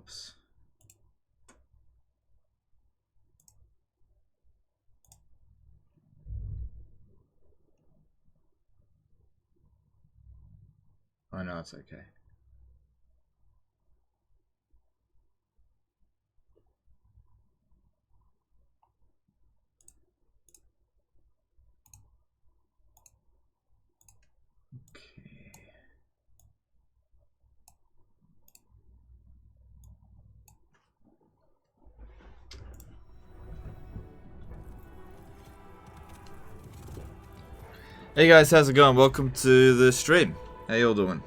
Whoops. Oh no, it's okay. Hey guys, how's it going? Welcome to the stream. How y'all doing?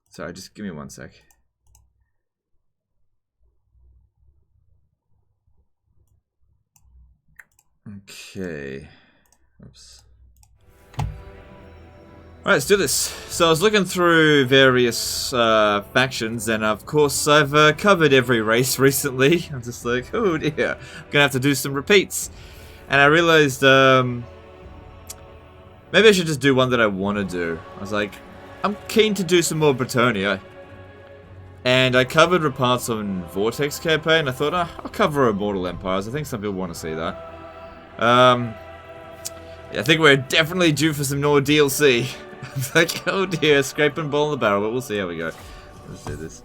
Sorry, just give me one sec. Okay. Oops. Alright, let's do this. So I was looking through various factions, and of course I've covered every race recently. I'm just like, oh dear, I'm gonna have to do some repeats. And I realized, maybe I should just do one that I want to do. I was like, I'm keen to do some more Bretonnia. And I covered Repanse on Vortex campaign. I thought, I'll cover Immortal Empires. I think some people want to see that. Yeah, I think we're definitely due for some more DLC. I'm like, oh dear, scraping ball in the barrel, but we'll see how we go. Let's do this.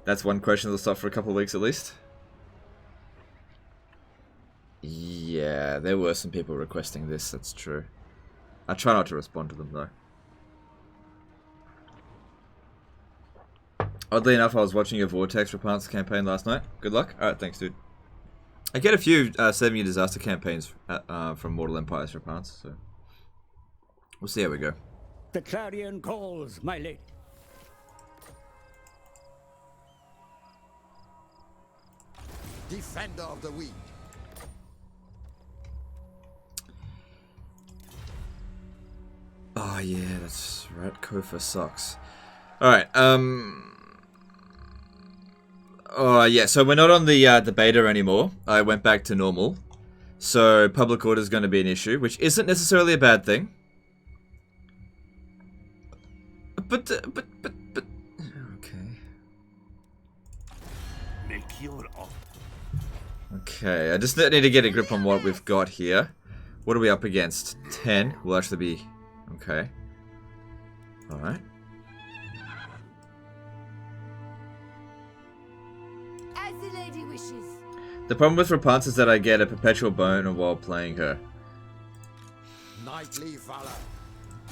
That's one question that'll stop for a couple of weeks at least. Yeah, there were some people requesting this, that's true. I try not to respond to them though. Oddly enough, I was watching your Vortex Repanse campaign last night. Good luck. Alright, thanks dude. I get a few 7-year disaster campaigns from Mortal Empires Repanse, so we'll see how we go. The clarion calls, my lady. Defender of the weak. Oh yeah, that's right. Kofa sucks. Alright, oh yeah, so we're not on the beta anymore. I went back to normal. So public order is going to be an issue, which isn't necessarily a bad thing. But okay. Okay, I just need to get a grip on what we've got here. What are we up against? 10 will actually be okay. Alright. As the lady wishes. The problem with Repanse is that I get a perpetual boner while playing her. Knightly valor.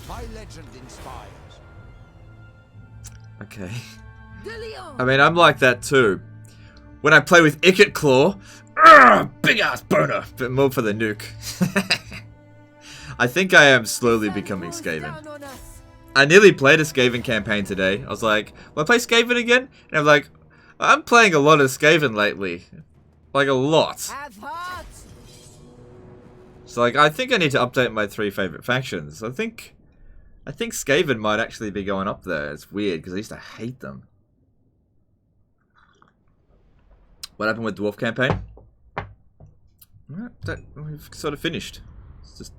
My legend inspires. Okay. De Leon. I mean, I'm like that too. When I play with Icket Claw, big ass boner, but more for the nuke. I think I am slowly becoming Skaven. I nearly played a Skaven campaign today. I was like, will I play Skaven again? And I'm like, I'm playing a lot of Skaven lately. Like a lot. Have heart. So like, I think I need to update my 3 favorite factions. I think Skaven might actually be going up there. It's weird because I used to hate them. What happened with Dwarf campaign? That we've sort of finished. It's just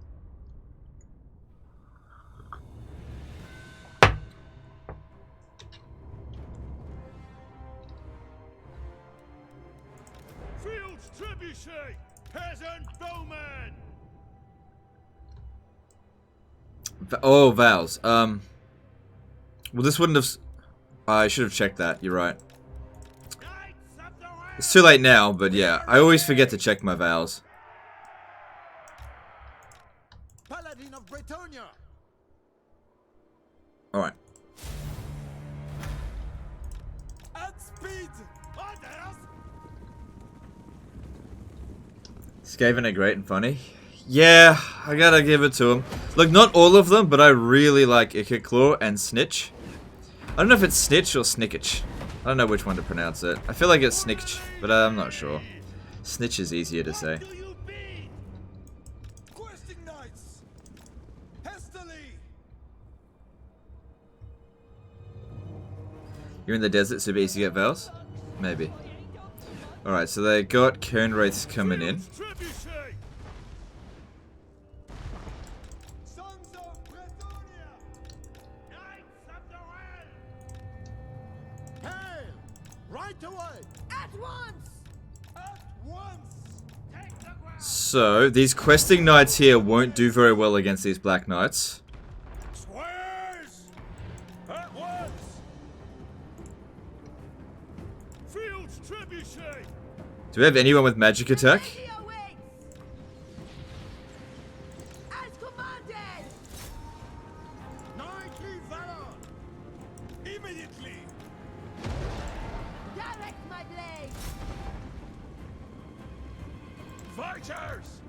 Field's trebuchet, peasant bowman. oh, vows. Well, this wouldn't have. I should have checked that. You're right. It's too late now, but yeah, I always forget to check my vows. Paladin of Bretonnia. All right. At speed. Orders. Skaven are great and funny. Yeah, I gotta give it to them. Look, not all of them, but I really like Icket Claw and Snitch. I don't know if it's Snitch or Snickich. I don't know which one to pronounce it. I feel like it's Snickich, but I'm not sure. Snitch is easier to say. Questing knights. Hastily. You're in the desert, so it'd be easy to get vows? Maybe. Alright, so they got Cairn Wraiths coming in. Sons of Bretonnia. Right away! At once! At once! Take the ground. So, these questing knights here won't do very well against these black knights. Squares! At once! Fields trebuchet! Do we have anyone with magic attack? Lady awaits! As commanded! Knightly valor! Immediately! Direct my blade! Fighters!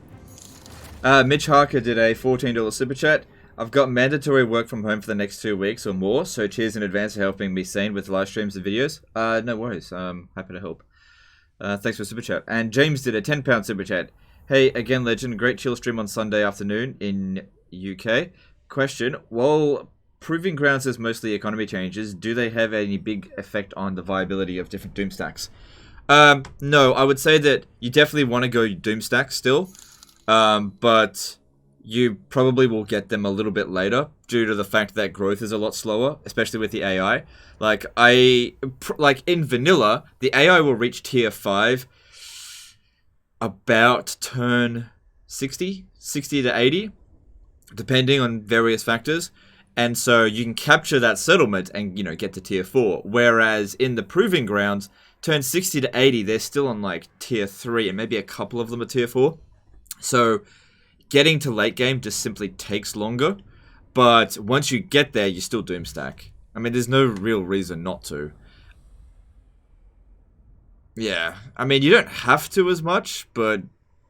Mitch Harker did a $14 super chat. I've got mandatory work from home for the next 2 weeks or more, so cheers in advance for helping me sane with live streams and videos. No worries, happy to help. Thanks for the super chat. And James did a £10 super chat. Hey, again, legend, great chill stream on Sunday afternoon in UK. Question, while Proving Grounds is mostly economy changes, do they have any big effect on the viability of different Doom stacks? No, I would say that you definitely want to go Doom stacks still, but you probably will get them a little bit later due to the fact that growth is a lot slower, especially with the AI. Like in vanilla, the AI will reach tier 5 about turn 60 to 80, depending on various factors. And so you can capture that settlement and, you know, get to tier 4. Whereas in the Proving Grounds, turn 60 to 80, they're still on like tier 3 and maybe a couple of them are tier 4. So getting to late game just simply takes longer. But once you get there, you still Doom stack. I mean, there's no real reason not to. Yeah, I mean, you don't have to as much, but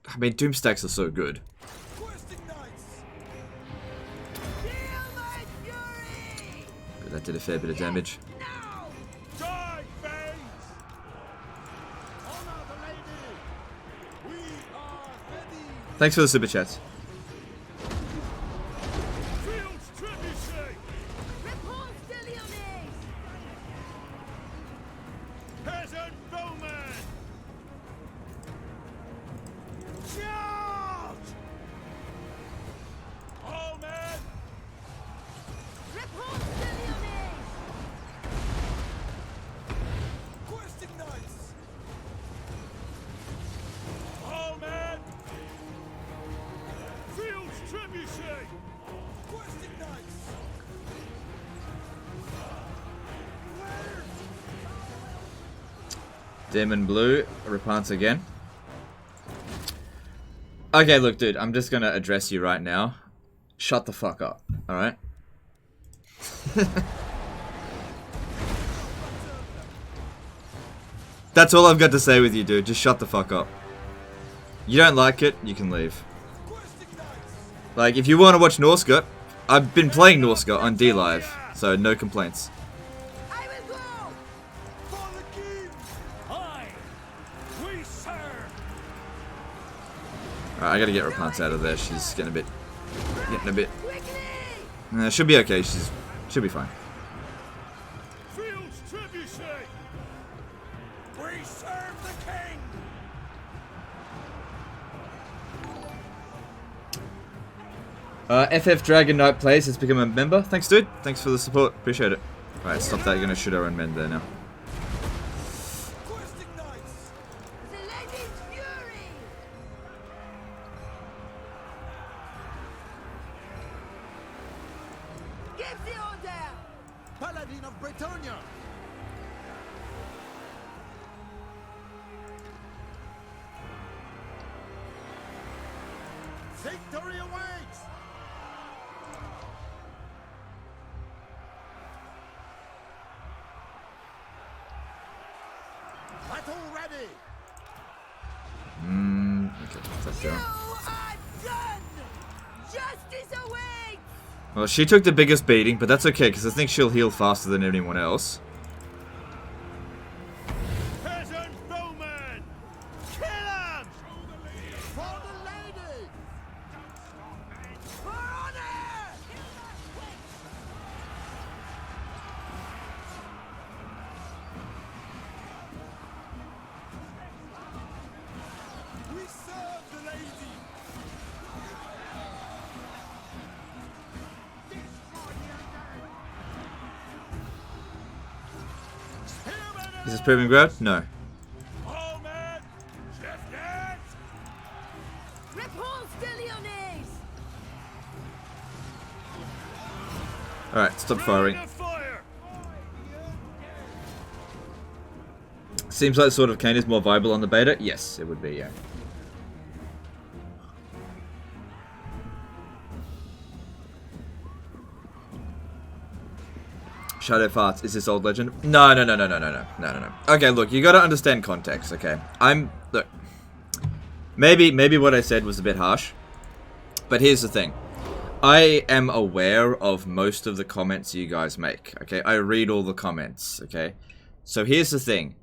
I mean, Doom stacks are so good. Questing knights! Feel my fury! But that did a fair bit of damage. Now! Die, Banes! Honor the lady! We are ready! Thanks for the super chats. Fields trebuchet! Repanse de Lyonesse! Peasant bowman! Charge! All men! Repanse de Lyonesse! Questing knights! All men! Fields trebuchet! Questing knights! Demon Blue, Repanse again. Okay, look, dude, I'm just gonna address you right now. Shut the fuck up, alright? That's all I've got to say with you, dude. Just shut the fuck up. You don't like it, you can leave. Questing knights! Like, if you want to watch Norska, I've been playing Norska on D-Live, so no complaints. I will go! For the king! Aye! We serve! Alright, I gotta get Repanse out of there. She's getting a bit... Quickly! she'll be okay. She'll be fine. Fields trebuchet! We serve the king! FF Dragon Knight Plays has become a member. Thanks, dude. Thanks for the support. Appreciate it. Alright, stop that. You're gonna shoot our own men there now. Questing knights! The lady's fury! Give the order! Paladin of Bretonia! Victory awaits! Battle ready! Okay, that's You down. are done! Justice awaits! Well, she took the biggest beating, but that's okay, because I think she'll heal faster than anyone else. Peasant bowman! Kill him! For the lady! For honor! We serve the lady! Spearmen Is this proving ground? No. All men, shift it! Repanse de Lyonesse! Alright, stop firing. Ring of fire! Seems like Sword of Cain is more viable on the beta. Yes, it would be, yeah. Shadow farts. Is this old legend? No. Okay, look, you gotta understand context, okay? Look. Maybe what I said was a bit harsh. But here's the thing. I am aware of most of the comments you guys make, okay? I read all the comments, okay? So here's the thing.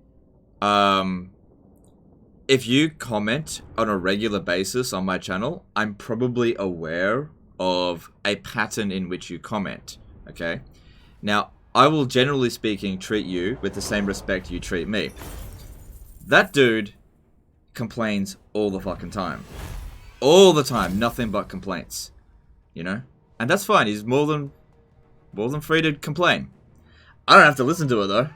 If you comment on a regular basis on my channel, I'm probably aware of a pattern in which you comment, okay? Now, I will, generally speaking, treat you with the same respect you treat me. That dude complains all the fucking time. All the time. Nothing but complaints. You know? And that's fine. He's more than free to complain. I don't have to listen to it, though.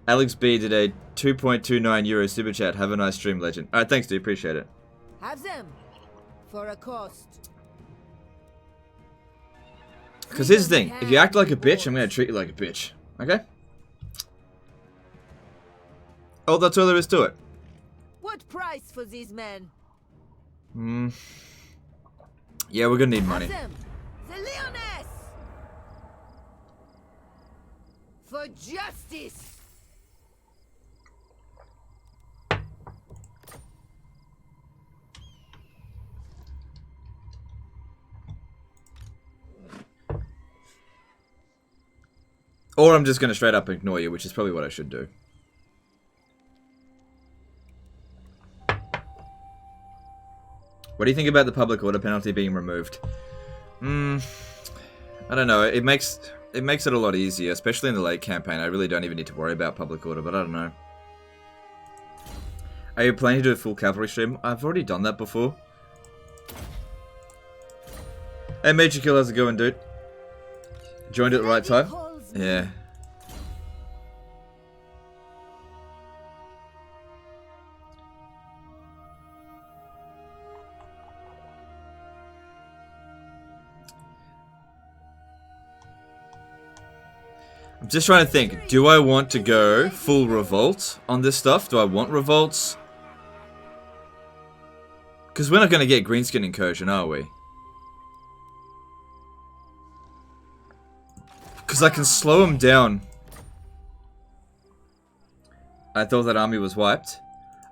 Alex B did a 2.29 euro super chat. Have a nice stream, legend. Alright, thanks, dude. Appreciate it. Have them. For a cost. Because here's the thing. If you act like a bitch, I'm going to treat you like a bitch. Okay? Oh, that's all there is to it. What price for these men? Yeah, we're going to need money. Have them. The Lyonesse! For justice! Or I'm just going to straight up ignore you, which is probably what I should do. What do you think about the public order penalty being removed? I don't know. It makes it a lot easier, especially in the late campaign. I really don't even need to worry about public order, but I don't know. Are you planning to do a full cavalry stream? I've already done that before. Hey, Major Kill, how's it going, dude? Joined at the right time? Yeah. I'm just trying to think. Do I want to go full revolt on this stuff? Do I want revolts? Because we're not going to get greenskin incursion, are we? Because I can slow him down. I thought that army was wiped.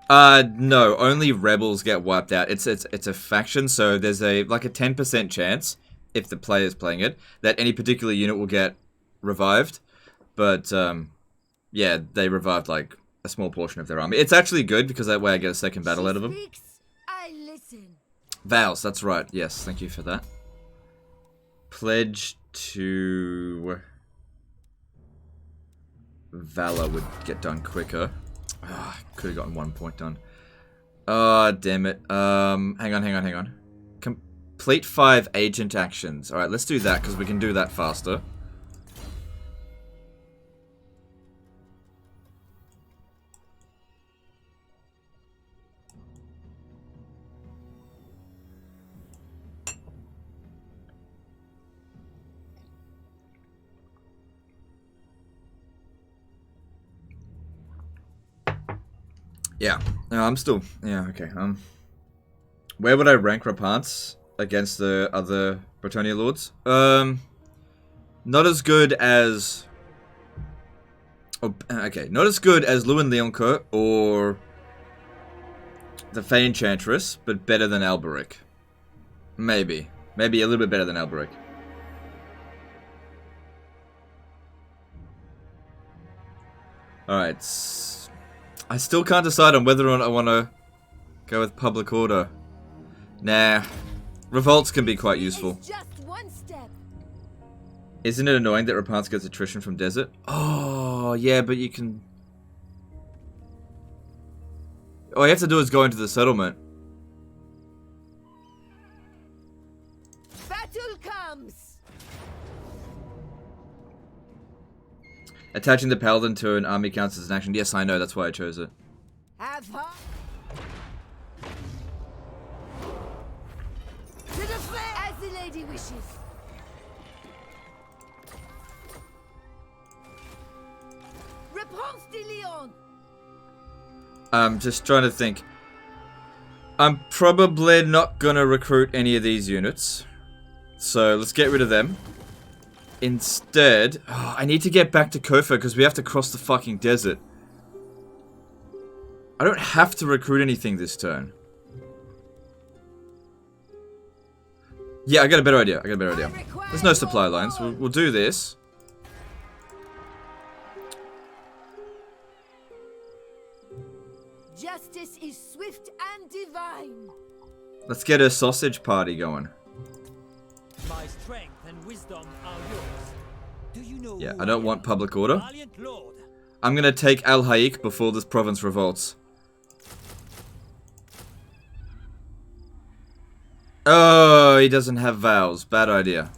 No, only rebels get wiped out. It's a faction, so there's like a 10% chance, if the player's playing it, that any particular unit will get revived. But, yeah, they revived, like, a small portion of their army. It's actually good, because that way I get a second battle out of them. I listen. Vows, that's right. Yes, thank you for that. Pledge to Valor would get done quicker. Could have gotten 1 point done. Damn it. Hang on. Complete 5 agent actions. Alright, let's do that, because we can do that faster. Yeah. No, I'm still... Yeah, okay. Where would I rank Repanse against the other Bretonnia Lords? Not as good as... Oh, okay, not as good as Lewin Leoncourt or the Fey Enchantress, but better than Alberic. Maybe. Maybe a little bit better than Alberic. Alright. I still can't decide on whether or not I want to go with public order. Nah. Revolts can be quite useful. It's just one step. Isn't it annoying that Repanse gets attrition from desert? Oh, yeah, but you can... All you have to do is go into the settlement. Attaching the paladin to an army counts as an action. Yes, I know. That's why I chose it. Have her. To the flame as the lady wishes. Repanse de Lyon. I'm just trying to think. I'm probably not gonna recruit any of these units. So let's get rid of them. Instead, I need to get back to Kofa because we have to cross the fucking desert. I don't have to recruit anything this turn. Yeah, I got a better idea. There's no supply lines. We'll do this. Justice is swift and divine. Let's get a sausage party going. My strength and wisdom are yours. Do you know Yeah, who I don't want public order. Valiant Lord. I'm gonna take Alhayik before this province revolts. Oh, he doesn't have vows. Bad idea.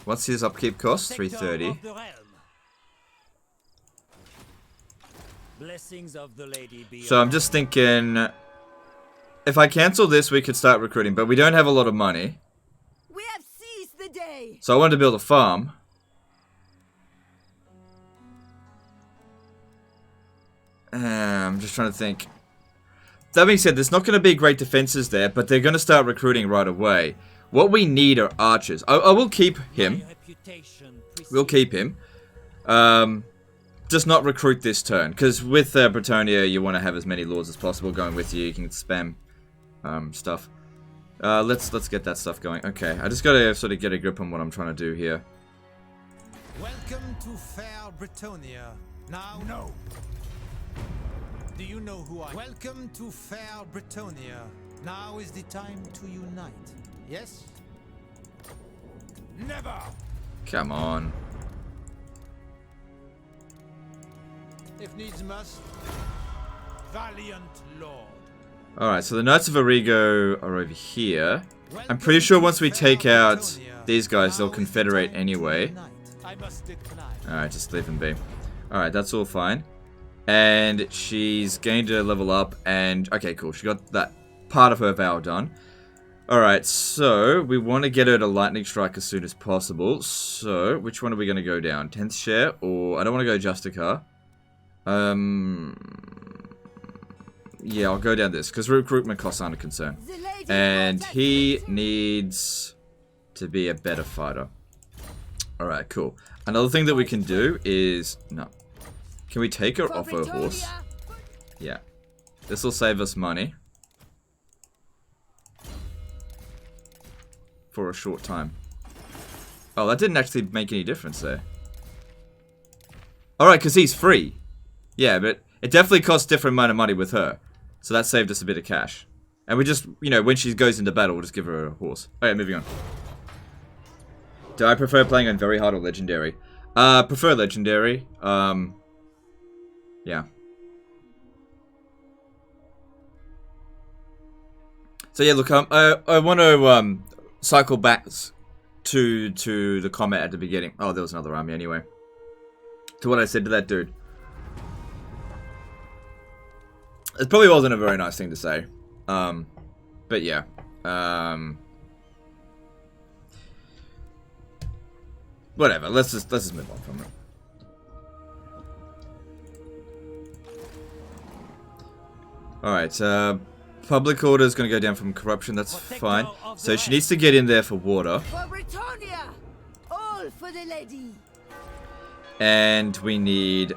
What's his upkeep cost? 330. Blessings of the lady be So I'm just thinking, if I cancel this, we could start recruiting, but we don't have a lot of money. We have seized the day. So I wanted to build a farm. I'm just trying to think. That being said, there's not going to be great defenses there, but they're going to start recruiting right away. What we need are archers. I will keep him. We'll keep him. Just not recruit this turn, because with Bretonnia, you want to have as many lords as possible going with you. You can spam stuff. Let's get that stuff going. Okay, I just got to sort of get a grip on what I'm trying to do here. Welcome to fair Bretonnia. Now, no. Do you know who I am? Welcome to fair Bretonnia. Now is the time to unite. Yes? Never! Come on. If needs must. Valiant Lord. Alright, so the Knights of Arrigo are over here. I'm pretty sure once we take out these guys, they'll confederate anyway. Alright, just leave them be. Alright, that's all fine. And she's gained a level up, and okay, cool. She got that part of her vow done. Alright, so we want to get her to lightning strike as soon as possible. So, which one are we going to go down? 10th share, or I don't want to go Justica. Yeah, I'll go down this, because recruitment costs aren't a concern. And he needs to be a better fighter. Alright, cool. Another thing that we can do is... No. Can we take her off her horse? Yeah. This will save us money. For a short time. Oh, that didn't actually make any difference there. Alright, because he's free. Yeah, but it definitely costs different amount of money with her. So that saved us a bit of cash. And we just, you know, when she goes into battle, we'll just give her a horse. Alright, moving on. Do I prefer playing on very hard or legendary? Prefer legendary. Yeah. So yeah, look, I want to cycle back to the comment at the beginning. Oh, there was another army anyway. To what I said to that dude. It probably wasn't a very nice thing to say. But yeah. Whatever. Let's just move on from it. Alright, public order is going to go down from corruption, that's fine. So she needs to get in there for water. For Bretonnia, all for the lady. And we need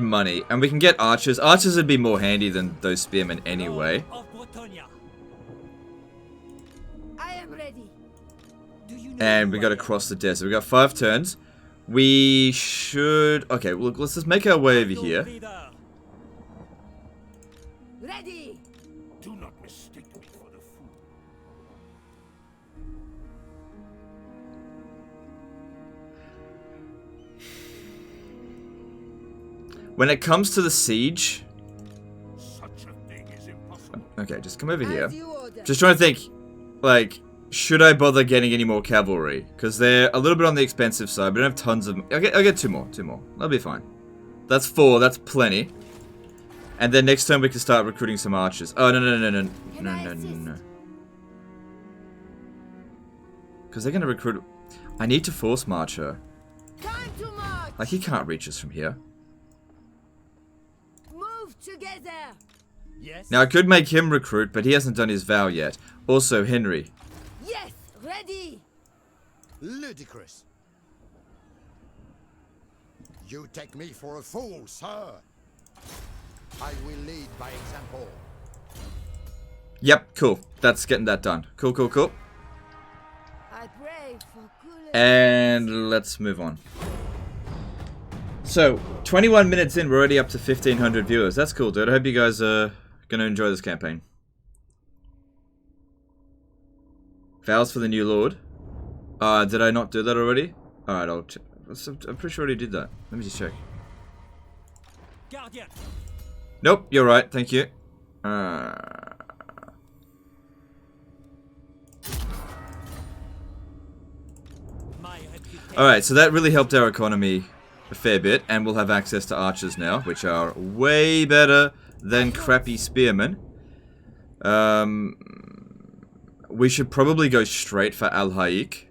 money. And we can get archers. Archers would be more handy than those spearmen anyway. I am ready. And we got to cross the desert. We got 5 turns. We should... Okay, well, look, let's just make our way over here. Ready. Do not mistake me for the fool. When it comes to the siege... Such a thing is impossible. Okay, just come over here. As you order. Just trying to think. like, should I bother getting any more cavalry? Because they're a little bit on the expensive side, but I don't have tons of... I'll get 2 more. 2 more. That'll be fine. That's 4. That's plenty. And then next turn we can start recruiting some archers. Oh, no. Because they're going to recruit... I need to force march her. Time to march. Like, he can't reach us from here. Move together. Yes. Now, I could make him recruit, but he hasn't done his vow yet. Also, Henry. Yes, ready. Ludicrous. You take me for a fool, sir. I will lead by example. Yep, cool. That's getting that done. Cool. I pray for cool And let's move on. So, 21 minutes in, we're already up to 1,500 viewers. That's cool, dude. I hope you guys are going to enjoy this campaign. Vows for the new lord. Did I not do that already? Alright, I'll check. I'm pretty sure I already did that. Let me just check. Guardian. Nope, you're right. Thank you. Alright, so that really helped our economy a fair bit, and we'll have access to archers now, which are way better than crappy spearmen. We should probably go straight for Alhayik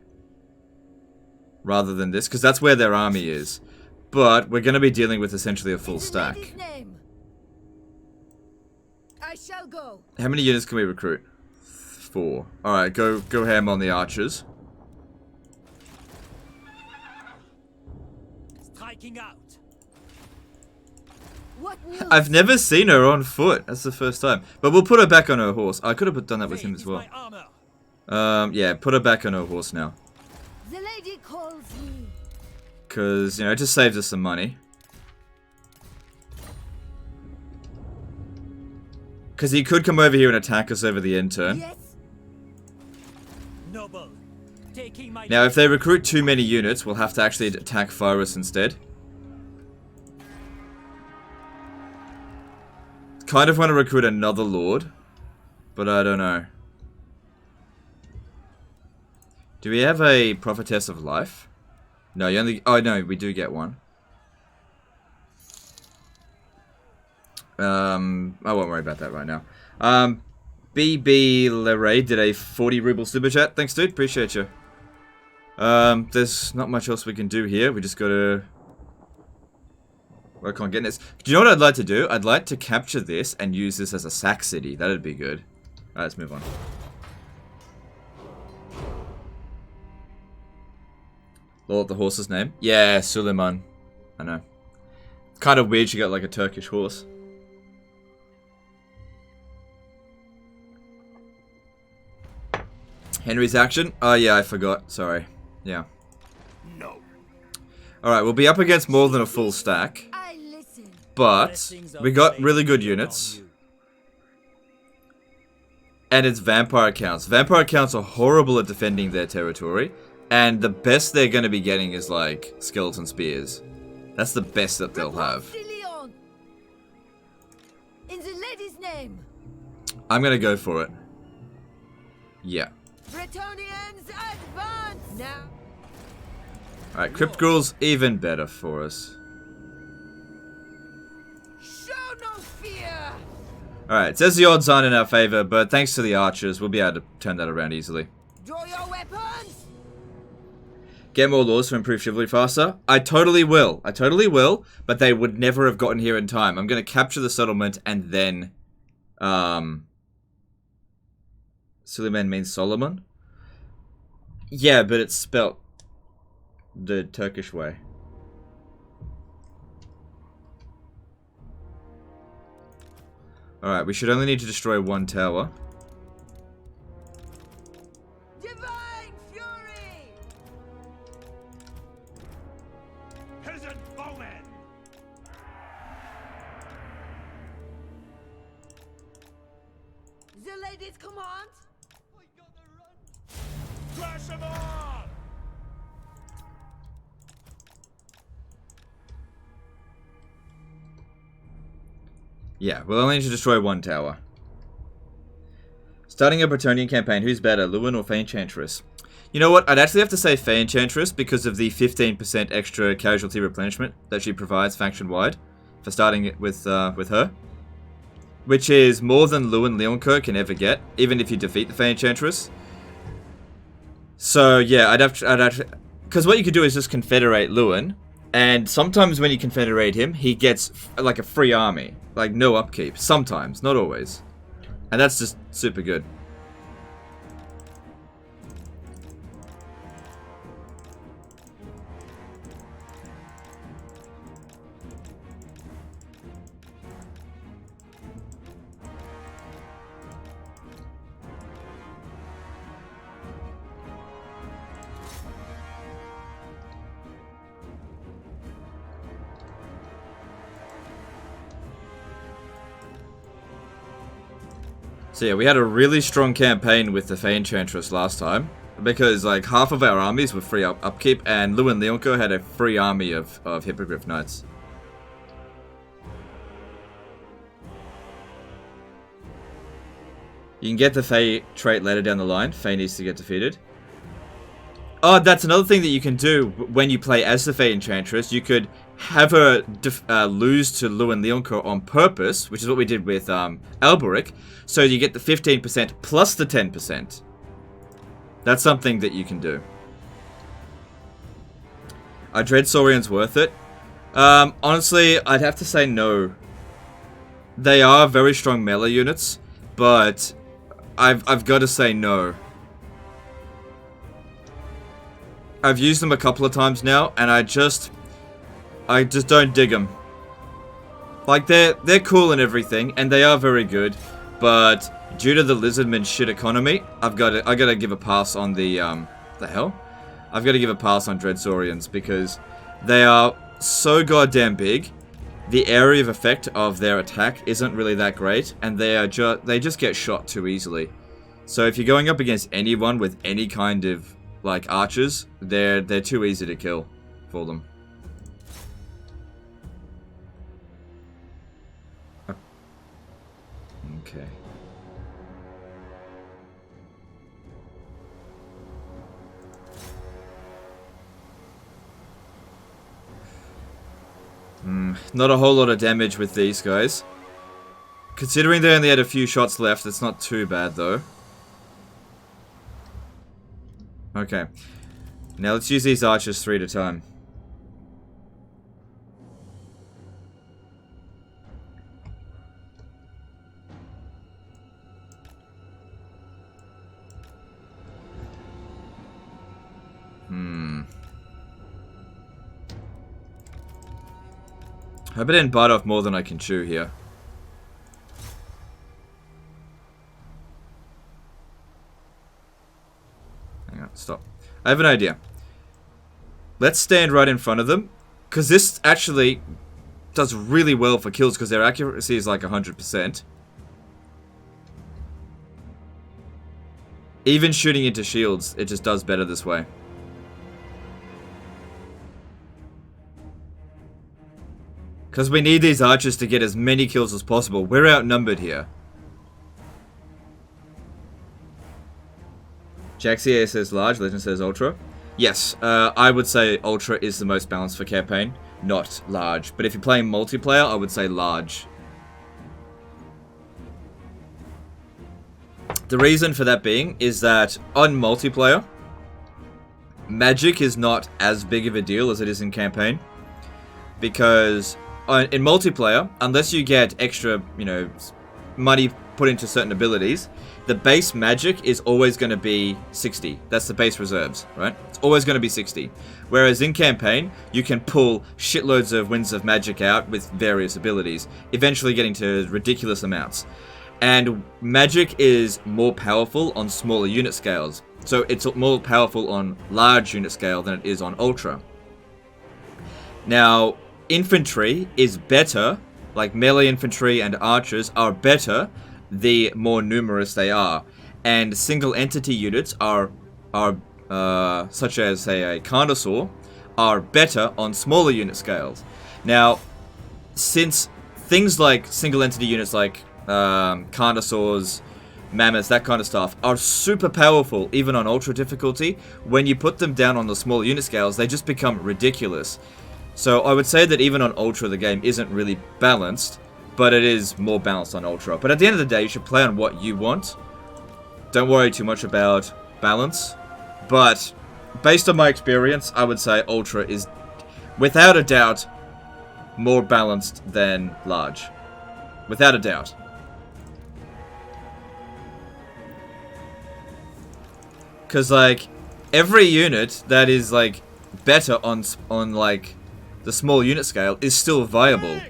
rather than this, because that's where their army is. But we're going to be dealing with essentially a full stack. I shall go. How many units can we recruit? 4. Alright, go ham on the archers. Striking out. What news? I've never seen her on foot. That's the first time. But we'll put her back on her horse. I could have done that with him as well. Yeah, put her back on her horse now. The lady calls me. Because, you know, it just saves us some money. Because he could come over here and attack us over the end turn. Yes. Noble. Taking my Now, if they recruit too many units, we'll have to actually attack Fyrus instead. Kind of want to recruit another lord, but I don't know. Do we have a prophetess of life? No, you only... Oh, no, we do get one. I won't worry about that right now. BB Leray did a 40 ruble super chat. Thanks, dude. Appreciate you. There's not much else we can do here. We just gotta work on getting this. Do you know what I'd like to do? I'd like to capture this and use this as a sack city. That'd be good. Alright, let's move on. Lord, the horse's name? Yeah, Suleiman. I know. It's kind of weird she got like a Turkish horse. Henry's action? Oh yeah, I forgot. Sorry. Yeah. No. Alright, we'll be up against more than a full stack. I listen. But we got really good units. And it's vampire counts. Vampire counts are horrible at defending their territory. And the best they're going to be getting is like skeleton spears. That's the best that they'll have. In the lady's name. I'm going to go for it. Yeah. Bretonians advance now. Alright, Crypt Ghouls, even better for us. Show no fear. Alright, it says the odds aren't in our favor, but thanks to the archers, we'll be able to turn that around easily. Draw your weapons. Get more laws to improve chivalry faster? I totally will. I totally will, but they would never have gotten here in time. I'm going to capture the settlement and then... Suleiman means Solomon? Yeah, but it's spelt the Turkish way. Alright, we should only need to destroy 1 tower. Divine fury. Peasant bowman. The lady's command. Crush them all. Yeah, we'll only need to destroy 1 tower. Starting a Bretonian campaign, who's better, Lewin or Fey Enchantress? You know what, I'd actually have to say Fey Enchantress because of the 15% extra casualty replenishment that she provides faction-wide for starting it with her. Which is more than Lewin Leoncoeur can ever get, even if you defeat the Fey Enchantress. So yeah, I'd have to, because what you could do is just confederate Lewin, and sometimes when you confederate him, he gets like a free army, like no upkeep. Sometimes, not always, and that's just super good. So yeah, we had a really strong campaign with the Fey Enchantress last time, because like half of our armies were free upkeep, and Lewin Leoncoeur had a free army of Hippogriff Knights. You can get the Fey trait later down the line. Fey needs to get defeated. Oh, that's another thing that you can do when you play as the Fey Enchantress. You could have her lose to Lewin Leoncoeur on purpose, which is what we did with Alberic, so you get the 15% plus the 10%. That's something that you can do. Are Dreadsaurians worth it? Honestly, I'd have to say no. They are very strong melee units, but I've got to say no. I've used them a couple of times now, and I just don't dig them. Like, they're cool and everything, and they are very good, but due to the Lizardman shit economy, I gotta give a pass on the hell? I've got to give a pass on Dreadsaurians, because they are so goddamn big. The area of effect of their attack isn't really that great, and they just get shot too easily. So if you're going up against anyone with any kind of like archers, they're too easy to kill for them. Okay. Not a whole lot of damage with these guys. Considering they only had a few shots left, it's not too bad though. Okay. Now let's use these archers 3 at a time. I hope I didn't bite off more than I can chew here. Hang on, stop. I have an idea. Let's stand right in front of them, because this actually does really well for kills, because their accuracy is like 100%. Even shooting into shields, it just does better this way. Because we need these archers to get as many kills as possible. We're outnumbered here. Jaxia says large, Legend says ultra. Yes, I would say ultra is the most balanced for campaign, not large. But if you're playing multiplayer, I would say large. The reason for that being is that on multiplayer, magic is not as big of a deal as it is in campaign. Because in multiplayer, unless you get extra, money put into certain abilities, the base magic is always going to be 60. That's the base reserves, right? It's always going to be 60. Whereas in campaign, you can pull shitloads of winds of magic out with various abilities, eventually getting to ridiculous amounts. And magic is more powerful on smaller unit scales. So it's more powerful on large unit scale than it is on ultra. Now, infantry is better, like melee infantry and archers are better the more numerous they are. And single entity units are such as, say, a Carnosaur, are better on smaller unit scales. Now, since things like single entity units like Carnosaurs, mammoths, that kind of stuff, are super powerful even on ultra difficulty. When you put them down on the small unit scales, they just become ridiculous. So I would say that even on ultra the game isn't really balanced, but it is more balanced on ultra. But at the end of the day, you should play on what you want. Don't worry too much about balance. But based on my experience, I would say ultra is, without a doubt, more balanced than large. Without a doubt. Because, like, every unit that is, like, better on like, the small unit scale is still viable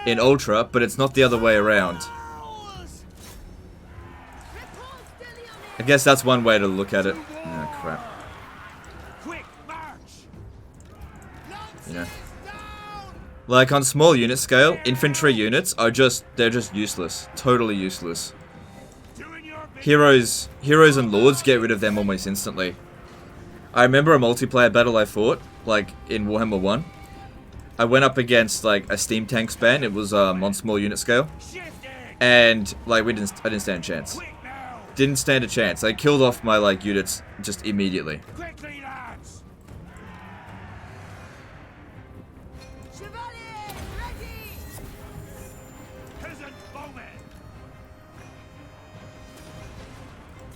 in Ultra, but it's not the other way around. I guess that's one way to look at it. Oh, crap. Quick march! You know. Like, on small unit scale, infantry units are they're just useless. Totally useless. Heroes and lords, get rid of them almost instantly. I remember a multiplayer battle I fought, like, in Warhammer 1. I went up against, like, a steam tank span. It was on small unit scale. And, like, I didn't stand a chance. Didn't stand a chance. I killed off my, like, units just immediately. Quickly, lads! Chevalier, ready! Peasant bowmen!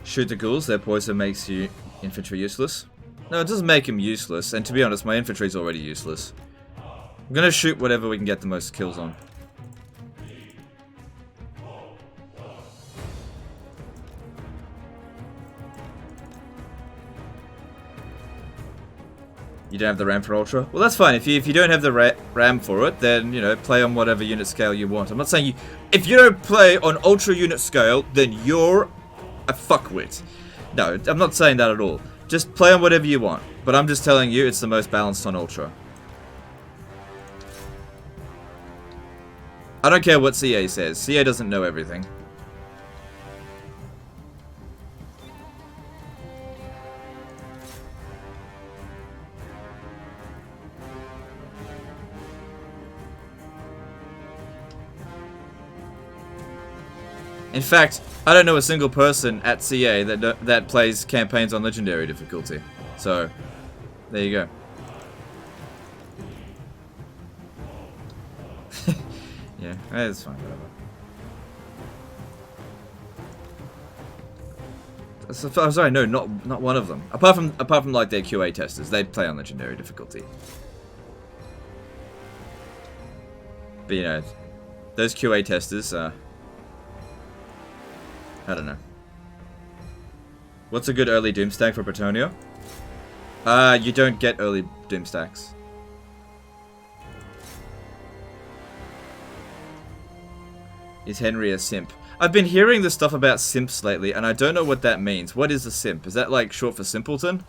Shoot the ghouls, their poison makes you infantry useless. No, it doesn't make him useless, and to be honest, my infantry's already useless. I'm gonna shoot whatever we can get the most kills on. You don't have the RAM for Ultra? Well, that's fine. If you don't have the RAM for it, then, you know, play on whatever unit scale you want. I'm not saying you... If you don't play on Ultra unit scale, then you're a fuckwit. No, I'm not saying that at all. Just play on whatever you want. But I'm just telling you it's the most balanced on Ultra. I don't care what CA says. CA doesn't know everything. In fact, I don't know a single person at CA that plays campaigns on Legendary difficulty. So, there you go. Yeah, it's fine, whatever. I'm sorry, no, not one of them. Apart from like their QA testers, they play on Legendary difficulty. But you know, those QA testers, I don't know. What's a good early Doom stack for Bretonnia? You don't get early Doom stacks. Is Henry a simp? I've been hearing this stuff about simps lately, and I don't know what that means. What is a simp? Is that like short for simpleton?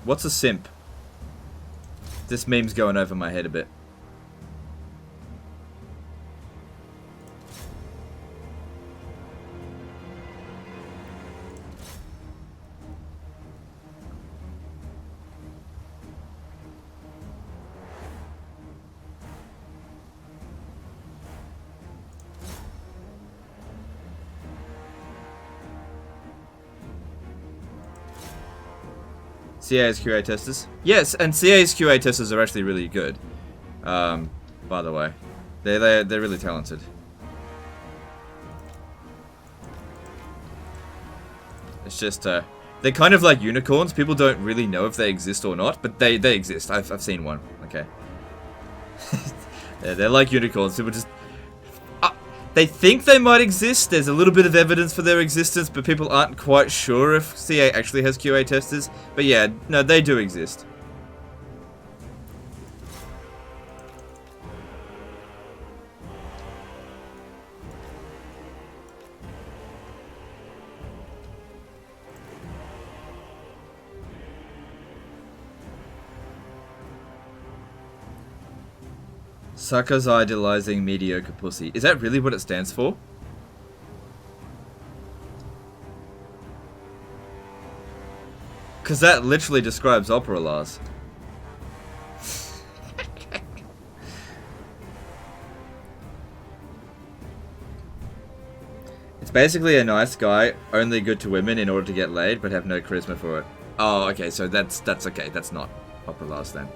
What's a simp? This meme's going over my head a bit. CA's QA testers. Yes, and CA's QA testers are actually really good. By the way, they're really talented. It's just they're kind of like unicorns. People don't really know if they exist or not, but they exist. I've seen one. Okay. Yeah, they're like unicorns. People just they think they might exist. There's a little bit of evidence for their existence, but people aren't quite sure if CA actually has QA testers. But yeah, no, they do exist. Suckers idolizing mediocre pussy. Is that really what it stands for? Because that literally describes opera Lars. It's basically a nice guy, only good to women in order to get laid, but have no charisma for it. Oh, okay, so that's okay. That's not Opera Last then.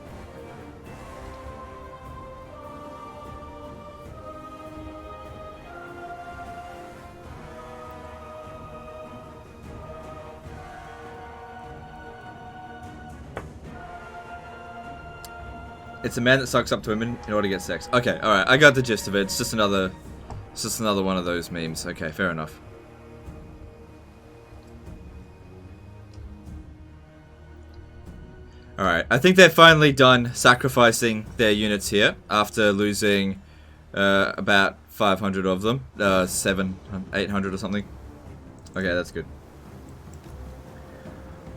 It's a man that sucks up to women in order to get sex. Okay, alright, I got the gist of it. It's just another one of those memes. Okay, fair enough. Alright, I think they're finally done sacrificing their units here after losing about 500 of them. 800 or something. Okay, that's good.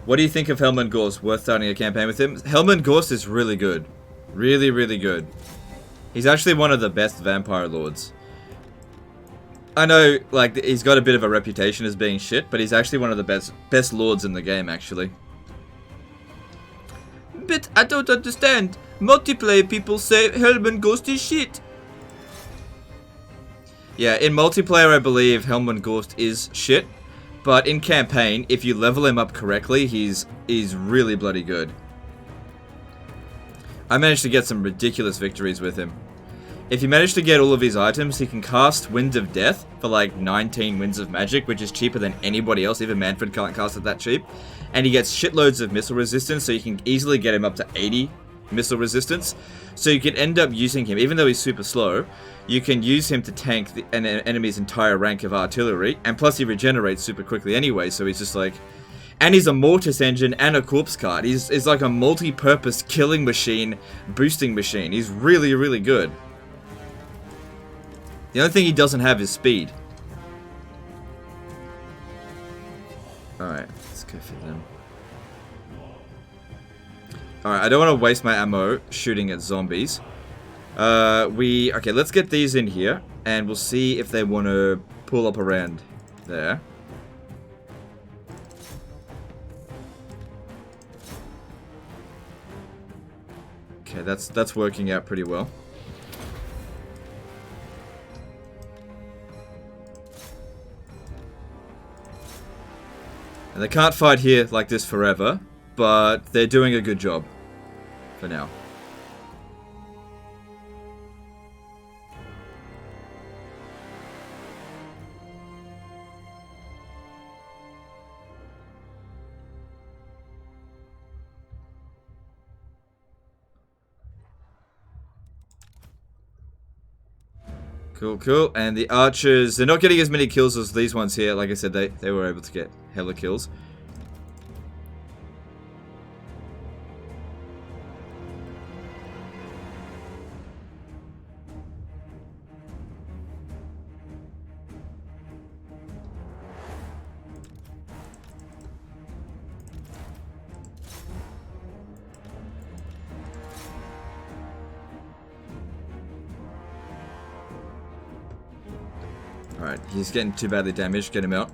What do you think of Helmund Gorst? Worth starting a campaign with him? Helmund Gorst is really good. Really, really good. He's actually one of the best vampire lords. I know, like, he's got a bit of a reputation as being shit, but he's actually one of the best lords in the game, actually. But I don't understand. Multiplayer people say Helmund Gorst is shit. Yeah, in multiplayer, I believe Helmund Gorst is shit. But in campaign, if you level him up correctly, he's really bloody good. I managed to get some ridiculous victories with him. If you manage to get all of his items, he can cast Wind of Death for like 19 Winds of Magic, which is cheaper than anybody else. Even Manfred can't cast it that cheap. And he gets shitloads of missile resistance, so you can easily get him up to 80 missile resistance. So you can end up using him, even though he's super slow, you can use him to tank an enemy's entire rank of artillery. And plus he regenerates super quickly anyway, so he's just like... And he's a Mortis engine and a corpse card. He's like a multi-purpose killing machine, boosting machine. He's really, really good. The only thing he doesn't have is speed. Alright, let's go for them. Alright, I don't want to waste my ammo shooting at zombies. Okay, let's get these in here, and we'll see if they want to pull up around there. Okay, that's working out pretty well. And they can't fight here like this forever, but they're doing a good job for now. Cool, cool. And the archers, they're not getting as many kills as these ones here. Like I said, they were able to get hella kills. Alright, he's getting too badly damaged. Get him out.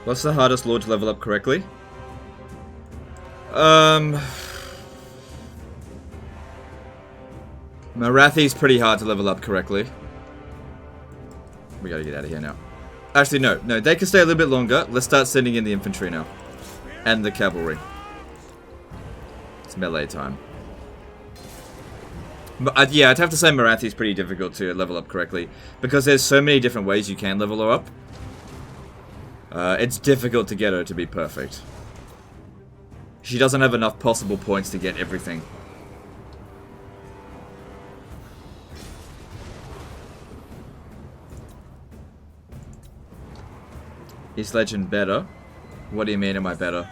What's the hardest lord to level up correctly? Marathi's pretty hard to level up correctly. We gotta get out of here now. Actually, no, they can stay a little bit longer. Let's start sending in the infantry now. And the cavalry. It's melee time. But, yeah, I'd have to say Marathi's pretty difficult to level up correctly. Because there's so many different ways you can level her up. It's difficult to get her to be perfect. She doesn't have enough possible points to get everything. Is Legend better? What do you mean am I better?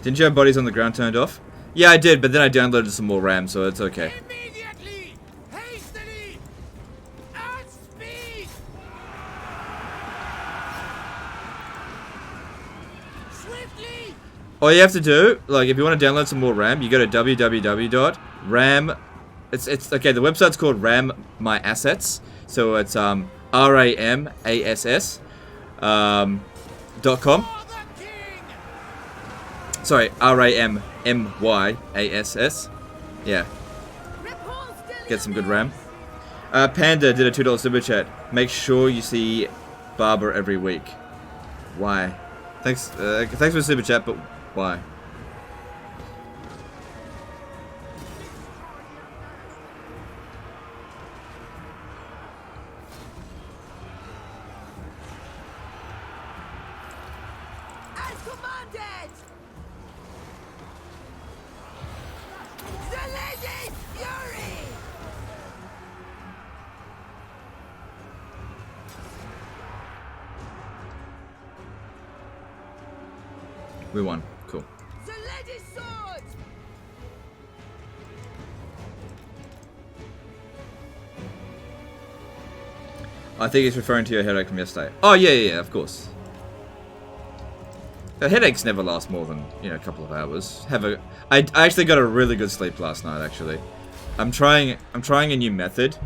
Didn't you have bodies on the ground turned off? Yeah, I did, but then I downloaded some more RAM, so it's okay. Immediately! Hastily! At speed! Swiftly! All you have to do, like, if you want to download some more RAM, you go to www.ram. It's okay. The website's called RAM My Assets, so it's RAMASS .com. Sorry, RAMMYASS. Yeah. Get some good RAM. Panda did a $2 super chat. Make sure you see Barber every week. Why? Thanks for the super chat, but why? As commanded! The lady's fury! We won. Cool. The lady's sword! I think he's referring to your headache from yesterday. Oh, yeah, of course. The headaches never last more than, a couple of hours. I actually got a really good sleep last night, actually. I'm trying a new method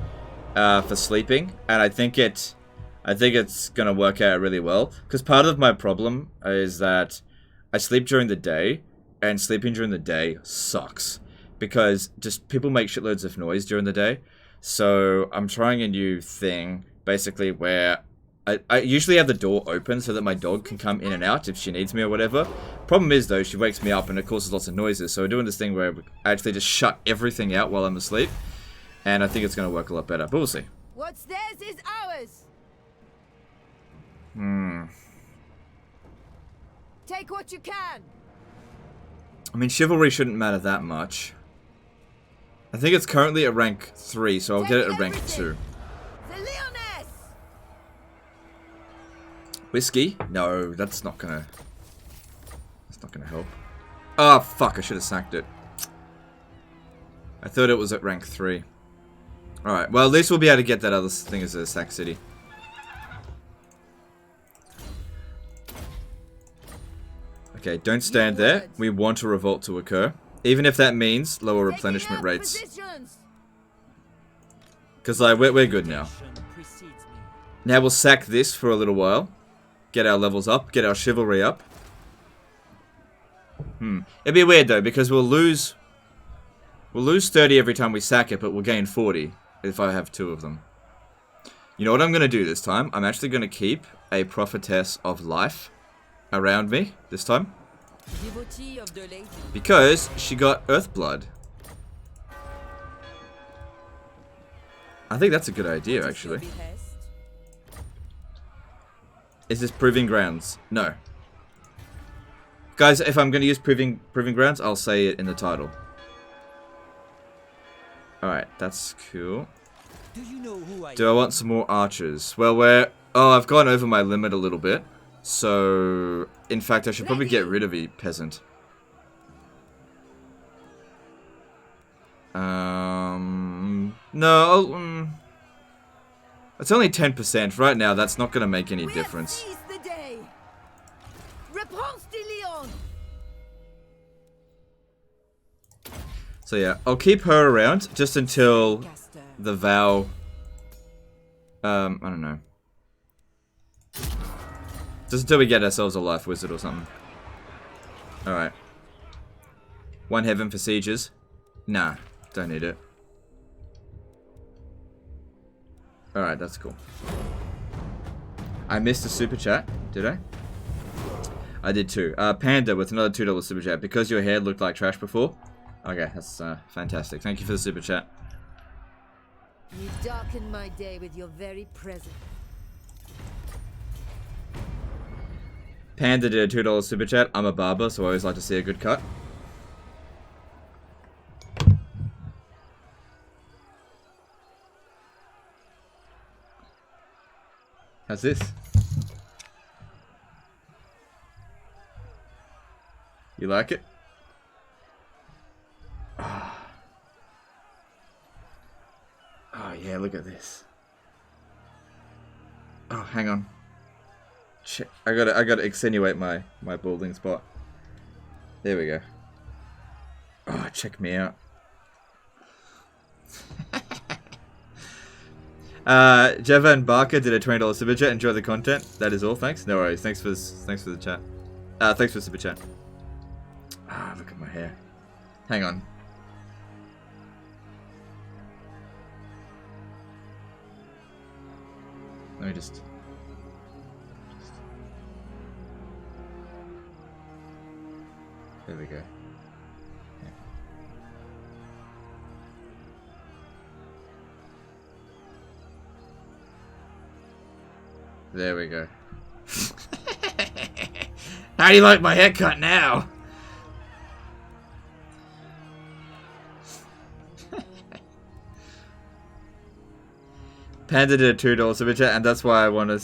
for sleeping, and I think it's gonna work out really well. Because part of my problem is that I sleep during the day, and sleeping during the day sucks. Because just people make shitloads of noise during the day. So I'm trying a new thing, basically, where I usually have the door open so that my dog can come in and out if she needs me or whatever. Problem is, though, she wakes me up and it causes lots of noises. So we're doing this thing where I actually just shut everything out while I'm asleep. And I think it's going to work a lot better, but we'll see. What's theirs is ours! Take what you can! I mean, chivalry shouldn't matter that much. I think it's currently at rank 3, so I'll get it at rank 2. The Lyonesse! Whiskey? No, that's not gonna help. Oh, fuck, I should have sacked it. I thought it was at rank 3. Alright, well, at least we'll be able to get that other thing as a sack city. Okay, don't stand there. We want a revolt to occur. Even if that means lower replenishment rates. Because, like, we're good now. Now we'll sack this for a little while. Get our levels up. Get our chivalry up. It'd be weird, though, because we'll lose 30 every time we sack it, but we'll gain 40 if I have 2 of them. You know what I'm going to do this time? I'm actually going to keep a prophetess of life around me this time. Because she got Earthblood. I think that's a good idea, actually. Is this Proving Grounds? No. Guys, if I'm going to use Proving Grounds, I'll say it in the title. Alright, that's cool. Do I want some more archers? Well, I've gone over my limit a little bit. So, in fact, I should probably get rid of a peasant. No, it's only 10%. Right now, that's not going to make any difference. Repanse de Lyon. So yeah, I'll keep her around just until the vow. I don't know. Just until we get ourselves a life wizard or something. Alright. 1 heaven for sieges. Nah, don't need it. Alright, that's cool. I missed a super chat, did I? I did too. Panda with another $2 super chat. Because your hair looked like trash before. Okay, that's fantastic. Thank you for the super chat. You darkened my day with your very presence. Panda did a $2 super chat. I'm a barber, so I always like to see a good cut. How's this? You like it? Oh yeah, look at this. Oh, hang on. Shit, I gotta extenuate my balding spot. There we go. Oh, check me out. Javan Barker did a $20 super chat. Enjoy the content. That is all. Thanks. No worries. Thanks for the chat. Thanks for the super chat. Ah, look at my hair. Hang on. Let me just. There we go. Yeah. There we go. How do you like my haircut now? Panda did a $2 super chat, and that's why I want to.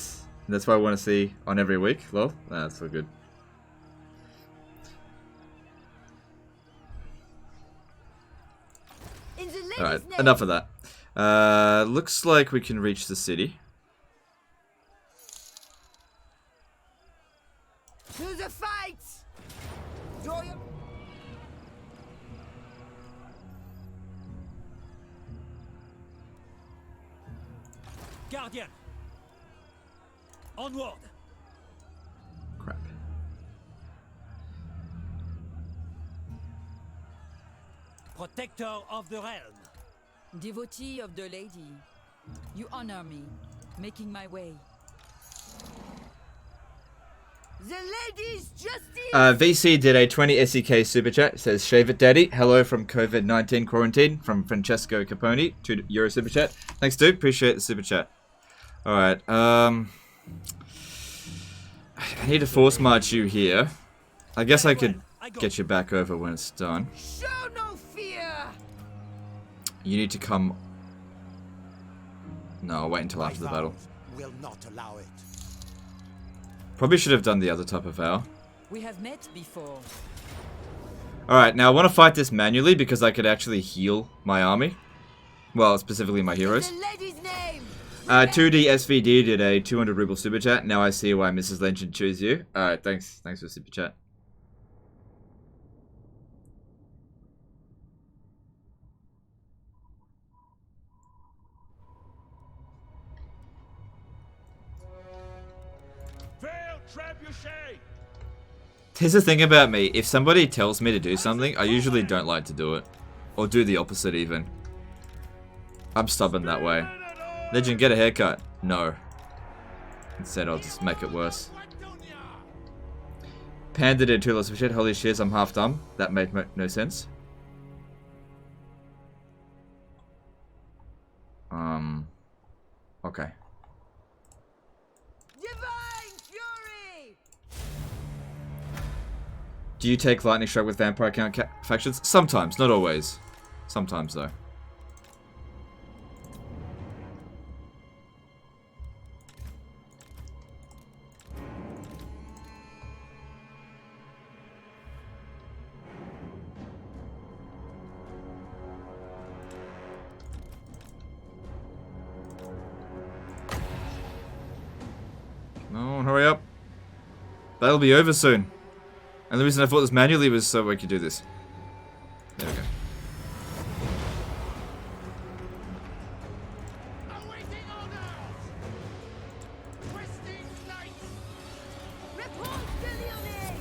That's why I want to see on every week. Lol, that's so good. All right, enough of that. Looks like we can reach the city. To the fight! Guardian! Onward! Crap. Protector of the realm. Devotee of the lady, you honor me, making my way. The lady's justice! VC did a 20 SEK super chat. It says, shave it, daddy. Hello from COVID-19 quarantine from Francesco Caponi. €2 super chat. Thanks, dude. Appreciate the super chat. Alright, I need to force march you here. I guess I could get you back over when it's done. Show no fear! You need to come... No, I'll wait until after the battle. Will not allow it. Probably should have done the other type of vow. We have met before. Alright, now I want to fight this manually because I could actually heal my army. Well, specifically my heroes. The lady's name! 2D SVD did a 200 ruble super chat. Now I see why Mrs. Legend chose you. Alright, thanks. Thanks for the super chat. Here's the thing about me. If somebody tells me to do something, I usually don't like to do it. Or do the opposite even. I'm stubborn that way. Legend, get a haircut. No. Instead, I'll just make it worse. Panda did 2 lots of shit. Holy shit, I'm half dumb. That made no sense. Okay. Divine fury! Do you take lightning strike with vampire count factions? Sometimes, not always. Sometimes though. No, hurry up. That'll be over soon. And the reason I fought this manually was so we could do this. There we go. Awaiting orders! Twisting light! Repanse de Lyonesse!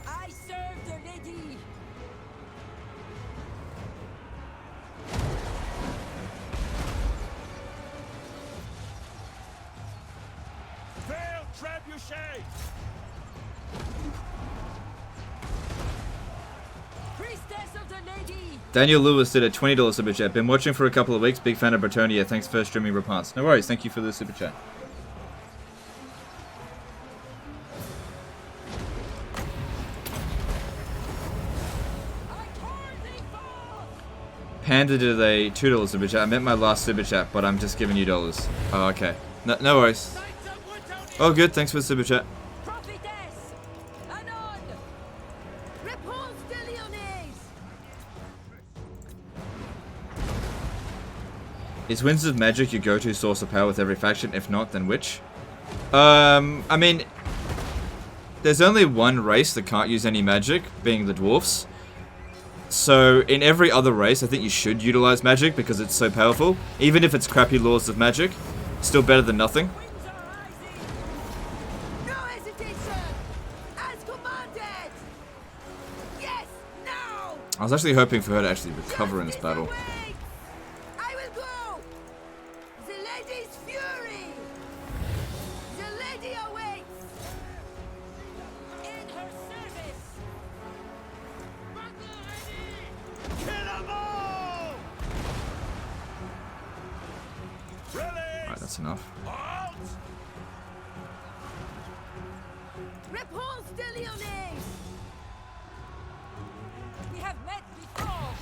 I serve the lady. Fail trebuchet! Priestess of the lady. Daniel Lewis did a $20 super chat. Been watching for a couple of weeks. Big fan of Bretonia. Thanks for streaming Repanse. No worries. Thank you for the super chat. Panda did a $2 super chat. I meant my last super chat, but I'm just giving you dollars. Oh, okay. No worries. Oh, good. Thanks for the super chat. Prophetess. Anon. Repanse de Lyonesse! Is Winds of Magic your go-to source of power with every faction? If not, then which? I mean, there's only one race that can't use any magic, being the dwarfs. So in every other race, I think you should utilize magic because it's so powerful. Even if it's crappy laws of magic, still better than nothing. No hesitation! As commanded! Yes, now! I was actually hoping for her to actually recover in this battle. Awaits! I will go! The lady's fury! The lady awaits! In her service! Kill 'em all! Release! Alright, that's enough. Halt! Repanse de Lyonesse! We have met before.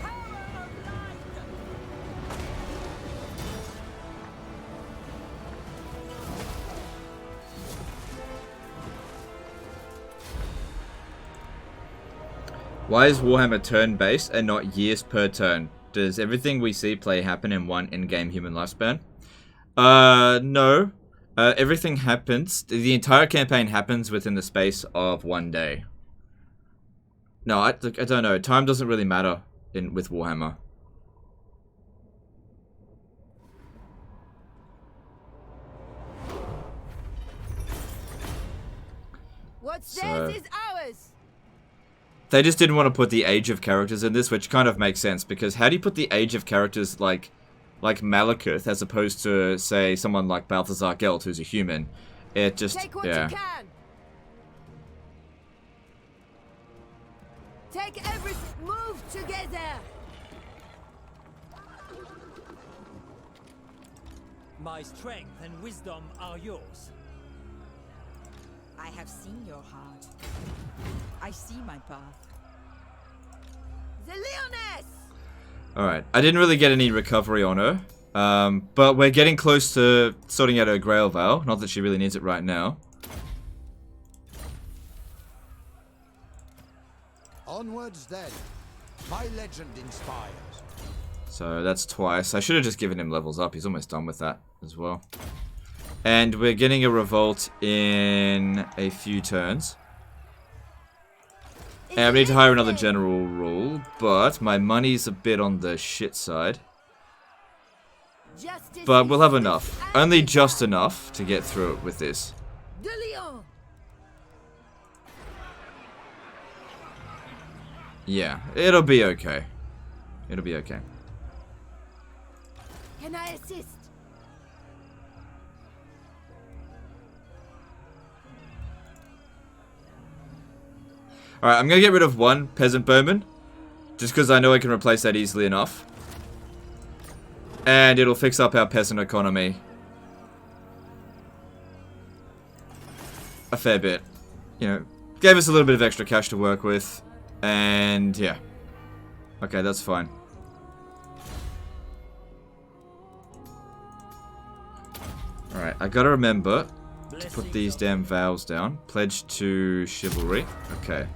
Power of light! Why is Warhammer turn-based and not years per turn? Does everything we see play happen in one in-game human lifespan? No. Everything happens, the entire campaign happens within the space of 1 day. No, I don't know. Time doesn't really matter with Warhammer. What's So- theirs is ours! They just didn't want to put the age of characters in this, which kind of makes sense, because how do you put the age of characters like Malekith as opposed to, say, someone like Balthazar Gelt, who's a human? It just, Take what yeah. you can! Take everything! Move together! My strength and wisdom are yours. I have seen your heart. I see my path. The Lyonesse! Alright, I didn't really get any recovery on her, but we're getting close to sorting out her Grail Vow. Not that she really needs it right now. Onwards then. My legend inspires. So that's twice. I should have just given him levels up. He's almost done with that as well. And we're getting a revolt in a few turns. And we need to hire another general rule, but my money's a bit on the shit side. Justice But we'll have is enough. swift Only and just fast. enough to get through it with this. De Lyon! Yeah, it'll be okay. It'll be okay. Can I assist? Alright, I'm gonna get rid of one peasant bowman. Just because I know I can replace that easily enough. And it'll fix up our peasant economy a fair bit. You know, gave us a little bit of extra cash to work with. And yeah. Okay, that's fine. Alright, I gotta remember to put these damn vows down. Pledge to chivalry. Okay.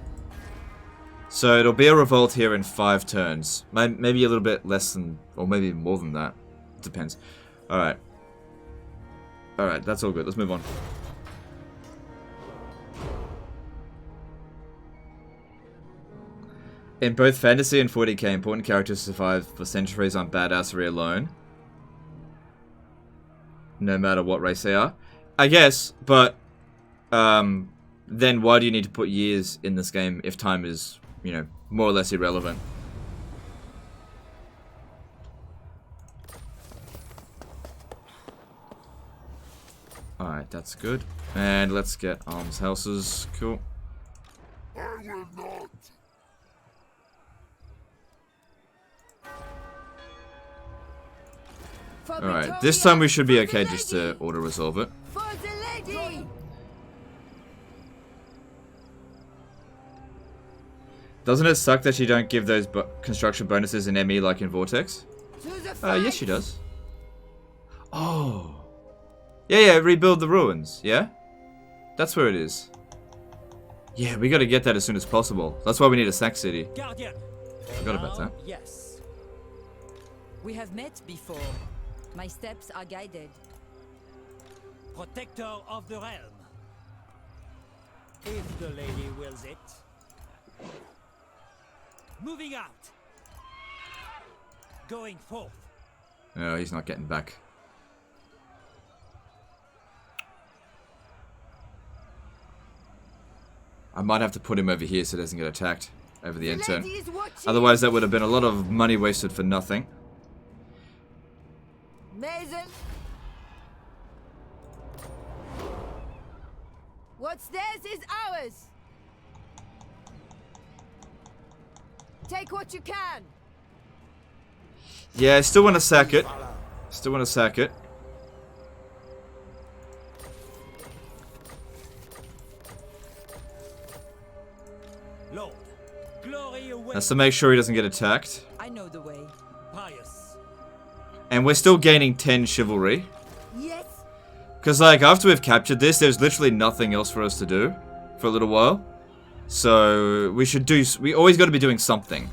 So it'll be a revolt here in 5 turns. Maybe a little bit less than, or maybe more than that. Depends. Alright. Alright, that's all good. Let's move on. In both fantasy and 40k, important characters survive for centuries on badassery alone. No matter what race they are. I guess, but then why do you need to put years in this game if time is, you know, more or less irrelevant? Alright, that's good. And let's get almshouses. Cool. I will not. For Alright, this Britonia, time we should be for the okay just to lady, auto-resolve it. For the lady! Doesn't it suck that you don't give those construction bonuses in ME like in Vortex? To the fight! Yes, she does. Oh. Yeah, rebuild the ruins, yeah? That's where it is. Yeah, we gotta get that as soon as possible. That's why we need a sack city. Guardian. Forgot about Now, that. Yes. We have met before. My steps are guided. Protector of the realm. If the lady wills it. Moving out. Going forth. No, he's not getting back. I might have to put him over here so he doesn't get attacked over the end turn. Otherwise, that would have been a lot of money wasted for nothing. Mason. What's theirs is ours. Take what you can. Yeah, I still want to sack it. Still want to sack it. Lord, glory away. That's to make sure he doesn't get attacked. I know the way. Pious. And we're still gaining 10 chivalry. Yes. Because, like, after we've captured this, there's literally nothing else for us to do for a little while. So, we should do... We always got to be doing something.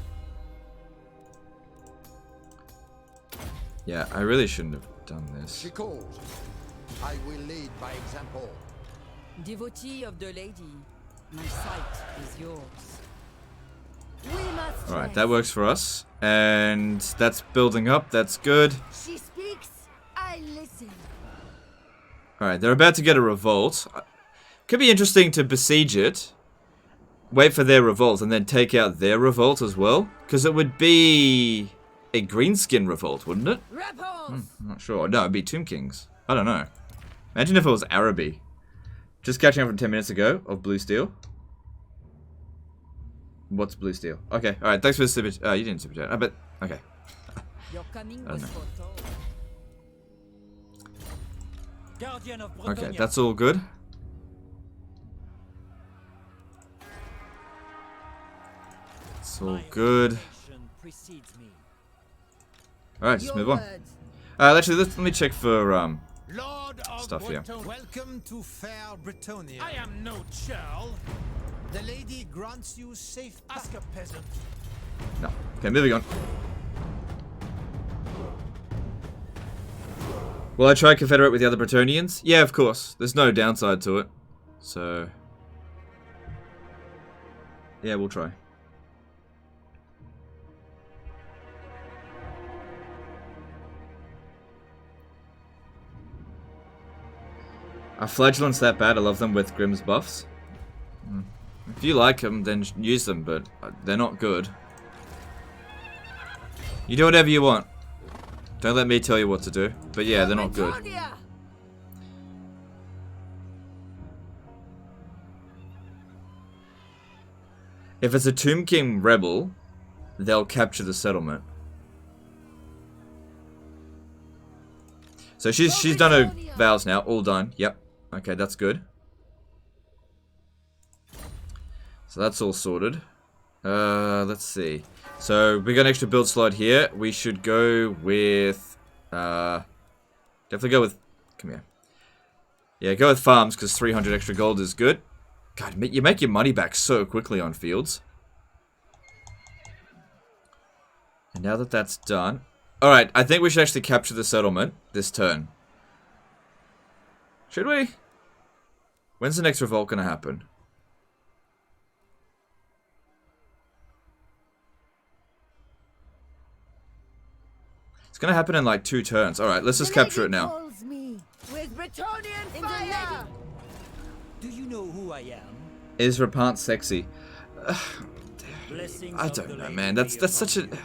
Yeah, I really shouldn't have done this. She calls. I will lead by example. Devotee of the lady, my sight is yours. We must. Alright, that works for us. And that's building up. That's good. She speaks. I listen. Alright, they're about to get a revolt. Could be interesting to besiege it. Wait for their revolt and then take out their revolt as well. Because it would be a greenskin revolt, wouldn't it? Repanse. I'm not sure. No, it'd be Tomb Kings. I don't know. Imagine if it was Araby. Just catching up from 10 minutes ago of Blue Steel. What's Blue Steel? Okay, alright, thanks for the super... you didn't super chat. I bet... Okay. Your coming I was don't know. foretold. Guardian of Okay, Bretonia. that's all good. It's all My good. reputation precedes me. Alright, just Your move on. words. Actually, let me check for, Lord of Stuff here. Breton, welcome to fair Bretonia. I am no churl. The lady grants you safe. Ask a peasant. No. Okay, moving on. Will I try confederate with the other Bretonians? Yeah, of course. There's no downside to it. So... yeah, we'll try. Are flagellants that bad? I love them with Grimm's buffs. If you like them, then use them, but they're not good. You do whatever you want. Don't let me tell you what to do. But yeah, they're not good. Bretonia. If it's a Tomb King rebel, they'll capture the settlement. So she's done her vows now, all done. Yep. Okay, that's good. So that's all sorted. Let's see. So we got an extra build slot here. We should go with definitely go with, come here. Yeah, go with farms because 300 extra gold is good. God, you make your money back so quickly on fields. And now that that's done, alright, I think we should actually capture the settlement this turn. Should we? When's the next revolt gonna happen? It's gonna happen in like 2 turns. Alright, let's just The capture it lady now. calls me with Bretonian fire. Do you know who I am? Is Repanse sexy? Blessings I of don't the know, lady man. be That's such a... upon you.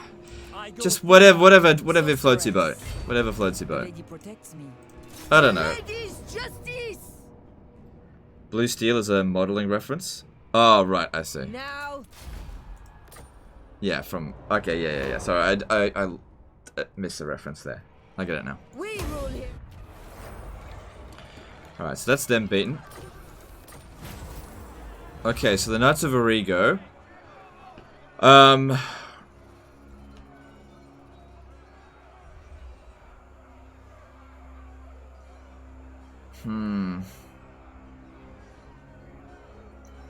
I go Just to whatever floats your boat. Whatever floats your The boat. lady protects me. I don't know. Lady's justice. Blue Steel is a modeling reference. Oh, right, I see. Now. Yeah, from... okay, yeah. Sorry, I missed the reference there. I get it now. We rule here. Alright, so that's them beaten. Okay, so the Knights of Origo.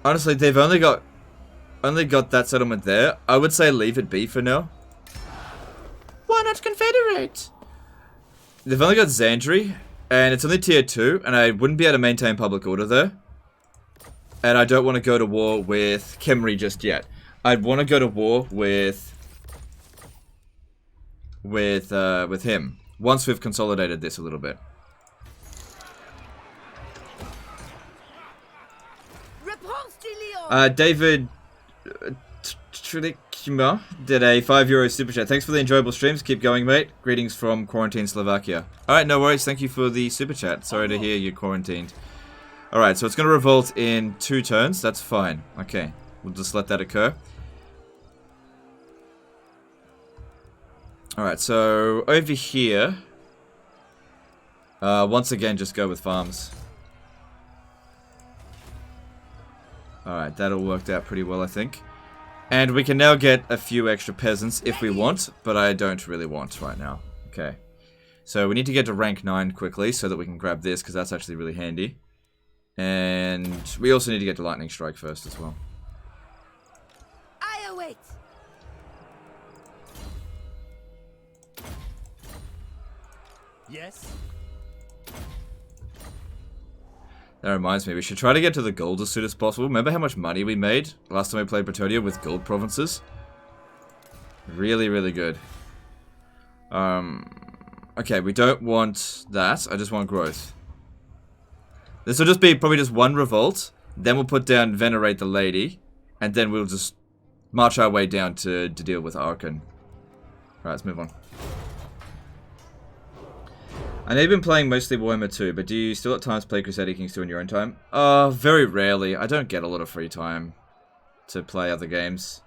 Honestly, they've only got that settlement there. I would say leave it be for now. Why not confederate? They've only got Zandri. And it's only tier 2, and I wouldn't be able to maintain public order there. And I don't want to go to war with Khemri just yet. I'd want to go to war with him once we've consolidated this a little bit. Repanse de Lyon. David Trilikima did a €5 super chat. Thanks for the enjoyable streams. Keep going, mate. Greetings from quarantine Slovakia. Alright, no worries. Thank you for the super chat. Sorry to hear you're quarantined. Alright, so it's going to revolt in 2 turns. That's fine. Okay, we'll just let that occur. Alright, so over here, once again, just go with farms. Alright, that all worked out pretty well, I think. And we can now get a few extra peasants if we want, but I don't really want right now. Okay. So we need to get to rank 9 quickly so that we can grab this, because that's actually really handy. And we also need to get to Lightning Strike first as well. I await. Yes. That reminds me, we should try to get to the gold as soon as possible. Remember how much money we made last time we played Bretonia with gold provinces? Really, really good. Okay, we don't want that. I just want growth. This will just be probably just 1 revolt. Then we'll put down Venerate the Lady. And then we'll just march our way down to deal with Archon. Alright, let's move on. I know you've been playing mostly Warhammer 2, but do you still at times play Crusader Kings 2 in your own time? Very rarely. I don't get a lot of free time to play other games.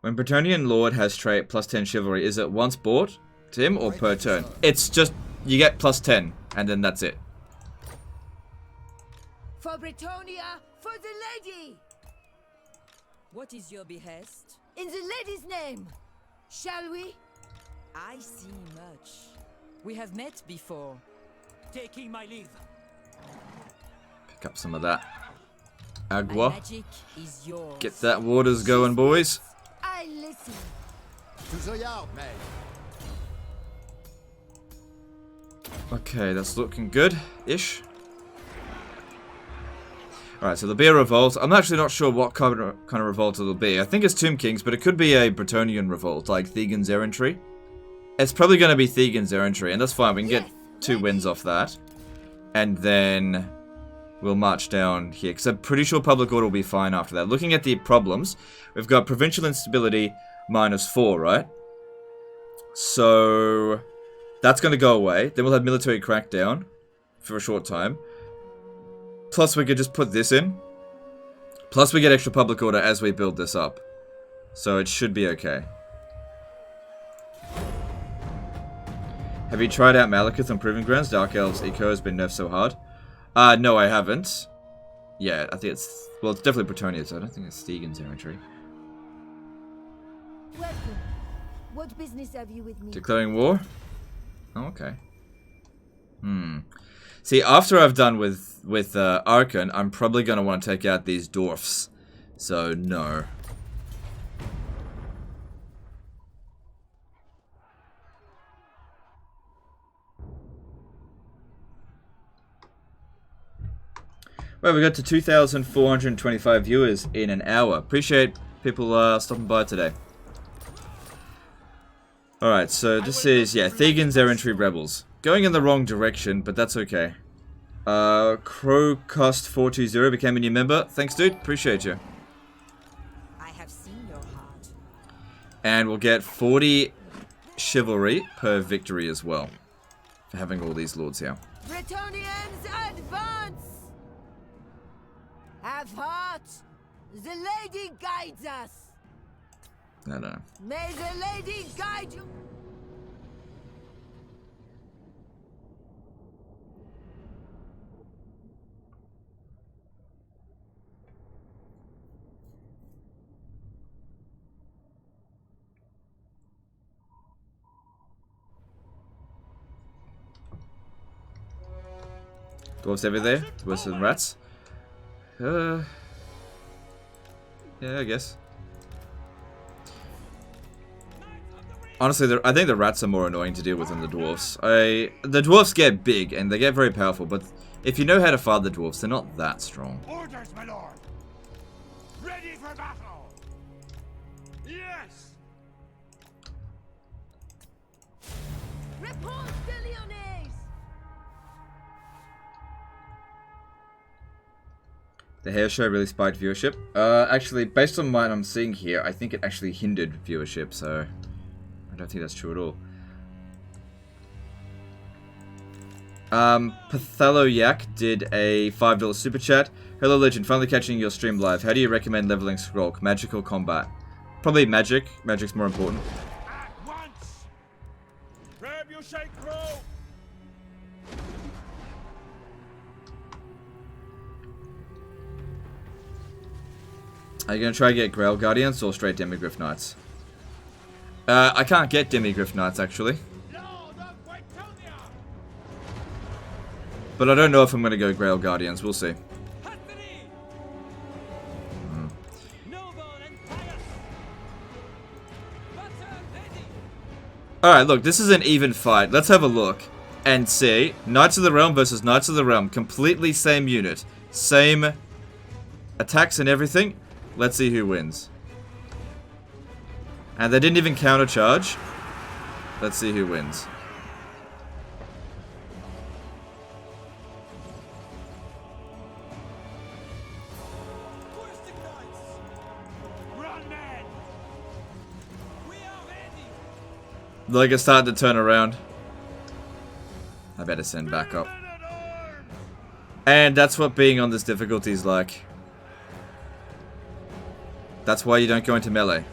When Bretonian Lord has trait plus 10 chivalry, is it once bought to him or per turn? It's just, you get plus 10, and then that's it. For Bretonia, for the lady! What is your behest? In the lady's name! Shall we? I see much. We have met before. Taking my leave. Pick up some of that My agua. magic is yours. Get that waters going, boys. I listen. To the yard, mate. Okay, that's looking good-ish. Alright, so there'll be a revolt. I'm actually not sure what kind of revolt it'll be. I think it's Tomb Kings, but it could be a Bretonian revolt, like Thegan's Errantry. It's probably going to be Thegan's Errantry, and that's fine. We can get 2 wins off that. And then we'll march down here, because I'm pretty sure public order will be fine after that. Looking at the problems, we've got provincial instability -4, right? So that's going to go away. Then we'll have military crackdown for a short time. Plus we could just put this in. Plus we get extra public order as we build this up. So it should be okay. Have you tried out Malekith on Proving Grounds? Dark Elves Eco has been nerfed so hard. No, I haven't. Yeah, I think it's... Well, it's definitely Bretonia, so I don't think it's Thegan's Errantry. Welcome. What business have you with me? Declaring war? Oh, okay. See, after I've done with Archon, I'm probably going to want to take out these dwarfs. So, no. Well, we got to 2,425 viewers in an hour. Appreciate people stopping by today. Alright, so this is, yeah, Thegan's Errantry Rebels. Going in the wrong direction, but that's okay. Crowcust420 became a new member. Thanks, dude. Appreciate you. I have seen your heart. And we'll get 40 chivalry per victory as well. For having all these lords here. Bretonians advance! Have heart! The lady guides us! No. May the lady guide you! Dwarves everywhere. Worse than rats. Yeah, I guess. Honestly, I think the rats are more annoying to deal with than the dwarfs. The dwarfs get big and they get very powerful, but if you know how to fight the dwarfs, they're not that strong. Orders, my lord. Ready for battle. Yes. Repanse de Lyonesse! The hair show really spiked viewership. Actually, based on what I'm seeing here, I think it actually hindered viewership, so I don't think that's true at all. Pathaloyak did a $5 super chat. Hello Legend, finally catching your stream live. How do you recommend leveling Skrolk? Magic or combat? Probably magic. Magic's more important. At once. Grab your shake roll. Are you going to try to get Grail Guardians or straight Demigryph Knights? I can't get Demigryph Knights actually. But I don't know if I'm going to go Grail Guardians. We'll see. Alright, look, this is an even fight. Let's have a look and see. Knights of the Realm versus Knights of the Realm. Completely same unit. Same attacks and everything. Let's see who wins. And they didn't even countercharge. Let's see who wins. Like it's starting to turn around. I better send back up. And that's what being on this difficulty is like. That's why you don't go into melee.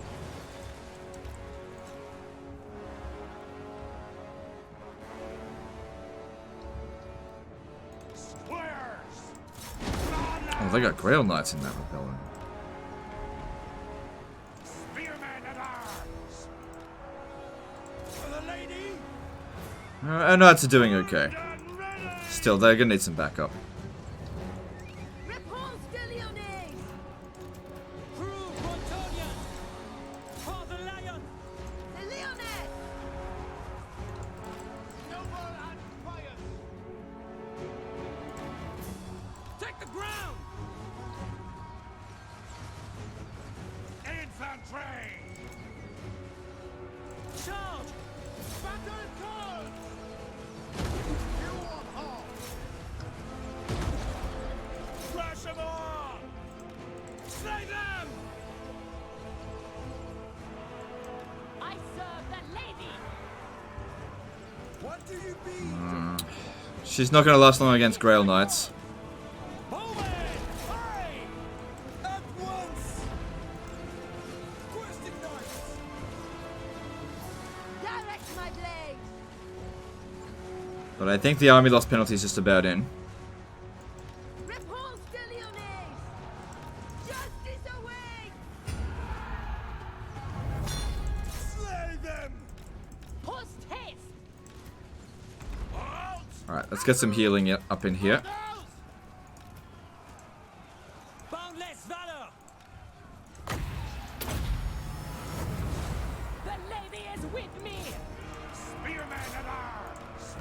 Oh, they got Grail Knights in that rebellion. Our Knights are doing okay. Still, they're gonna need some backup. Repanse de Lyonesse! Crew Bretonnian! For the lion! The Lyonesse! Noble and pious. Take the ground! Infantry. Charge! Battle call. You on hard. Crush them all. Slay them. I serve the lady! What do you mean? She's not gonna last long against Grail Knights. Away! Hurry! At once! Questing knights! Direct my blade! But I think the army loss penalty is just about in. Repanse de Lyonesse! Justice away! Slay them! Post haste! Halt! Alright, let's get some healing up in here. Boundless valor! The lady is with me! Spearmen at arms!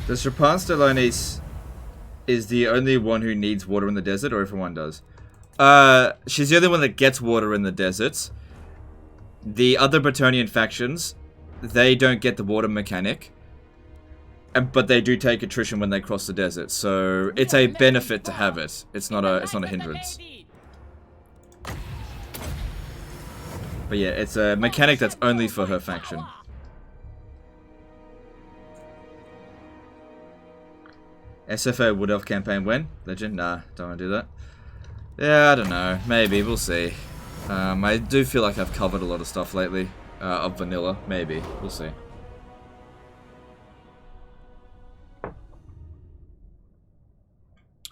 Does Repanse de Lyonesse is the only one who needs water in the desert, or everyone does? She's the only one that gets water in the deserts. The other Bretonnian factions, they don't get the water mechanic. But they do take attrition when they cross the desert, so it's a benefit to have it. It's not a hindrance. But yeah, it's a mechanic that's only for her faction. SFO Wood Elf campaign when? Legend? Nah, don't want to do that. Yeah, I don't know. Maybe, we'll see. I do feel like I've covered a lot of stuff lately. Of vanilla. Maybe. We'll see.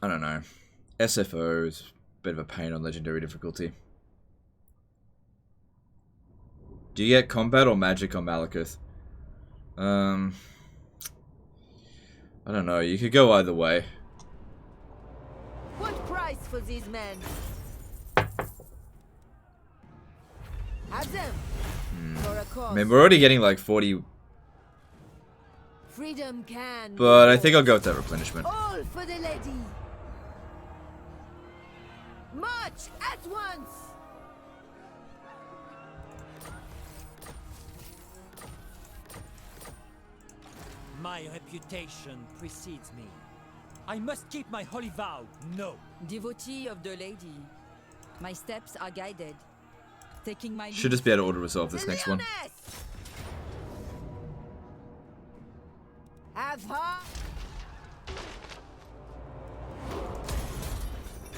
I don't know. SFO is a bit of a pain on legendary difficulty. Do you get combat or magic on Malekith? I don't know. You could go either way. What price for these men? Have them. For a cause. I mean, we're already getting like 40, Freedom can. but I think I'll go with that replenishment. All for the lady. March at once. My reputation precedes me. I must keep my holy vow. No. Devotee of the lady. My steps are guided. Taking my Should just be able to auto resolve this next one. Lyonesse! Have her.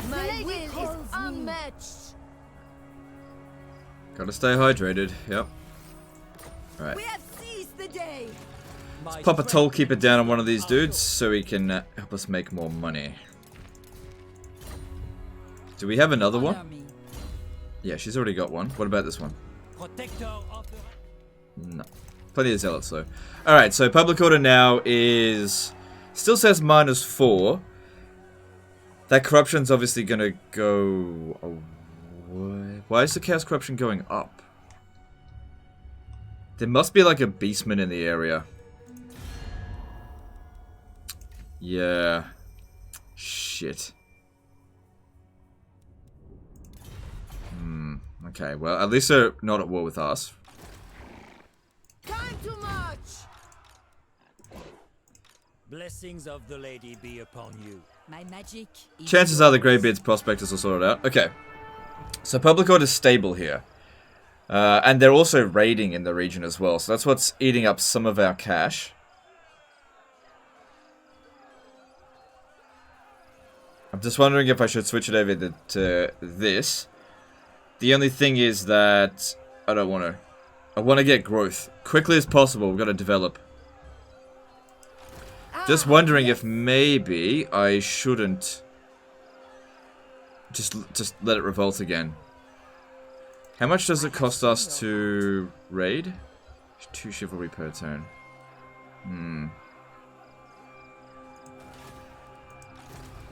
My will is unmatched. Gotta stay hydrated. Yep. Alright. We have seized the day. My Pop a toll strength keeper and down on one of wisdom these are dudes yours. so he can help us make more money. Do we have another one? honor me. Yeah, she's already got one. What about this one? Protector of the... No. Plenty of zealots though. Alright, so public order now is... Still says -4. That corruption's obviously gonna go away. Why is the chaos corruption going up? There must be like a beastman in the area. Yeah. Shit. Okay, well, at least they're not at war with us. Time to march. Blessings of the lady be upon you. My magic is Chances are the Graybeards prospectors will sort it out. Okay. So public order is stable here. And they're also raiding in the region as well. So that's what's eating up some of our cash. I'm just wondering if I should switch it over to this. The only thing is that I don't want to. I want to get growth. Quickly as possible, we've got to develop. Just wondering if maybe I shouldn't just let it revolt again. How much does it cost us to raid? 2 chivalry per turn.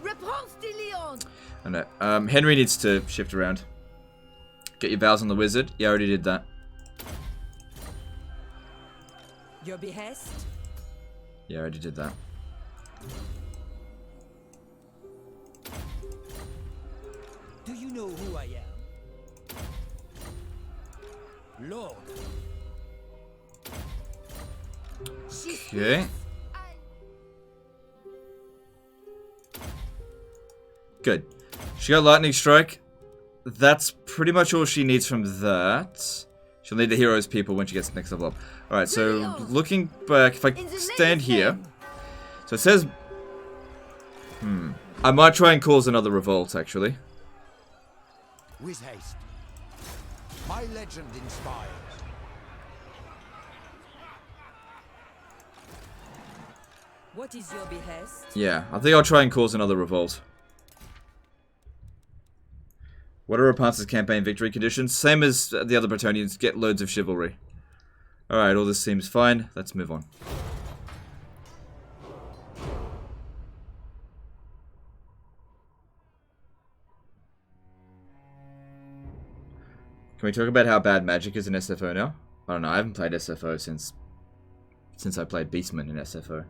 Repanse de Lyon. I know. Henry needs to shift around. Get your vows on the wizard. Yeah, I already did that. your behest. Yeah, I already did that. Do you know who I am? Lord. Okay. Good. She got lightning strike. That's pretty much all she needs from that. She'll need the hero's people when she gets next level up. Alright, so looking back, if I stand here. So it says... I might try and cause another revolt, actually. With haste. My legend inspires. What is your behest? Yeah, I think I'll try and cause another revolt. What are Repanse's campaign victory conditions? Same as the other Bretonians, get loads of chivalry. Alright, all this seems fine. Let's move on. Can we talk about how bad magic is in SFO now? I don't know, I haven't played SFO since I played Beastman in SFO.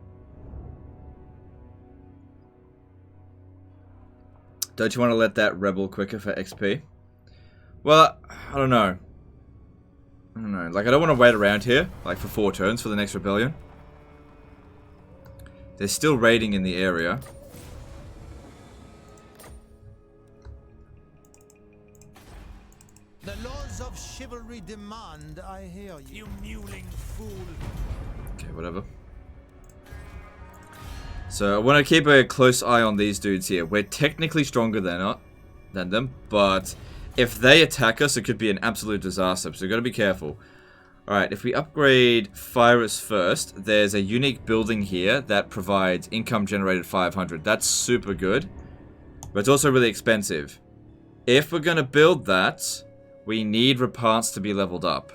Don't you want to let that rebel quicker for XP? Well, I don't know. Like, I don't want to wait around here, like, for 4 turns for the next rebellion. They're still raiding in the area. The laws of chivalry demand I hear you. You mewling fool. Okay, whatever. So I want to keep a close eye on these dudes here. We're technically stronger than them, but if they attack us, it could be an absolute disaster. So we've got to be careful. Alright, if we upgrade Fires first, there's a unique building here that provides income generated 500. That's super good, but it's also really expensive. If we're going to build that, we need Repanse to be leveled up.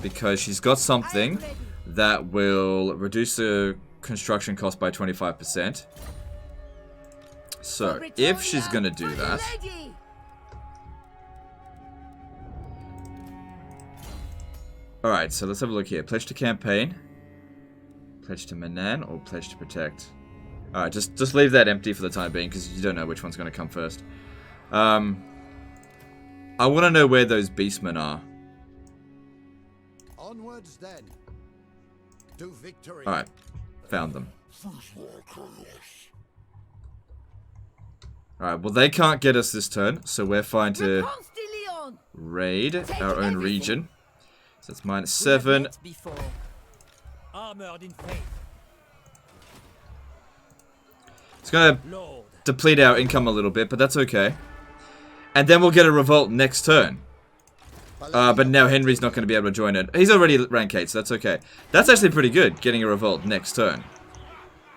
because she's got something that will reduce the construction cost by 25%. So, if she's going to do that... Alright, so let's have a look here. Pledge to campaign. Pledge to Manan or pledge to protect. Alright, just leave that empty for the time being because you don't know which one's going to come first. I want to know where those beastmen are. Onwards then. To victory. Alright, found them. Alright, well they can't get us this turn, so we're fine to raid our own region. So that's -7. Armored in faith. It's gonna Lord. deplete our income a little bit, but that's okay. And then we'll get a revolt next turn. But now Henry's not going to be able to join it. He's already rank 8, so that's okay. That's actually pretty good, getting a revolt next turn.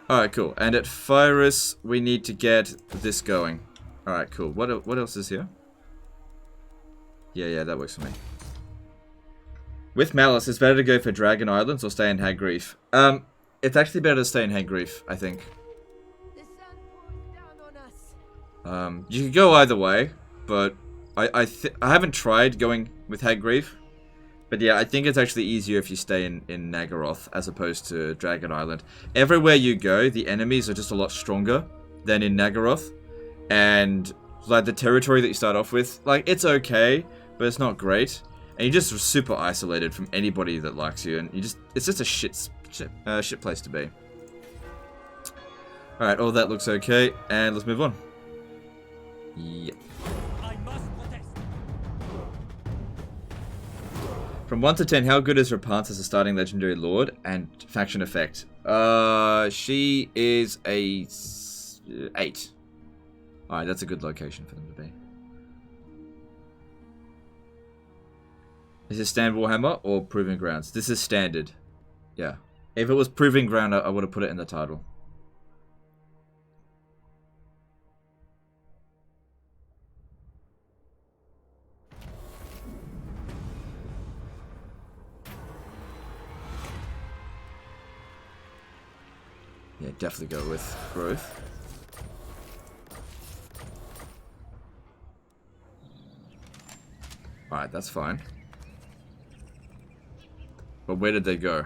Alright, cool. And at Firus, we need to get this going. Alright, cool. What else is here? Yeah, that works for me. With Malice, it's better to go for Dragon Islands or stay in Hagreef. It's actually better to stay in Hagreef, I think. The sun pours down on us. You could go either way, but I haven't tried going with Hagreef. But yeah, I think it's actually easier if you stay in Nagaroth as opposed to Dragon Island. Everywhere you go, the enemies are just a lot stronger than in Nagaroth. And like the territory that you start off with, like it's okay, but it's not great. And you're just super isolated from anybody that likes you, and it's just a shit place to be. Alright, all that looks okay, and let's move on. Yep. I must protest. From 1 to 10, how good is Repanse as a starting legendary lord and faction effect? She is a 8. Alright, that's a good location for them to be. Is this standard Warhammer or Proving Grounds? This is standard. Yeah. If it was Proving Ground, I would have put it in the title. Yeah, definitely go with growth. Alright, that's fine. But where did they go?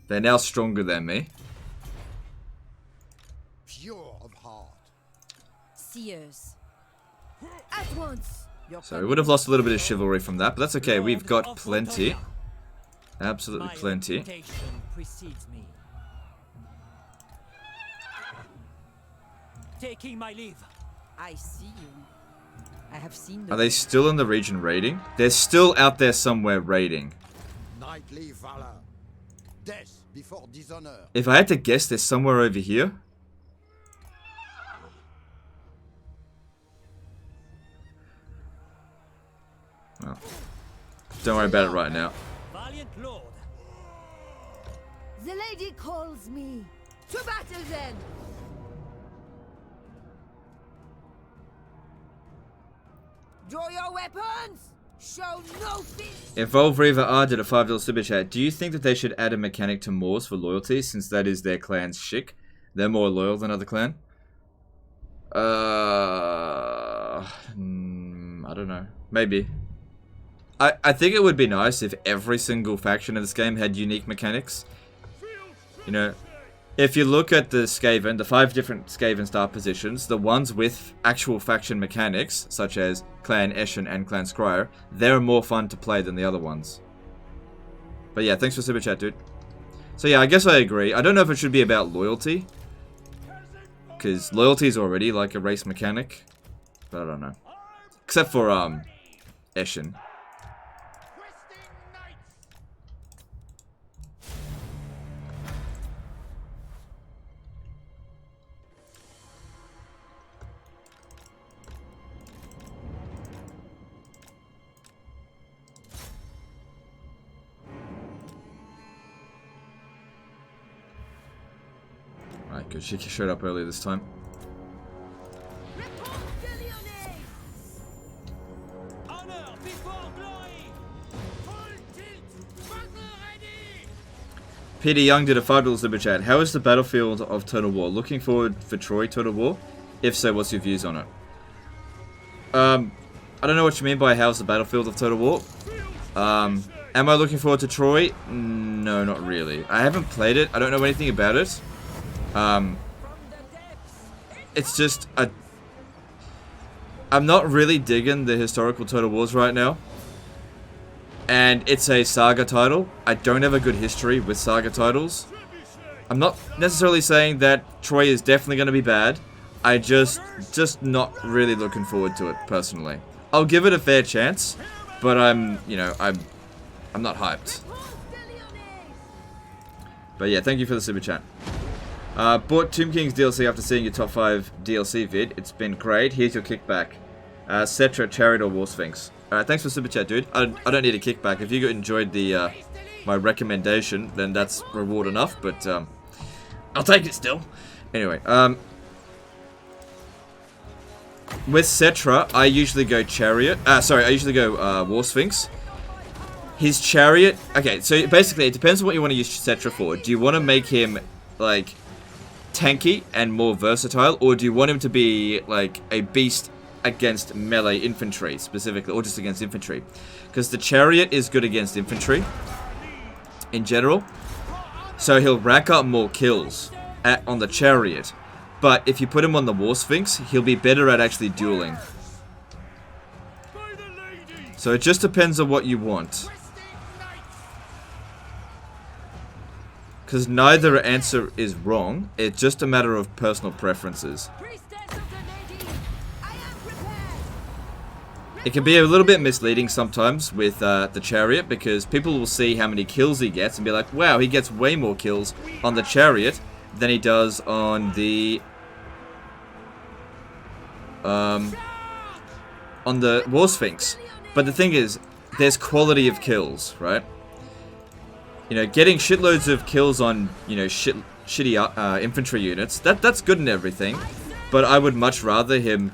They're now stronger than me. Pure of heart. Seers. At once. So we would have lost a little bit of chivalry from that, but that's okay. We've got plenty. Absolutely plenty. My reputation precedes me. Taking my leave. I see you. I have seen Are they still in the region raiding? They're still out there somewhere raiding. Knightly valor. Death before dishonor. If I had to guess, they're somewhere over here. Well, don't worry about it right now. Valiant Lord. The lady calls me. To battle then. Draw your weapons! Show no fear! Evolve Reaver R did a $5 super chat. Do you think that they should add a mechanic to Moors for loyalty, since that is their clan's shtick? They're more loyal than other clan? I don't know. Maybe. I think it would be nice if every single faction of this game had unique mechanics. You know, if you look at the Skaven, the 5 different Skaven start positions, the ones with actual faction mechanics, such as Clan Eshin and Clan Scryer, they're more fun to play than the other ones. But yeah, thanks for super chat, dude. So yeah, I guess I agree. I don't know if it should be about loyalty, because loyalty is already like a race mechanic, but I don't know. Except for Eshin. Alright, good. She showed up earlier this time. Repanse de Lyonesse! before glory. Full tilt. Battle ready. Peter Young did a $5 super chat. How is the battlefield of Total War? Looking forward for Troy Total War? If so, what's your views on it? I don't know what you mean by how's the battlefield of Total War. Am I looking forward to Troy? No, not really. I haven't played it. I don't know anything about it. It's just I'm not really digging the historical Total Wars right now. And it's a saga title. I don't have a good history with saga titles. I'm not necessarily saying that Troy is definitely going to be bad. I just not really looking forward to it personally. I'll give it a fair chance, but I'm not hyped. But yeah, thank you for the super chat. Bought Tomb King's DLC after seeing your top 5 DLC vid. It's been great. Here's your kickback. Cetra, Chariot, or War Sphinx. Thanks for super chat, dude. I don't need a kickback. If you enjoyed the my recommendation, then that's reward enough. But I'll take it still. Anyway, with Cetra, I usually go Chariot. I usually go War Sphinx. His Chariot... Okay, so basically, it depends on what you want to use Cetra for. Do you want to make him, like, tanky and more versatile? Or do you want him to be, like, a beast against melee infantry, specifically? Or just against infantry? Because the Chariot is good against infantry, in general. So he'll rack up more kills on the Chariot. But if you put him on the War Sphinx, he'll be better at actually dueling. So it just depends on what you want. Because neither answer is wrong. It's just a matter of personal preferences. It can be a little bit misleading sometimes with the Chariot, because people will see how many kills he gets and be like, wow, he gets way more kills on the Chariot than he does on the War Sphinx. But the thing is, there's quality of kills, right? You know, getting shitloads of kills on, you know, shitty infantry units, that's good and everything. But I would much rather him,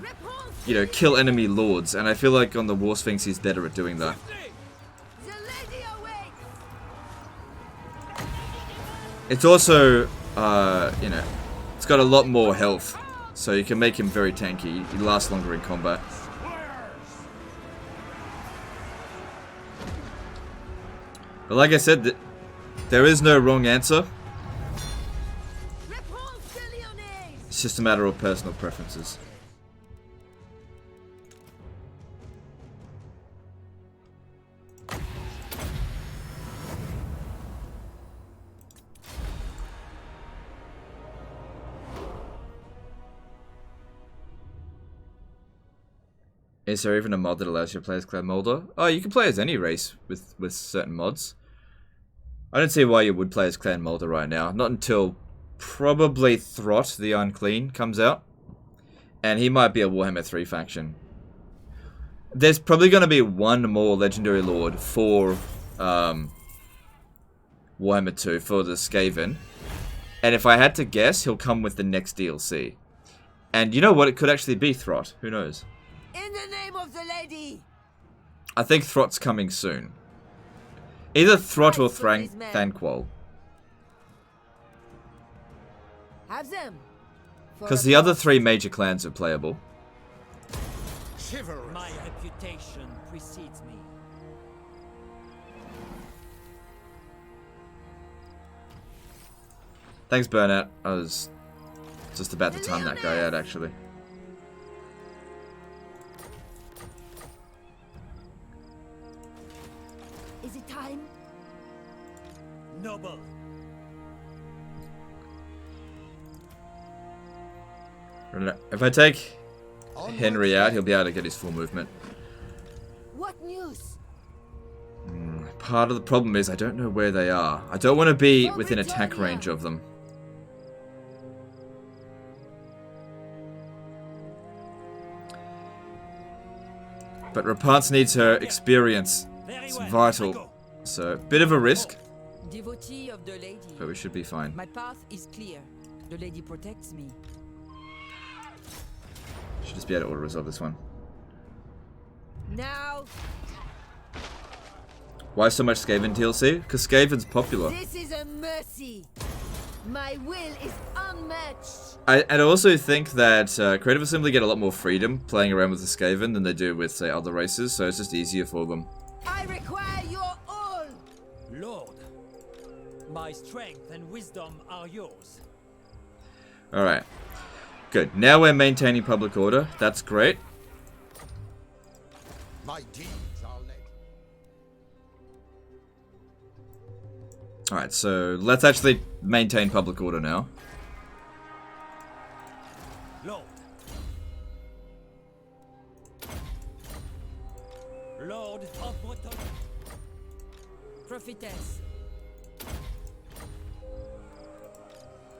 you know, kill enemy lords. And I feel like on the War Sphinx he's better at doing that. It's also, you know, it's got a lot more health. So you can make him very tanky. He lasts longer in combat. But like I said, there is no wrong answer. It's just a matter of personal preferences. Is there even a mod that allows you to play as Clan Moulder? Oh, you can play as any race with certain mods. I don't see why you would play as Clan Moulder right now. Not until probably Throt the Unclean comes out. And he might be a Warhammer 3 faction. There's probably going to be one more Legendary Lord for Warhammer 2, for the Skaven. And if I had to guess, he'll come with the next DLC. And you know what? It could actually be Throt. Who knows? In the name of the lady! I think Throt's coming soon. Either Throt or Thanquol. Have them. Because the other 3 major clans are playable. Chivalry. My reputation precedes me. Thanks, Burnout. I was just about to time that guy out, actually. Is it time? Noble. If I take Henry out, he'll be able to get his full movement. What news? Part of the problem is I don't know where they are. I don't want to be within attack range of them. But Repanse needs her experience. It's vital. So, bit of a risk. Devotee of the lady. But we should be fine. My path is clear. The lady protects me. Should just be able to auto-resolve this one. Now, Why so much Skaven DLC? Because Skaven's popular. This is a mercy. My will is unmatched. I also think that Creative Assembly get a lot more freedom playing around with the Skaven than they do with, say, other races, so it's just easier for them. I require your all. Lord, my strength and wisdom are yours. Alright. Good. Now we're maintaining public order. That's great. My deeds are legend. Alright, so let's actually maintain public order now. Lord. Lord of Breton. Prophetess.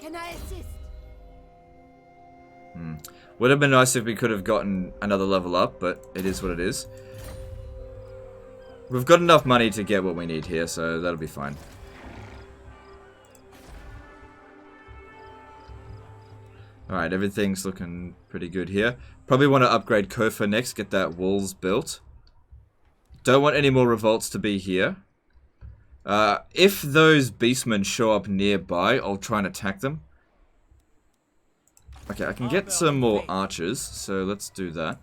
Can I assist? Would have been nice if we could have gotten another level up, but it is what it is. We've got enough money to get what we need here, so that'll be fine. Alright, everything's looking pretty good here. Probably want to upgrade Kofa next, get that walls built. Don't want any more revolts to be here. If those beastmen show up nearby, I'll try and attack them. Okay, I can get some more archers, so let's do that.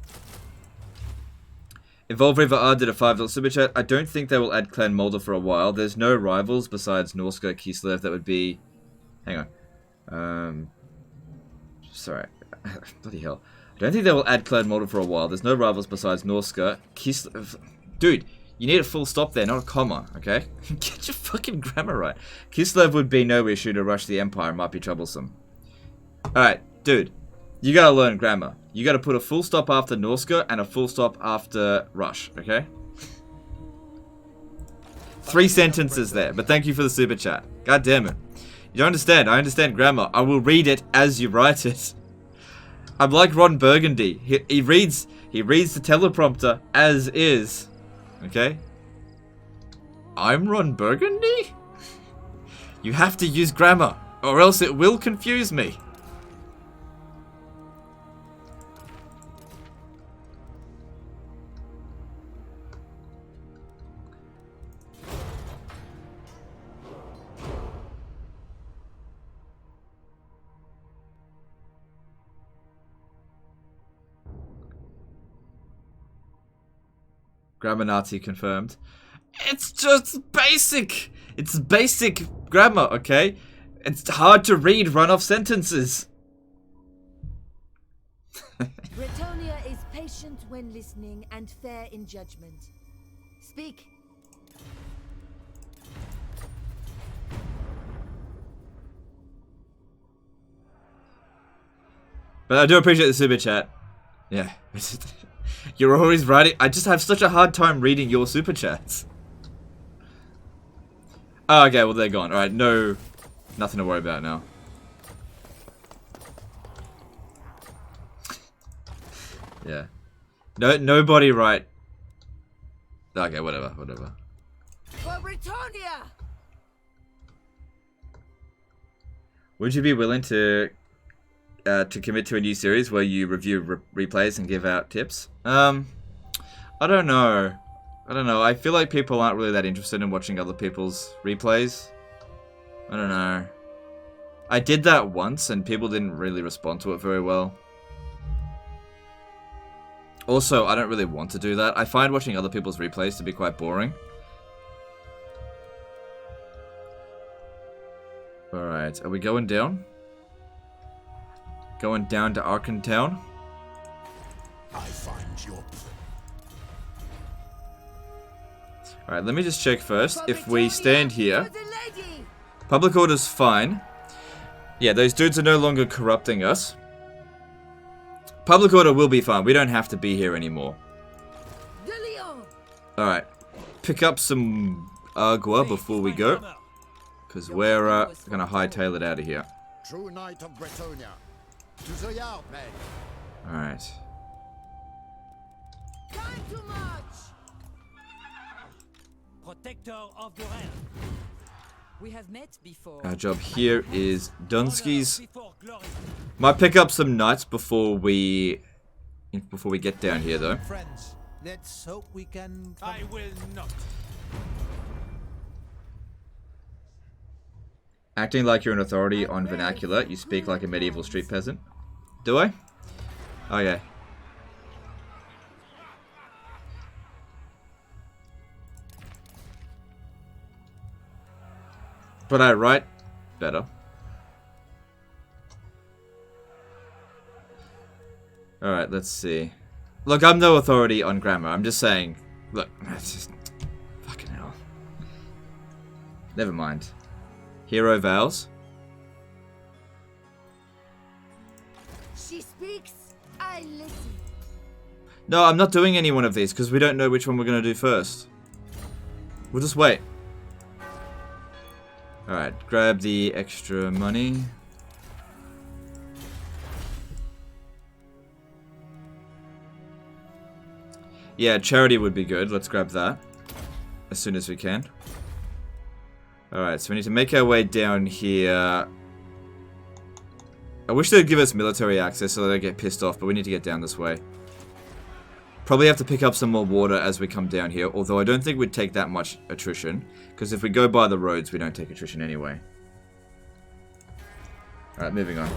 Evolve River R did a $5 super chat. I don't think they will add Clan Mulder for a while. There's no rivals besides Norska, Kislev. That would be... Hang on. Sorry. Bloody hell. I don't think they will add Clan Mulder for a while. There's no rivals besides Norska, Kislev... Dude, you need a full stop there, not a comma, okay? Get your fucking grammar right. Kislev would be no issue to rush the Empire. Might be troublesome. Alright. Dude, you gotta learn grammar. You gotta put a full stop after Norska and a full stop after Rush, okay? 3 sentences there, but thank you for the super chat. God damn it. You don't understand. I understand grammar. I will read it as you write it. I'm like Ron Burgundy. He reads the teleprompter as is. Okay? I'm Ron Burgundy? You have to use grammar, or else it will confuse me. Grammar Nazi confirmed. It's just basic. It's basic grammar, okay? It's hard to read run-off sentences. Bretonia is patient when listening and fair in judgment. Speak. But I do appreciate the super chat. Yeah. You're always writing. I just have such a hard time reading your super chats. Oh, okay, well they're gone. Alright, nothing to worry about now. Yeah. Nobody write. Okay, whatever. For Bretonia! Would you be willing to commit to a new series where you review replays and give out tips? I don't know. I feel like people aren't really that interested in watching other people's replays. I don't know. I did that once and people didn't really respond to it very well. Also, I don't really want to do that. I find watching other people's replays to be quite boring. Alright, are we going down? Going down to Arkentown? I find your... Alright, let me just check first. If we stand here, public order's fine. Yeah, those dudes are no longer corrupting us. Public order will be fine. We don't have to be here anymore. Alright, pick up some agua before we go. Because we're going to hightail it out of here. True Knight of Bretonia. To the yard, men. Alright. Time to march! Protector of the realm. We have met before. Our job here is Dunski's. Before glory. Might pick up some knights before we get down here, though. Friends, let's hope we can... I will not. Acting like you're an authority on vernacular, you speak like a medieval street peasant. Do I? Okay. But I write better. Alright, let's see. Look, I'm no authority on grammar. I'm just saying. Look, it's just. Fucking hell. Never mind. Hero vows. She speaks, I listen. No, I'm not doing any one of these because we don't know which one we're going to do first. We'll just wait. Alright, grab the extra money. Yeah, charity would be good. Let's grab that as soon as we can. Alright, so we need to make our way down here. I wish they'd give us military access so that I get pissed off, but we need to get down this way. Probably have to pick up some more water as we come down here, although I don't think we'd take that much attrition, because if we go by the roads, we don't take attrition anyway. Alright, moving on.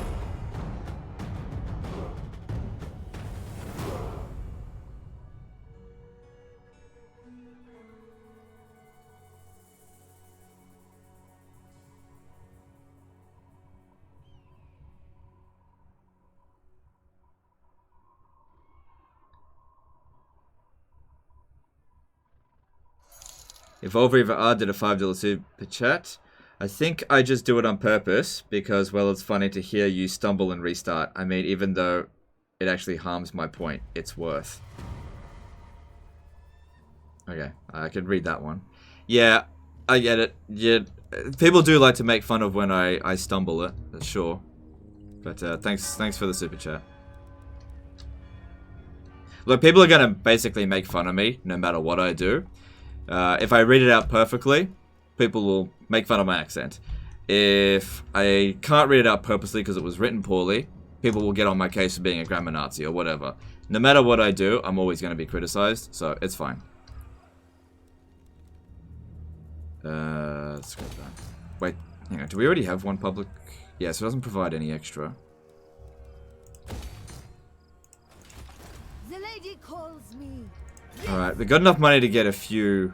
If Over did a $5 super chat, I think I just do it on purpose because, well, it's funny to hear you stumble and restart. I mean, even though it actually harms my point, it's worth. Okay, I can read that one. Yeah, I get it. Yeah, people do like to make fun of when I stumble it, sure. But thanks for the super chat. Look, people are going to basically make fun of me no matter what I do. If I read it out perfectly, people will make fun of my accent. If I can't read it out purposely because it was written poorly, people will get on my case for being a grammar Nazi or whatever. No matter what I do, I'm always going to be criticized, so it's fine. Let's go back. Wait, hang on. Do we already have one public? Yeah, so it doesn't provide any extra. The lady calls me. Alright, we got enough money to get a few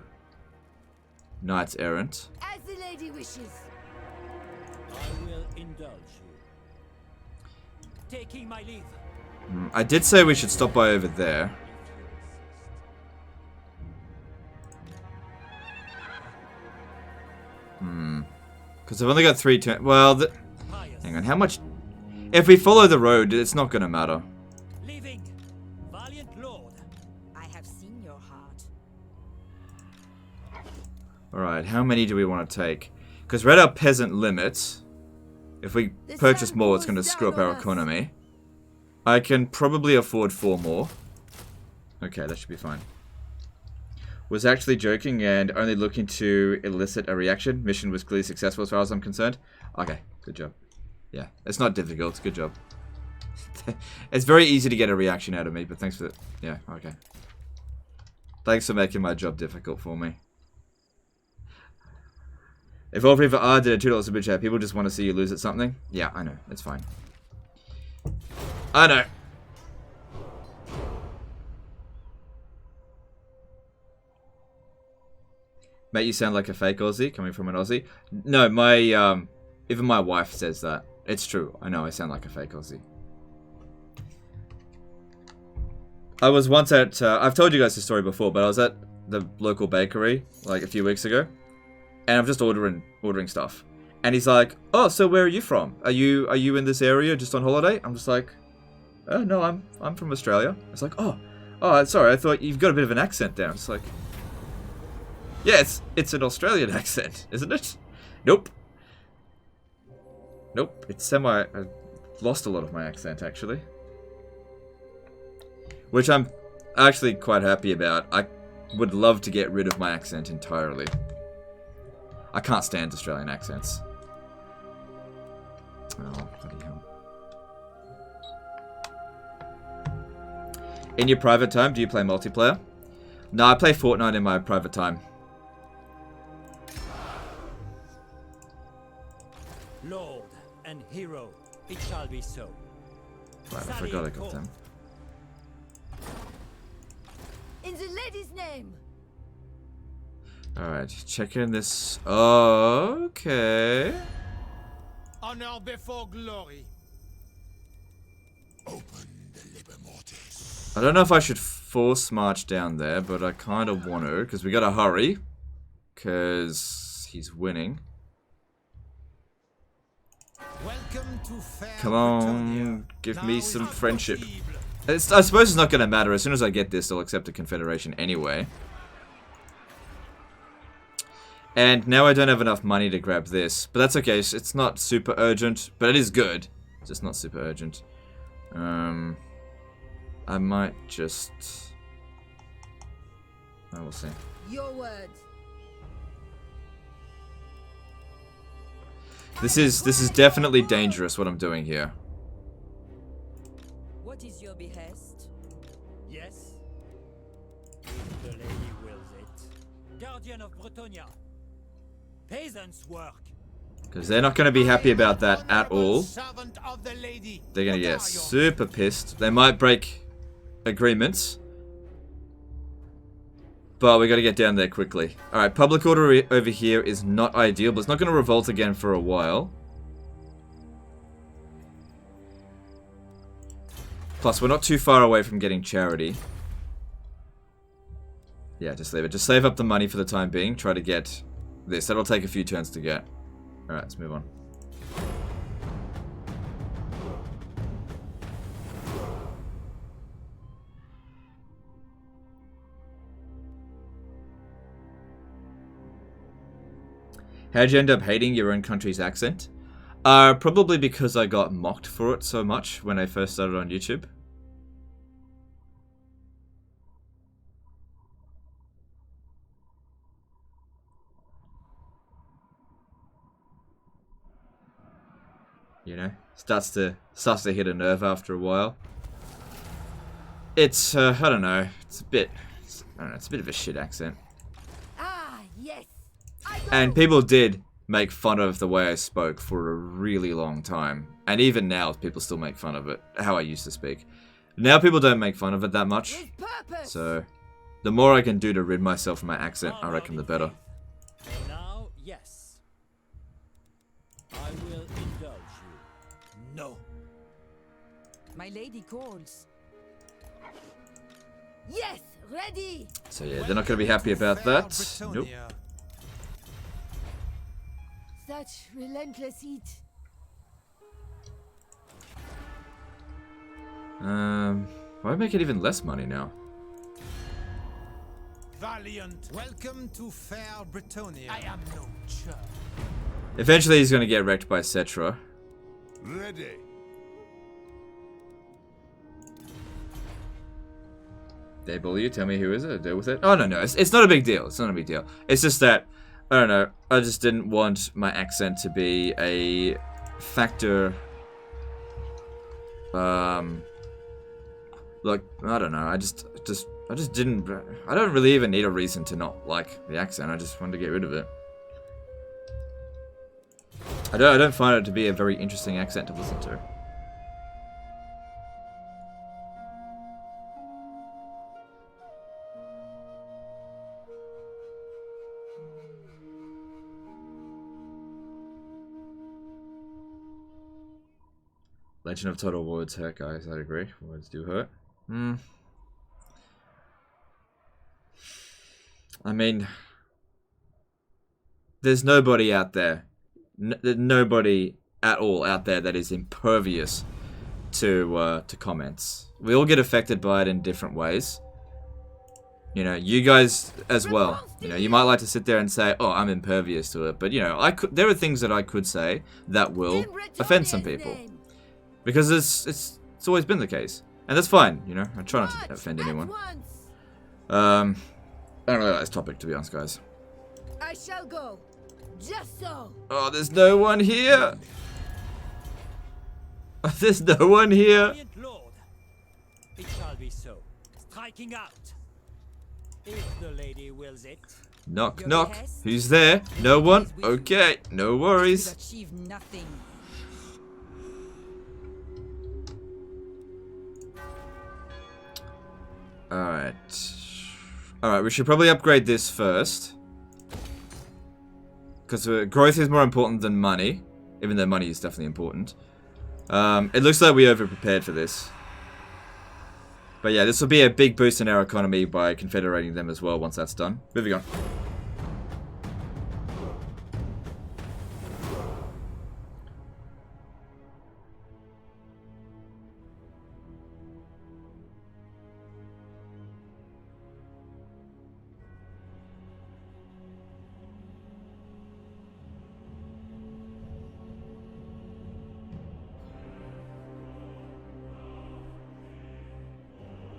knights errant. As the lady wishes. I will indulge you. Taking my leave. I did say we should stop by over there. Because I've only got 3 turns. Well, hang on, how much? If we follow the road, it's not going to matter. Leaving, valiant lord. I have seen your heart. Alright, how many do we want to take? Because we're at our peasant limit. If we purchase more, it's going to screw up our economy. I can probably afford 4 more. Okay, that should be fine. Was actually joking and only looking to elicit a reaction. Mission was clearly successful as far as I'm concerned. Okay, good job. Yeah, it's not difficult. Good job. It's very easy to get a reaction out of me, but thanks for that. Yeah, okay. Thanks for making my job difficult for me. If all three for R did a $2 super chat, people just want to see you lose at something. Yeah, I know. It's fine. I know. Mate, you sound like a fake Aussie coming from an Aussie. No, my even my wife says that. It's true. I know I sound like a fake Aussie. I was once at I've told you guys this story before, but I was at the local bakery like a few weeks ago, and I'm just ordering stuff. And he's like, "Oh, so where are you from? Are you in this area just on holiday?" I'm just like, "Oh, no, I'm from Australia." It's like, "Oh, sorry, I thought you've got a bit of an accent there." It's like, yeah, it's an Australian accent, isn't it? Nope. Nope, it's I lost a lot of my accent, actually. Which I'm actually quite happy about. I would love to get rid of my accent entirely. I can't stand Australian accents. Oh, bloody hell. In your private time, do you play multiplayer? No, I play Fortnite in my private time. Lord and hero, it shall be so. Right, I forgot I got them. In the lady's name. Alright, checking this. Okay. Honor before glory. Open the liber mortis. I don't know if I should force march down there, but I kind of want to, because we gotta hurry. Because he's winning. Welcome to fair Come on, Britonia. give Now me is some it friendship. possible? I suppose it's not gonna matter. As soon as I get this, I'll accept the Confederation anyway. And now I don't have enough money to grab this. But that's okay, it's not super urgent. But it is good. It's just not super urgent. I might just... I will see. Your words. This is definitely dangerous what I'm doing here. What is your behest? Yes? If the lady wills it. Guardian of Bretonia. Peasants' work. Because they're not going to be happy about that at all. Servant of the lady. They're going to What get are you? super pissed. They might break agreements. But we got to get down there quickly. Alright, public order over here is not ideal, but it's not going to revolt again for a while. Plus, we're not too far away from getting charity. Yeah, just leave it. Just save up the money for the time being. Try to get this. That'll take a few turns to get. Alright, let's move on. How'd you end up hating your own country's accent? Probably because I got mocked for it so much when I first started on YouTube. You know, starts to hit a nerve after a while. It's I don't know, it's a bit of a shit accent. Ah, yes. I go. And people did make fun of the way I spoke for a really long time. And even now, people still make fun of it, how I used to speak. Now people don't make fun of it that much. With purpose. So, the more I can do to rid myself of my accent, I reckon the better. For now, yes. I will indulge you. No. My lady calls. Yes, ready. So yeah, they're not going to be happy about that. Nope. Britonia. Such relentless heat. Why make it even less money now? Valiant. Welcome to fair Britonia. I am no churl. Eventually he's going to get wrecked by Cetra. Ready. They bully you, tell me who is it, deal with it. Oh, no, it's not a big deal. It's not a big deal. It's just that, I don't know, I just didn't want my accent to be a factor. Like, I don't know, I just didn't, I don't really even need a reason to not like the accent. I just wanted to get rid of it. I don't find it to be a very interesting accent to listen to. Legend of Total words hurt, guys. I'd agree. Words do hurt. I mean, there's nobody out there, nobody at all out there that is impervious to comments. We all get affected by it in different ways. You know, you guys as well. You know, you might like to sit there and say, "Oh, I'm impervious to it," but you know, there are things that I could say that will offend some people. Because it's always been the case. And that's fine, you know. I try not to offend anyone. I don't really like this topic, to be honest, guys. I shall go. Just so. Oh, there's no one here! There's no one here! Valiant Lord, it shall be so. Striking out. If the lady wills it. Knock, Your knock. behest? Who's there? No one? Is with you. Okay, no Could worries. achieve nothing. Alright. Alright, we should probably upgrade this first. Because growth is more important than money. Even though money is definitely important. It looks like we over-prepared for this. But yeah, this will be a big boost in our economy by confederating them as well once that's done. Moving on.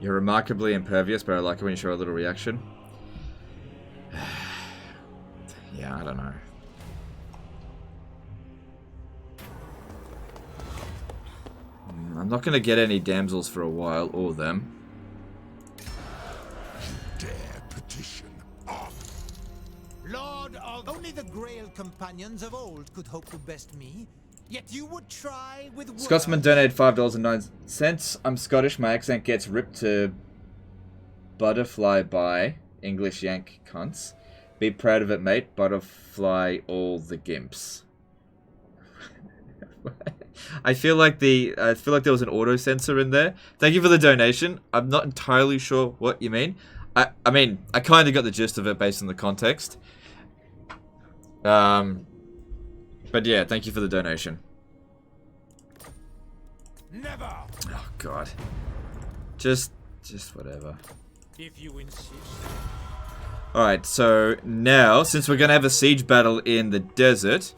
You're remarkably impervious, but I like it when you show a little reaction. Yeah, I don't know. I'm not going to get any damsels for a while, or them. Dare petition on. Lord of only the Grail companions of old could hope to best me. Yet you would try with Scotsman donated $5.09. I'm Scottish. My accent gets ripped to butterfly by English yank cunts. Be proud of it, mate. Butterfly all the gimps. I feel like there was an auto censor in there. Thank you for the donation. I'm not entirely sure what you mean. I mean, I kind of got the gist of it based on the context. But yeah, thank you for the donation. Never. Oh god. Just whatever. If you insist. Alright, so now, since we're gonna have a siege battle in the desert,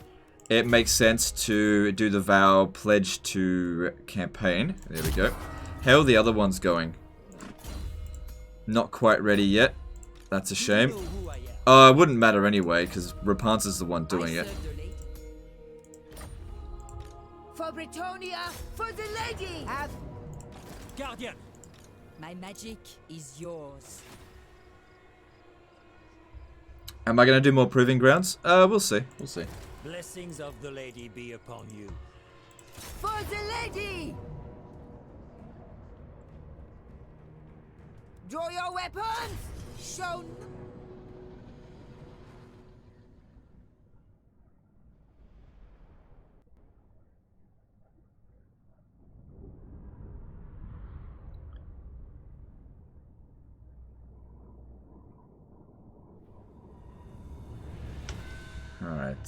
it makes sense to do the vow pledge to campaign. There we go. How are the other ones going? Not quite ready yet. That's a shame. It wouldn't matter anyway, because Repanse is the one doing it. For Britonia, for the lady! Have Guardian. My magic is yours. Am I gonna do more proving grounds? We'll see. We'll see. Blessings of the lady be upon you. For the lady! Draw your weapons! Show... Alright.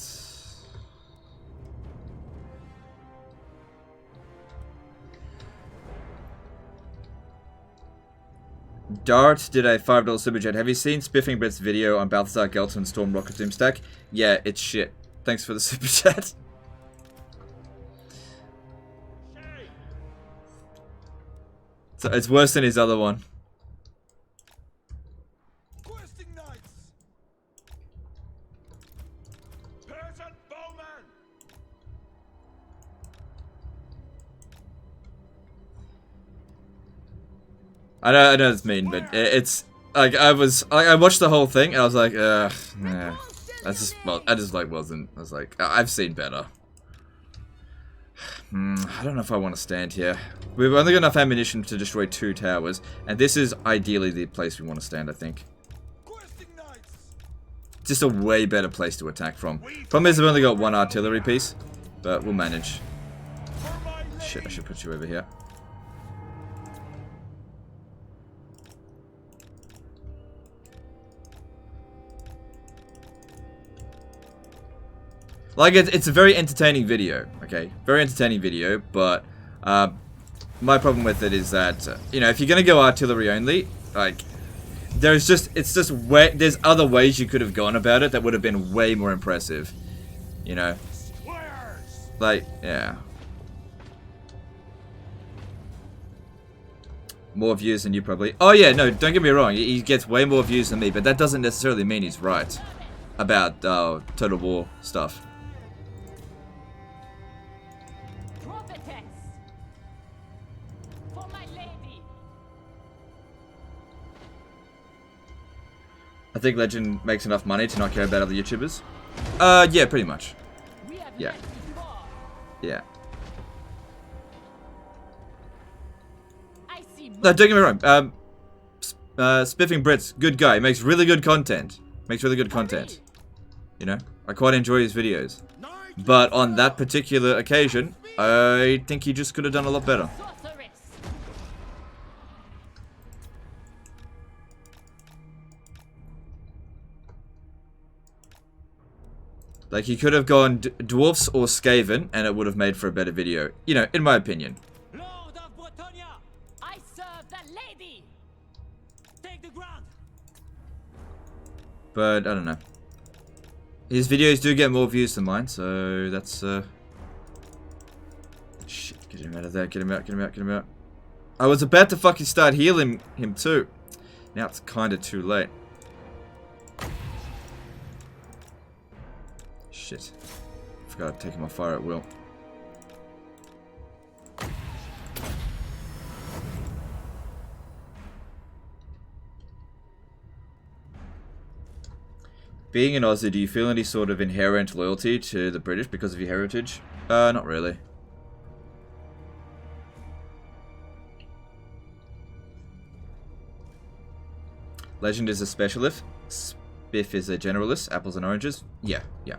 Dart did a $5 super chat. Have you seen Spiffing Brett's video on Balthazar Gelton Storm Rocket Doom stack? Yeah, it's shit. Thanks for the super chat. So it's worse than his other one. Questing knights. Peasant bowman. I know it's mean, but it's like I watched the whole thing and I was like, nah. I just like wasn't. I was like, I've seen better. I don't know if I want to stand here. We've only got enough ammunition to destroy 2 towers, and this is ideally the place we want to stand, I think. Just a way better place to attack from. Problem is, I've only got 1 artillery piece, but we'll manage. Shit, I should put you over here. Like, it's a very entertaining video, okay? Very entertaining video, but my problem with it is that, you know, if you're gonna go artillery only, like, there's other ways you could have gone about it that would have been way more impressive, you know? Like, yeah. More views than you probably... Oh yeah, no, don't get me wrong, he gets way more views than me, but that doesn't necessarily mean he's right about Total War stuff. I think Legend makes enough money to not care about other YouTubers. Yeah, pretty much. Yeah. Yeah. No, don't get me wrong. Spiffing Brits, good guy. Makes really good content. Makes really good content. You know, I quite enjoy his videos. But on that particular occasion, I think he just could have done a lot better. Like, he could have gone Dwarfs or Skaven, and it would have made for a better video. You know, in my opinion. Lord of Bretonia, I serve the lady. Take the ground. But, I don't know. His videos do get more views than mine, so that's, Shit, get him out of there, get him out, get him out, get him out. I was about to fucking start healing him too. Now it's kinda too late. Shit. Forgot to take him off fire at will. Being an Aussie, do you feel any sort of inherent loyalty to the British because of your heritage? Not really. Legend is a specialist. Spiff is a generalist. Apples and oranges. Yeah, yeah.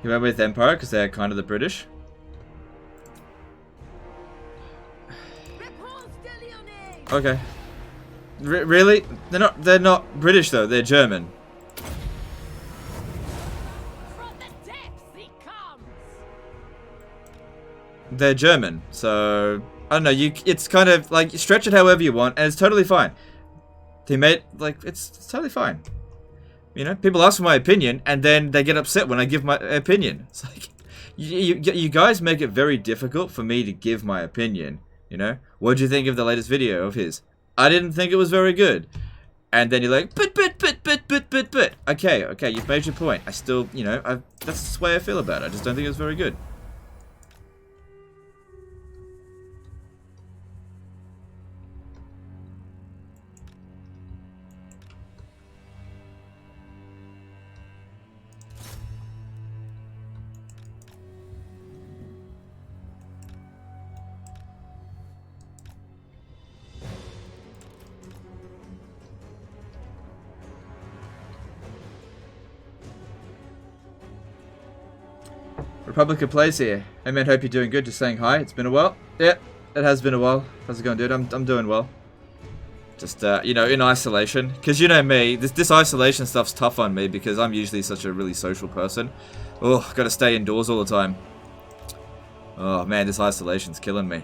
You went with Empire because they're kind of the British. Repanse de Lyonesse. Okay. Really? They're not British though. They're German. From the depths he comes. They're German, so I don't know. It's kind of like you stretch it however you want, and it's totally fine. They made like it's totally fine. You know, people ask for my opinion, and then they get upset when I give my opinion. It's like, you guys make it very difficult for me to give my opinion, you know? What do you think of the latest video of his? I didn't think it was very good. And then you're like, but. Okay, you've made your point. I still, you know, that's the way I feel about it. I just don't think it was very good. Republica Plays here. Hey man, hope you're doing good. Just saying hi. It's been a while. Yeah, it has been a while. How's it going, dude? I'm doing well. Just, you know, in isolation. Because you know me, this isolation stuff's tough on me because I'm usually such a really social person. Oh, gotta stay indoors all the time. Oh man, this isolation's killing me.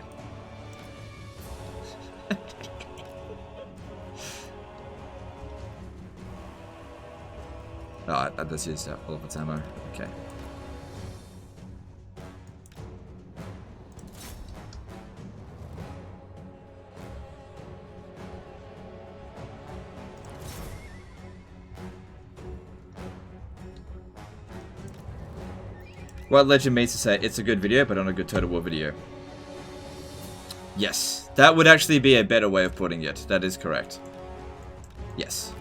Oh, that's used up all of its ammo. Okay. What Legend means to say, it's a good video, but not a good Total War video. Yes, that would actually be a better way of putting it. That is correct. Yes.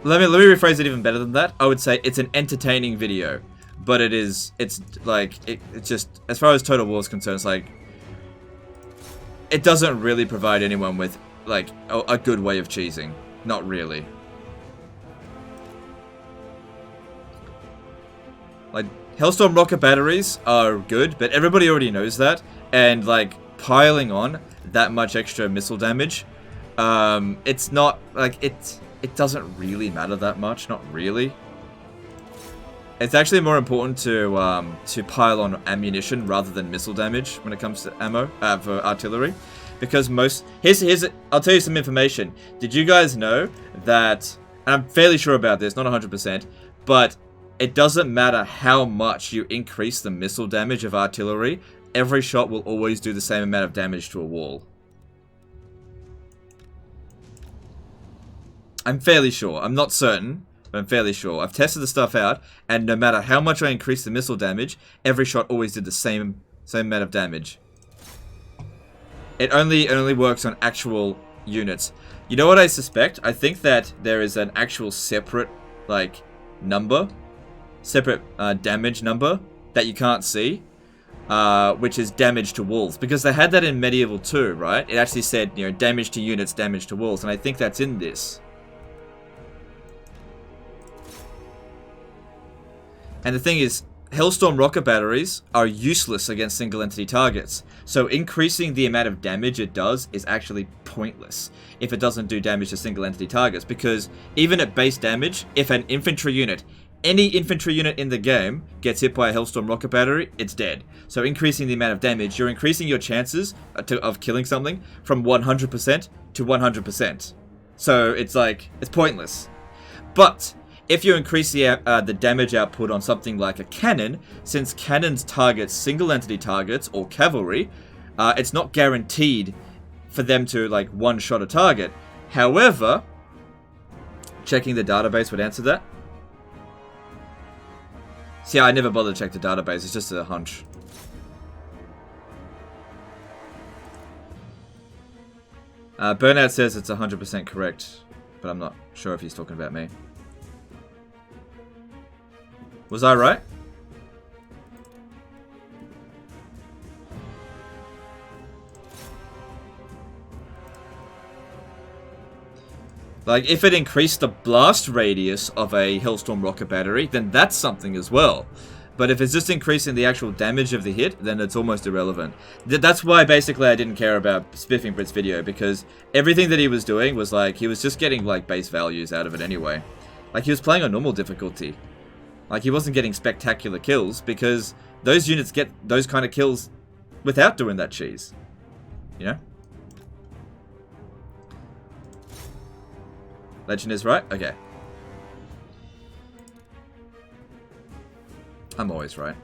Let me rephrase it even better than that. I would say it's an entertaining video, but it's just, as far as Total War is concerned, it's like, it doesn't really provide anyone with, like, a good way of cheesing. Not really. Like, Hellstorm rocket batteries are good, but everybody already knows that, and, like, piling on that much extra missile damage, it's not, like, it doesn't really matter that much, not really. It's actually more important to pile on ammunition rather than missile damage when it comes to ammo, for artillery. Because I'll tell you some information. Did you guys know that, and I'm fairly sure about this, not 100%, but it doesn't matter how much you increase the missile damage of artillery, every shot will always do the same amount of damage to a wall. I'm fairly sure. I'm not certain, but I'm fairly sure. I've tested the stuff out, and no matter how much I increased the missile damage, every shot always did the same amount of damage. It only works on actual units. You know what I suspect? I think that there is an actual separate, like, number. Separate damage number that you can't see. Which is damage to walls. Because they had that in Medieval 2, right? It actually said, you know, damage to units, damage to walls. And I think that's in this. And the thing is, Hellstorm rocket batteries are useless against single entity targets. So increasing the amount of damage it does is actually pointless if it doesn't do damage to single entity targets. Because even at base damage, if an infantry unit, any infantry unit in the game gets hit by a Hellstorm rocket battery, it's dead. So increasing the amount of damage, you're increasing your chances of killing something from 100% to 100%. So it's like, it's pointless. But if you increase the damage output on something like a cannon, since cannons target single entity targets or cavalry, it's not guaranteed for them to like one-shot a target. However, checking the database would answer that. See, I never bothered to check the database, it's just a hunch. Burnout says it's 100% correct, but I'm not sure if he's talking about me. Was I right? Like, if it increased the blast radius of a Hellstorm rocket battery, then that's something as well. But if it's just increasing the actual damage of the hit, then it's almost irrelevant. That's why basically I didn't care about Spiffing Brit's video, because everything that he was doing was like, he was just getting like base values out of it anyway. Like, he was playing on normal difficulty. Like, he wasn't getting spectacular kills, because those units get those kind of kills without doing that cheese. You know? Legend is right? Okay. I'm always right.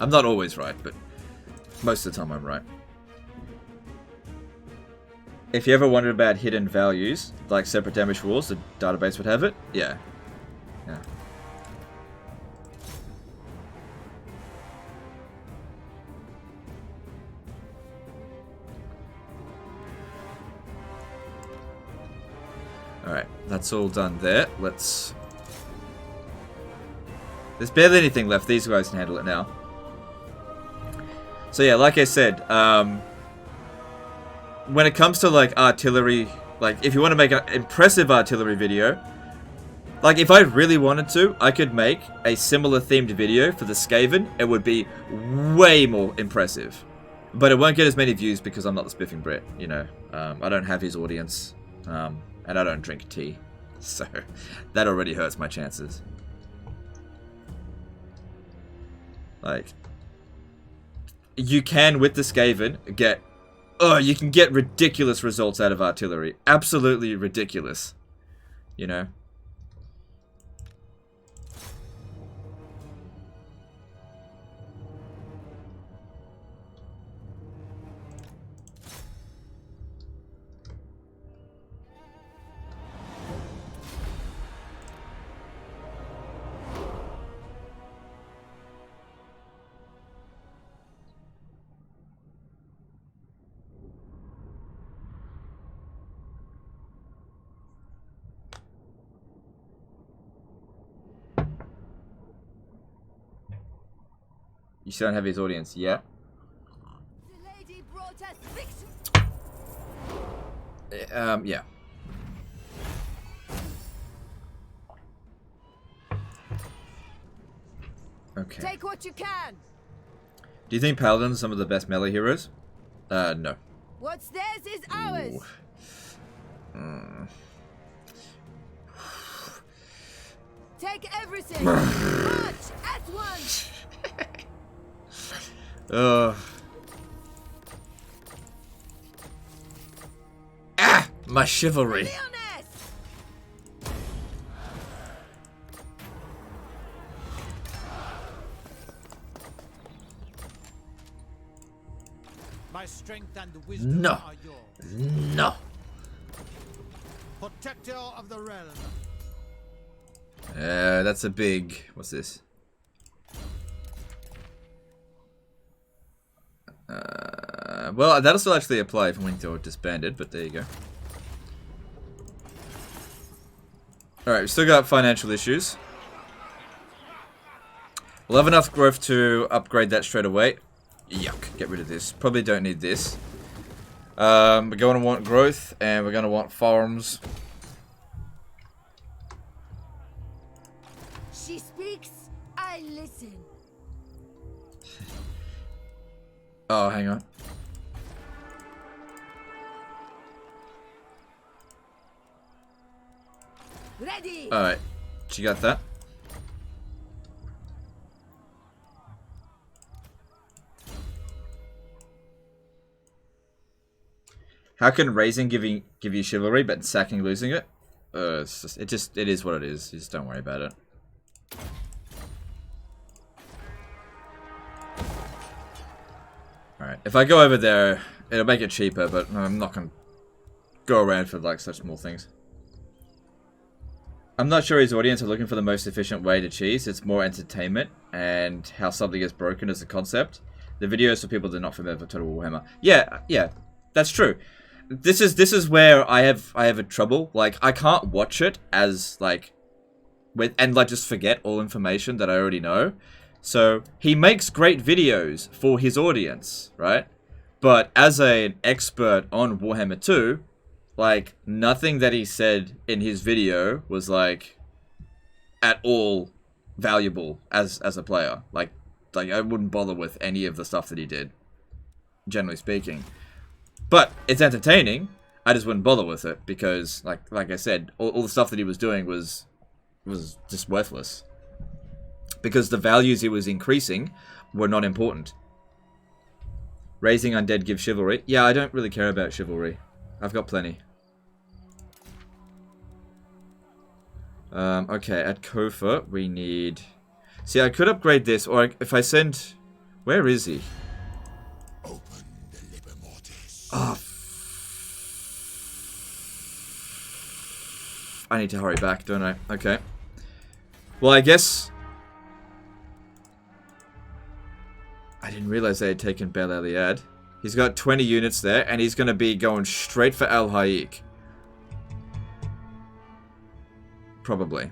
I'm not always right, but most of the time I'm right. If you ever wondered about hidden values, like separate damage rules, the database would have it? Yeah. Yeah. Alright, that's all done there. Let's... There's barely anything left. These guys can handle it now. So yeah, like I said, when it comes to like artillery, like if you want to make an impressive artillery video, like if I really wanted to, I could make a similar themed video for the Skaven. It would be way more impressive. But it won't get as many views because I'm not the Spiffing Brit, you know. I don't have his audience. And I don't drink tea, so that already hurts my chances. Like, you can, with the Skaven, you can get ridiculous results out of artillery. Absolutely ridiculous. You know? You still don't have his audience yet? The lady brought us victory. Yeah. Okay. Take what you can. Do you think Paladins are some of the best melee heroes? No. What's theirs is ours. Take everything. March at once. My chivalry. Lyonesse. My strength and wisdom are yours. No. Put protector of the realm. That's a big... What's this? Well, that'll still actually apply if Winter disbanded, but there you go. Alright, we've still got financial issues. We'll have enough growth to upgrade that straight away. Yuck, get rid of this. Probably don't need this. We're going to want growth, and we're going to want farms. She speaks, I listen. Oh, hang on. Ready. Alright, she got that. How can raising give you chivalry, but sacking losing it? It is what it is. You just don't worry about it. Alright, if I go over there, it'll make it cheaper, but I'm not gonna go around for like such small things. I'm not sure his audience are looking for the most efficient way to cheese. It's more entertainment and how something is broken as a concept. The videos for people that are not familiar with Total Warhammer. Yeah, that's true. This is where I have a trouble. Like, I can't watch it as like just forget all information that I already know. So he makes great videos for his audience, right? But as an expert on Warhammer 2, like, nothing that he said in his video was like at all valuable as a player. Like I wouldn't bother with any of the stuff that he did, generally speaking. But it's entertaining. I just wouldn't bother with it because, like I said, all the stuff that he was doing was just worthless. Because the values he was increasing were not important. Raising undead gives chivalry. Yeah, I don't really care about chivalry. I've got plenty. Okay, at Kofa, we need... See, I could upgrade this, or if I send... Where is he? Open the liber mortis. Oh, I need to hurry back, don't I? Okay. Well, I guess... I didn't realize they had taken Bel Eliad. He's got 20 units there, and he's going to be going straight for Alhayik. Probably.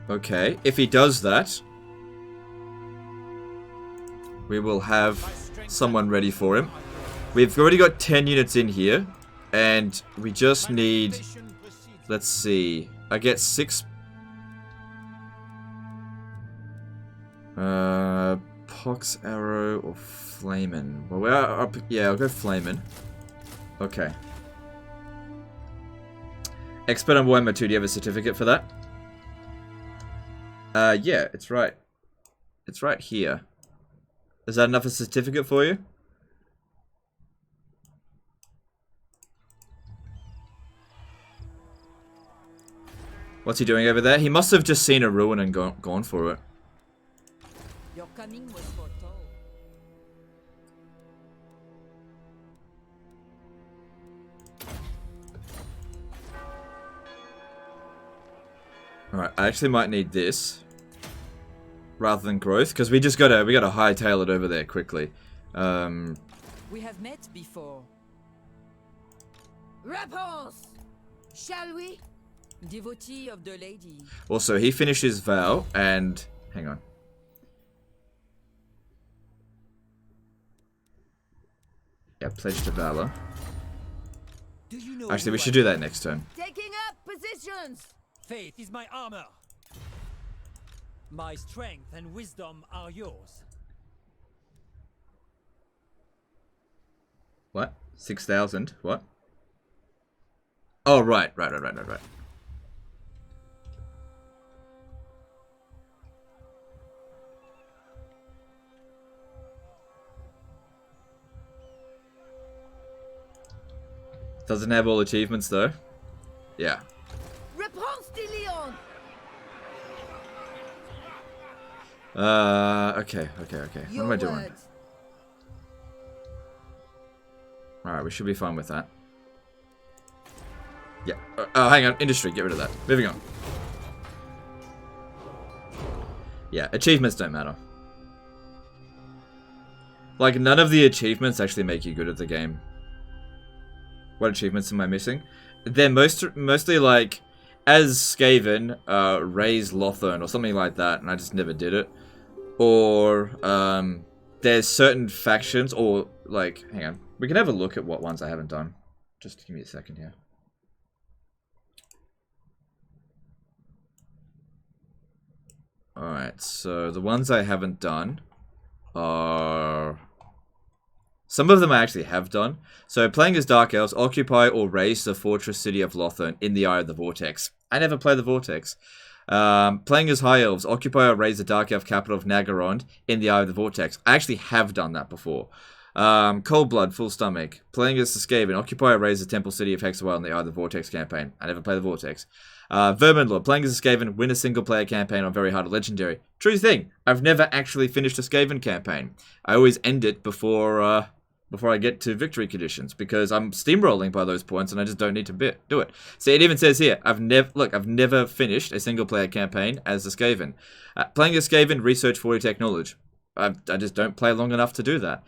Okay, if he does that, we will have someone ready for him. We've already got 10 units in here, and we just need... Let's see. I get 6... Pox Arrow or Flamin'. Well, we're up... Yeah, I'll go Flamin'. Okay. Expert on Warhammer 2, do you have a certificate for that? Yeah, it's right. It's right here. Is that enough of a certificate for you? What's he doing over there? He must have just seen a ruin and gone for it. Your coming was foretold. Alright, I actually might need this rather than growth, because we gotta hightail it over there quickly. We have met before. Repanse! Shall we? Devotee of the lady. Also, he finished his vow, and... Hang on. Yeah, pledge to valor. Do you know Actually, we who should I do that am? next turn. Taking up positions! Faith is my armor. My strength and wisdom are yours. What? 6,000? What? Oh, right. Doesn't have all achievements, though. Yeah. Repanse de Lyon! Okay. What am I doing? Words. Alright, we should be fine with that. Yeah. Oh, hang on. Industry. Get rid of that. Moving on. Yeah, achievements don't matter. Like, none of the achievements actually make you good at the game. What achievements am I missing? They're mostly like, as Skaven, raise Lothern or something like that, and I just never did it. Or, there's certain factions, or, like, hang on. We can have a look at what ones I haven't done. Just give me a second here. Alright, so the ones I haven't done are... Some of them I actually have done. So, playing as Dark Elves, occupy or raise the fortress city of Lothern in the Eye of the Vortex. I never play the Vortex. Playing as High Elves, occupy or raise the Dark Elf capital of Nagarond in the Eye of the Vortex. I actually have done that before. Cold Blood, Full Stomach. Playing as the Skaven, occupy or raise the temple city of Hexawell in the Eye of the Vortex campaign. I never play the Vortex. Verminlord, playing as a Skaven, win a single player campaign on Very Hard or Legendary. True thing, I've never actually finished a Skaven campaign. I always end it before I get to victory conditions, because I'm steamrolling by those points and I just don't need to do it. See, it even says here, I've never finished a single player campaign as a Skaven. Playing as Skaven, research 40 tech knowledge. I just don't play long enough to do that.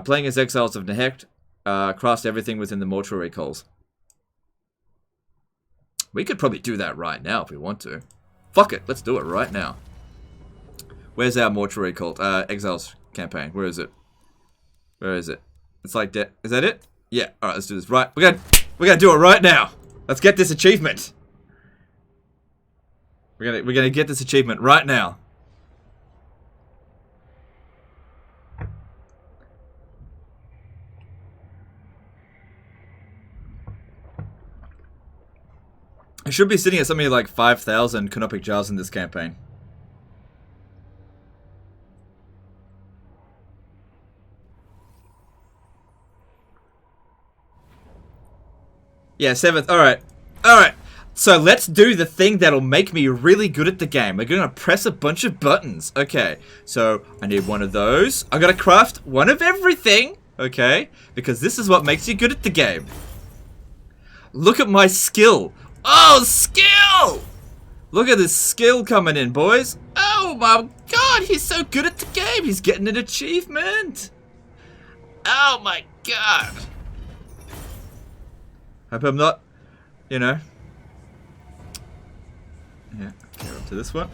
Playing as Exiles of Nehecht, craft everything within the Mortuary Cult. We could probably do that right now if we want to. Fuck it, let's do it right now. Where's our Mortuary Cult? Exiles campaign. Where is it? Where is it? It's like that. Is that it? Yeah. All right, let's do this. Right, we're gonna do it right now. Let's get this achievement. We're gonna get this achievement right now. I should be sitting at something like 5,000 canopic jars in this campaign. Yeah, 7th. Alright. Alright. So let's do the thing that'll make me really good at the game. We're gonna press a bunch of buttons. Okay. So I need one of those. I gotta craft one of everything. Okay. Because this is what makes you good at the game. Look at my skill. Oh, skill! Look at this skill coming in, boys. Oh my god, he's so good at the game. He's getting an achievement. Oh my god. Hope I'm not, you know. Yeah, okay, up to this one.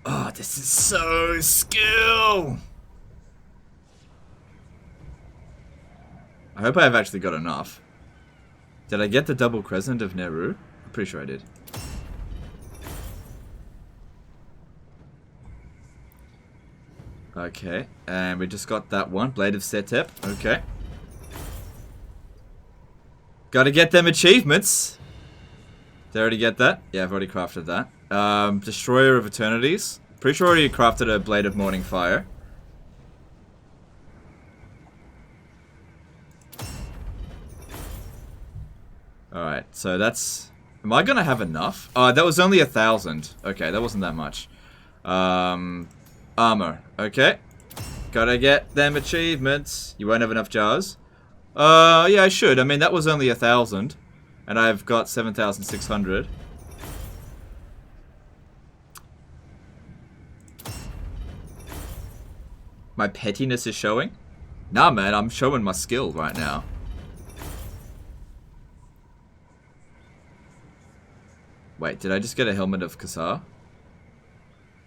Oh, this is so skill. I hope I've actually got enough. Did I get the double crescent of Nehru? I'm pretty sure I did. Okay, and we just got that one. Blade of Setep. Okay. Gotta get them achievements. Did I already get that? Yeah, I've already crafted that. Destroyer of Eternities. Pretty sure I already crafted a Blade of Morning Fire. Alright, so that's... Am I gonna have enough? That was only 1,000. Okay, that wasn't that much. Armor. Okay. Gotta get them achievements. You won't have enough jars? Yeah, I should. I mean, that was only 1,000. And I've got 7,600. My pettiness is showing? Nah, man, I'm showing my skill right now. Wait, did I just get a Helmet of Kassar?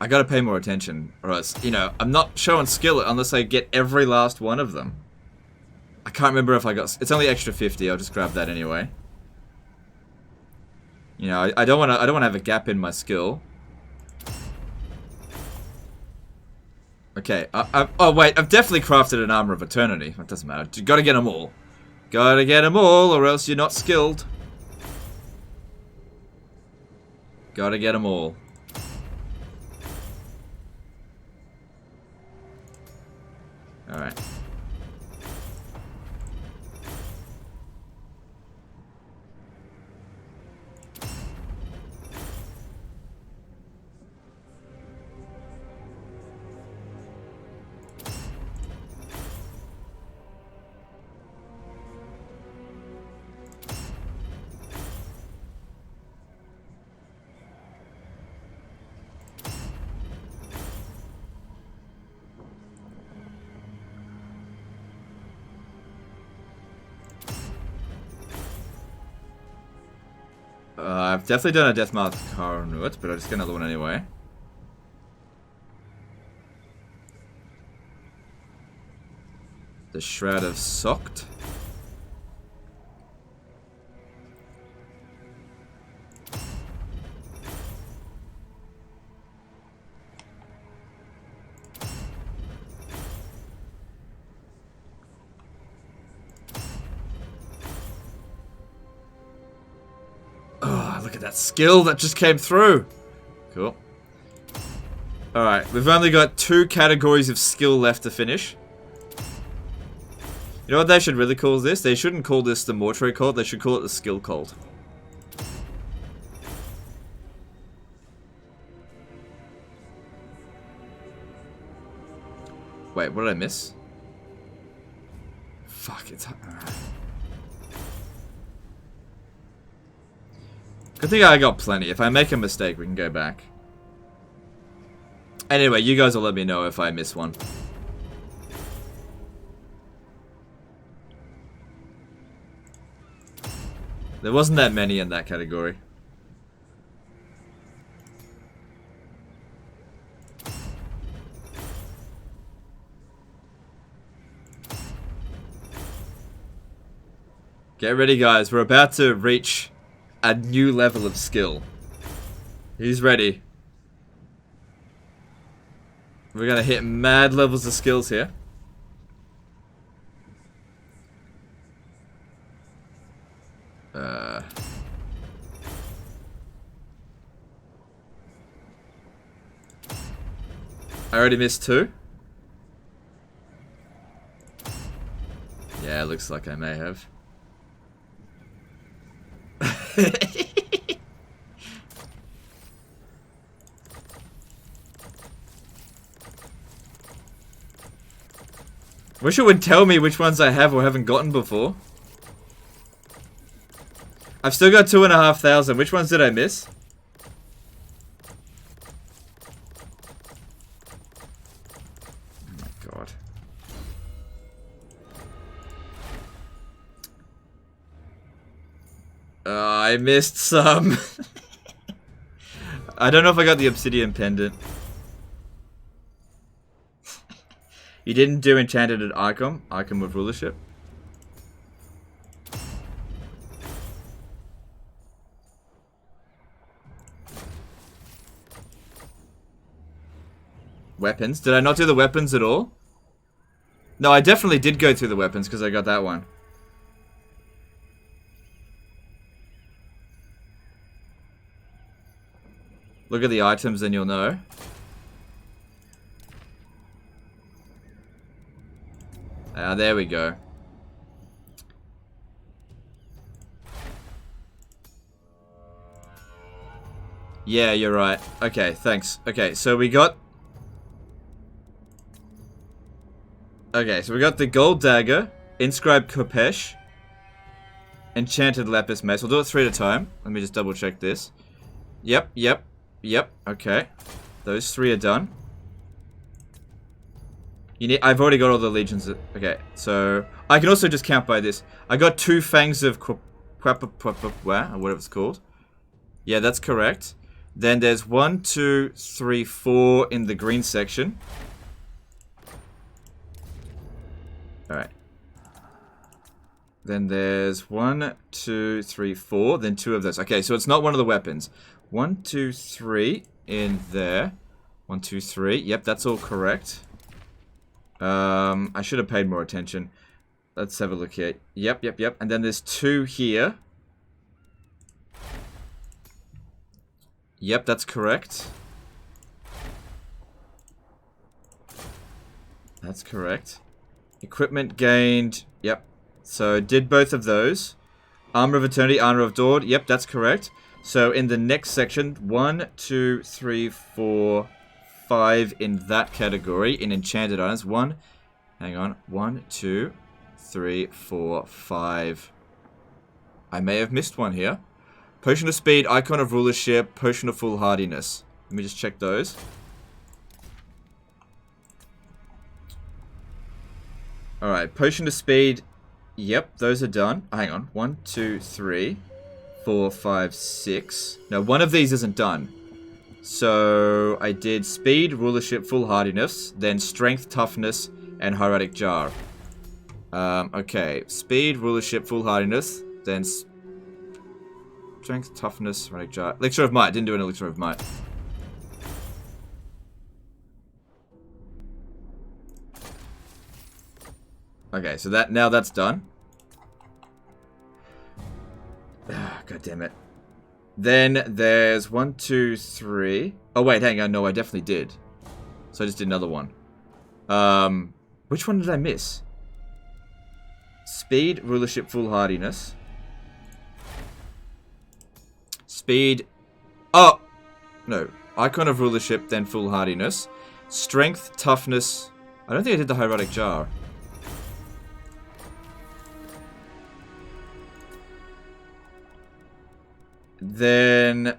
I gotta pay more attention, or else, you know, I'm not showing skill unless I get every last one of them. I can't remember if I got... It's only extra 50, I'll just grab that anyway. You know, I don't wanna have a gap in my skill. Okay, oh wait, I've definitely crafted an Armor of Eternity. It doesn't matter, you gotta get them all. Gotta get them all, or else you're not skilled. Gotta get them all. Alright. I've definitely done a Death Mark Carnut, but I'll just get another one anyway. The Shroud of Soct. Oh, look at that skill that just came through. Cool. Alright, we've only got 2 categories of skill left to finish. You know what they should really call this? They shouldn't call this the Mortuary Cult, they should call it the Skill Cult. Wait, what did I miss? Fuck, it's... Good thing I got plenty. If I make a mistake, we can go back. Anyway, you guys will let me know if I miss one. There wasn't that many in that category. Get ready, guys. We're about to reach a new level of skill. Who's ready? We're gonna hit mad levels of skills here. I already missed 2. Yeah, looks like I may have. Wish it would tell me which ones I have or haven't gotten before. I've still got 2,500. Which ones did I miss? Oh my god. I missed some. I don't know if I got the obsidian pendant. You didn't do enchanted at Icon of rulership. Weapons. Did I not do the weapons at all? No, I definitely did go through the weapons because I got that one. Look at the items and you'll know. There we go. Yeah, you're right. Okay, thanks. Okay, so we got... Okay, so we got the Gold Dagger, Inscribed Kopesh, Enchanted Lapis Mace. We'll do it 3 at a time. Let me just double check this. Yep. Okay. Those 3 are done. I've already got all the legions. Okay, so I can also just count by this. I got 2 fangs of whatever it's called. Yeah, that's correct. Then there's 1, 2, 3, 4 in the green section. Alright. Then there's 1, 2, 3, 4. Then 2 of those. Okay, so it's not one of the weapons. 1, 2, 3 in there. 1, 2, 3. Yep, that's all correct. I should have paid more attention. Let's have a look here. Yep. And then there's 2 here. Yep, that's correct. That's correct. Equipment gained. Yep. So did both of those. Armor of Eternity, Armor of Dawn. Yep, that's correct. So in the next section, 1, 2, 3, 4, 5 in that category in enchanted items. 1, 2, 3, 4, 5. I may have missed one here. Potion of Speed, Icon of Rulership, Potion of Foolhardiness. Let me just check those. Alright, Potion of Speed. Yep, those are done. Hang on. 1, 2, 3, 4, 5, 6. No, one of these isn't done. So I did speed, rulership, foolhardiness, then strength, toughness, and hieratic jar. Okay, speed, rulership, foolhardiness, then strength, toughness, hieratic jar. Elixir of might. Didn't do an elixir of might. Okay, so now that's done. God damn it. Then there's 1, 2, 3. Oh wait, hang on. No, I definitely did. So I just did another one. Which one did I miss? Speed, rulership, foolhardiness. Speed. Oh! No. Icon of rulership, then foolhardiness. Strength, toughness. I don't think I did the hieratic jar. Then,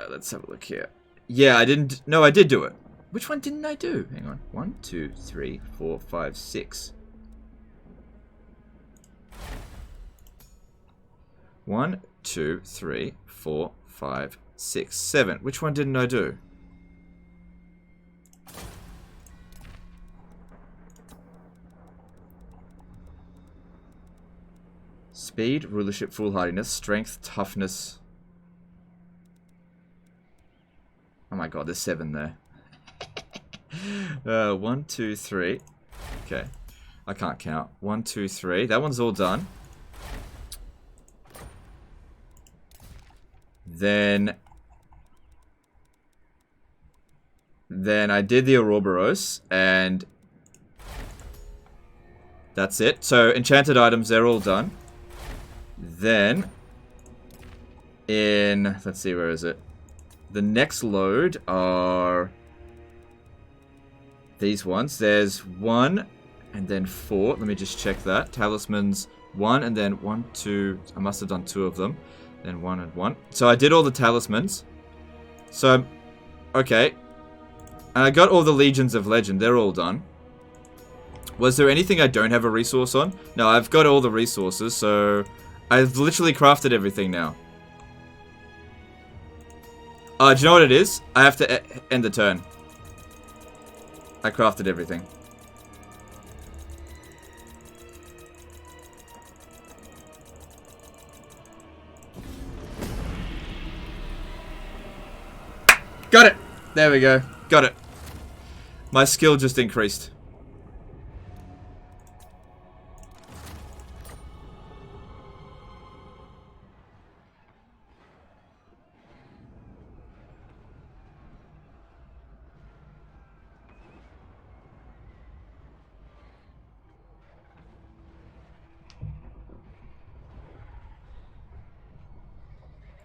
let's have a look here. Yeah, I didn't. No, I did do it. Which one didn't I do? Hang on. 1, 2, 3, 4, 5, 6. 1, 2, 3, 4, 5, 6, 7. Which one didn't I do? Speed, rulership, foolhardiness, strength, toughness. Oh my god, there's 7 there. 1, 2, 3. Okay. I can't count. 1, 2, 3. That one's all done. Then I did the Ouroboros, and that's it. So enchanted items, they're all done. Then let's see, where is it? The next load are these ones. There's 1 and then 4. Let me just check that. Talismans 1 and then 1, 2. I must have done 2 of them. Then 1 and 1. So I did all the talismans. So, okay. And I got all the Legions of Legend. They're all done. Was there anything I don't have a resource on? No, I've got all the resources. So I've literally crafted everything now. Do you know what it is? I have to end the turn. I crafted everything. Got it! There we go. Got it. My skill just increased.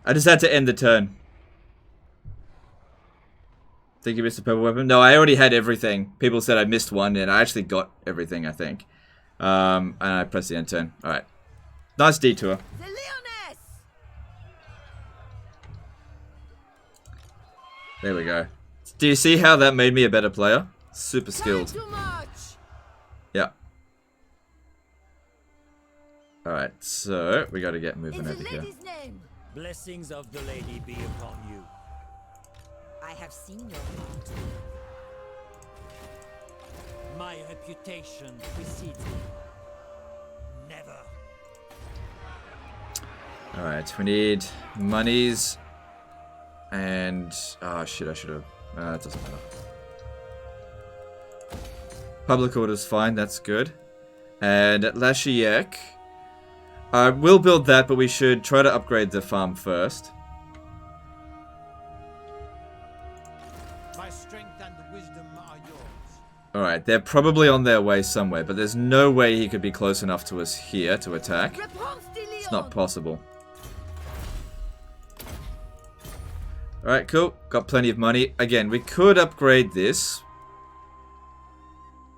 I just had to end the turn. Think you missed a purple weapon? No, I already had everything. People said I missed one, and I actually got everything, I think. And I pressed the end turn. Alright. Nice detour. The Lyonesse! There we go. Do you see how that made me a better player? Super skilled. Too much. Yeah. Alright, so we gotta get moving In the over here. lady's name. Blessings of the lady be upon you. I have seen your heart. My reputation precedes me. Never. Alright, we need monies. And... oh shit, I should have... it doesn't matter. Public order's fine, that's good. And Alhayik. We'll build that, but we should try to upgrade the farm first. My strength and wisdom are yours. Alright, they're probably on their way somewhere, but there's no way he could be close enough to us here to attack. Repanse de It's Lyon. not possible. Alright, cool. Got plenty of money. Again, we could upgrade this.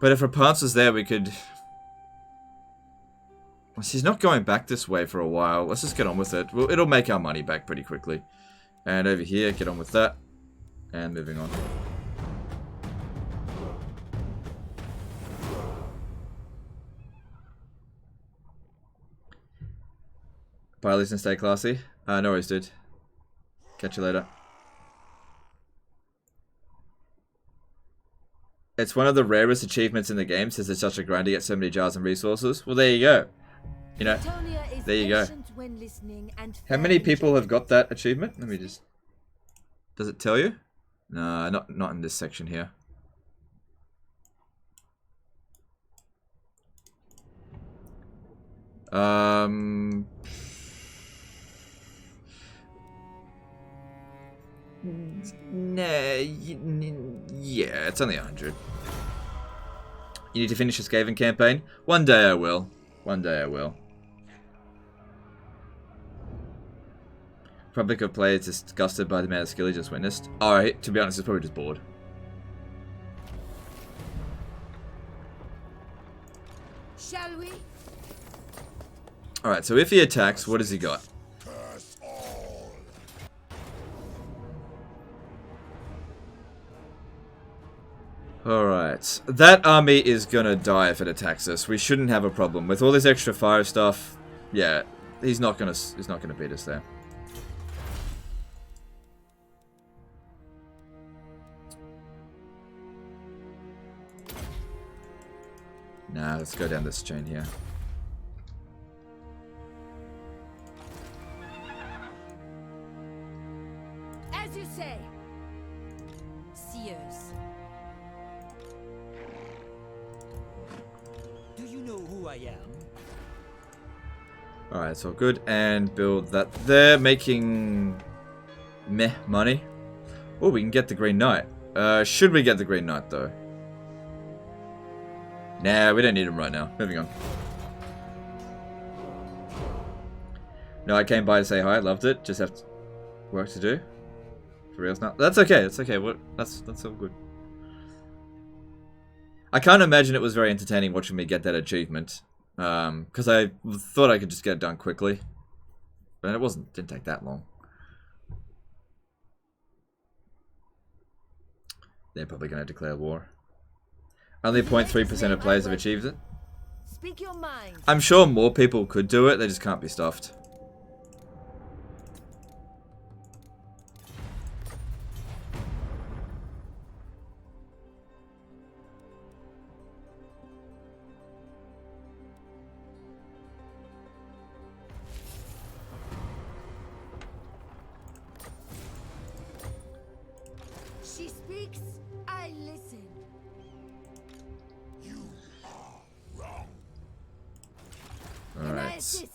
But if Repanse was there, we could... well, she's not going back this way for a while. Let's just get on with it. Well, it'll make our money back pretty quickly. And over here, get on with that. And moving on. Pilot and stay classy. No worries, dude. Catch you later. It's one of the rarest achievements in the game since it's such a grind to get so many jars and resources. Well, there you go. You know, there you go. How many people have got that achievement? Let me just... Does it tell you? No, not in this section here. Nah, yeah, it's only 100. You need to finish the Skaven campaign? One day I will. One day I will. Public of players disgusted by the amount of skill he just witnessed. Alright, to be honest, he's probably just bored. Shall we? Alright, so if he attacks, what has he got? Alright, that army is gonna die if it attacks us. We shouldn't have a problem. With all this extra fire stuff, yeah, he's not gonna beat us there. Nah, let's go down this chain here. As you say. Seers. Do you know who I am? Alright, so good. And build that there, making meh money. Oh, we can get the Green Knight. Should we get the Green Knight though? Nah, we don't need him right now. Moving on. No, I came by to say hi. Loved it. Just have work to do. For reals now. That's okay. That's okay. That's all good. I can't imagine it was very entertaining watching me get that achievement. Because I thought I could just get it done quickly. But it didn't take that long. They're probably going to declare war. Only 0.3% of players have achieved it. Speak your mind. I'm sure more people could do it, they just can't be stuffed. She speaks, I listen. Alright.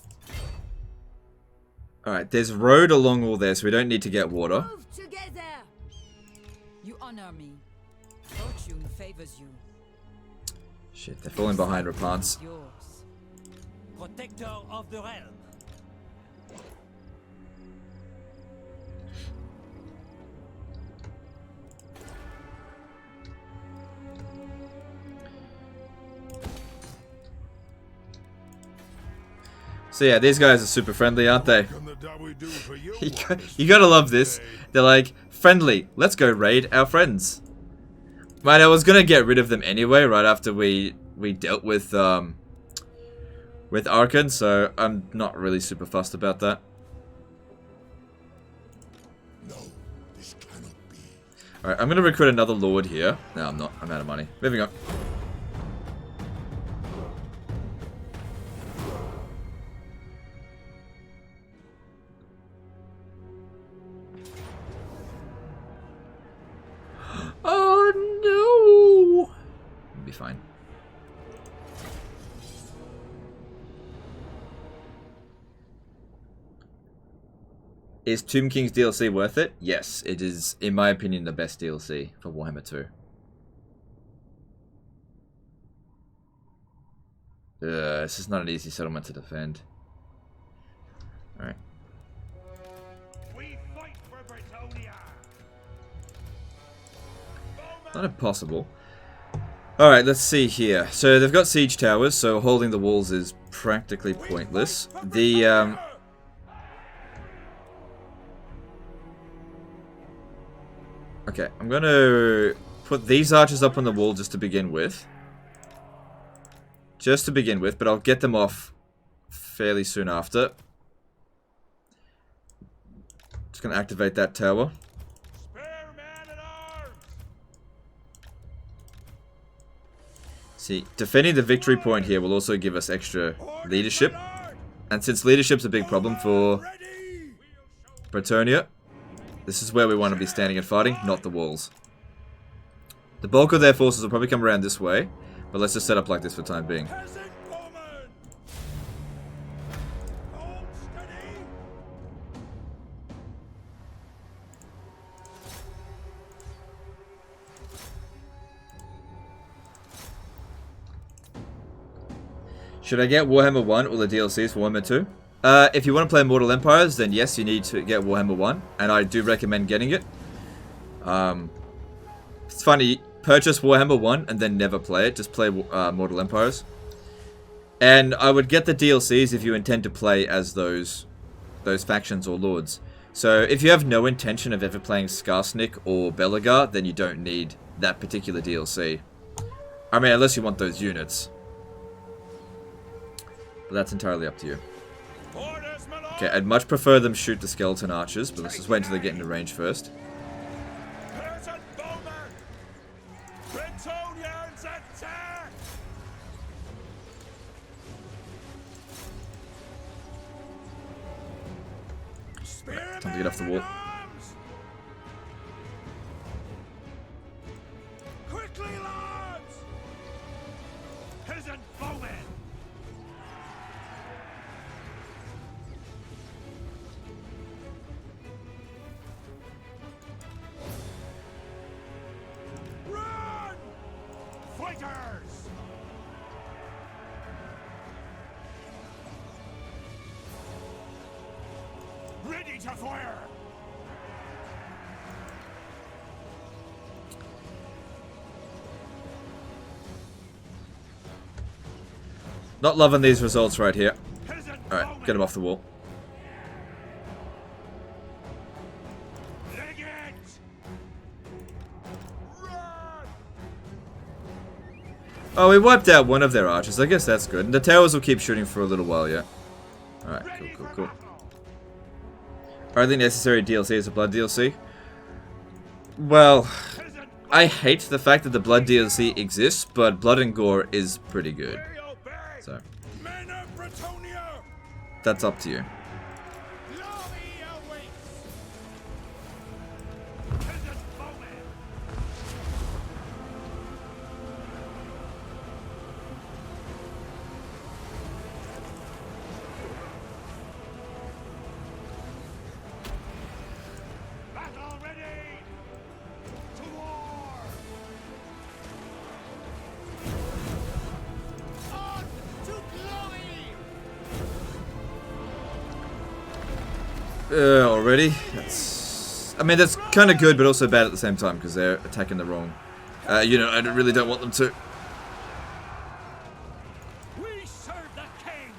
Alright, there's road along all there, so we don't need to get water. Move together. You honor me. Fortune favors you. Shit, they're falling behind Repanse. Yours. Protector of the realm. So yeah, these guys are super friendly, aren't they? You gotta love this. They're like, friendly, let's go raid our friends. Right, I was gonna get rid of them anyway, right after we dealt with Arkan, so I'm not really super fussed about that. No, this cannot be. Alright, I'm gonna recruit another lord here. No, I'm not. I'm out of money. Moving on. Oh no! It'll be fine. Is Tomb King's DLC worth it? Yes, it is, in my opinion, the best DLC for Warhammer 2. This is not an easy settlement to defend. Alright. We fight for Britonia. Not impossible. Alright, let's see here. So they've got siege towers, so holding the walls is practically pointless. The, Okay, I'm gonna put these archers up on the wall just to begin with. But I'll get them off fairly soon after. Just gonna activate that tower. Spare man at arms! See, defending the victory point here will also give us extra leadership. And since leadership's a big problem for Bretonnia, this is where we want to be standing and fighting, not the walls. The bulk of their forces will probably come around this way, but let's just set up like this for the time being. Should I get Warhammer 1 or the DLCs for Warhammer 2? If you want to play Mortal Empires, then yes, you need to get Warhammer 1, and I do recommend getting it. It's funny, purchase Warhammer 1 and then never play it, just play Mortal Empires. And I would get the DLCs if you intend to play as those factions or lords. So if you have no intention of ever playing Skarsnik or Belagar, then you don't need that particular DLC. I mean, unless you want those units. But that's entirely up to you. Okay, I'd much prefer them shoot the skeleton archers, but let's just wait until they get into range first. Right, time to get off the wall. Quickly, lads! Peasant bowmen! Run! Fighters! Ready to fire! Not loving these results right here. Alright, get him off the wall. Oh, we wiped out one of their archers. I guess that's good. And the towers will keep shooting for a little while, yeah. Alright, cool. Are the necessary DLC is a blood DLC? Well, I hate the fact that the blood DLC exists, but blood and gore is pretty good. So, that's up to you. Already? I mean, that's kind of good, but also bad at the same time, because they're attacking the wrong... you know, I really don't want them to. We serve the king!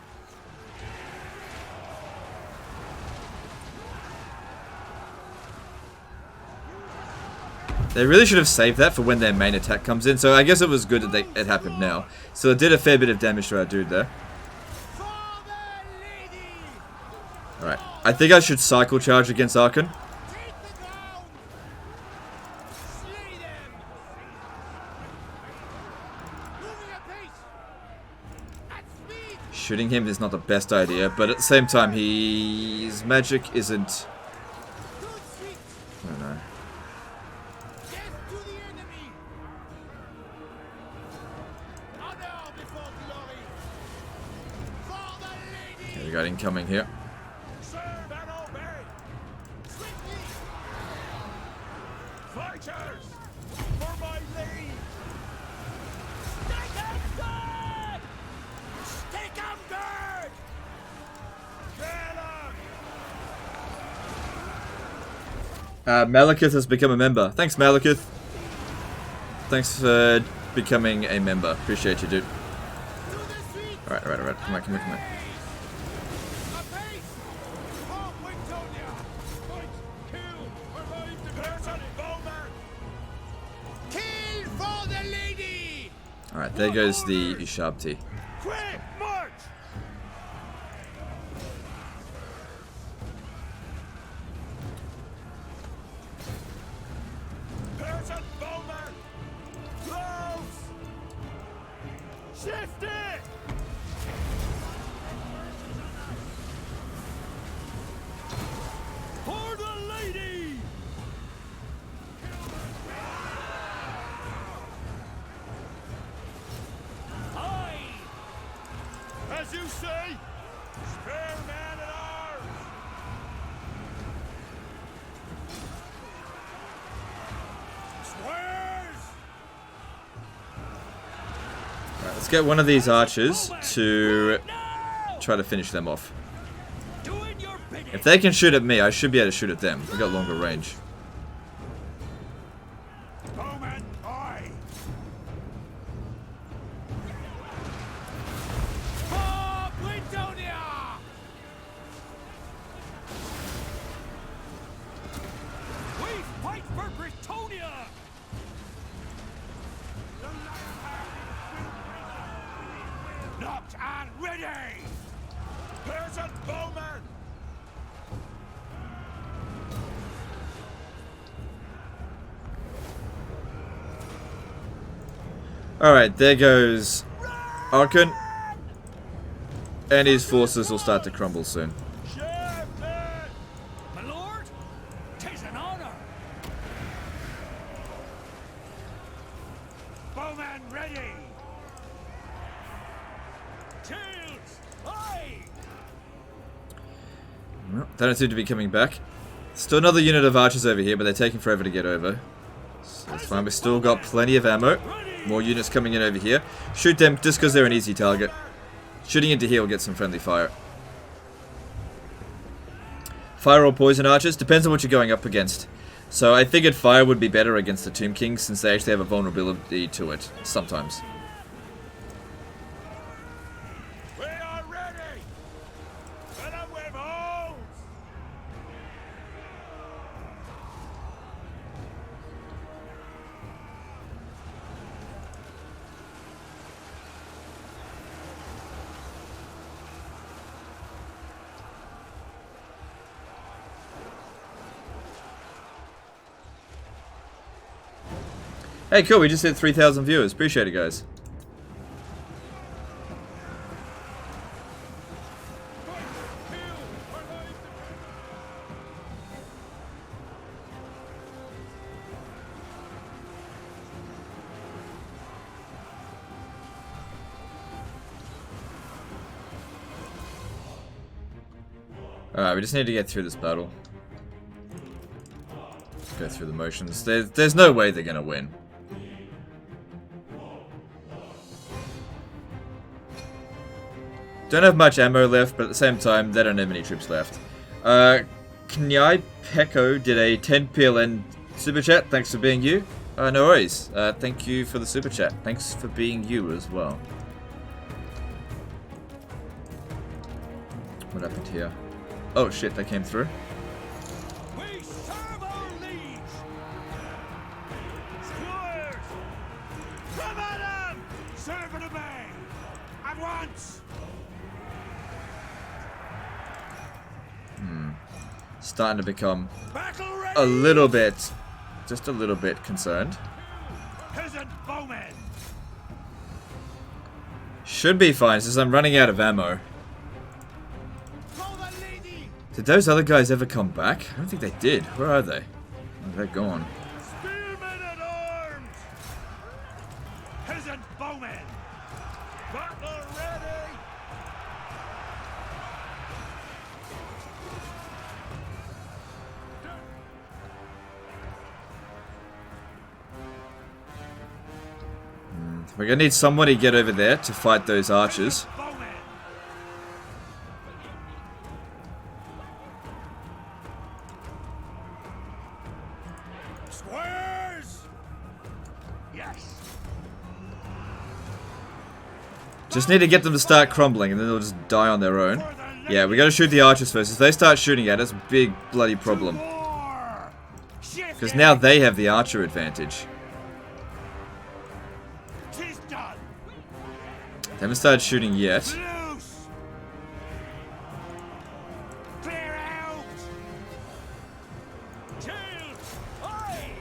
They really should have saved that for when their main attack comes in, so I guess it was good that it happened now. So it did a fair bit of damage to our dude there. Alright, I think I should cycle charge against Archon. Shooting him is not the best idea, but at the same time, his magic isn't... I don't know. Okay, we got incoming here. Malekith has become a member. Thanks, Malekith. Thanks for becoming a member. Appreciate you, dude. Alright. Come on. Alright, there goes the Ushabti. Quick, march! see? Spare man at arms! Squares! Alright, let's get one of these archers to try to finish them off. Doing your bidding. If they can shoot at me, I should be able to shoot at them. We've got longer range. Bowman, aye! For Britannia! We fight for Britannia! Knocked and ready! Peasant bowman! Alright, there goes Archon. And his forces will start to crumble soon. Champion! My lord, 'tis an honor. Bowman ready! Shields, aye! Well, they don't seem to be coming back. Still another unit of archers over here, but they're taking forever to get over. So that's fine, we've still got plenty of ammo. More units coming in over here. Shoot them just because they're an easy target. Shooting into here will get some friendly fire. Fire or poison archers, depends on what you're going up against. So I figured fire would be better against the Tomb Kings since they actually have a vulnerability to it, sometimes. We are ready! Fill 'em with holes! Hey, cool, we just hit 3,000 viewers. Appreciate it, guys. Alright, we just need to get through this battle. Go through the motions. There's no way they're gonna win. Don't have much ammo left, but at the same time, they don't have any troops left. Knyai Peko did a 10 PLN super chat. Thanks for being you. No worries. Thank you for the super chat. Thanks for being you as well. What happened here? Oh shit, they came through. We serve our liege! Squires! Come at 'em! Serve and obey! At once! Starting to become Battle ready! a little bit, just a little bit concerned. Peasant bowmen! Should be fine, since I'm running out of ammo. Call the lady! Did those other guys ever come back? I don't think they did. Where are they? Oh, they're gone. Spearmen at arms! Peasant bowmen! Battle ready! We're gonna need somebody to get over there to fight those archers. Bowmen! Squares! Yes! Just need to get them to start crumbling and then they'll just die on their own. Yeah, we gotta shoot the archers first. If they start shooting at us, big bloody problem. War! Shift Because now they have the archer advantage. 'Tis done! They haven't started shooting yet. Loose! Clear out! Shields! Aye!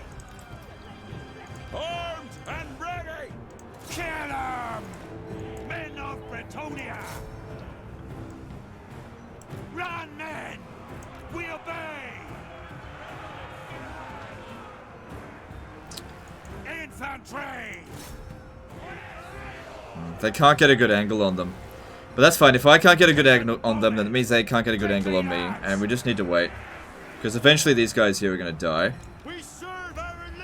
Armed and ready! Kill 'em! Men of Bretonia! Run, men! We obey! Infantry! They can't get a good angle on them. But that's fine. If I can't get a good angle on them, then it means they can't get a good angle on me. And we just need to wait. Because eventually these guys here are going to die. We serve our liege.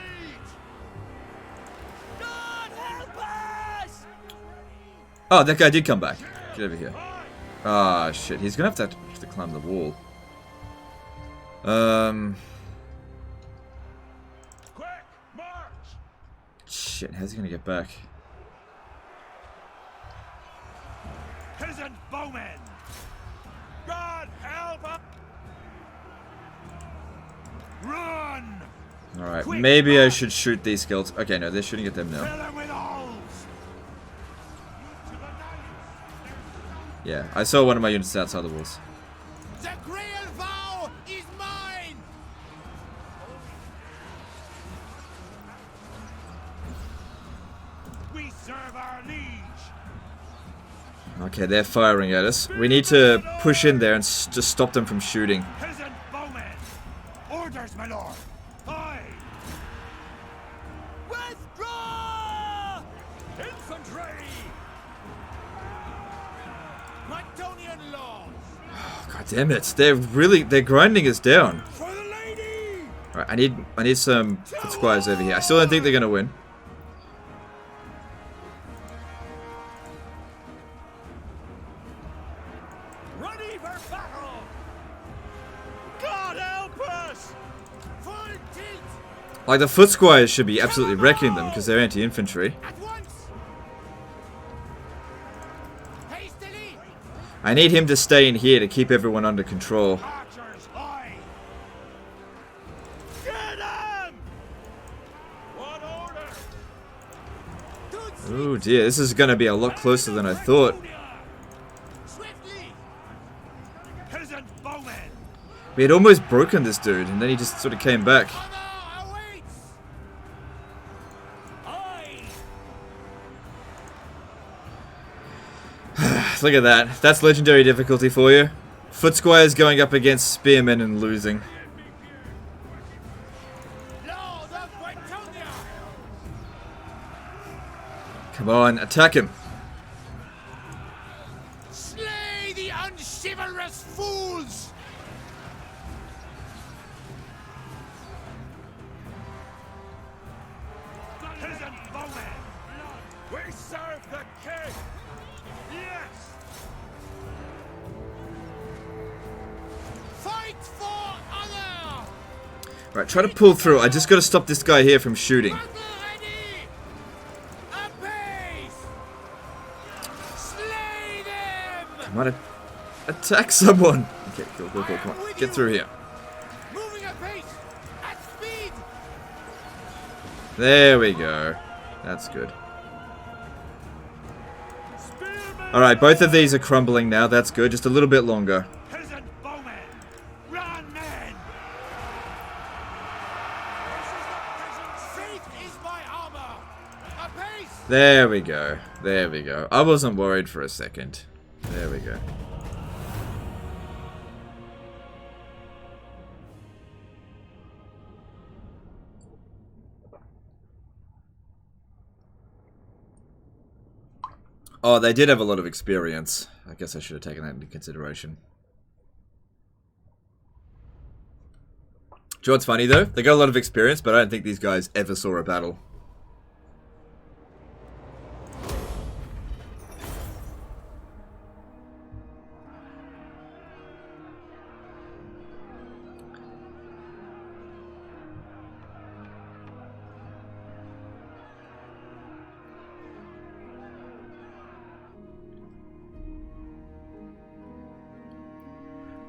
God help us! Oh, that guy did come back. Get over here. Ah, shit. He's going to have to climb the wall. Quick, march! Shit, how's he going to get back? Peasant bowmen! God help us! Run! Alright, maybe I should shoot these skeletons. Okay, no, they're shooting at them now. Fill them with holes! Yeah, I saw one of my units outside the walls. The Grail Vow is mine! We serve our liege! Okay, they're firing at us. We need to push in there and just stop them from shooting. Peasant bowmen! Orders, my lord! Aye! Withdraw! Infantry! Bretonian lords! God damn it, they're grinding us down. For the lady! Alright, I need some foot squires over here. I still don't think they're gonna win. Ready for battle! God help us! Full tilt! Like, the foot squires should be absolutely wrecking them because they're anti-infantry. At once! Hastily! I need him to stay in here to keep everyone under control. Archers, aye! Get them! What order? Oh dear, this is gonna be a lot closer than I thought. Swiftly! Peasant bowmen! We had almost broken this dude, and then he just sort of came back. Honor awaits! Aye! Look at that. That's legendary difficulty for you. Foot squires going up against spearmen and losing. Lord of Bretonia! Come on, attack him. Slay the unchivalrous fools! Peasant bowmen! We serve the king! Yes! Fight for honor! Right, try to pull through. I just gotta stop this guy here from shooting. Battle ready! Apace! Slay them! Come on, attack someone. Okay, go, come on. Get through here. Moving apace! At speed! There we go. That's good. Spearmen! Alright, both of these are crumbling now. That's good. Just a little bit longer. Peasant bowmen! Run, men! Faith is my armor! Apace! There we go. There we go. I wasn't worried for a second. There we go. Oh, they did have a lot of experience. I guess I should have taken that into consideration. Do you know what's funny though? They got a lot of experience, but I don't think these guys ever saw a battle.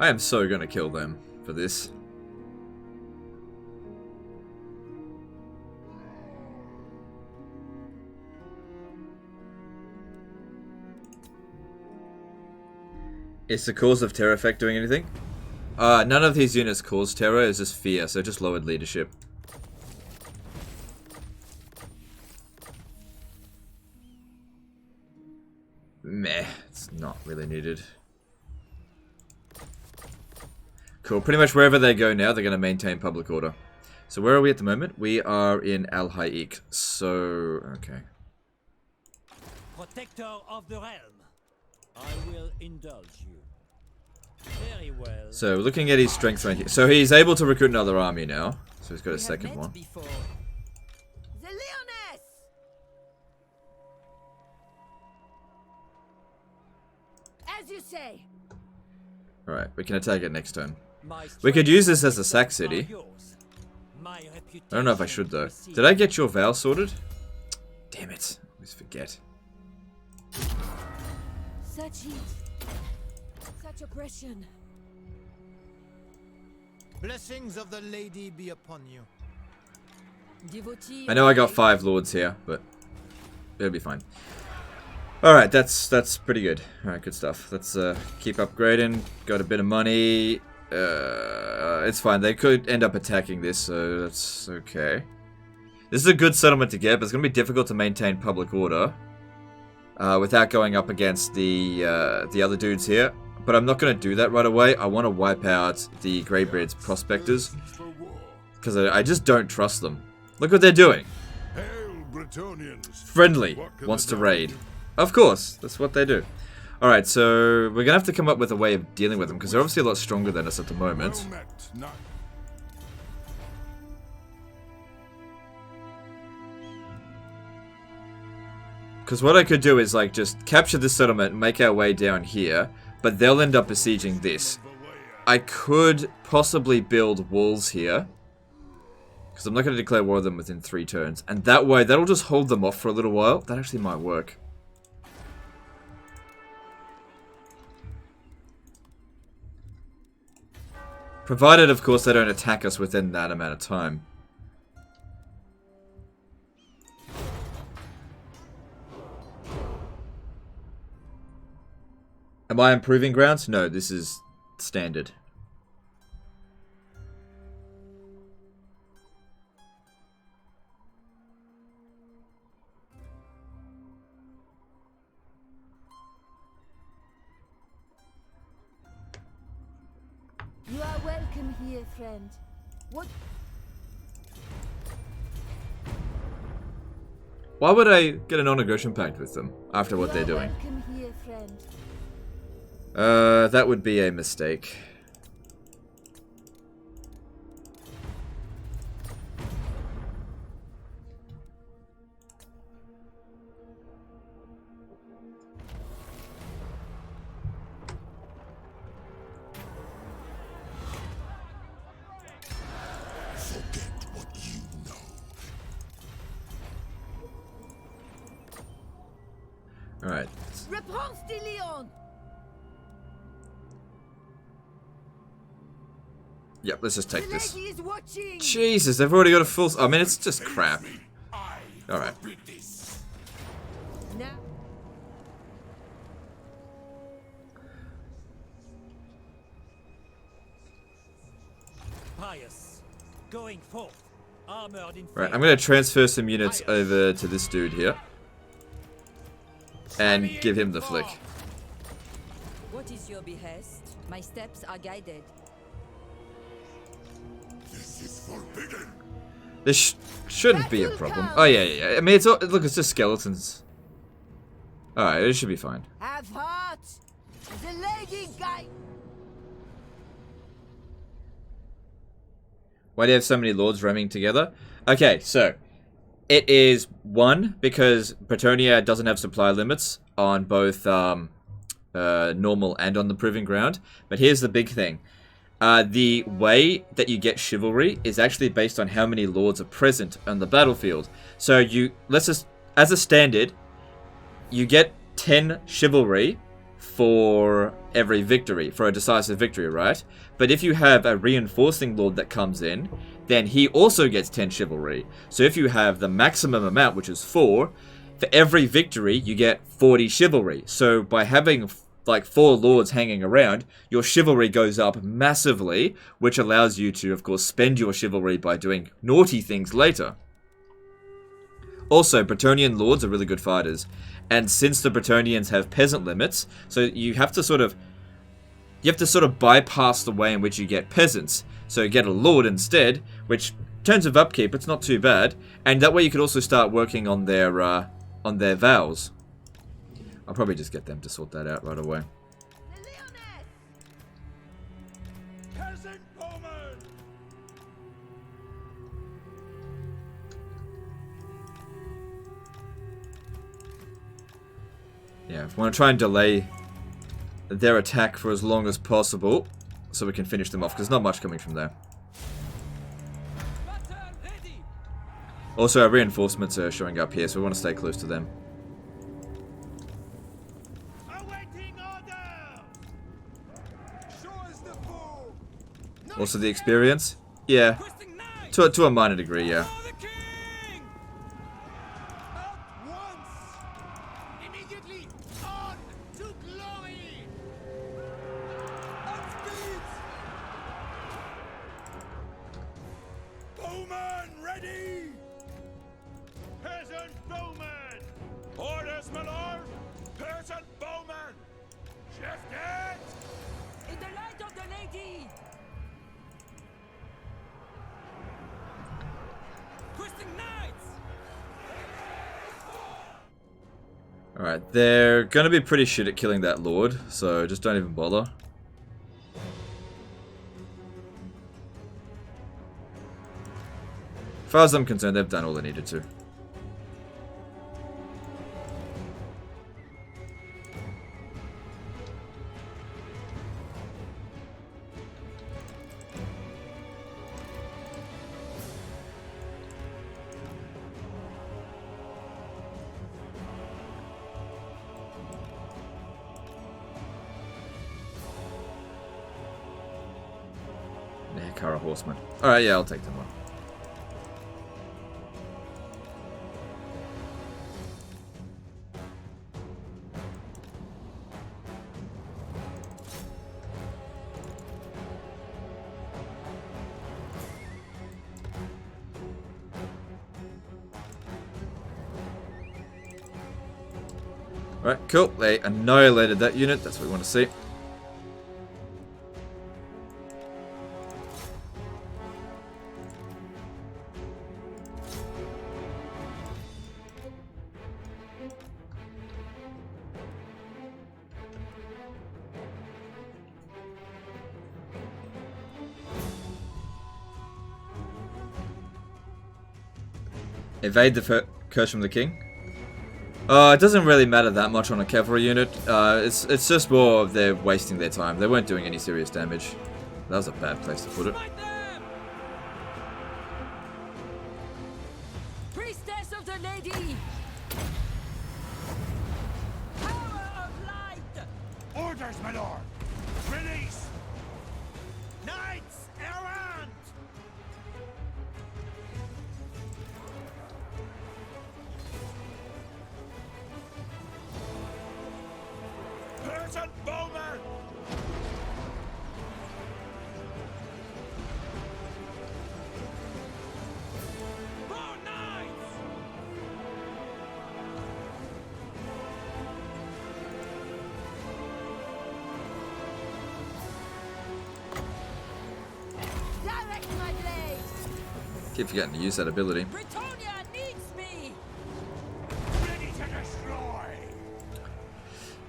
I am so gonna kill them for this. Is the cause of terror effect doing anything? None of these units cause terror, it's just fear, so just lowered leadership. Meh, it's not really needed. Cool, pretty much wherever they go now, they're going to maintain public order. So where are we at the moment? We are in I will indulge you. Very well. So looking at his strength ranking, so he's able to recruit another army now. So he's got a second one. Before. The Lyonesse! As you say. All right, we can attack it next turn. My We could strength use this as a sack are city. yours. My reputation I don't know if I should though. precedes Did I get your vow sorted? Damn it! I always forget. Such heat. Such oppression. Blessings of the lady be upon you. Devotee I know I got 5 lords here, but it'll be fine. Alright, that's pretty good. Alright, good stuff. Let's keep upgrading. Got a bit of money. It's fine. They could end up attacking this, so that's okay. This is a good settlement to get, but it's going to be difficult to maintain public order without going up against the other dudes here. But I'm not going to do that right away. I want to wipe out the Graybeards prospectors because I just don't trust them. Look what they're doing. Hail, Bretonians. Friendly. What can Wants the to dog raid. do? Of course. That's what they do. Alright, so we're going to have to come up with a way of dealing with them because they're obviously a lot stronger than us at the moment. Well met, knight. Because what I could do is like just capture this settlement and make our way down here, but they'll end up besieging this. I could possibly build walls here, because I'm not going to declare war on them within 3 turns, and that way that'll just hold them off for a little while. That actually might work. Provided, of course, they don't attack us within that amount of time. Am I improving grounds? No, this is standard. You are welcome here, friend. What? Why would I get a non-aggression pact with them after what You they're are doing? Welcome here, friend. That would be a mistake. Forget what you know. Alright. Repanse de Lyon! Yep, let's just take The this. lady is watching! Jesus, they've already got a full... I mean, it's just crap. I Alright. forbid this. Now, pious, going forth, armored in Right, faith. I'm going to transfer some units over to this dude here. And give him the flick. What is your behest? My steps are guided. This is forbidden. This shouldn't be a problem. Oh, yeah. I mean, it's all... Look, it's just skeletons. Alright, it should be fine. have heart! The lady guide! Why do you have so many lords roaming together? Okay, so... It is, 1, because Bretonia doesn't have supply limits on both normal and on the Proving Ground. But here's the big thing. The way that you get chivalry is actually based on how many lords are present on the battlefield. So you, let's just, as a standard, you get 10 chivalry for every victory, for a decisive victory, right? But if you have a reinforcing lord that comes in, then he also gets 10 chivalry. So if you have the maximum amount, which is 4, for every victory, you get 40 chivalry. So by having like 4 lords hanging around, your chivalry goes up massively, which allows you to, of course, spend your chivalry by doing naughty things later. Also, Bretonian lords are really good fighters. And since the Bretonians have peasant limits, so you have to sort of bypass the way in which you get peasants. So you get a lord instead, which in terms of upkeep, it's not too bad. And that way you could also start working on their vows. I'll probably just get them to sort that out right away. Peasant bowman! Yeah, I want to try and delay their attack for as long as possible so we can finish them off, because there's not much coming from there. Also, our reinforcements are showing up here, so we want to stay close to them. Awaiting order! Show us the foe! Also, the experience? Yeah, to a minor degree, yeah. For the king! At once! Immediately on to glory! At speed! Bowman ready! Peasant bowman! Orders, my lord! Peasant bowman! Shifted! In the light of the lady! Twisting knights! Alright, they're gonna be pretty shit at killing that lord, so just don't even bother. As far as I'm concerned, they've done all they needed to. Yeah, Kara Horseman. Alright, yeah, I'll take them on. Alright, cool. They annihilated that unit. That's what we want to see. Evade the curse from the king. It doesn't really matter that much on a cavalry unit. It's just more of they're wasting their time. They weren't doing any serious damage. That was a bad place to put it. Smite them! Priestess of the lady! Power of light! Orders, my lord! Release! Knights errant! Peasant bowman! More knights! Direct my blade! Keep forgetting to use that ability. Britannia needs me! Ready to destroy!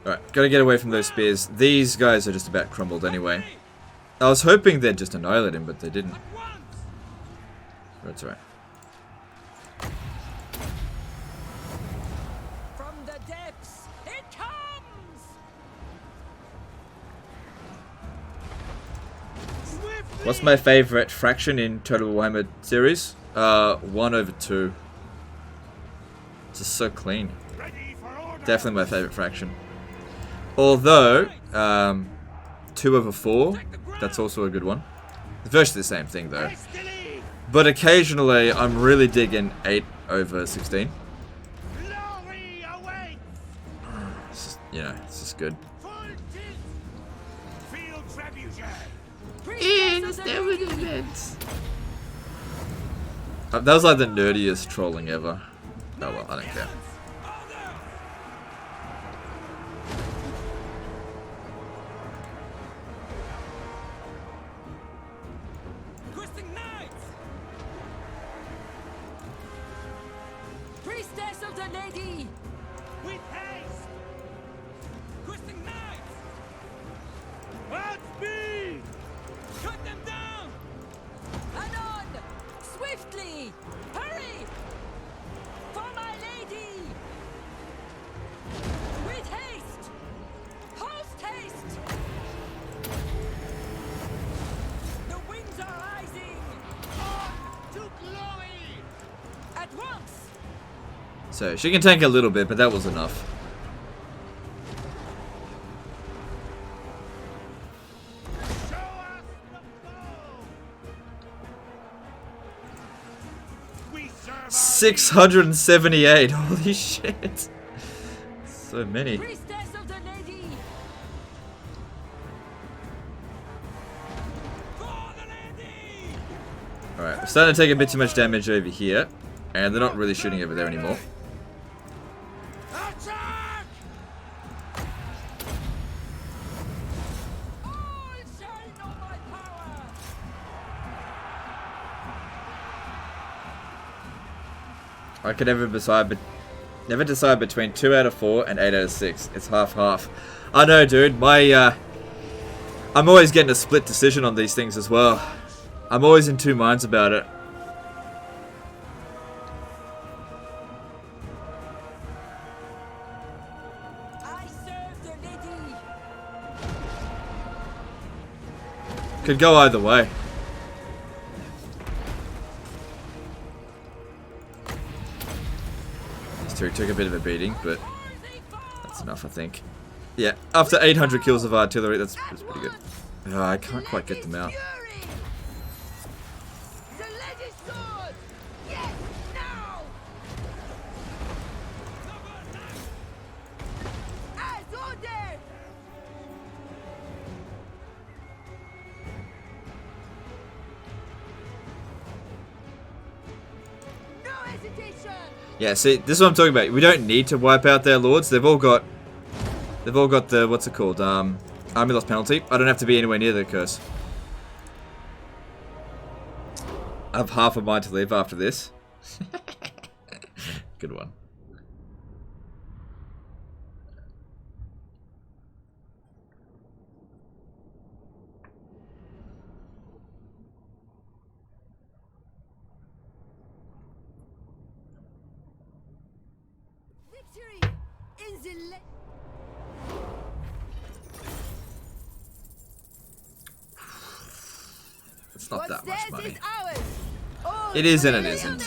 Alright, gotta get away from those spears. These guys are just about crumbled anyway. I was hoping they'd just annihilate him, but they didn't. At once! That's alright. From the depths, it comes! Swiftly! What's my favorite fraction in Total Warhammer series? 1/2. It's just so clean. Ready for order! Definitely my favorite fraction. Although, 2/4, that's also a good one. It's virtually the same thing though. Hastily! But occasionally, I'm really digging 8/16. Glory awaits! It's just, you know, it's just good. Full tilt! Field trebuchet! Priestess of the lady! That was like the nerdiest trolling ever. Oh well, I don't care. Twisting knights! Priestess of the lady! With haste! So she can tank a little bit, but that was enough. Show us the foe! We serve our 678. Holy shit. So many. Priestess of the Lady! for the lady! Alright, we're starting to take a bit too much damage over here. And they're not really shooting over there anymore. Attack! All shall know my power! I can never decide between 2 out of 4 and 8 out of 6. It's half-half. I know, dude. I'm always getting a split decision on these things as well. I'm always in two minds about it. I serve the Lady! Could go either way. These two took a bit of a beating, but that's enough, I think. Yeah, after 800 kills of artillery, that's pretty good. Oh, I can't quite get them out. The lady's sword! Yes, now! As ordered! No hesitation! Yeah, see, this is what I'm talking about. We don't need to wipe out their lords. They've all got the, what's it called? Army loss penalty. I don't have to be anywhere near the curse. I have half a mind to live after this. Good one. Victory in the It's not that much money. Is ours. All It is and for it isn't.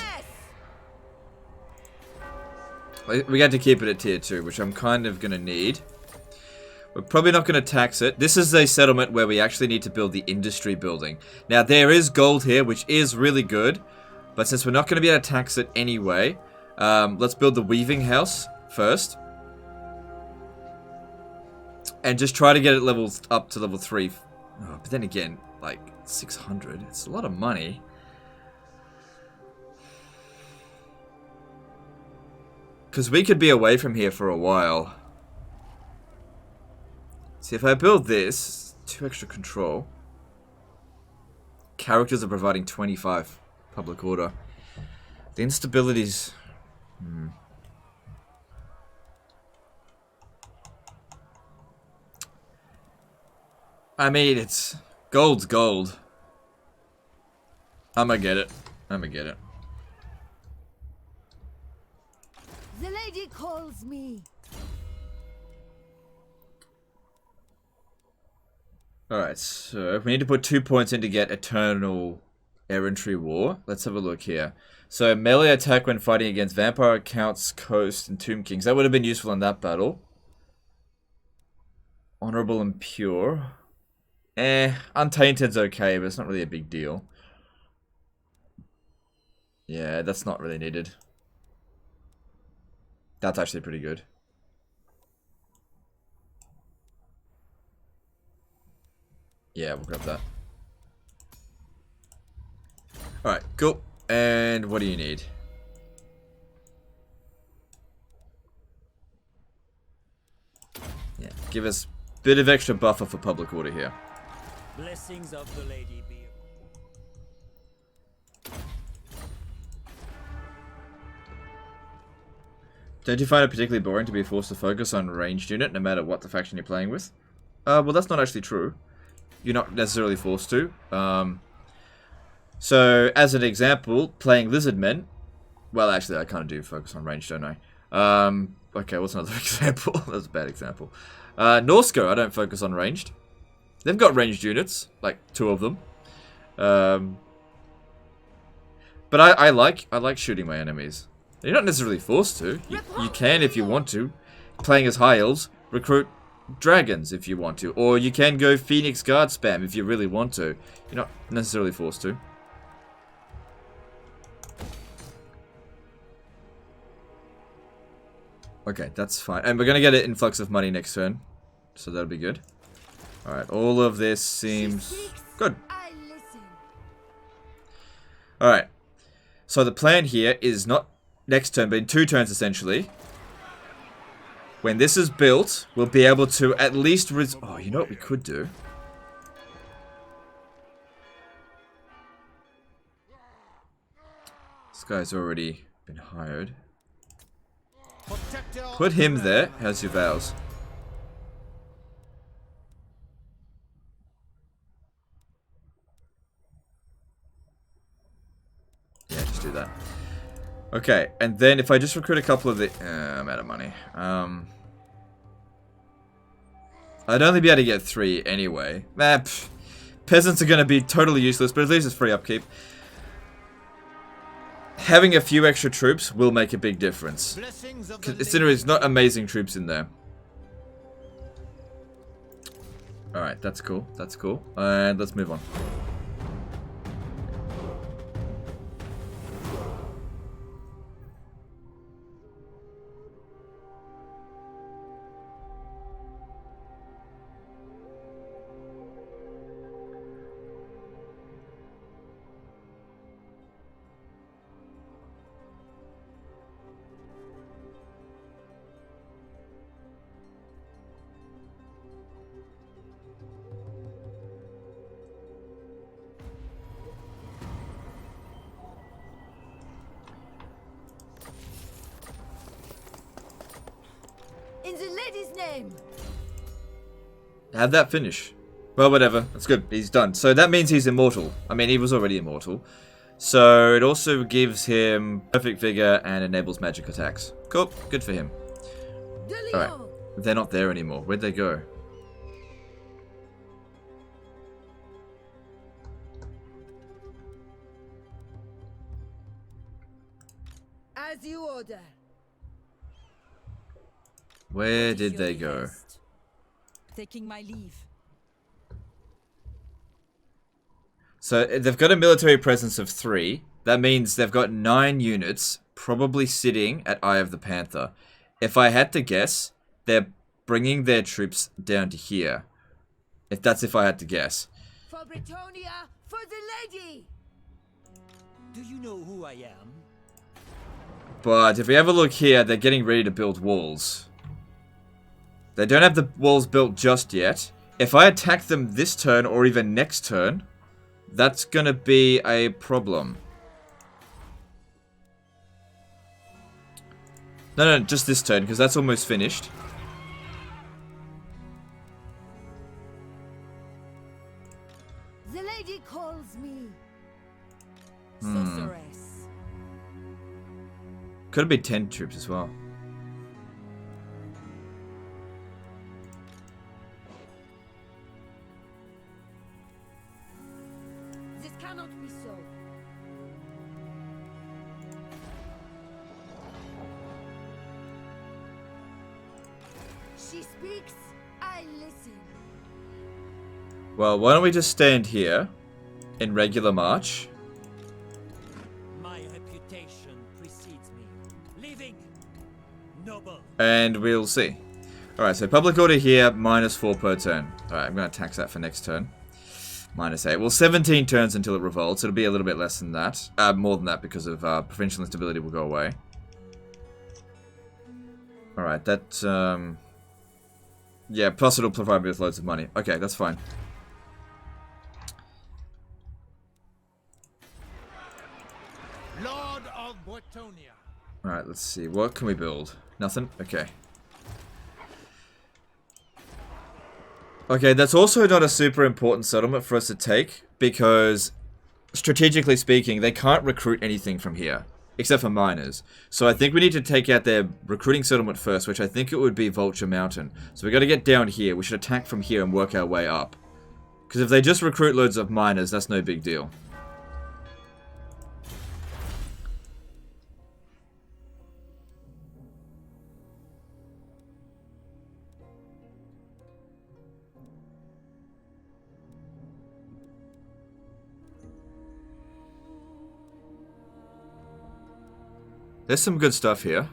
Lyonesse. We got to keep it at tier 2, which I'm kind of going to need. We're probably not going to tax it. This is a settlement where we actually need to build the industry building. Now, there is gold here, which is really good. But since we're not going to be able to tax it anyway, let's build the weaving house first. And just try to get it levels up to level 3. Oh, but then again, like 600. It's a lot of money. Because we could be away from here for a while. See, if I build this, 2 extra control. Characters are providing 25 public order. The instabilities... I mean, it's... Gold's gold. I'ma get it. I'ma get it. The lady calls me. Alright, so we need to put 2 points in to get Eternal Errantry War. Let's have a look here. So, melee attack when fighting against Vampire, Counts, Coast, and Tomb Kings. That would have been useful in that battle. Honorable and Pure. Untainted's okay, but it's not really a big deal. Yeah, that's not really needed. That's actually pretty good. Yeah, we'll grab that. Alright, cool. And what do you need? Yeah, give us a bit of extra buffer for public order here. Blessings of the lady be. Don't you find it particularly boring to be forced to focus on ranged unit no matter what the faction you're playing with? Well, that's not actually true. You're not necessarily forced to. So, as an example, playing Lizardmen... Well, actually, I kind of do focus on ranged, don't I? Okay, what's another example? That's a bad example. Norsko, I don't focus on ranged. They've got ranged units, like 2 of them. But I like shooting my enemies. You're not necessarily forced to. You can if you want to. Playing as High Elves, recruit dragons if you want to. Or you can go Phoenix Guard spam if you really want to. You're not necessarily forced to. Okay, that's fine. And we're going to get an influx of money next turn. So that'll be good. Alright, all of this seems good. Alright. So the plan here is not next turn, but in 2 turns essentially. When this is built, we'll be able to at least... Oh, you know what we could do? This guy's already been hired. Put him there. How's your vows? Yeah, just do that. Okay, and then if I just recruit a couple of the... I'm out of money. I'd only be able to get 3 anyway. Peasants are going to be totally useless, but at least it's free upkeep. Having a few extra troops will make a big difference. Considering it's not amazing troops in there. Alright, that's cool. That's cool. And let's move on. In the lady's name. How'd that finish? Well, whatever. That's good. He's done. So that means he's immortal. I mean, he was already immortal. So it also gives him perfect vigor and enables magic attacks. Cool. Good for him. Alright. They're not there anymore. Where'd they go? As you order. Where did they go? Taking my leave. So they've got a military presence of 3. That means they've got 9 units, probably sitting at Eye of the Panther. If I had to guess, they're bringing their troops down to here. If I had to guess. For Britonia, for the lady. Do you know who I am? But if we have a look here, they're getting ready to build walls. They don't have the walls built just yet. If I attack them this turn or even next turn, that's gonna be a problem. No, just this turn, because that's almost finished. The lady calls me. Sorceress. Could have been 10 troops as well. This cannot be so. She speaks, I listen. Well, why don't we just stand here in regular march? My reputation precedes me. Living, noble. And we'll see. Alright, so public order here, -4 per turn. Alright, I'm going to tax that for next turn. -8. Well, 17 turns until it revolts. It'll be a little bit less than that. More than that because of provincial instability will go away. Alright, that... yeah, plus it'll provide me with loads of money. Okay, that's fine. Lord of Britonia. Alright, let's see. What can we build? Nothing? Okay. Okay, that's also not a super important settlement for us to take, because, strategically speaking, they can't recruit anything from here, except for miners. So I think we need to take out their recruiting settlement first, which I think it would be Vulture Mountain. So we got to get down here. We should attack from here and work our way up. Because if they just recruit loads of miners, that's no big deal. There's some good stuff here.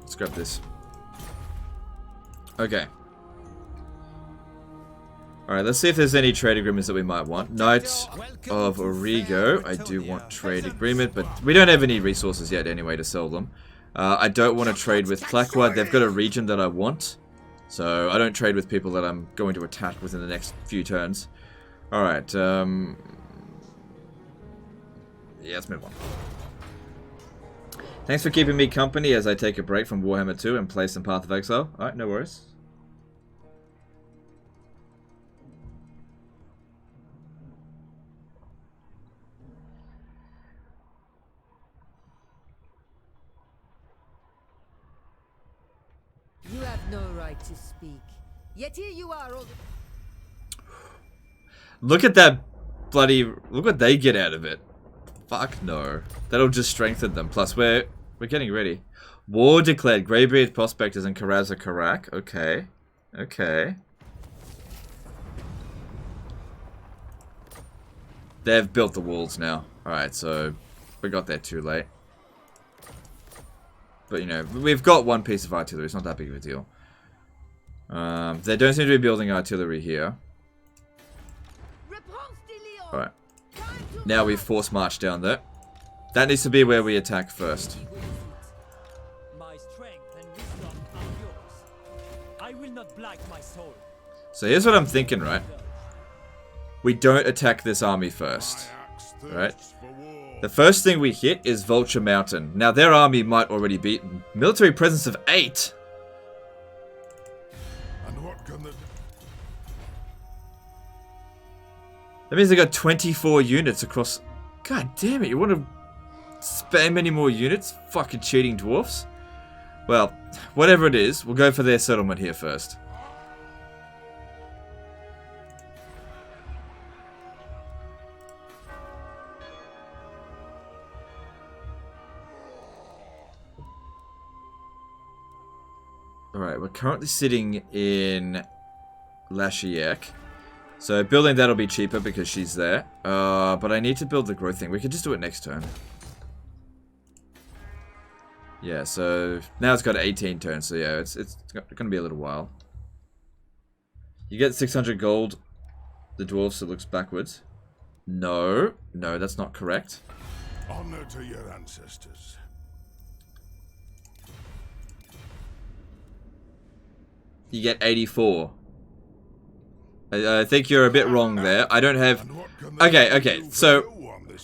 Let's grab this. Okay. Alright, let's see if there's any trade agreements that we might want. Knight of Origo. I do want trade agreement, but we don't have any resources yet anyway to sell them. I don't want to trade with Plaquad. They've got a region that I want. So I don't trade with people that I'm going to attack within the next few turns. Alright, yeah, let's move on. Thanks for keeping me company as I take a break from Warhammer 2 and play some Path of Exile. Alright, no worries. You have no right to speak. Yet here you are all... Look at that bloody... Look what they get out of it. Fuck no. That'll just strengthen them. Plus, we're getting ready. War declared. Graybeards, Prospectors, and Karaza Karak. Okay. Okay. They've built the walls now. Alright, so... We got there too late. But, you know, we've got one piece of artillery. It's not that big of a deal. They don't seem to be building artillery here. Alright. Now we force march down there. That needs to be where we attack first. My strength and wisdom are yours. I will not blight my soul. So here's what I'm thinking, right? We don't attack this army first. Right? The first thing we hit is Vulture Mountain. Now their army might already be military presence of 8. And what can the... That means they got 24 units across... God damn it, you want to spam any more units? Fucking cheating dwarfs. Well, whatever it is, we'll go for their settlement here first. Alright, we're currently sitting in Alhayik. So building that'll be cheaper because she's there. But I need to build the growth thing. We could just do it next turn. Yeah, so now it's got 18 turns. So yeah, it's going to be a little while. You get 600 gold. The dwarfs, it looks backwards. No, that's not correct. Honor to your ancestors. You get 84. I think you're a bit wrong there. I don't have... Okay, so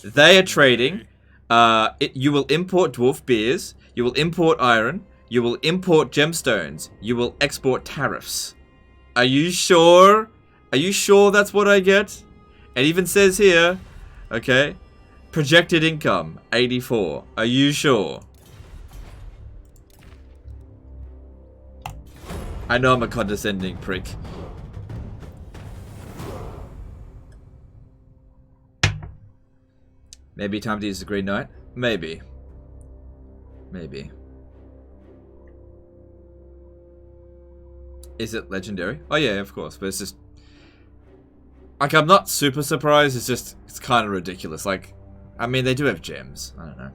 they are trading. You will import dwarf beers. You will import iron. You will import gemstones. You will export tariffs. Are you sure? Are you sure that's what I get? It even says here, okay, projected income, 84. Are you sure? I know I'm a condescending prick. Maybe time to use the Green Knight? Maybe. Maybe. Is it legendary? Oh yeah, of course, but it's just... Like, I'm not super surprised, it's just, it's kind of ridiculous. Like, I mean, they do have gems. I don't know.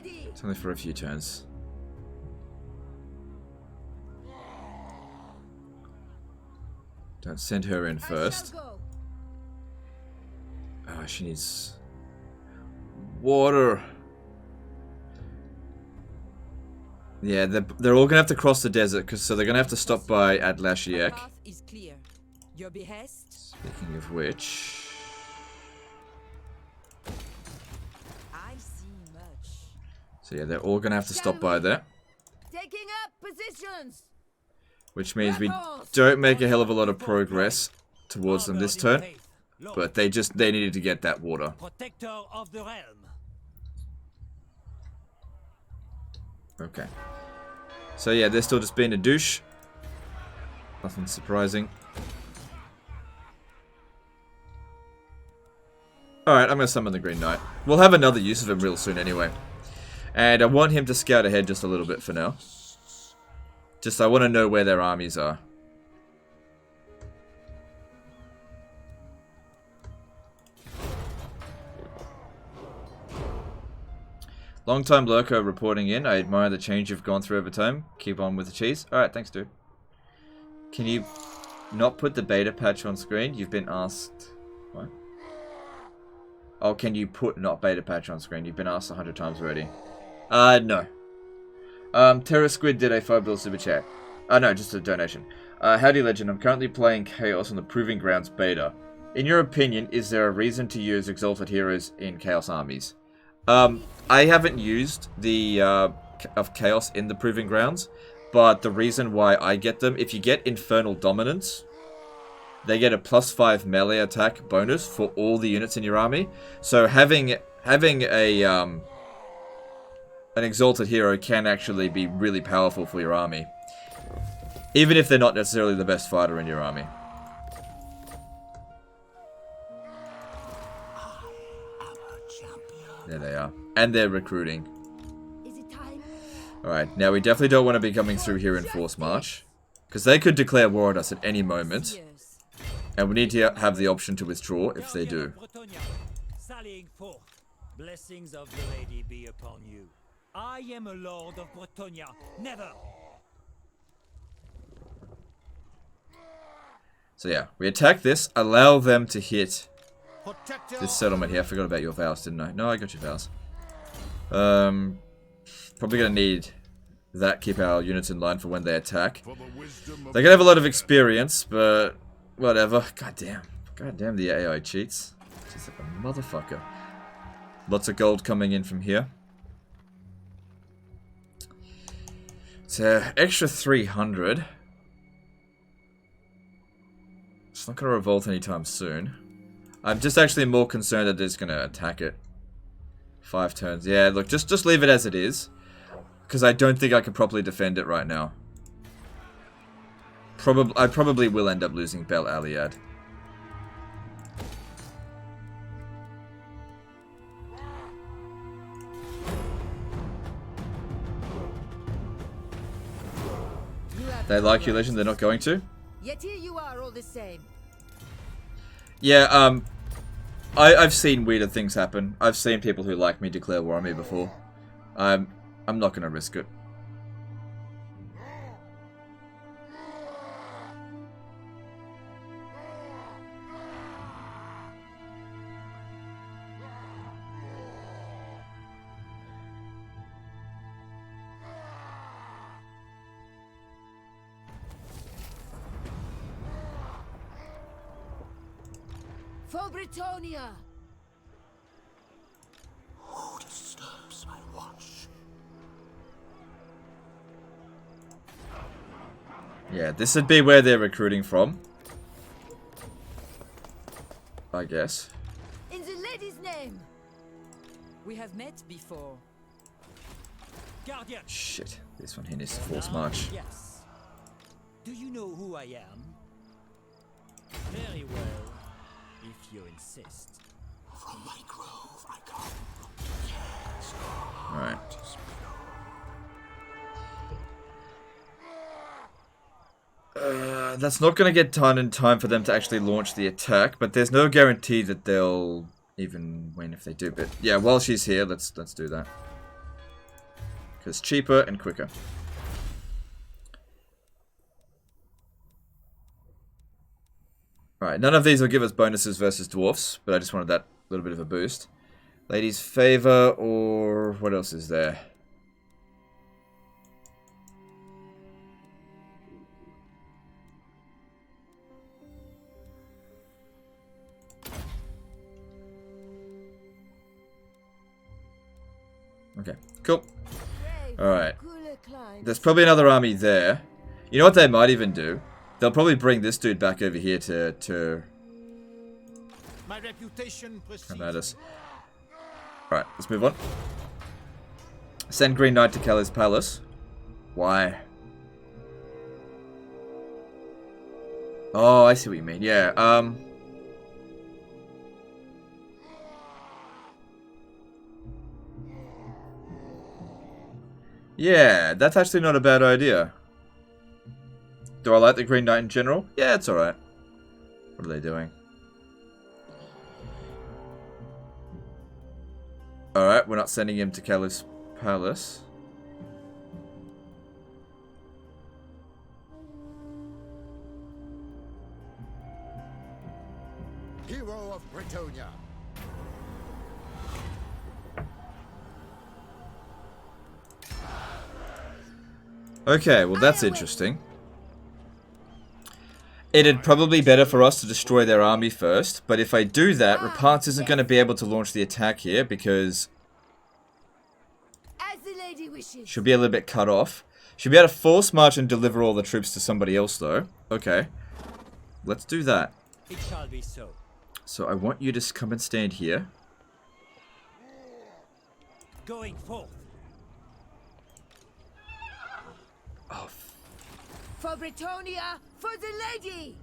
It's only for a few turns. Don't send her in first. Oh, she needs water. Yeah, they're all gonna have to cross the desert, so they're gonna have to stop by at Alhayik. Speaking of which. So yeah, they're all gonna have to stop by there. Taking up positions. Which means we don't make a hell of a lot of progress towards them this turn. But they needed to get that water. Protector of the realm. Okay. So yeah, they're still just being a douche. Nothing surprising. Alright, I'm going to summon the Green Knight. We'll have another use of him real soon anyway. And I want him to scout ahead just a little bit for now. Just I want to know where their armies are. Long time lurker reporting in. I admire the change you've gone through over time. Keep on with the cheese. Alright, thanks dude. Can you not put the beta patch on screen? You've been asked... What? Oh, can you put not beta patch on screen? You've been asked 100 times already. No. Terra Squid did a $5 super chat. No, just a donation. Howdy Legend, I'm currently playing Chaos on the Proving Grounds beta. In your opinion, is there a reason to use Exalted Heroes in Chaos armies? I haven't used the of Chaos in the Proving Grounds, but the reason why I get them, if you get Infernal Dominance, they get a +5 melee attack bonus for all the units in your army. So having a an Exalted Hero can actually be really powerful for your army, even if they're not necessarily the best fighter in your army. There they are. And they're recruiting. Alright, now we definitely don't want to be coming through here in Force March, because they could declare war on us at any moment. And we need to have the option to withdraw if they do. Sallying forth. Blessings of the lady be upon you. I am a lord of Bretonia. Never. So yeah, we attack this, allow them to hit this settlement here. I forgot about your vows, didn't I? No, I got your vows. Probably gonna need that, keep our units in line for when they attack. They're gonna have a lot of experience, but whatever. God damn the AI cheats. Just like a motherfucker. Lots of gold coming in from here. It's an extra 300. It's not gonna revolt anytime soon. I'm just actually more concerned that it's gonna attack it. 5 turns. Yeah, look, just leave it as it is, because I don't think I can properly defend it right now. I probably will end up losing Bel Aliad. They like you, Legend. They're not going to. Yet here you are, all the same. Yeah, I've seen weirder things happen. I've seen people who like me declare war on me before. I'm not gonna risk it. For Bretonia! Who disturbs my watch? Yeah, this would be where they're recruiting from, I guess. In the lady's name! We have met before. Guardian. Shit, this one here needs to force march. Yes. Do you know who I am? Very well, if you insist. From my grove I come. Alright. That's not going to get done in time for them to actually launch the attack, but there's no guarantee that they'll even win if they do. But yeah, while she's here, let's do that. Because cheaper and quicker. Alright, none of these will give us bonuses versus dwarfs, but I just wanted that little bit of a boost. Ladies' favor, or what else is there? Okay, cool. Alright. There's probably another army there. You know what they might even do? They'll probably bring this dude back over here to My reputation come at us. Alright, let's move on. Send Green Knight to Kelly's Palace. Why? Oh, I see what you mean. Yeah, yeah, that's actually not a bad idea. Do I like the Green Knight in general? Yeah, it's alright. What are they doing? Alright, we're not sending him to Caliph's Palace. Hero of Bretonia. Okay, well that's interesting. It'd probably be better for us to destroy their army first, but if I do that, Repanse isn't going to be able to launch the attack here because As the lady wishes. she'll be a little bit cut off. She'll be able to force march and deliver all the troops to somebody else though. Okay, let's do that. It shall be so. So I want you to come and stand here. Going forth. Oh, For Bretonia, for the lady.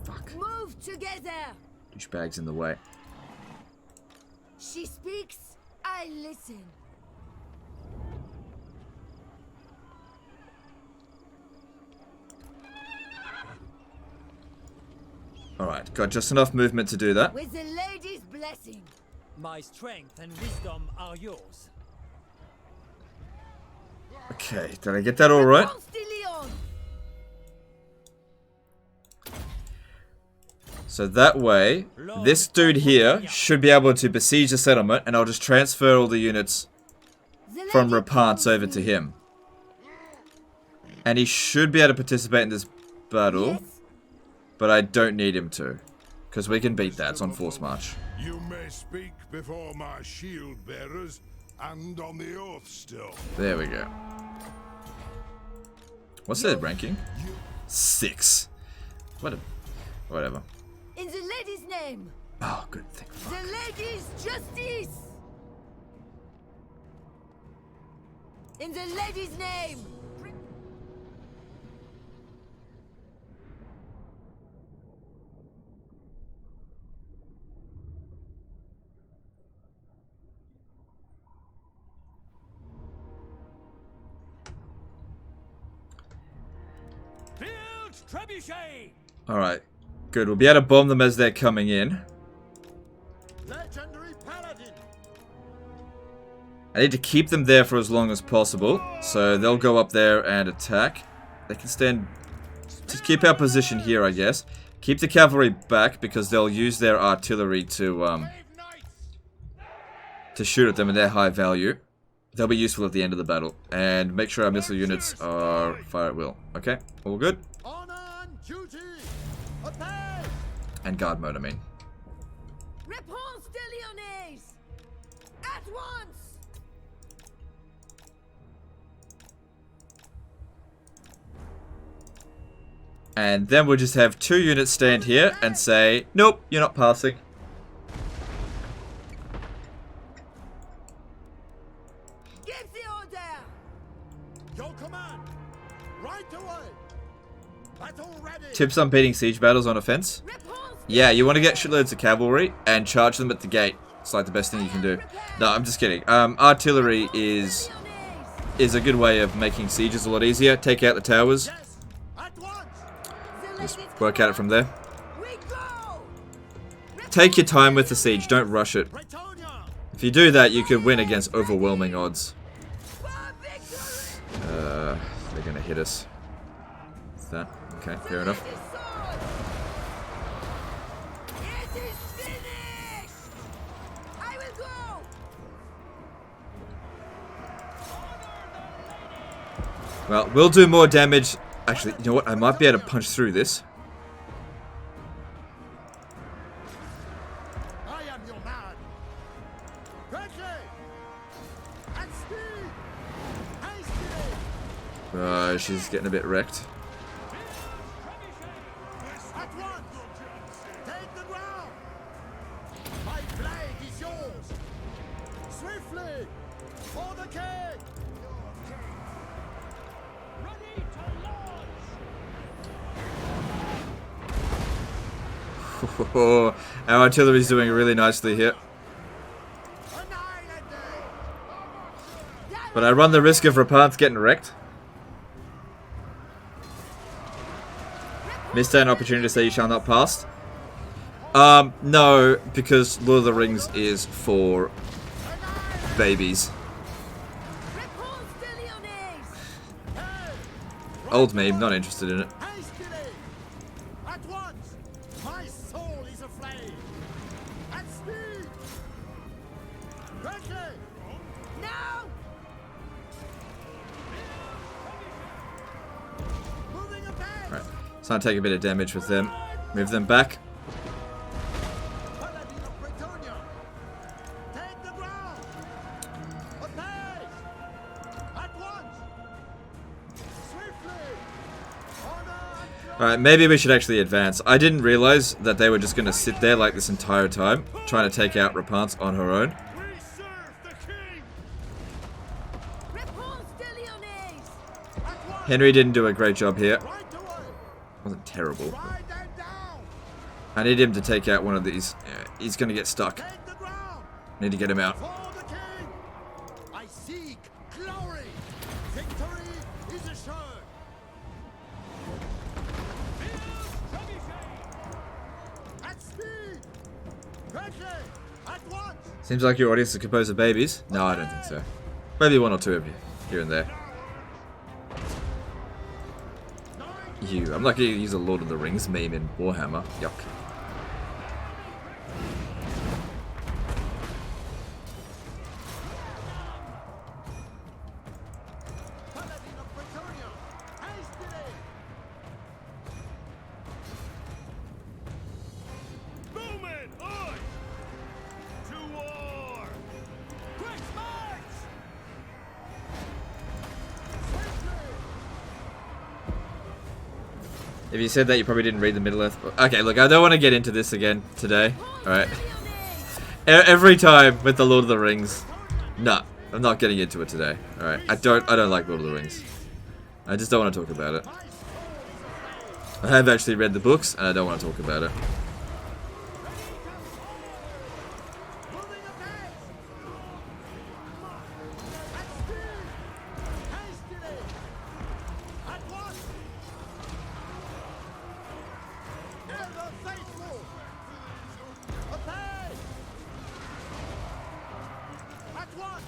fuck. Move together. Douchebag's in the way. She speaks, I listen. Alright, got just enough movement to do that. With the lady's blessing. My strength and wisdom are yours. Okay, did I get that alright? Repanse de Lyon. So that way, this dude here should be able to besiege the settlement, and I'll just transfer all the units The from lady Repanse calls over me. to him. And he should be able to participate in this battle, Yes. but I don't need him to. Because we can beat that, it's on force march. You may speak before my shield bearers and on the oath still. There we go. What's their ranking? 6. Whatever. In the lady's name. Oh, good thing. The lady's justice. In the lady's name. Build trebuchet! Alright, good. We'll be able to bomb them as they're coming in. Legendary Paladin. I need to keep them there for as long as possible, so they'll go up there and attack. They can stand... Just keep our position here, I guess. Keep the cavalry back, because they'll use their artillery to shoot at them, and they're high value. They'll be useful at the end of the battle. And make sure our missile units are fire at will. Okay, all good? Honor and duty. Obey. And guard mode, I mean. Repanse de Lyonesse. At once. And then we'll just have 2 units stand here and say, nope, you're not passing. Give the order. Your command. Right away. Battle ready. Tips on beating siege battles on offense. Repanse. Yeah, you want to get shitloads of cavalry and charge them at the gate. It's like the best thing you can do. No, I'm just kidding. Artillery is a good way of making sieges a lot easier. Take out the towers. Yes. At once. Just work at it from there. We go. Take your time with the siege. Don't rush it. Bretonia. If you do that, you could win against overwhelming odds. For victory. They're going to hit us. Is that? Okay, fair enough. It is finished. I will go. Well, we'll do more damage. Actually, you know what? I might be able to punch through this. I am your man. Quickly. At speed. Hastily. She's getting a bit wrecked. At once. Take the ground. My blade is yours. Swiftly. For the king. Our artillery's doing really nicely here. But I run the risk of Repanse getting wrecked. Missed an opportunity to say you shall not pass. No, because Lord of the Rings is for babies. Old meme, not interested in it. At once! My soul is aflame! At speed! Quickly! Now! Moving ahead! Right, it's gonna take a bit of damage with them. Move them back. Paladin of Bretonia! Take the ground! Attack! At once! Swiftly! Honor and Alright, maybe we should actually advance. I didn't realize that they were just gonna sit there like this entire time, trying to take out Repanse on her own. We serve the king! Repanse de Lyonesse! at once! Henry didn't do a great job here. Right away! Wasn't terrible. Ride them down! I need him to take out one of these. Yeah, he's gonna get stuck. Take the ground! Need to get him out. For the king! I seek glory! Victory is assured! At speed! Quickly! At once! Seems like your audience is composed of babies. No, I don't think so. Maybe one or two of you, here and there. You. I'm not gonna use a Lord of the Rings meme in Warhammer. Yuck. Paladin of Bretonia! Hastily! Bowman, oi! To war! Quick march! If you said that, you probably didn't read the Middle-earth book. Okay, look, I don't want to get into this again today. Alright. Every time with the Lord of the Rings. Nah, I'm not getting into it today. Alright, I don't like Lord of the Rings. I just don't want to talk about it. I have actually read the books, and I don't want to talk about it. Moving ahead! At speed! Hastily! At once! Ever faithful! Attack! At once!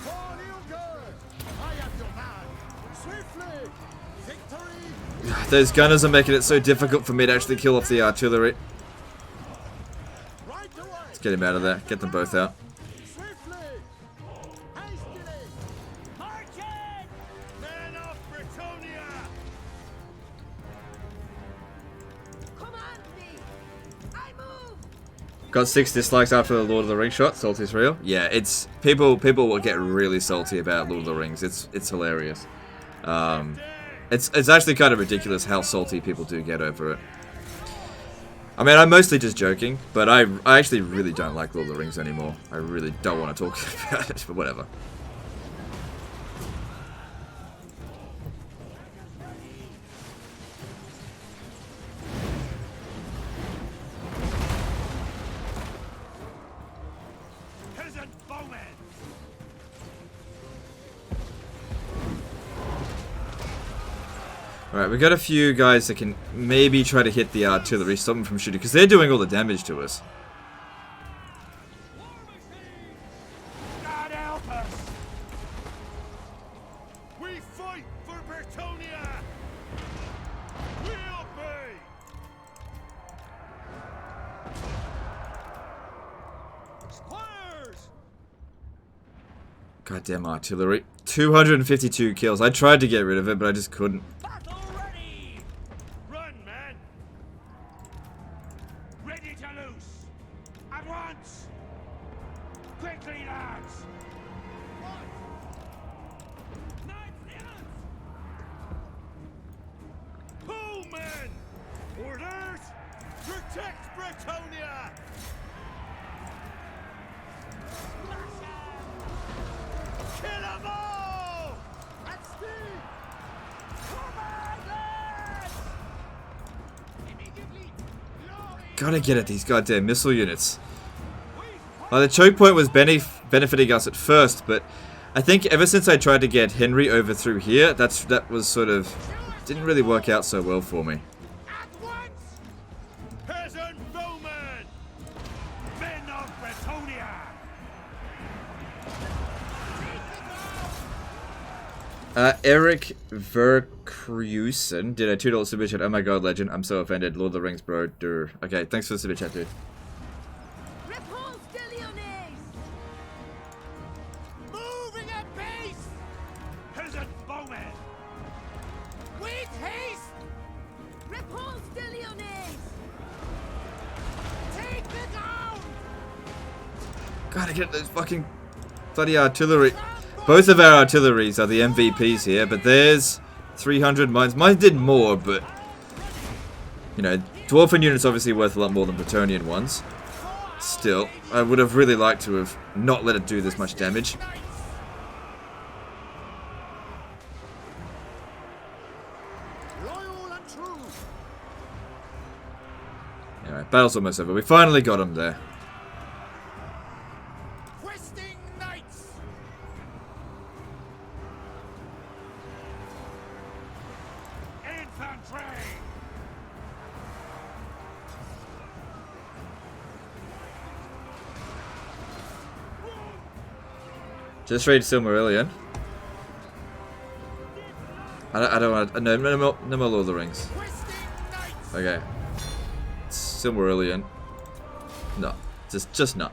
For your good! I am your man! Swiftly! Victory! Those gunners are making it so difficult for me to actually kill off the artillery. Right away! Let's get him out of there. Get them both out. Swiftly! Hastily! Marching! Men of Bretonia! Command me! I move! Got 6 dislikes after the Lord of the Rings shot. Salty's real. Yeah, it's people will get really salty about Lord of the Rings. It's hilarious. It's actually kind of ridiculous how salty people do get over it. I mean, I'm mostly just joking, but I actually really don't like Lord of the Rings anymore. I really don't want to talk about it, but whatever. Peasant bowmen! Alright, we got a few guys that can maybe try to hit the artillery, stop them from shooting, because they're doing all the damage to us. God help us! We fight for Bretonia! We'll be! Squires! Goddamn artillery. 252 kills. I tried to get rid of it, but I just couldn't. Battle ready! Run, man! Ready to loose! At once! Quickly, lads! Pull, men! Orders! Protect Bretonia! Kill 'em all! At speed! Commanders! Immediately! No! gotta get at these goddamn missile units. Well, the choke point was benefiting us at first, but I think ever since I tried to get Henry over through here, that was sort of didn't really work out so well for me. At once! Peasant bowmen! Men of Bretonia! Eric Verkrusen did a $2 super chat. Oh my god, legend. I'm so offended. Lord of the Rings, bro. Durr. Okay, thanks for the super chat, dude. Repanse de Lyonesse! Moving at pace! Peasant bowmen! With haste! Repanse de Lyonesse! Take the ground! Gotta get those fucking bloody artillery. Both of our artilleries are the MVPs here, but there's 300 mines. Mine did more, but you know, Dwarven units obviously worth a lot more than Bretonnian ones. Still, I would have really liked to have not let it do this much damage. Loyal and true. Anyway, battle's almost over. We finally got him there. Questing knights! Infantry! Just raid Silmarillion. I don't want to. No more Lord of the Rings. Questing knights! Okay. Silmarillion. No, just not.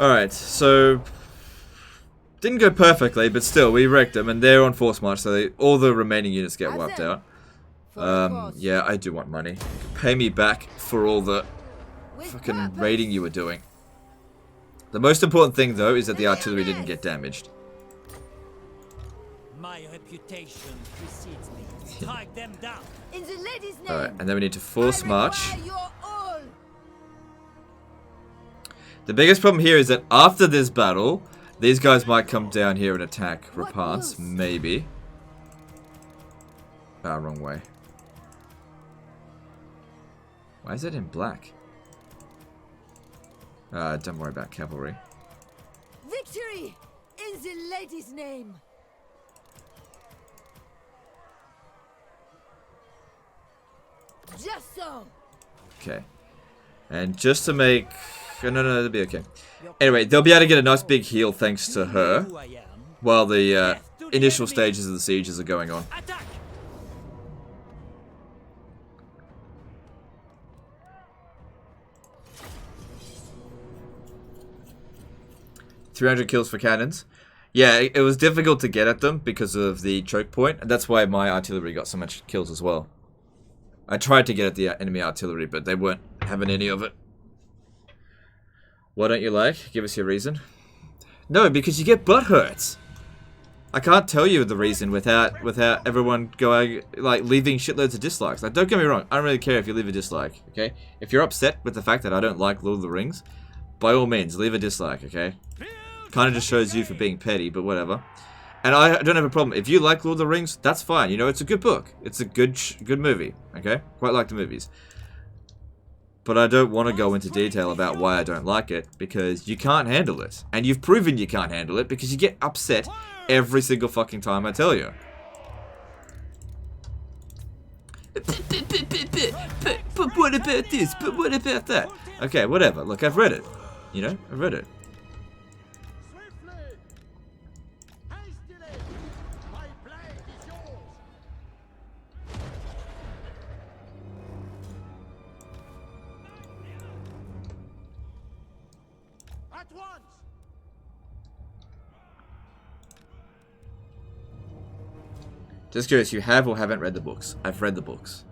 Alright, so didn't go perfectly, but still we wrecked them, and they're on force march, so all the remaining units get wiped out. Yeah, I do want money. Pay me back for all the fucking raiding you were doing. The most important thing, though, is that the artillery didn't get damaged. My reputation precedes me. Strike them down. In the lady's name! Alright, and then we need to force march. I require your all. The biggest problem here is that after this battle, these guys might come down here and attack Repanse, maybe. Ah, wrong way. Why is it in black? Don't worry about cavalry. Victory! In the lady's name! Just so! Okay. And just to make... No, it'll be okay. Anyway, they'll be able to get a nice big heal thanks to her, Who I am. while the initial stages of the sieges are going on. Attack! 300 kills for cannons. Yeah, it was difficult to get at them because of the choke point, and that's why my artillery got so much kills as well. I tried to get at the enemy artillery, but they weren't having any of it. Why don't you like? Give us your reason. No, because you get butt hurts. I can't tell you the reason without everyone going, like, leaving shitloads of dislikes. Like, don't get me wrong, I don't really care if you leave a dislike, okay? If you're upset with the fact that I don't like Lord of the Rings, by all means, leave a dislike, okay? Kind of just shows you for being petty, but whatever. And I don't have a problem. If you like Lord of the Rings, that's fine. You know, it's a good book. It's a good movie, okay? Quite like the movies. But I don't want to go into detail about why I don't like it, because you can't handle it. And you've proven you can't handle it, because you get upset every single fucking time I tell you. But what about this? But what about that? Okay, whatever. Look, I've read it. You know, I've read it. Swiftly! Hastily! My blade is yours! At once! Just curious, you have or haven't read the books? I've read the books.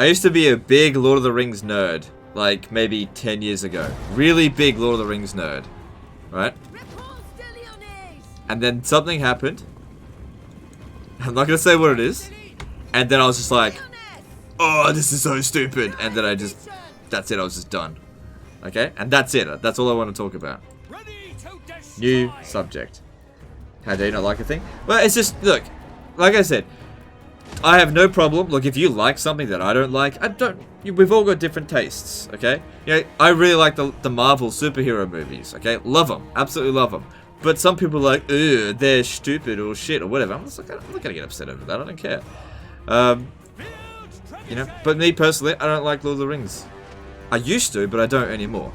I used to be a big Lord of the Rings nerd. Like, maybe 10 years ago. Really big Lord of the Rings nerd. Right? Repanse de Lyonesse! And then something happened. I'm not gonna say what it is. And then I was just like, oh, this is so stupid. And then I just, that's it, I was just done. Okay? And that's it. That's all I want to talk about. Ready to destroy. New subject. How do you not like a thing? Well, it's just, look, like I said, I have no problem. Look, if you like something that I don't like, we've all got different tastes, okay? You know, I really like the Marvel superhero movies, okay? Love them. Absolutely love them. But some people are like, ugh, they're stupid or shit or whatever. I'm not gonna get upset over that. I don't care. You know, but me personally, I don't like Lord of the Rings. I used to, but I don't anymore.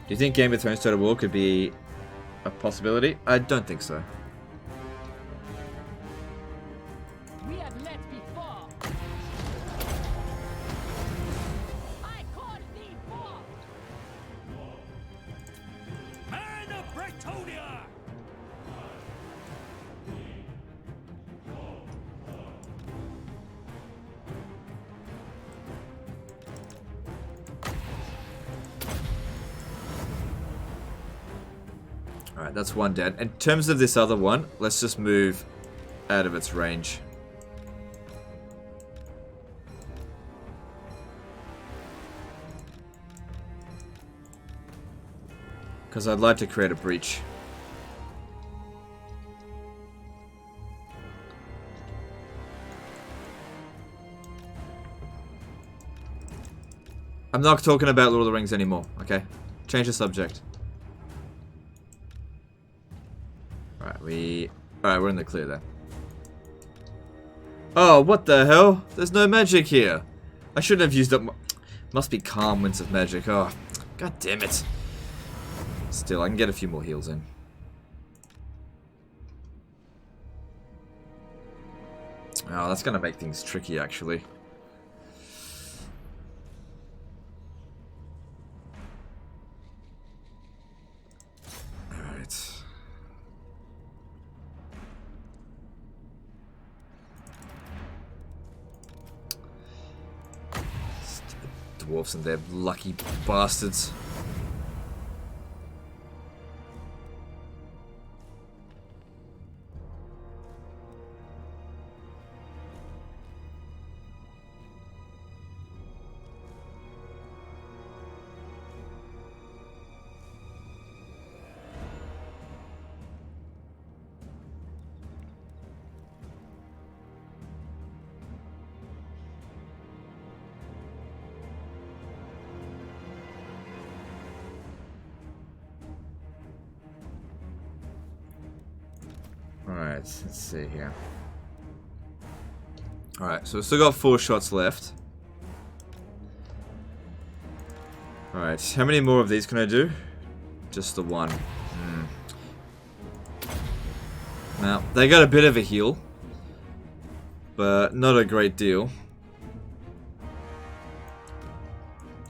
Do you think Game of Thrones Total War could be a possibility? I don't think so. We have met before. I called thee forth. Man of Bretonia! Alright, that's one dead. In terms of this other one, let's just move out of its range. Because I'd like to create a breach. I'm not talking about Lord of the Rings anymore, okay? Change the subject. Alright, we're in the clear there. Oh, what the hell? There's no magic here. I shouldn't have used up my... Must be calm winds of magic. Oh, god damn it. Still, I can get a few more heals in. Oh, that's gonna make things tricky, actually. Dwarfs and their lucky bastards. Alright, let's see here. Alright, so we've still got 4 shots left. Alright, how many more of these can I do? Just the one. Now, they got a bit of a heal. But not a great deal.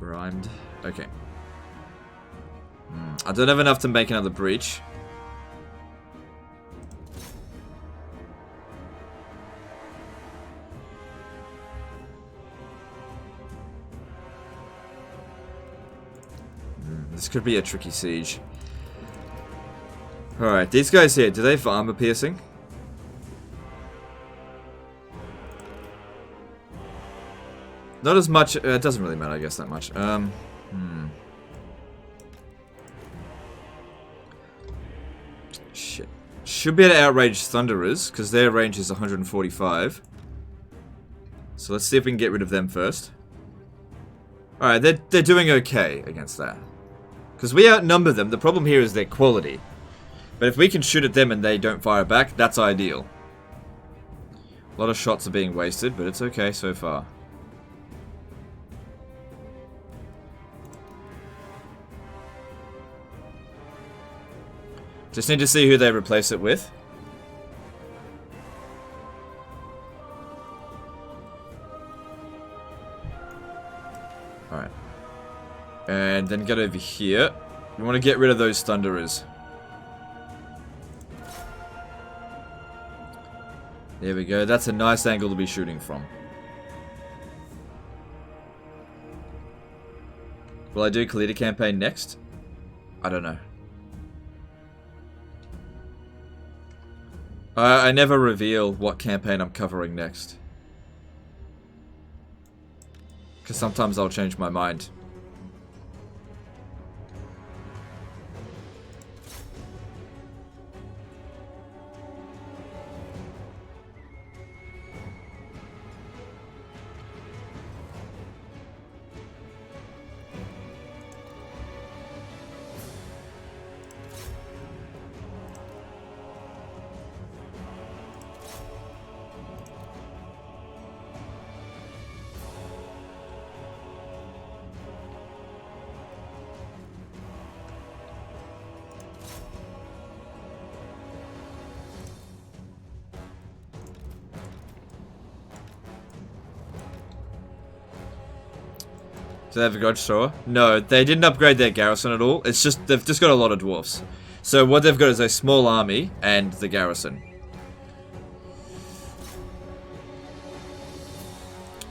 Rhymed. Okay. I don't have enough to make another breach. This could be a tricky siege. Alright, these guys here, do they have armor piercing? Not as much, it doesn't really matter, I guess, that much. Shit. Should be able to outrage Thunderers, because their range is 145. So let's see if we can get rid of them first. Alright, they're doing okay against that. Because we outnumber them, the problem here is their quality. But if we can shoot at them and they don't fire back, that's ideal. A lot of shots are being wasted, but it's okay so far. Just need to see who they replace it with. Alright. And then get over here. We want to get rid of those Thunderers. There we go. That's a nice angle to be shooting from. Will I do Kalita campaign next? I don't know. I never reveal what campaign I'm covering next. Because sometimes I'll change my mind. Do they have a grudge thrower? No, they didn't upgrade their garrison at all. It's just, they've just got a lot of dwarfs. So what they've got is a small army and the garrison.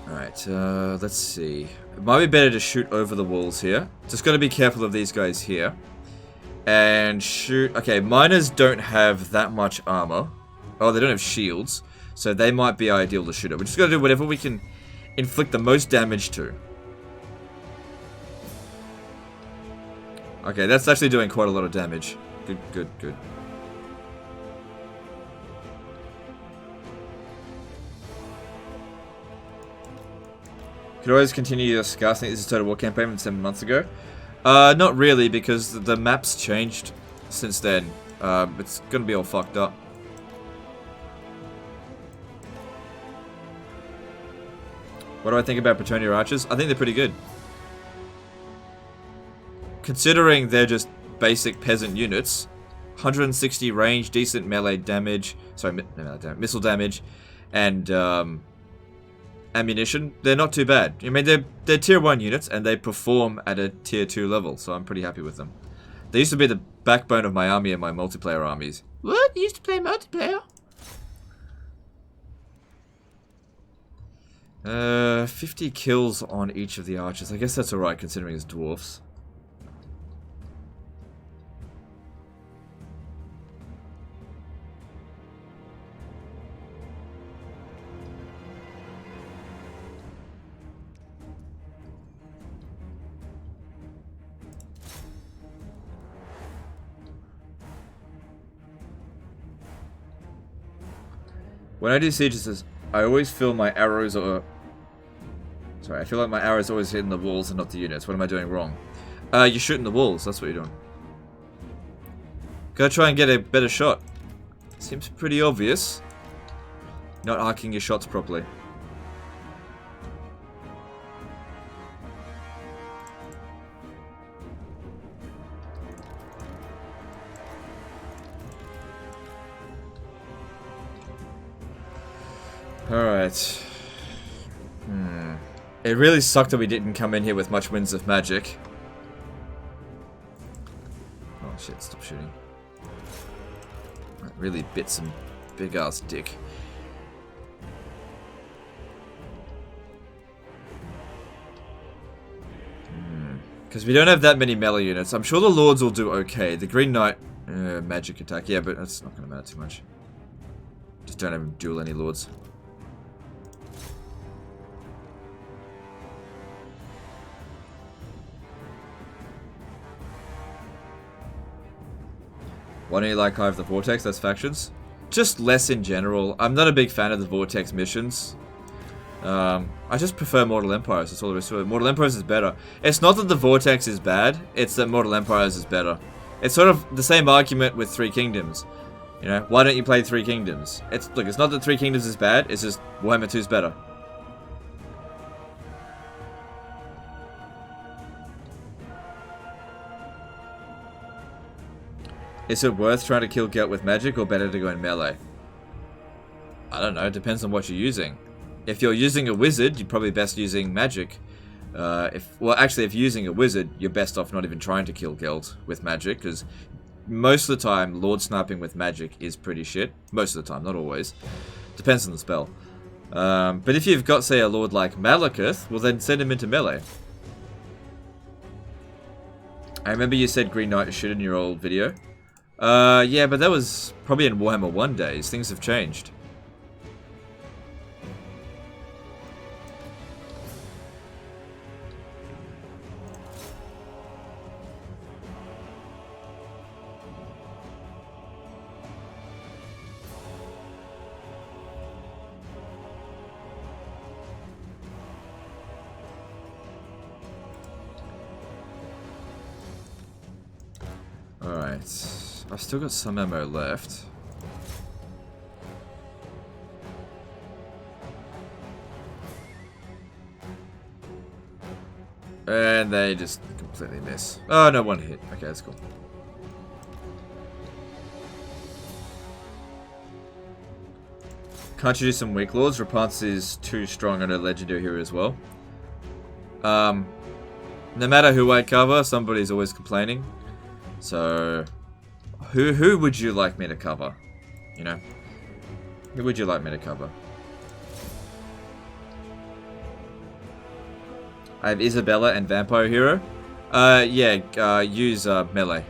Alright, let's see. It might be better to shoot over the walls here. Just gotta be careful of these guys here. And shoot... Okay, miners don't have that much armor. Oh, they don't have shields. So they might be ideal to shoot at. We just gotta do whatever we can inflict the most damage to. Okay, that's actually doing quite a lot of damage. Good, good, good. Could always continue your scouts. I think this is Total War campaign from 7 months ago. Not really, because the map's changed since then. It's gonna be all fucked up. What do I think about Bretonnia archers? I think they're pretty good. Considering they're just basic peasant units, 160 range, decent melee damage, sorry, missile damage, and ammunition, they're not too bad. I mean, they're tier 1 units, and they perform at a tier 2 level, so I'm pretty happy with them. They used to be the backbone of my army and my multiplayer armies. What? You used to play multiplayer? 50 kills on each of the archers. I guess that's alright, considering it's dwarfs. When I do sieges, I always feel my arrows are... Sorry, I feel like my arrows always hitting the walls and not the units. What am I doing wrong? You're shooting the walls, that's what you're doing. Gotta try and get a better shot. Seems pretty obvious. Not arcing your shots properly. Alright. It really sucked that we didn't come in here with much winds of magic. Oh shit, stop shooting. That really bit some big ass dick. Because we don't have that many melee units. I'm sure the lords will do okay. The Green Knight, magic attack. Yeah, but that's not going to matter too much. Just don't have him duel any lords. Why don't you like Hive the Vortex? That's factions. Just less in general. I'm not a big fan of the Vortex missions. I just prefer Mortal Empires. That's all there is to it. Mortal Empires is better. It's not that the Vortex is bad. It's that Mortal Empires is better. It's sort of the same argument with Three Kingdoms. You know, why don't you play Three Kingdoms? Look, it's not that Three Kingdoms is bad. It's just Warhammer 2 is better. Is it worth trying to kill Gelt with magic or better to go in melee? I don't know, it depends on what you're using. If you're using a wizard, you're probably best using magic. If you're using a wizard, you're best off not even trying to kill Gelt with magic, because most of the time, Lord Sniping with magic is pretty shit. Most of the time, not always. Depends on the spell. But if you've got, say, a lord like Malekith, well then send him into melee. I remember you said Green Knight should in your old video. Yeah, but that was probably in Warhammer 1 days. Things have changed. Alright, I've still got some ammo left. And they just completely miss. Oh, no, one hit. Okay, that's cool. Can't you do some weak lords? Repanse is too strong on a legendary hero as well. No matter who I cover, somebody's always complaining. So, who would you like me to cover? You know? Who would you like me to cover? I have Isabella and Vampire Hero. Yeah, use melee.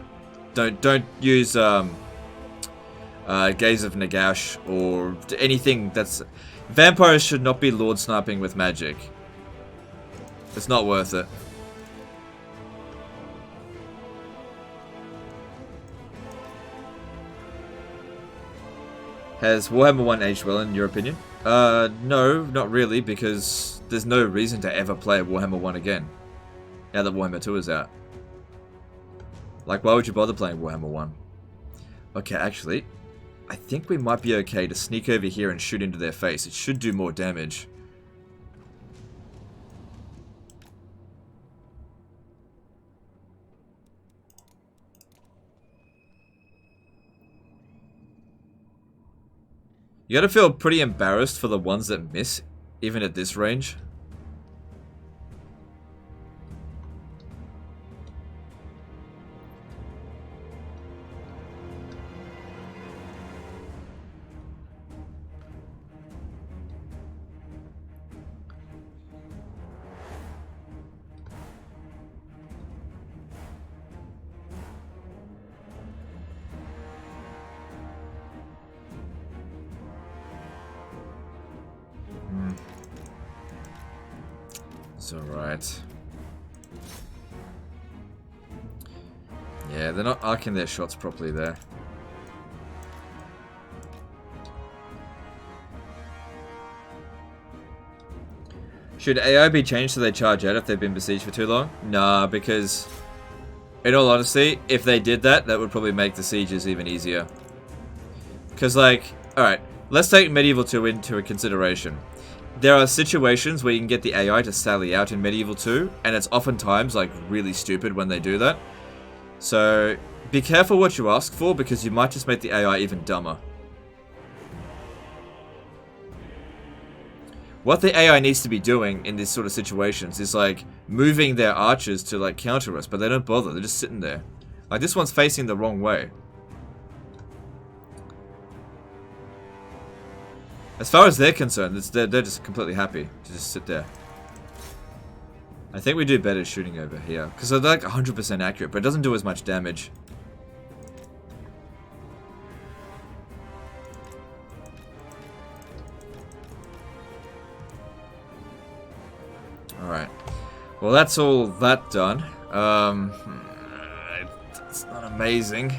Don't use Gaze of Nagash or anything that's... Vampires should not be lord sniping with magic. It's not worth it. Has Warhammer 1 aged well in your opinion? No, not really, because there's no reason to ever play Warhammer 1 again. Now that Warhammer 2 is out. Like, why would you bother playing Warhammer 1? Okay, actually, I think we might be okay to sneak over here and shoot into their face. It should do more damage. You gotta feel pretty embarrassed for the ones that miss, even at this range. It's alright. Yeah, they're not arcing their shots properly there. Should AI be changed so they charge out if they've been besieged for too long? Nah, because in all honesty, if they did that, that would probably make the sieges even easier. Because, like, alright, let's take Medieval 2 into consideration. There are situations where you can get the AI to sally out in Medieval 2, and it's oftentimes, like, really stupid when they do that. So, be careful what you ask for, because you might just make the AI even dumber. What the AI needs to be doing in this sort of situations is, like, moving their archers to, like, counter us, but they don't bother, they're just sitting there. Like, this one's facing the wrong way. As far as they're concerned, they're just completely happy to just sit there. I think we do better shooting over here, because they're like 100% accurate, but it doesn't do as much damage. Alright. Well, that's all that done. It's not amazing.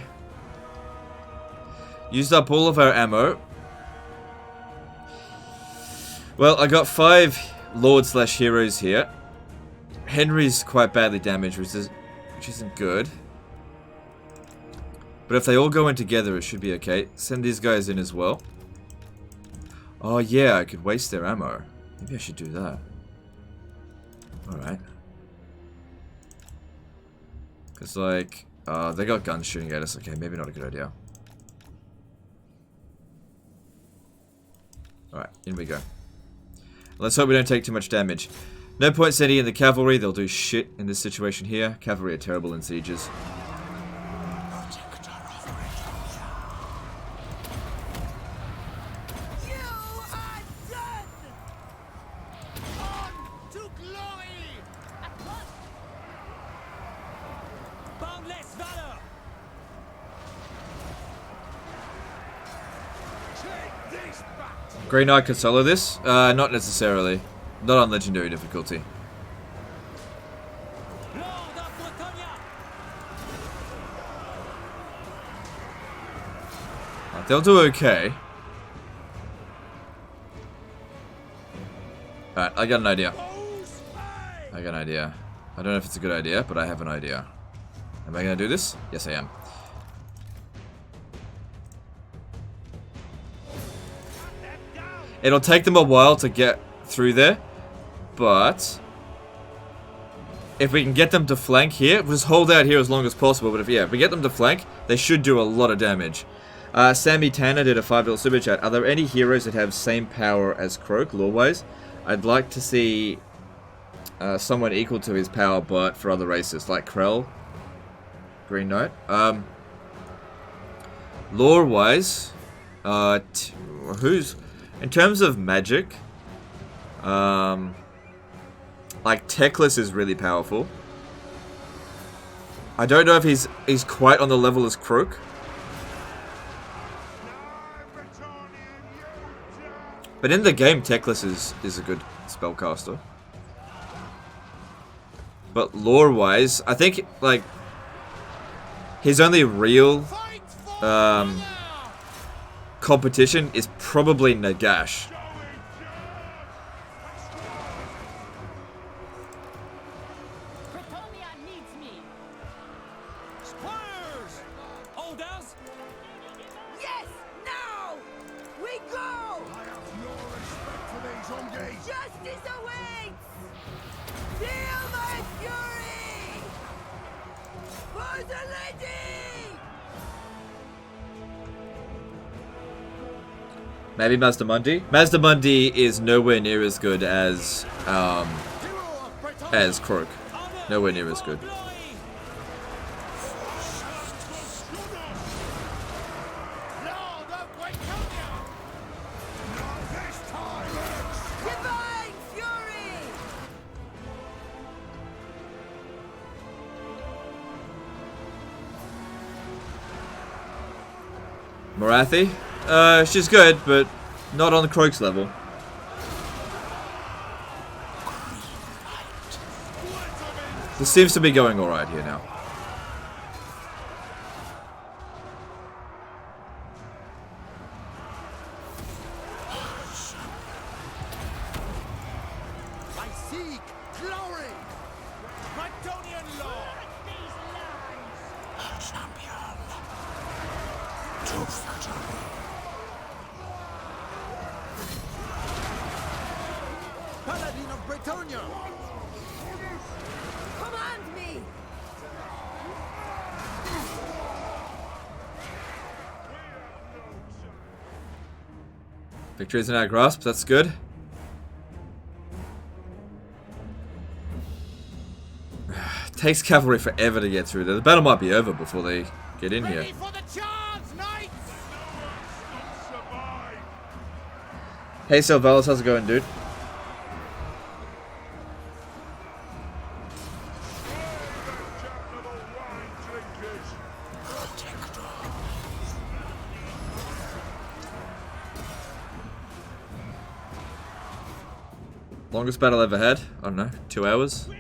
Used up all of our ammo. Well, I got 5 Lord/Heroes here. Henry's quite badly damaged, which isn't good. But if they all go in together, it should be okay. Send these guys in as well. Oh yeah, I could waste their ammo. Maybe I should do that. Alright. Because, like, they got guns shooting at us. Okay, maybe not a good idea. Alright, in we go. Let's hope we don't take too much damage. No point sending in the cavalry, they'll do shit in this situation here. Cavalry are terrible in sieges. You Green Knight could solo this? Not necessarily. Not on legendary difficulty. Lord of Bretonia! They'll do okay. Alright, I got an idea. I got an idea. I don't know if it's a good idea, but I have an idea. Am I gonna do this? Yes, I am. It'll take them a while to get through there, but if we can get them to flank here, we'll just hold out here as long as possible, but if we get them to flank, they should do a lot of damage. Sammy Tanner did a $5 super chat. Are there any heroes that have same power as Croak, lore-wise? I'd like to see someone equal to his power, but for other races, like Krell, Green Knight. Lore-wise, who's... In terms of magic, like Teclis is really powerful. I don't know if he's quite on the level as Croak. But in the game, Teclis is a good spellcaster. But lore-wise, I think, like, his only real competition is probably Nagash. Bretonia needs me. Squires! Holders! Yes, now! We go! I have no respect for these ungates. Justice awaits! Feel my fury! For the lady! Maybe Mazdamundi? Mazdamundi is nowhere near as good as Croak. Nowhere near as good. Divine fury! Morathi? She's good, but not on the Croak's level. This seems to be going alright here now. I seek glory. Bretonian lord! Paladin of Bretonia. Command me! Victory is in our grasp, that's good. Takes cavalry forever to get through there. The battle might be over before they get in here. Ready for the charge, knights! Hey Sylvalis, how's it going, dude? Longest battle ever had? I don't know, 2 hours?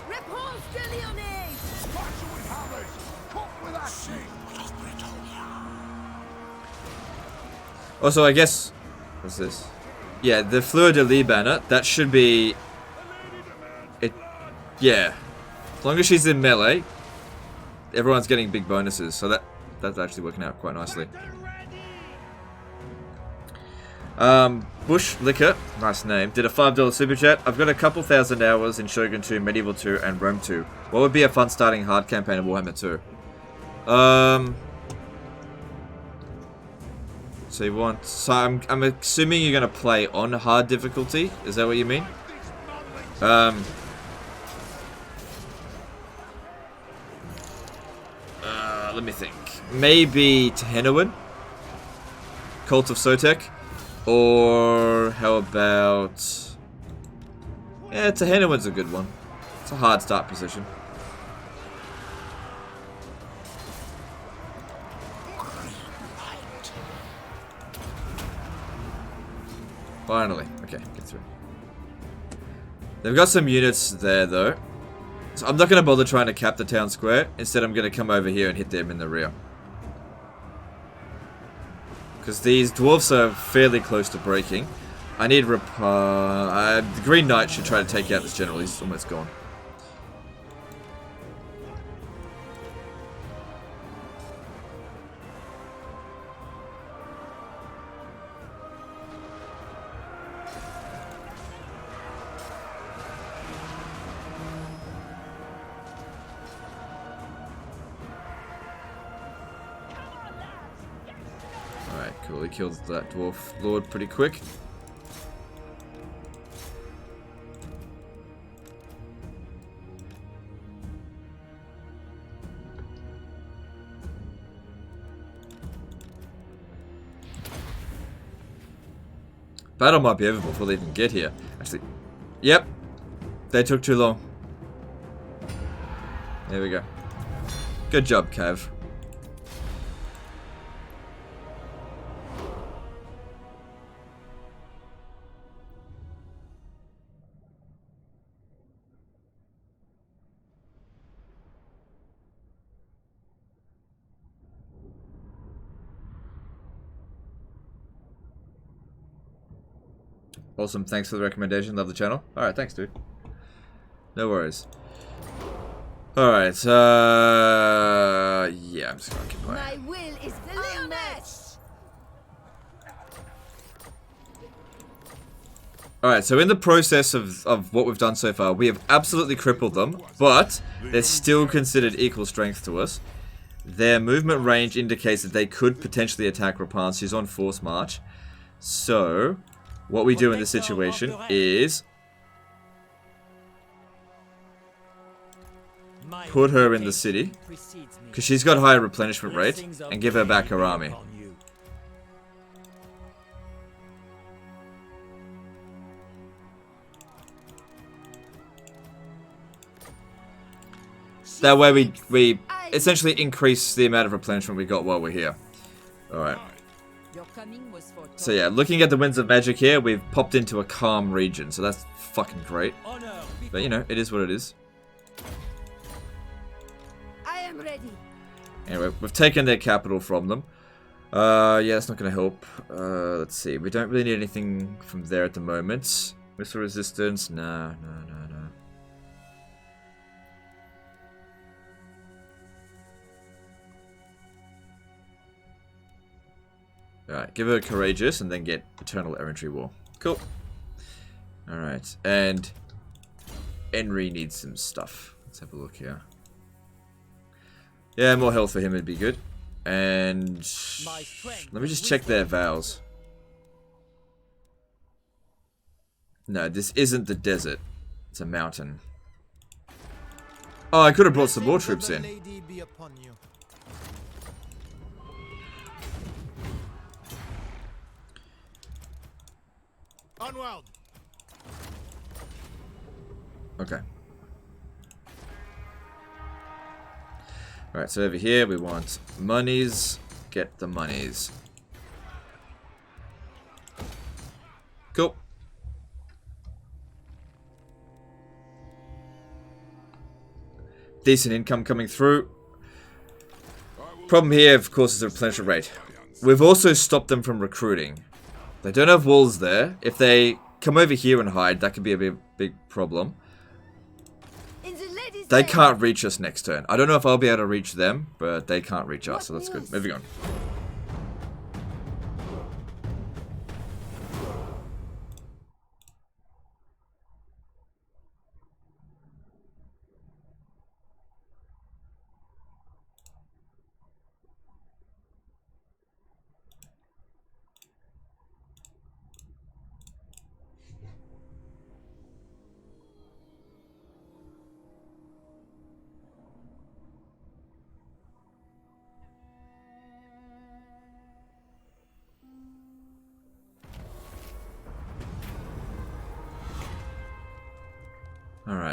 Repanse de Lyonesse! Smash with hammers! Cut with axes! Also, I guess... What's this? Yeah, the Fleur de Lis banner, that should be... It... Yeah. As long as she's in melee, everyone's getting big bonuses, so that's actually working out quite nicely. Bush Liquor, nice name, did a $5 super chat. I've got a couple thousand hours in Shogun 2, Medieval 2, and Rome 2. What would be a fun starting hard campaign in Warhammer 2? So you want... So I'm assuming you're going to play on hard difficulty? Is that what you mean? let me think. Maybe Tehenowin? Cult of Sotek? Or how about... Yeah, Tehenowin's a good one. It's a hard start position. Finally. Okay, get through. They've got some units there, though. So I'm not going to bother trying to cap the town square. Instead, I'm going to come over here and hit them in the rear. Because these dwarfs are fairly close to breaking. I need the Green Knight should try to take out this general. He's almost gone. Alright, cool. He killed that dwarf lord pretty quick. Battle might be over before they even get here. Actually, yep. They took too long. There we go. Good job, Cav. Awesome, thanks for the recommendation. Love the channel. Alright, thanks, dude. No worries. Alright, yeah, I'm just gonna keep playing. My will is the Lyonesse. Alright, so in the process of what we've done so far, we have absolutely crippled them, but they're still considered equal strength to us. Their movement range indicates that they could potentially attack Repanse. She's on force march. So... what we do in this situation is put her in the city because she's got higher replenishment rate and give her back her army. That way we essentially increase the amount of replenishment we got while we're here. Alright. So yeah, looking at the Winds of Magic here, we've popped into a calm region, so that's fucking great. But you know, it is what it is. I am ready. Anyway, we've taken their capital from them. Yeah, that's not going to help. Let's see, we don't really need anything from there at the moment. Missile resistance, no. Alright, give her Courageous and then get Eternal Errantry War. Cool. Alright, and Henry needs some stuff. Let's have a look here. Yeah, more health for him would be good. And let me just check their vows. No, this isn't the desert. It's a mountain. Oh, I could have brought some more troops in. Onward. Okay. Alright, so over here we want monies. Get the monies. Cool. Decent income coming through. Problem here, of course, is the replenishment rate. We've also stopped them from recruiting. They don't have walls there. If they come over here and hide, that could be a big problem. They can't reach us next turn. I don't know if I'll be able to reach them, but they can't reach us, so that's good. Moving on.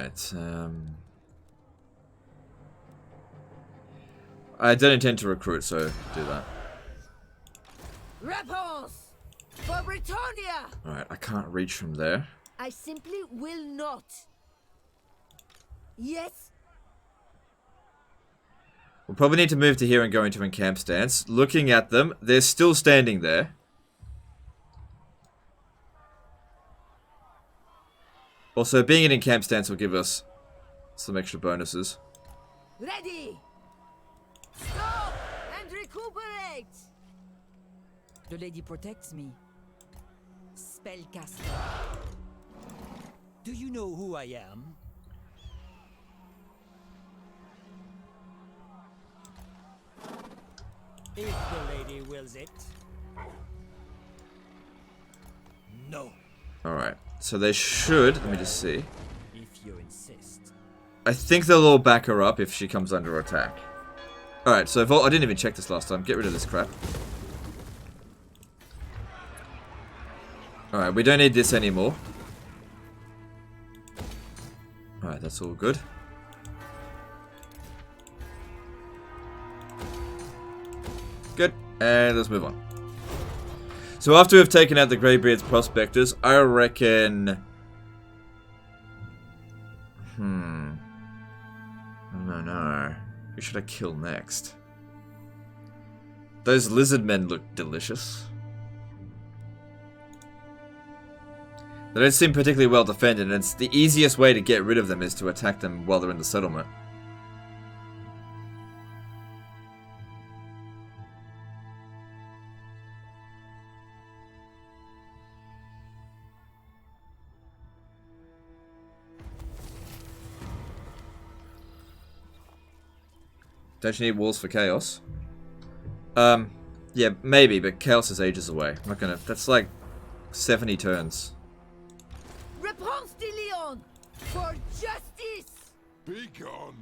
Alright, I don't intend to recruit, so do that. Repanse! For Britannia! Alright, I can't reach from there. I simply will not. Yes? We'll probably need to move to here and go into encamp stance. Looking at them, they're still standing there. Also, being in encamp stance will give us some extra bonuses. Ready! Stop and recuperate! The lady protects me. Spellcaster. Do you know who I am? If the lady wills it. No, Alright, so they should... Let me just see. if you insist. I think they'll all back her up if she comes under attack. Alright, so if I didn't even check this last time. Get rid of this crap. Alright, we don't need this anymore. Alright, that's all good. Good, and let's move on. So after we've taken out the Graybeards prospectors, I reckon... No. Who should I kill next? Those lizard men look delicious. They don't seem particularly well defended, and it's the easiest way to get rid of them is to attack them while they're in the settlement. Don't you need walls for chaos? Yeah, maybe, but chaos is ages away. I'm not gonna... That's like 70 turns. Repanse de Lyon! For justice! Be gone.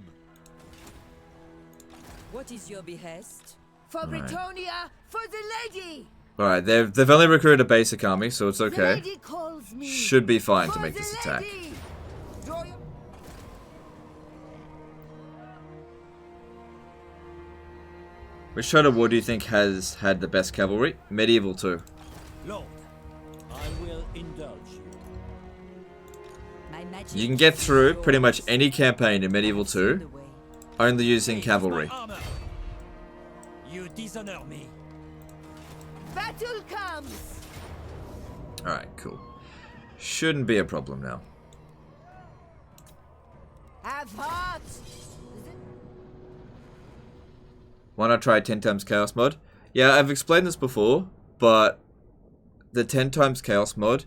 What is your behest? For Britannia! For the lady! Alright, they've only recruited a basic army, so it's The okay. lady calls me. Should be fine to For make the this attack. lady! Draw your... Which side of war do you think has had the best cavalry? Medieval 2. Lord, I will indulge you. My magic You can get through is pretty much yours. any campaign in Medieval I've seen 2 the way. only using This is cavalry. my armor. You dishonor me. Battle comes! Alright, cool. Shouldn't be a problem now. Have heart! Why not try 10 times chaos mod? Yeah, I've explained this before, but the 10 times chaos mod,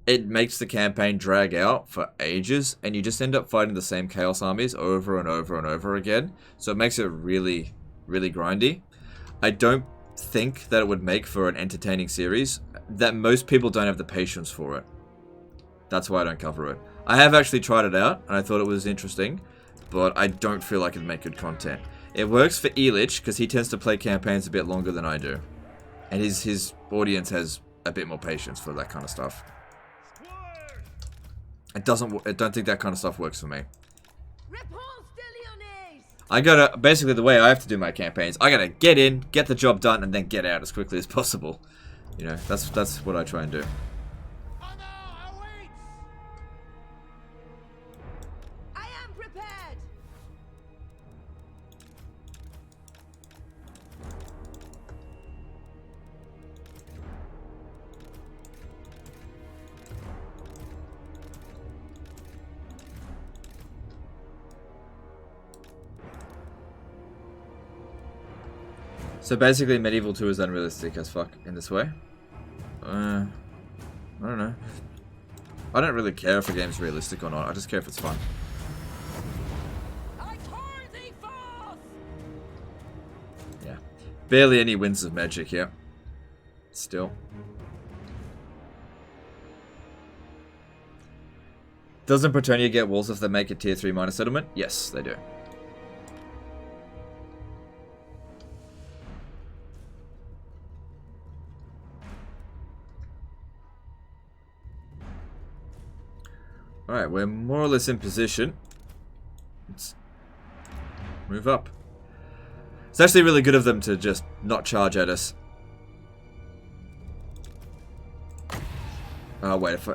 it makes the campaign drag out for ages, and you just end up fighting the same chaos armies over and over and over again. So it makes it really, really grindy. I don't think that it would make for an entertaining series, that most people don't have the patience for it. That's why I don't cover it. I have actually tried it out, and I thought it was interesting, but I don't feel like it'd make good content. It works for Elich, because he tends to play campaigns a bit longer than I do. And his audience has a bit more patience for that kind of stuff. I don't think that kind of stuff works for me. Repanse de Lyonesse! I gotta, basically the way I have to do my campaigns, I gotta get in, get the job done, and then get out as quickly as possible. You know, that's what I try and do. Honor awaits! I am prepared! So basically Medieval 2 is unrealistic as fuck in this way. I don't know. I don't really care if a game's realistic or not, I just care if it's fun. I call thee forth! Yeah. Barely any wins of magic here. Still. Doesn't Bretonia get walls if they make a tier 3 minor settlement? Yes, they do. Alright, we're more or less in position. Let's move up. It's actually really good of them to just not charge at us. Oh, wait, if I...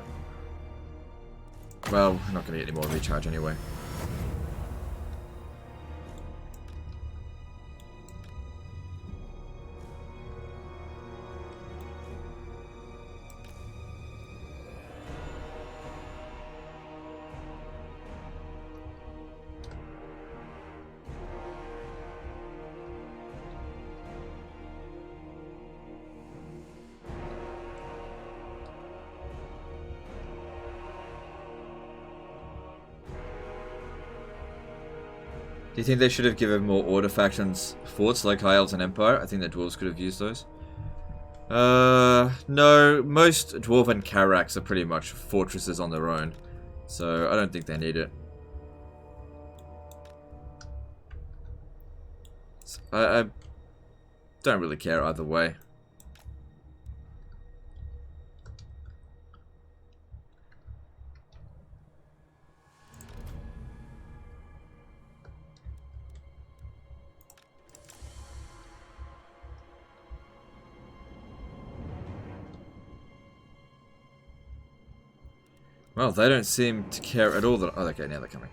Well, we're not going to get any more recharge anyway. Do you think they should have given more Order factions forts like High Elves and Empire? I think the Dwarves could have used those. No, most Dwarven Carracks are pretty much fortresses on their own. So I don't think they need it. I don't really care either way. Well, they don't seem to care at all that... Oh, okay, now they're coming.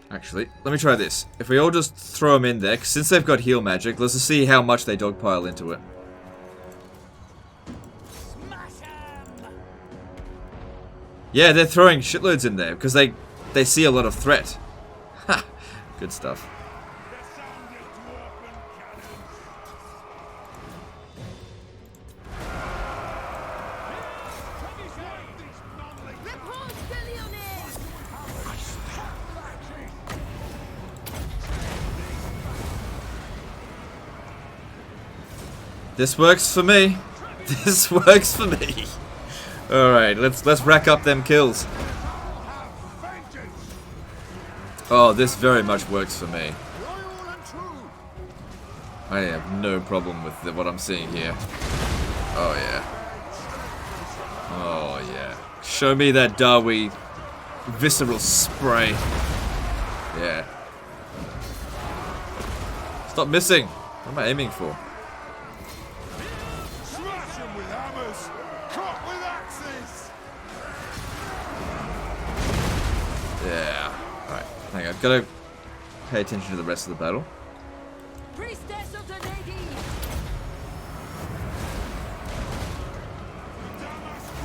Actually, let me try this. If we all just throw them in there, 'cause since they've got heal magic, let's just see how much they dogpile into it. Yeah, they're throwing shitloads in there because they see a lot of threat. Ha! Good stuff. Repanse de Lyonesse! This works for me. This works for me. Alright, let's rack up them kills. Oh, this very much works for me. I have no problem with what I'm seeing here. Oh yeah. Oh yeah. Show me that Darwi visceral spray. Yeah. Stop missing. What am I aiming for? Yeah. Alright. Hang on. Gotta pay attention to the rest of the battle. Priestess of the Lady!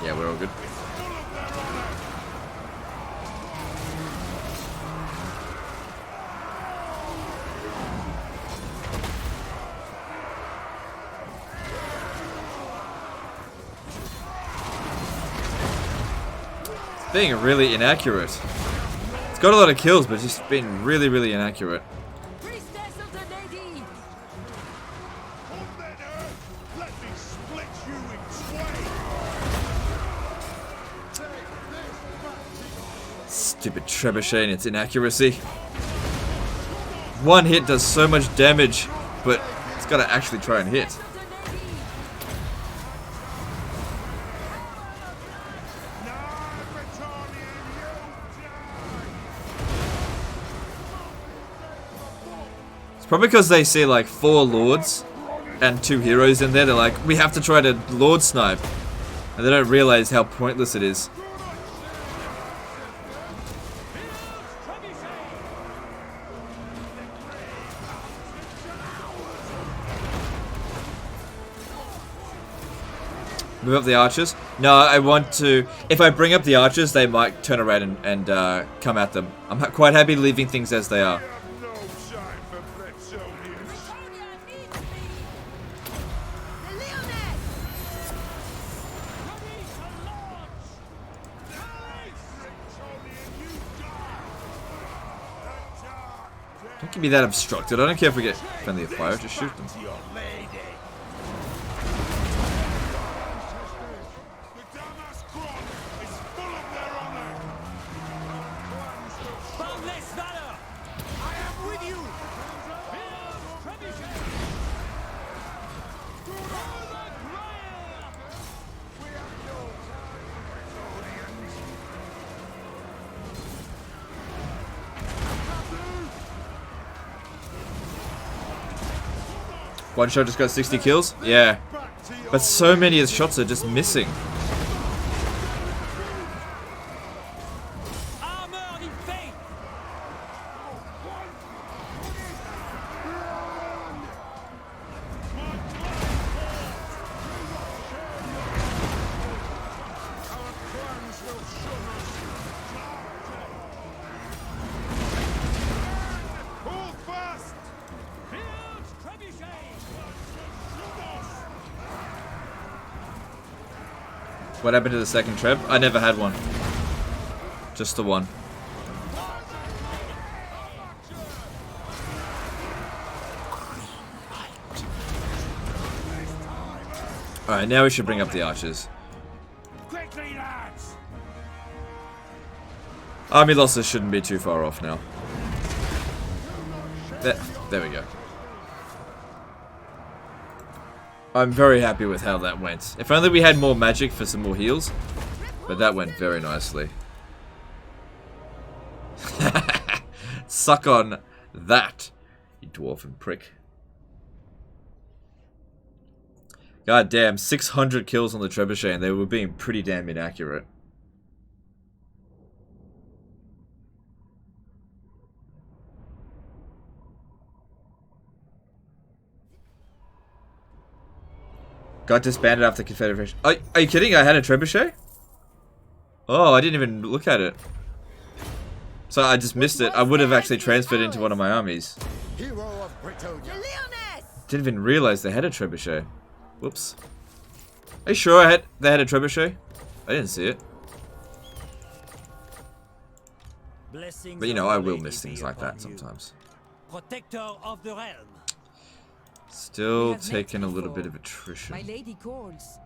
Yeah, we're all good. It's being really inaccurate. It's got a lot of kills, but it's just been really, really inaccurate. Priestess of the Lady! Let me split you in twain. Stupid trebuchet and its inaccuracy. One hit does so much damage, but it's got to actually try and hit. Of the Lady! It's probably because they see like 4 lords and 2 heroes in there. They're like, we have to try to lord snipe, and they don't realize how pointless it is. Move up the archers? No, I want to... If I bring up the archers, they might turn around and come at them. I'm quite happy leaving things as they are. No shine for Bretonians. Bretonia needs me! The Lyonesse! Ready to launch! Nice! Bretonian, you die! Don't give me that obstructed. I don't care if we get friendly fire, just shoot them. To your lady. The Damas Grot is full less valor! I am with you! One shot just got 60 kills? Yeah. But so many of his shots are just missing. Armored in faith! Hold fast! Huge trebuchet! What happened to the second treb? I never had one. Just the one. Alright, now we should bring up the archers. Quickly, lads! Army losses shouldn't be too far off now. There we go. I'm very happy with how that went. If only we had more magic for some more heals. But that went very nicely. Suck on that, you dwarven prick. God damn, 600 kills on the trebuchet and they were being pretty damn inaccurate. Got disbanded after Confederation. Are you kidding? I had a trebuchet? Oh, I didn't even look at it. So I just missed it. I would have actually transferred into one of my armies. Hero of Britonia. Lyonesse! Didn't even realize they had a trebuchet. Whoops. Are you sure they had a trebuchet? I didn't see it. Blessings But you know, of I the will Lady miss things be like upon that you. sometimes. Protector of the realm. We Still have met taking a little before. bit of attrition. My lady calls.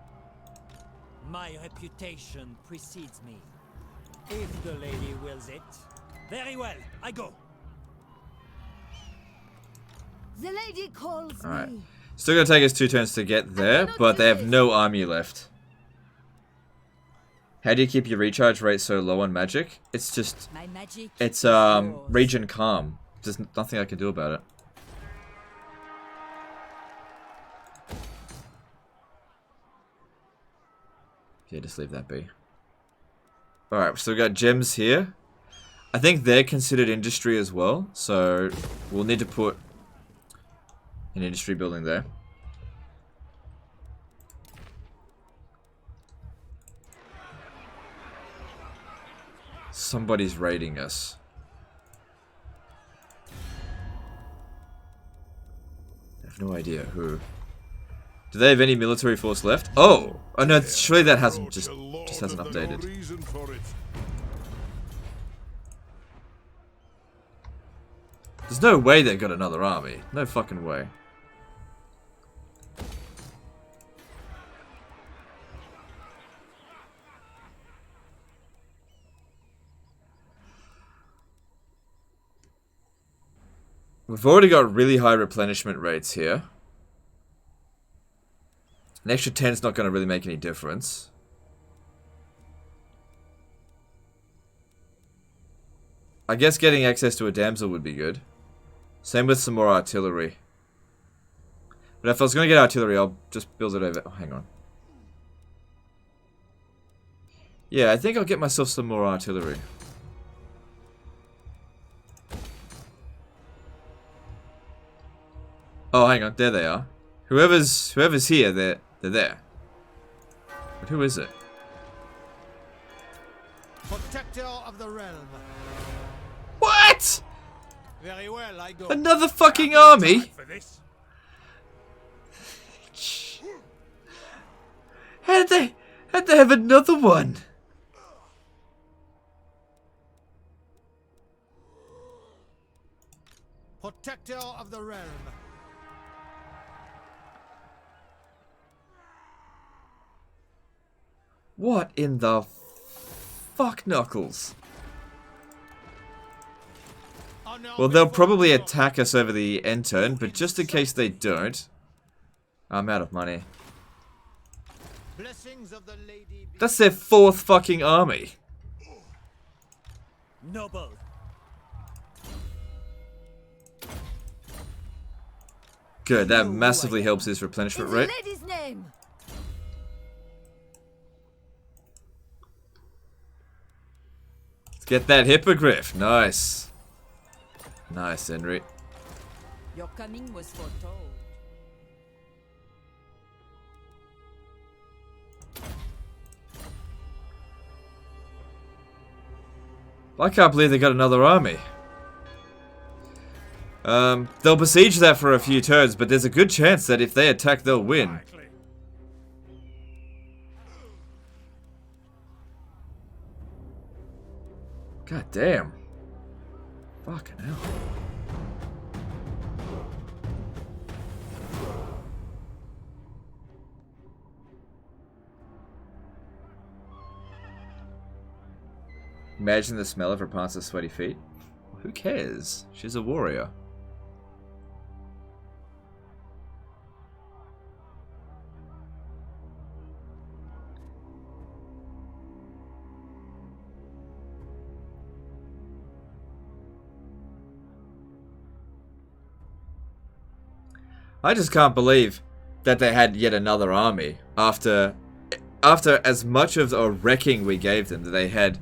My reputation precedes me. If the lady wills it, very well, I go. The lady calls Alright. me. Still gonna take us 2 turns to get there, but they have no army left. How do you keep your recharge rate so low on magic? It's just, My magic. it's is yours. region calm. There's nothing I can do about it. Yeah, just leave that be. Alright, so we got gems here. I think they're considered industry as well, so we'll need to put an industry building there. Somebody's raiding us. I have no idea who. Do they have any military force left? Oh! Oh no, surely that hasn't just hasn't updated. There's no way they've got another army. No fucking way. We've already got really high replenishment rates here. An extra 10's not going to really make any difference. I guess getting access to a damsel would be good. Same with some more artillery. But if I was going to get artillery, I'll just build it over... Oh, hang on. Yeah, I think I'll get myself some more artillery. Oh, hang on. There they are. Whoever's here, they're there. But who is it? Protector of the realm. What? Very well, I go. Another fucking army? For this. How'd they have another one? Protector of the realm. What in the fuck, Knuckles? Well, they'll probably attack us over the end turn, but just in case they don't, I'm out of money. Blessings of the lady. That's their 4th fucking army. Noble. Good, that massively helps his replenishment In the rate. lady's name. Let's get that hippogriff. Nice. Nice, Henry. Your coming was foretold. I can't believe they got another army. They'll besiege that for a few turns, but there's a good chance that if they attack, they'll win. God damn. Fucking hell. Imagine the smell of Repanse's sweaty feet. Who cares? She's a warrior. I just can't believe that they had yet another army after as much of a wrecking we gave them that they had.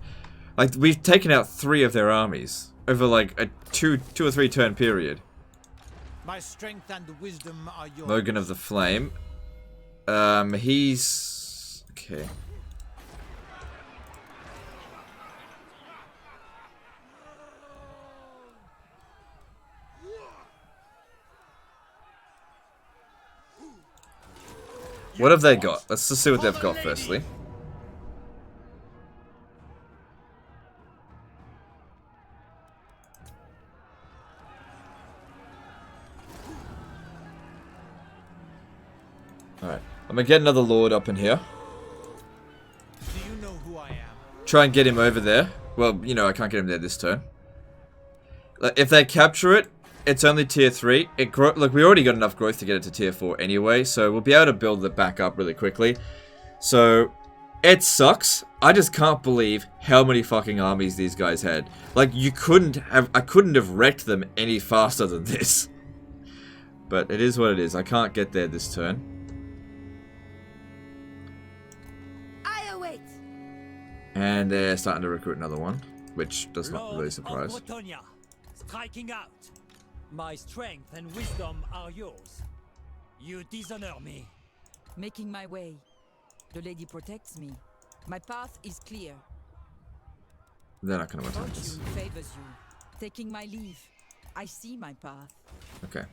Like, we've taken out 3 of their armies over like a two or three turn period. My strength and wisdom are yours. Logan of the Flame. He's okay. What have they got? Let's just see what they've got firstly. Alright, I'm gonna get another lord up in here. Do you know who I am? Try and get him over there. Well, you know, I can't get him there this turn. If they capture it, it's only tier 3. Look, we already got enough growth to get it to tier 4 anyway, so we'll be able to build it back up really quickly. So, it sucks. I just can't believe how many fucking armies these guys had. Like, I couldn't have wrecked them any faster than this. But it is what it is. I can't get there this turn. I await. And they're starting to recruit another one, which does not really surprise. Lord of Bretonia, striking out. My strength and wisdom are yours. You dishonor me. Making my way. The lady protects me. My path is clear. They're not going to attack us. Fortune favors you. Taking my leave. I see my path. Okay.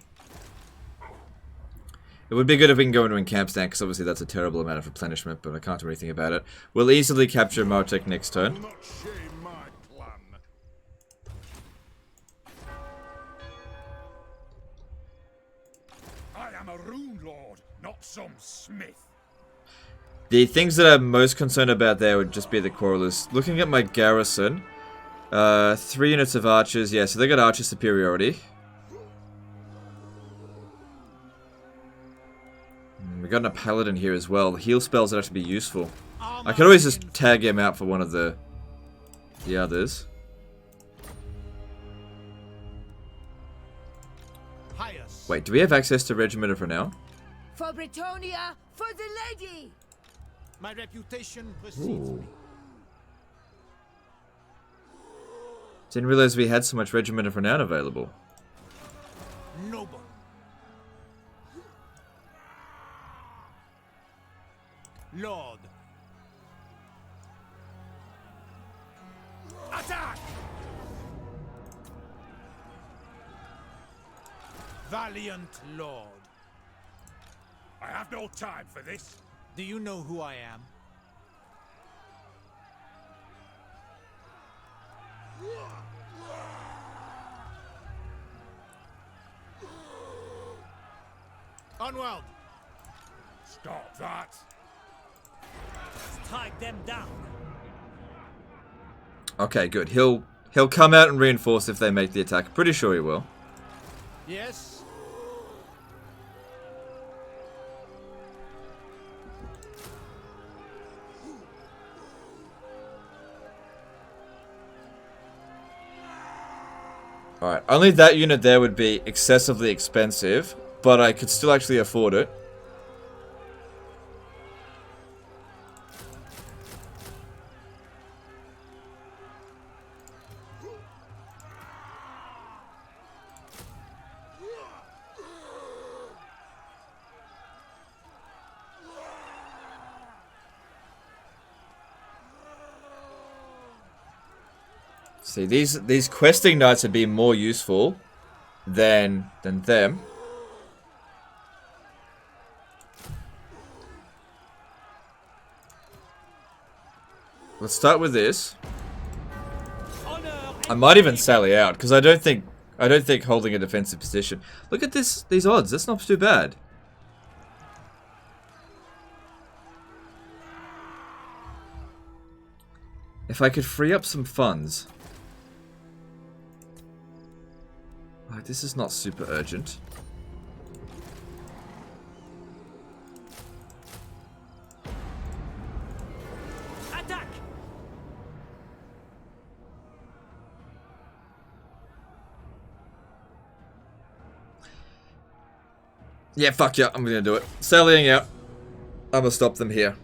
It would be good if we can go into encamp stand, because obviously that's a terrible amount of replenishment, but I can't do anything about it. We'll easily capture Martek next turn. Do not shame my clan. I am a rune lord, not some smith. The things that I'm most concerned about there would just be the quarrelers. Looking at my garrison, 3 units of archers. Yeah, so they got archer superiority. We got a paladin here as well. The heal spells would have to be useful. I could always just tag him out for one of the others. Wait, do we have access to Regiment of Renown? For Bretonia, for the lady. My reputation precedes me. Didn't realize we had so much Regiment of Renown available. Noble. Lord. Attack! Valiant Lord. I have no time for this. Do you know who I am? Onward! Stop that. Strike them down. Okay, good. He'll He'll come out and reinforce if they make the attack. Pretty sure he will. Yes. Alright, only that unit there would be excessively expensive, but I could still actually afford it. See, these questing knights would be more useful than them. Let's start with this. I might even sally out because I don't think holding a defensive position. Look at these odds. That's not too bad. If I could free up some funds. Like, this is not super urgent. Attack! Yeah, fuck yeah, I'm gonna do it. Sallying out. I'm gonna stop them here.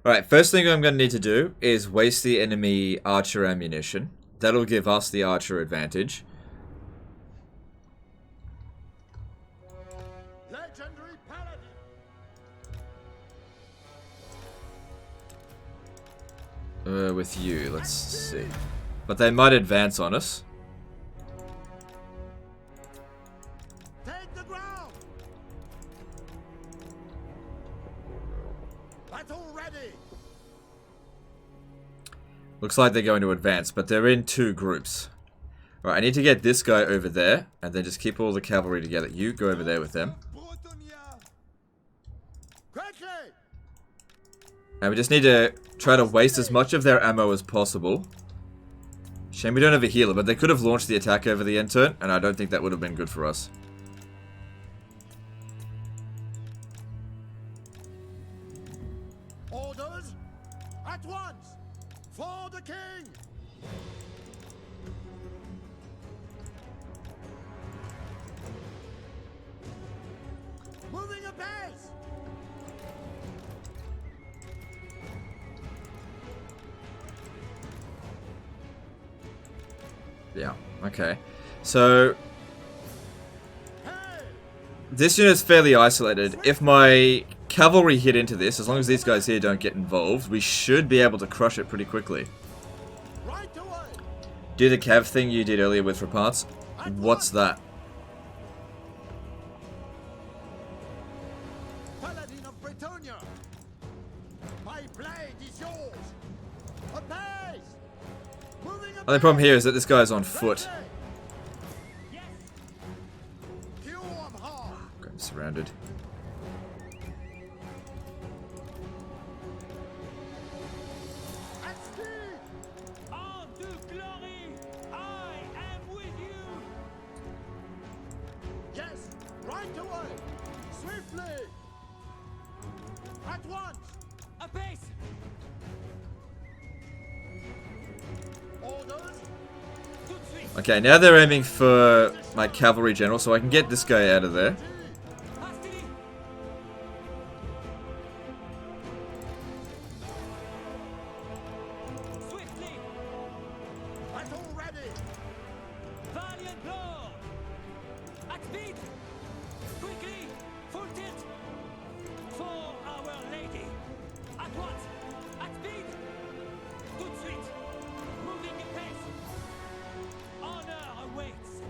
Alright, first thing I'm going to need to do is waste the enemy archer ammunition. That'll give us the archer advantage. Legendary paladin. With you, let's see. But they might advance on us. Take the ground. Battle ready. Looks like they're going to advance, but they're in two groups. Right, I need to get this guy over there, and then just keep all the cavalry together. You go over there with them. And we just need to try to waste as much of their ammo as possible. Shame we don't have a healer, but they could have launched the attack over the end turn, and I don't think that would have been good for us. Orders at once for the king. Moving apace. Yeah, okay. So, this unit's fairly isolated. If my cavalry hit into this, as long as these guys here don't get involved, we should be able to crush it pretty quickly. Right away. Do the cav thing you did earlier with Repanse. What's that? Paladin of Bretonia. My blade is yours. Apace. Moving apace. Only problem here is that this guy's on foot. Got him surrounded. On to glory! I am with you! Yes, right away. Swiftly. At once. Apace! Orders. Tout de suite! Okay, now they're aiming for my cavalry general, so I can get this guy out of there. Hastily! Swiftly! Battle ready. Valiant Lord! At speed! Quickly! Full tilt! For our lady! At once! At speed! Tout de suite! Moving apace! Honor awaits!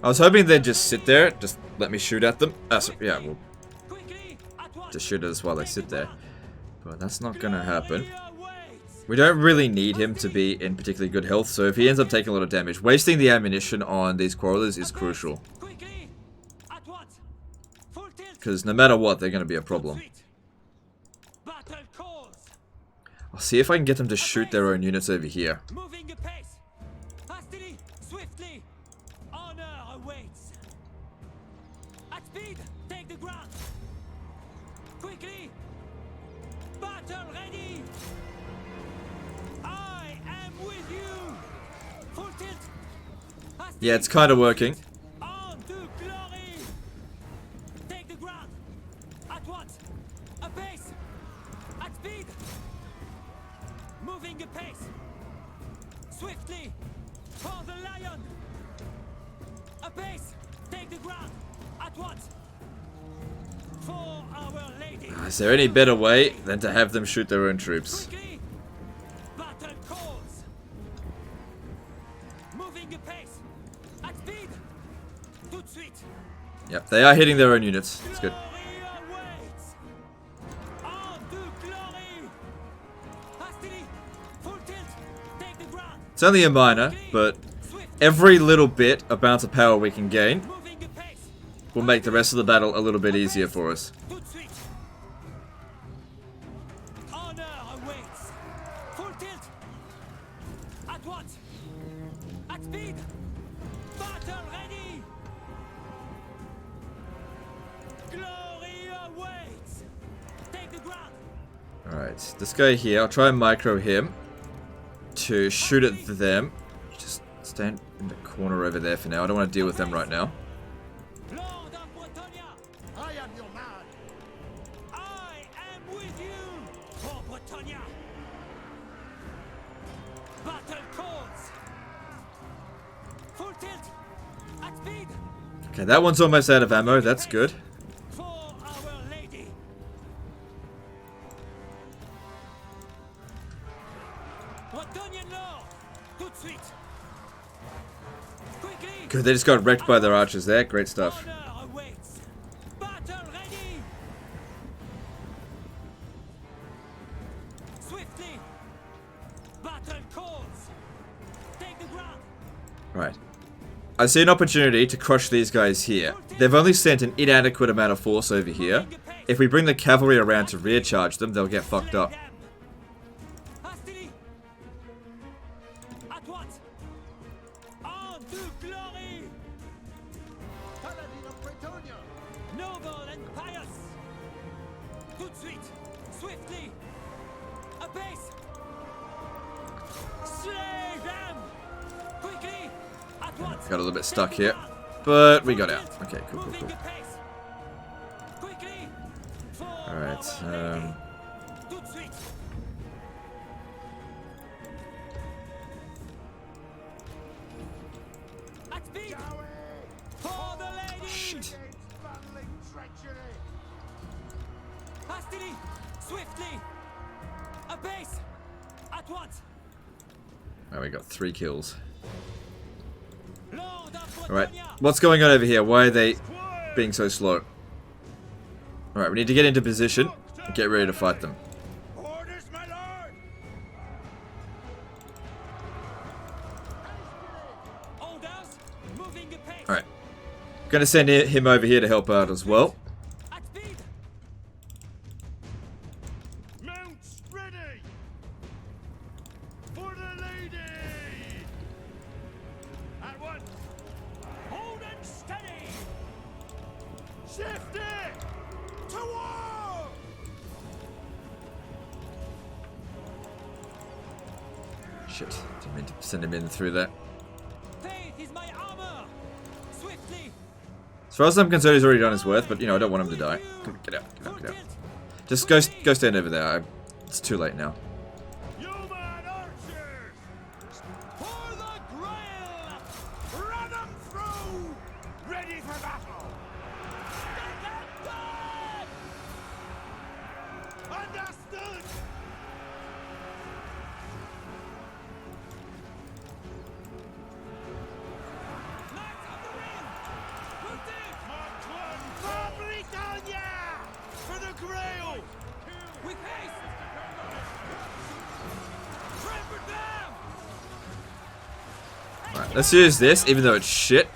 I was hoping they'd just sit there, just let me shoot at them. So, yeah, we'll Quickly! At once! just shoot at us while they sit there. But that's not gonna happen. Glory awaits! We don't really need him to be in particularly good health, so if he ends up taking a lot of damage, wasting the ammunition on these quarrelers is crucial. Quickly! At once! Full tilt! Because no matter what, they're going to be a problem. Sweet. I'll see if I can get them to shoot their own units over here. Moving apace. Hastily, swiftly. Honor awaits. At speed, take the ground. Quickly. Battle ready. I am with you. Full tilt. Hastily, Yeah, it's kind of working. on to glory. Take the ground. At once. Apace. At speed. Moving apace. Swiftly. For the lion. Apace. Take the ground. At once. For our lady. Is there any better way than to have them shoot their own troops? Quickly. Battle calls. Moving apace. At speed. Tout de suite. Yep, they are hitting their own units. It's good. Glory awaits. On to glory. Hastily. Full tilt. Take the ground. It's only a minor, but every little bit of bounce of power we can gain Moving apace. will make the rest of the battle a little bit easier for us. Tout de suite. Honor awaits. Full tilt. At once. At speed. Battle ready. Glory awaits. Take the ground. Alright, this guy here, I'll try and micro him to shoot at them. Just stand in the corner over there for now. I don't want to deal with them right now. Lord of Bretonia. I am your man. I am with you. For Bretonia. Battle calls. Full tilt. At speed. Okay, that one's almost out of ammo. That's good. For our lady. Bretonian Lord. Tout de suite. Quickly. Good, they just got wrecked by their archers there. Great stuff. Honor awaits. Battle ready. Swiftly. Battle calls. Take the ground. Right. I see an opportunity to crush these guys here. They've only sent an inadequate amount of force over here. If we bring the cavalry around to rear charge them, they'll get fucked up. Hastily. At once. On to glory. Paladin of Bretonia. Noble and pious. Tout de suite. Swiftly. Apace. Slay them. Quickly. At once. Got a little bit stuck here, but we got out. Okay, cool, cool, Moving cool. apace. Quickly. For Alright, our lady. Tout de suite. At speed. For the lady. Shit. Battling treachery. Hastily. Swiftly. Apace. At once. Oh, we got 3 kills. Lord of Alright, Bretonia. what's going on over here? Why are they being so slow? Alright, we need to get into position and get ready to fight them. Orders, my lord. Orders. Moving apace. Alright. Gonna send him over here to help out as well. At speed. Mounts ready. For the lady. At once. Hold and steady. Shift it. To war. Shit, didn't mean to send him in through that. Faith is my armor. Swiftly. As far as I'm concerned, he's already done his worth, but you know, I don't want him to die. Come on, get out, get out, get out. Just go stand over there. It's too late now. Yeoman archers. For the grail. Run them through. Ready for battle. Take them down. Understood. Knights of the Ring. Routed. Mark one. For Britannia. For the grail. With haste. Trample them. Alright, let's use this, even though it's shit.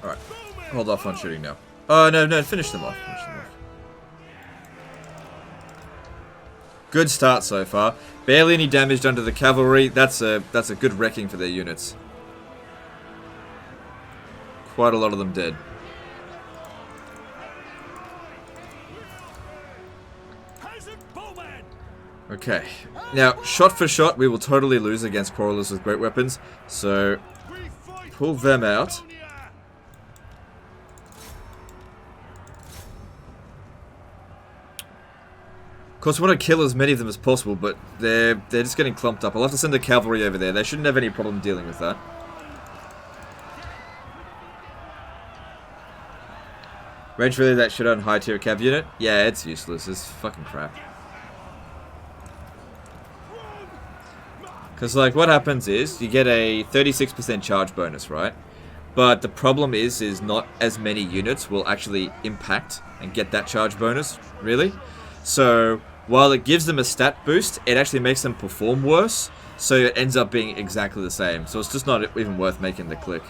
Alright, hold off on shooting now. Oh, no, finish them off. Good start so far. Barely any damage done to the cavalry. That's a good wrecking for their units. Quite a lot of them dead. Okay, now shot for shot we will totally lose against quarrelers with great weapons, so pull them out. Of course, I want to kill as many of them as possible, but they're just getting clumped up. I'll have to send the cavalry over there. They shouldn't have any problem dealing with that. Range really that shit on high tier cav unit? Yeah, it's useless. It's fucking crap. Because, like, what happens is, you get a 36% charge bonus, right? But the problem is not as many units will actually impact and get that charge bonus, really. So, while it gives them a stat boost, it actually makes them perform worse. So it ends up being exactly the same. So it's just not even worth making the click.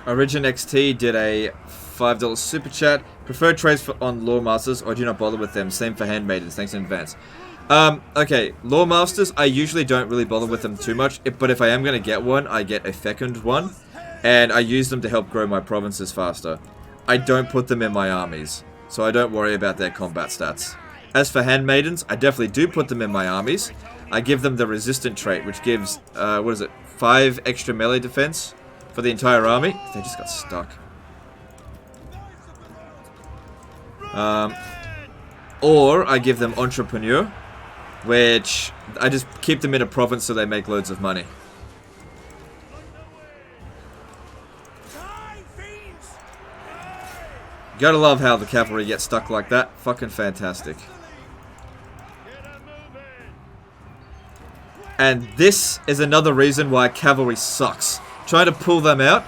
Origin XT did a $5 super chat. Preferred trades on Lore Masters, or do not bother with them. Same for Handmaidens. Thanks in advance. Okay, Lore Masters, I usually don't really bother with them too much. But if I am going to get one, I get a fecund one. And I use them to help grow my provinces faster. I don't put them in my armies, so I don't worry about their combat stats. As for Handmaidens, I definitely do put them in my armies. I give them the resistant trait, which gives, 5 extra melee defense for the entire army. They just got stuck. Or I give them Entrepreneur, which I just keep them in a province so they make loads of money. Gotta love how the cavalry get stuck like that. Fucking fantastic. And this is another reason why cavalry sucks. Trying to pull them out,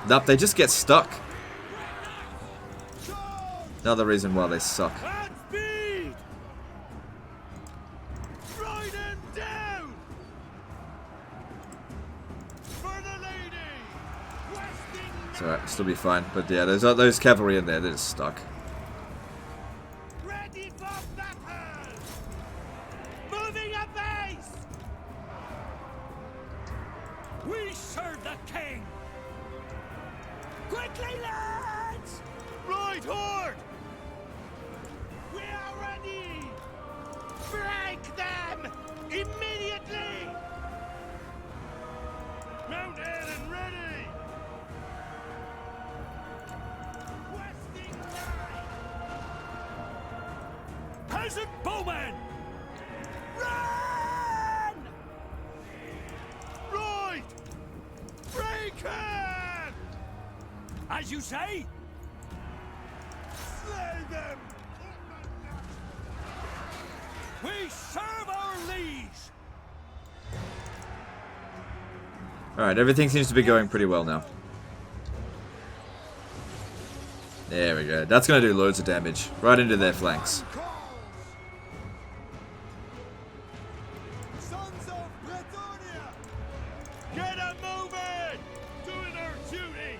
nope, they just get stuck. Another reason why they suck. It's alright, still be fine. But yeah, there's those cavalry in there, they're just stuck. Ready for battle! Moving a base! We serve the king! Quickly, lads! Right, horde! We are ready! Break them! Immediately! Mounted and ready! Questing line! Peasant bowmen! Run! Right! Break him! As you say? Slay them! We serve our liege! Alright, everything seems to be going pretty well now. There we go. That's going to do loads of damage. Right into their flanks. Sons of Bretonia! Get them moving! Doing our duty!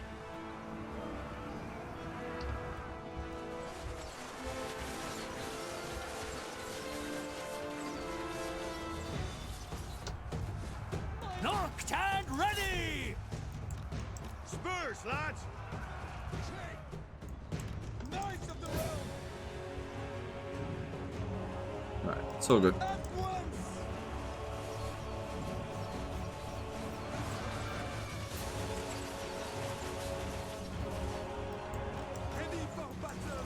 Knocked and ready! Spurs, lads! Knights of the realm! Alright, it's all good. At once! Ready for battle!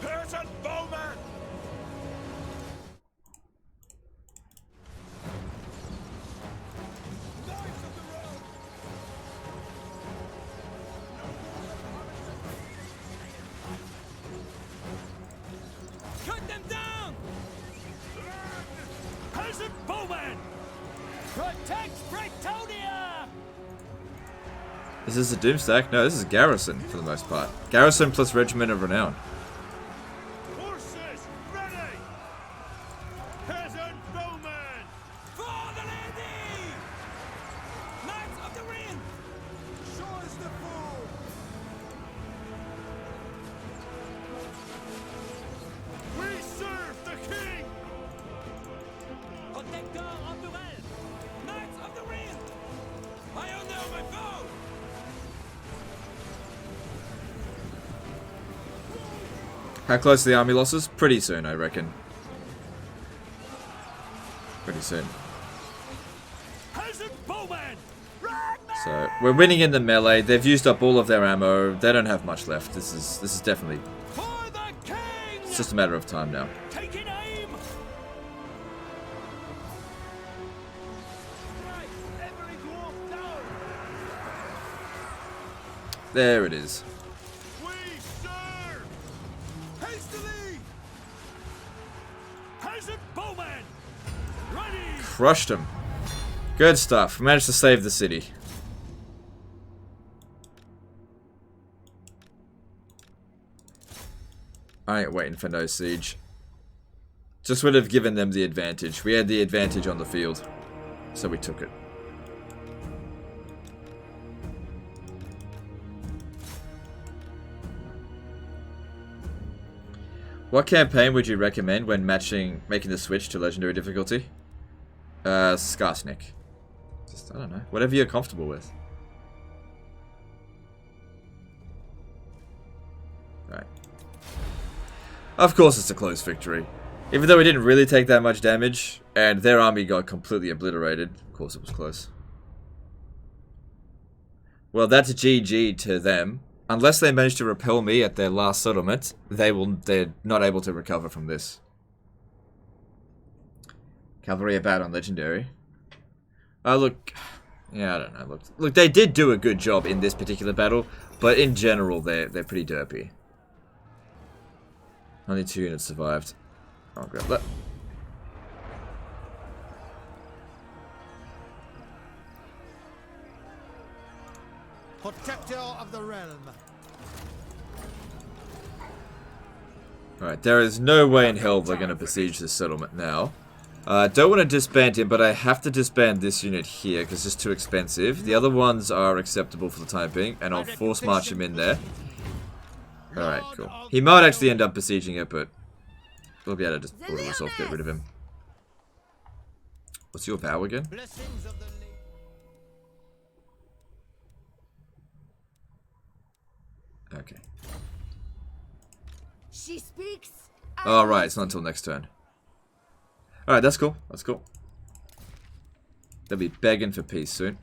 Peasant bowman! Peasant bowman! Protect Bretonia! Is this a Doomstack? No, this is Garrison for the most part. Garrison plus Regiment of Renown. Horses, ready! Peasant bowman! For the lady! Knights of the Ring! Show us the fool! We serve the king! Protector of the realm! Knights of the Ring! I honor my foe! How close are the army losses? Pretty soon, I reckon. Pretty soon. Peasant bowman! So we're winning in the melee. They've used up all of their ammo. They don't have much left. This is definitely. For the king! It's just a matter of time now. Taking aim! Right, every dwarf down! There it is. We serve! Hastily! Peasant bowman! Ready! Crushed him. Good stuff. We managed to save the city. I ain't waiting for no siege. Just would have given them the advantage. We had the advantage on the field, so we took it. What campaign would you recommend when making the switch to legendary difficulty? Skarsnik. Just, I don't know. Whatever you're comfortable with. Right. Of course it's a close victory. Even though we didn't really take that much damage, and their army got completely obliterated. Of course it was close. Well, that's GG to them. Unless they manage to repel me at their last settlement, they're not able to recover from this. Cavalry are bad on legendary. Oh, look. Yeah, I don't know. Look, they did do a good job in this particular battle, but in general, they're pretty derpy. Only 2 units survived. I'll grab that. Protector of the realm. Alright, there is no way in hell they're going to besiege this settlement now. Don't want to disband him, but I have to disband this unit here because it's too expensive. The other ones are acceptable for the time being, and I'll force march him in there. Alright, cool. He might actually end up besieging it, but we'll be able to just order this off, get rid of him. What's your vow again? Blessings of the Okay. She speaks. Oh, right, it's not until next turn. Alright, that's cool. That's cool. They'll be begging for peace soon.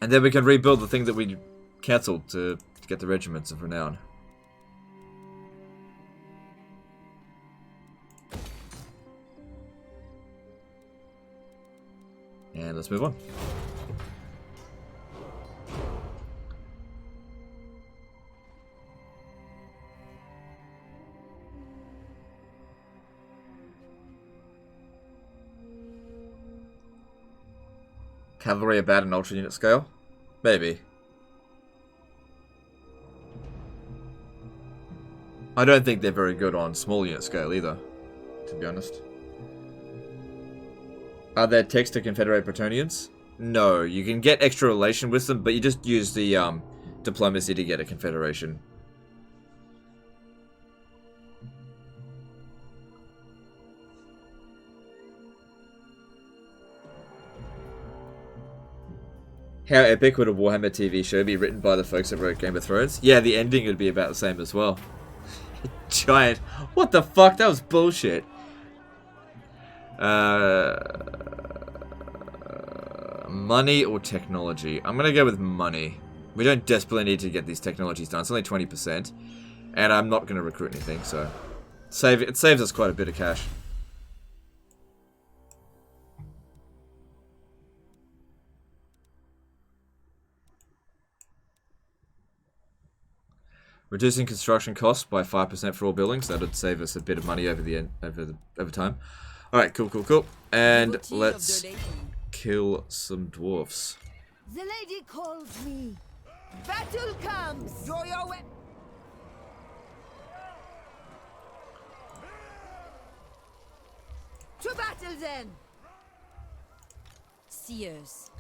And then we can rebuild the thing that we cancelled to get the regiments of renown. And let's move on. Cavalry are bad in ultra unit scale? Maybe. I don't think they're very good on small unit scale either, to be honest. Are there texts to Confederate Bretonians? No, you can get extra relation with them, but you just use the diplomacy to get a Confederation. How epic would a Warhammer TV show be written by the folks that wrote Game of Thrones? Yeah, the ending would be about the same as well. Giant. What the fuck? That was bullshit. Money or technology? I'm gonna go with money. We don't desperately need to get these technologies done. It's only 20%. And I'm not gonna recruit anything, so... it saves us quite a bit of cash. Reducing construction costs by 5% for all buildings. That would save us a bit of money over time. All right, cool. And Devotee of let's the lady. kill some dwarfs. The lady calls me. Battle comes. Draw your weapon. To battle then. Seers.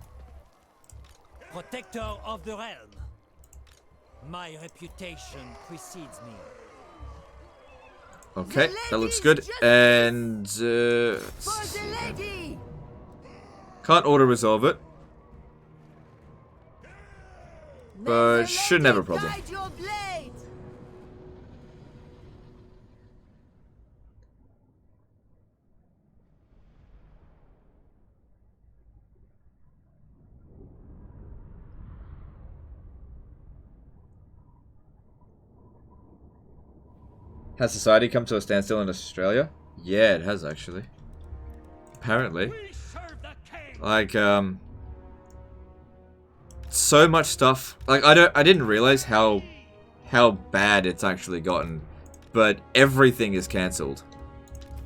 Protector of the realm. My reputation precedes me. Okay, that looks good. And For the lady. can't auto resolve it, May but the shouldn't lady have a problem. guide your blade. Has society come to a standstill in Australia? Yeah, it has actually. Apparently. We serve the king. Like, so much stuff. Like, I didn't realize how bad it's actually gotten, but everything is cancelled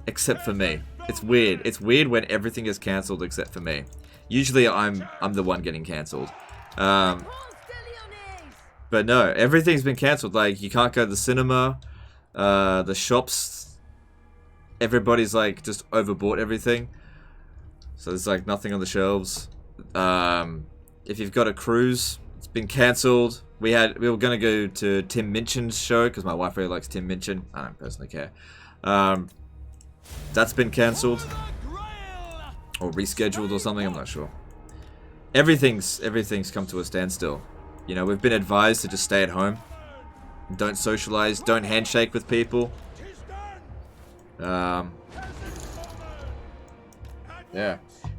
except for me. It's weird. It's weird when everything is cancelled except for me. Usually, I'm the one getting cancelled. Pulse de Lyonesse. But no, everything's been cancelled. Like, you can't go to the cinema. The shops, everybody's like just overbought everything, so there's like nothing on the shelves. If you've got a cruise, it's been cancelled. We were gonna go to Tim Minchin's show because my wife really likes Tim Minchin. I don't personally care. That's been cancelled or rescheduled or something. I'm not sure. Everything's come to a standstill. You know, we've been advised to just stay at home. Don't socialize. Don't handshake with people. Yeah.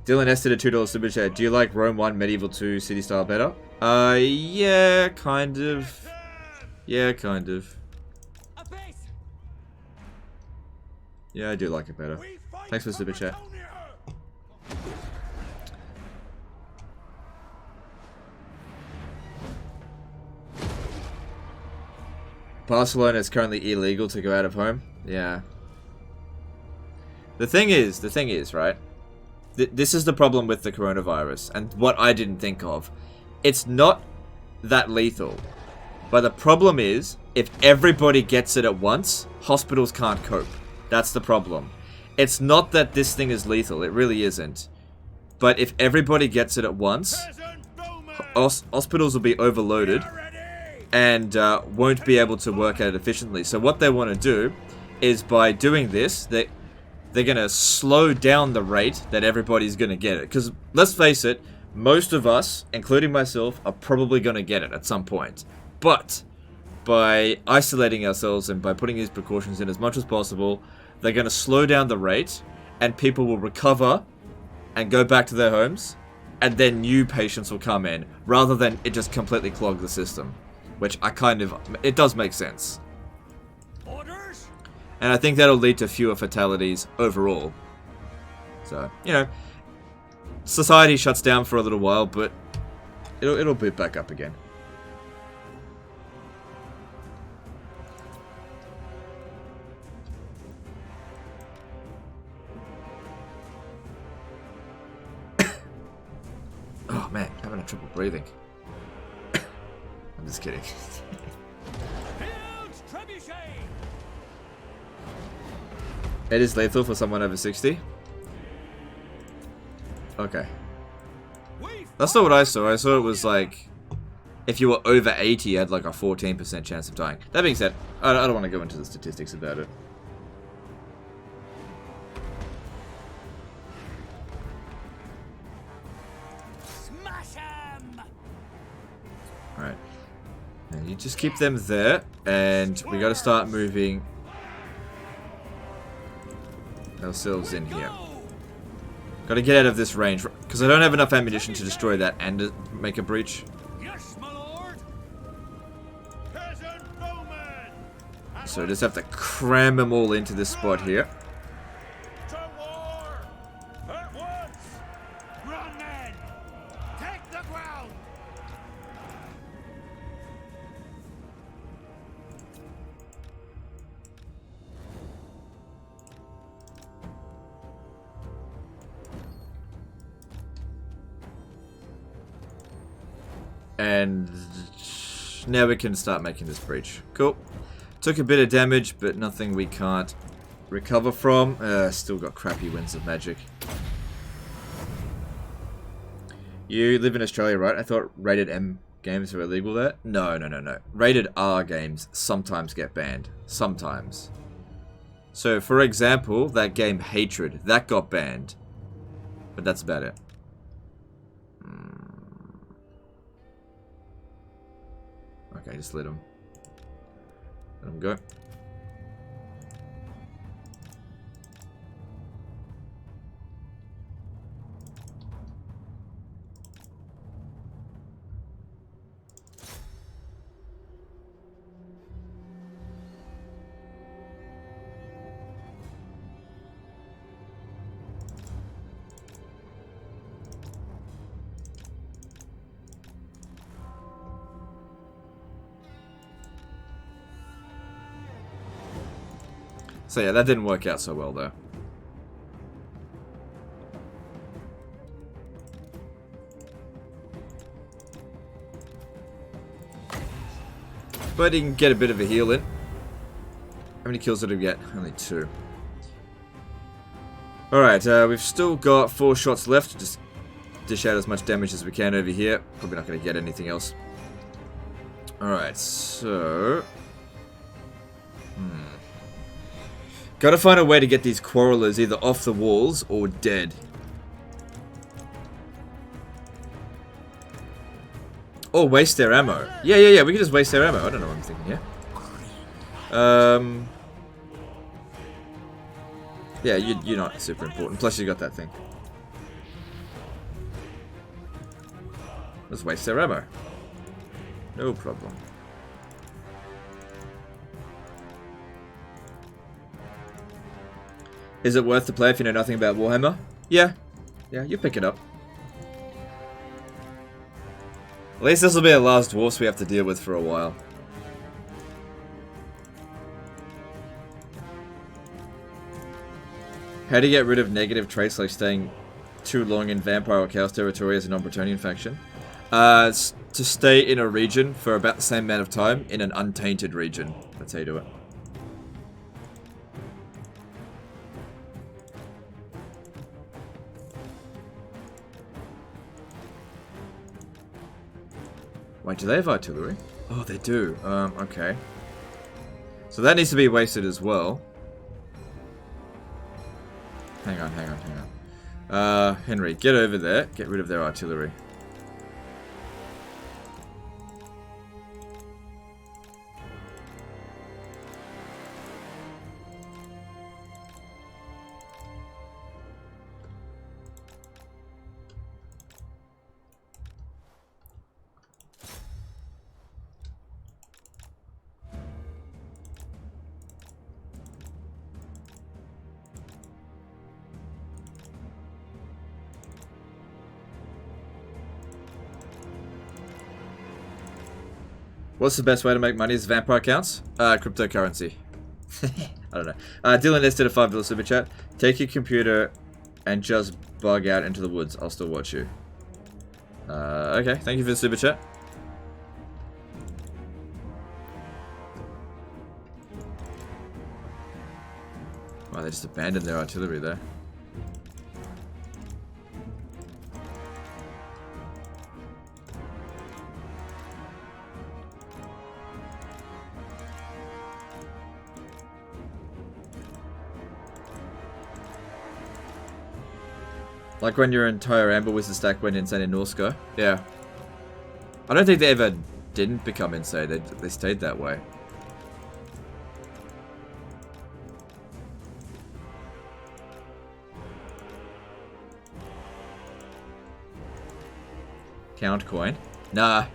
Dylan did a $2 super chat. Do you like Rome 1, Medieval 2, City Style better? Yeah, kind of. Yeah, kind of. Yeah, I do like it better. Thanks for the super chat. Barcelona is currently illegal to go out of home. Yeah. The thing is, right? This is the problem with the coronavirus, and what I didn't think of. It's not that lethal. But the problem is, if everybody gets it at once, hospitals can't cope. That's the problem. It's not that this thing is lethal. It really isn't. But if everybody gets it at once, hospitals will be overloaded and won't be able to work at it efficiently. So what they want to do is, by doing this, they're going to slow down the rate that everybody's going to get it. Because let's face it, most of us, including myself, are probably going to get it at some point. But by isolating ourselves and by putting these precautions in as much as possible, they're going to slow down the rate, and people will recover and go back to their homes, and then new patients will come in, rather than it just completely clog the system. Which it does make sense. Orders? And I think that'll lead to fewer fatalities overall. So, you know, society shuts down for a little while, but it'll boot back up again. Oh man, I'm having trouble breathing. I'm just kidding. It is lethal for someone over 60. Okay. That's not what I saw. I saw it was like, if you were over 80, you had like a 14% chance of dying. That being said, I don't want to go into the statistics about it. Smash 'em! Alright. And you just keep them there, and we gotta start moving ourselves in here. Gotta get out of this range, because I don't have enough ammunition to destroy that and make a breach. Yes, my lord! Peasant bowman! So I just have to cram them all into this spot here. To war! At once! Run, men! Take the ground! And now we can start making this breach. Cool. Took a bit of damage, but nothing we can't recover from. Still got crappy winds of magic. You live in Australia, right? I thought rated M games were illegal there. No. Rated R games sometimes get banned. Sometimes. So, for example, that game Hatred, that got banned. But that's about it. Okay, just let him go. So yeah, that didn't work out so well though. But he can get a bit of a heal in. How many kills did he get? Only 2. Alright, we've still got 4 shots left. Just dish out as much damage as we can over here. Probably not going to get anything else. Alright, so... Gotta find a way to get these quarrelers either off the walls or dead. Or waste their ammo. Yeah, we can just waste their ammo. I don't know what I'm thinking here. Yeah, you're not super important. Plus you got that thing. Let's waste their ammo. No problem. Is it worth the play if you know nothing about Warhammer? Yeah, you pick it up. At least this will be the last dwarfs we have to deal with for a while. How to get rid of negative traits like staying too long in Vampire or Chaos territory as a non-Bretonian faction? To stay in a region for about the same amount of time in an untainted region. That's how you do it. Wait, do they have artillery? Oh, they do. Okay. So that needs to be wasted as well. Hang on. Henry, get over there. Get rid of their artillery. What's the best way to make money as vampire accounts? Cryptocurrency. I don't know. Dylan did a $5 super chat. Take your computer and just bug out into the woods. I'll still watch you. Okay, thank you for the super chat. Wow, they just abandoned their artillery there. Like when your entire Amber Wizard stack went insane in Norska. Yeah. I don't think they ever didn't become insane. They stayed that way. Count coin? Nah.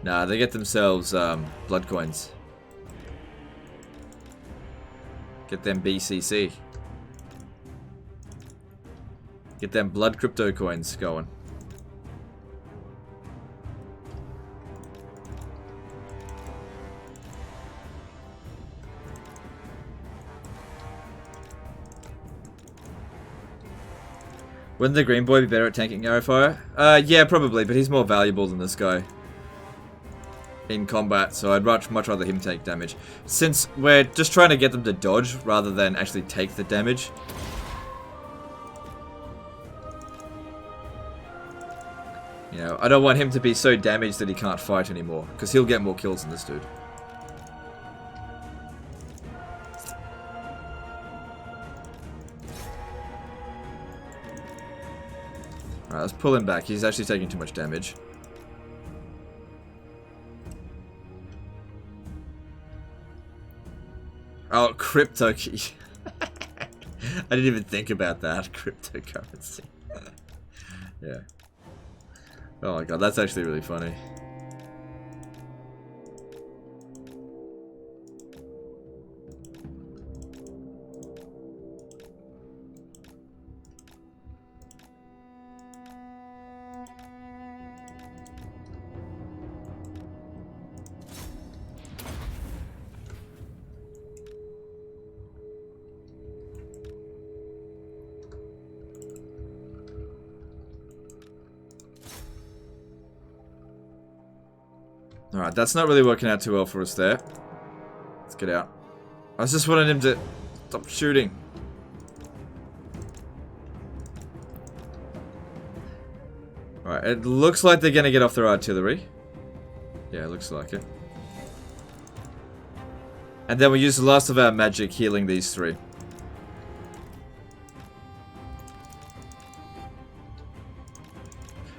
Nah, they get themselves blood coins. Get them BCC. Get them blood crypto coins going. Wouldn't the green boy be better at tanking arrow fire? Yeah, probably, but he's more valuable than this guy. in combat, so I'd much rather him take damage. Since we're just trying to get them to dodge rather than actually take the damage. You know, I don't want him to be so damaged that he can't fight anymore, because he'll get more kills than this dude. Alright, let's pull him back. He's actually taking too much damage. Oh, crypto key. I didn't even think about that. Cryptocurrency. Yeah. Oh my god, that's actually really funny. Alright, that's not really working out too well for us there. Let's get out. I just wanted him to stop shooting. Alright, it looks like they're gonna get off their artillery. Yeah, it looks like it. And then we use the last of our magic healing these three.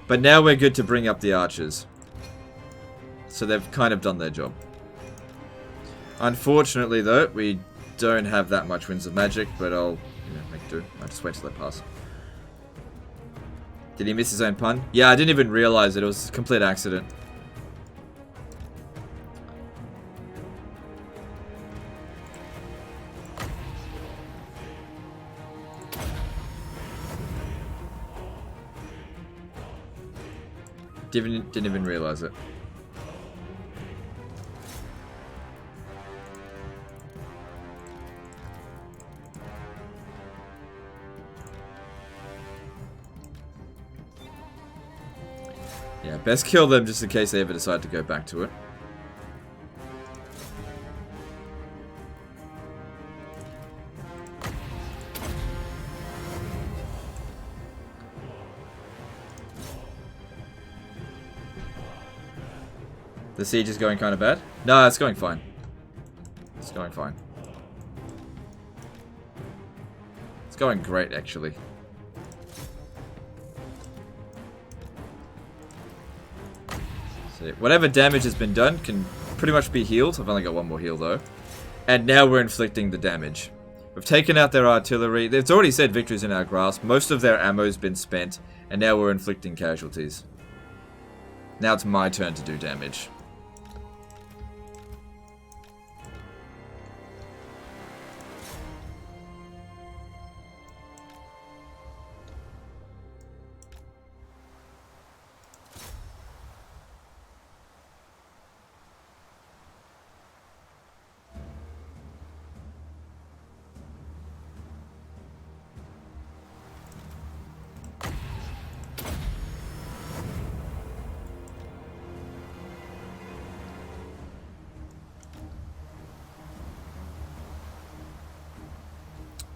But now we're good to bring up the archers. So they've kind of done their job. Unfortunately, though, we don't have that much winds of magic, but I'll make do. I'll just wait till they pass. Did he miss his own pun? Yeah, I didn't even realize it. It was a complete accident. Didn't even realize it. Yeah, best kill them just in case they ever decide to go back to it. The siege is going kind of bad? No, it's going fine. It's going fine. It's going great, actually. Whatever damage has been done can pretty much be healed. I've only got one more heal though. And now we're inflicting the damage. We've taken out their artillery. It's already said victory's in our grasp. Most of their ammo's been spent. And now we're inflicting casualties. Now it's my turn to do damage.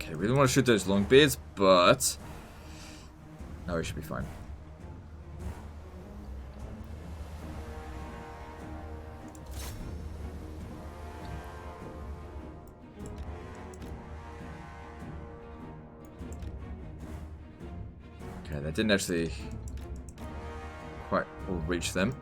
I really want to shoot those longbeards, but no, we should be fine. Okay, that didn't actually quite all reach them.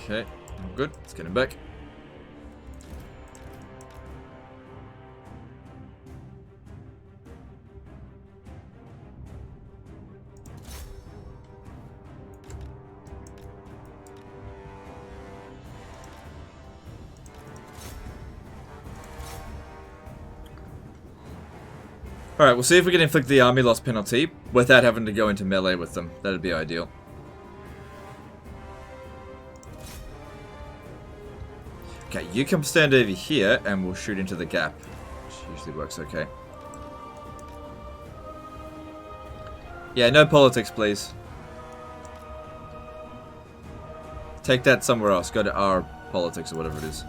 Okay, I'm good. Let's get him back. Alright, we'll see if we can inflict the army loss penalty without having to go into melee with them. That'd be ideal. Okay, you come stand over here and we'll shoot into the gap. Which usually works okay. Yeah, no politics, please. Take that somewhere else. Go to our politics or whatever it is.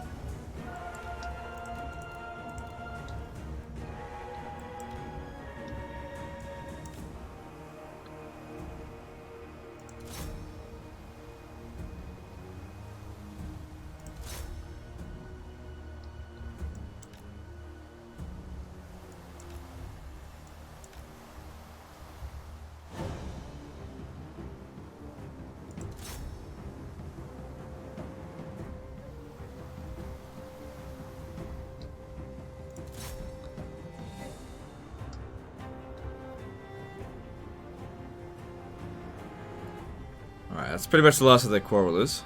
Alright, that's pretty much the last of their quarrelers.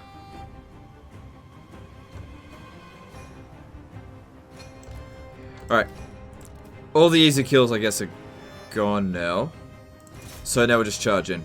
Alright. All the easy kills, I guess, are gone now. So now we'll just charge in.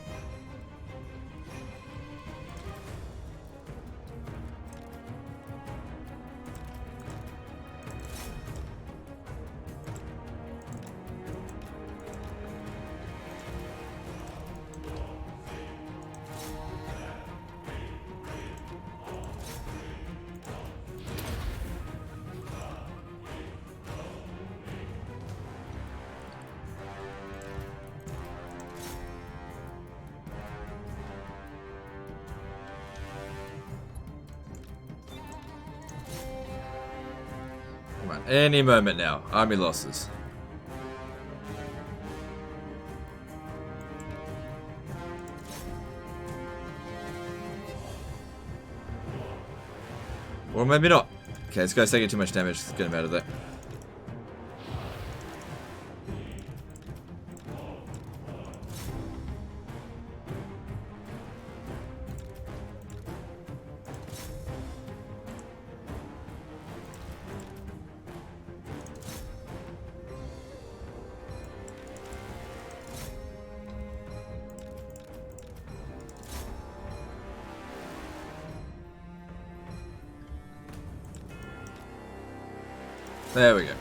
Come on, any moment now. Army losses. Or maybe not. Okay, this guy's taking too much damage. Let's get him out of there. There we go.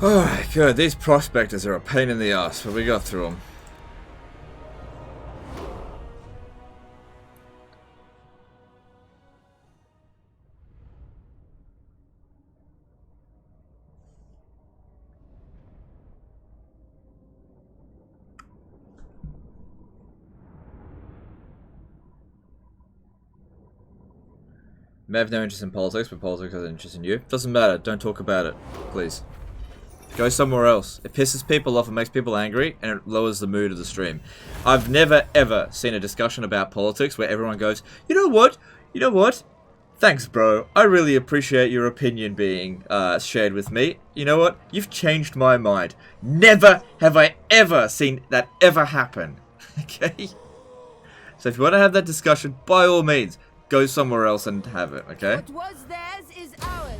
Alright, good. These prospectors are a pain in the ass, but we got through them. May have no interest in politics, but politics has an interest in you. Doesn't matter. Don't talk about it. Please. Go somewhere else. It pisses people off and makes people angry, and it lowers the mood of the stream. I've never, ever seen a discussion about politics where everyone goes, you know what? You know what? Thanks, bro. I really appreciate your opinion being shared with me. You know what? You've changed my mind. Never have I ever seen that ever happen. Okay? So if you want to have that discussion, by all means, go somewhere else and have it, okay? What was theirs is ours.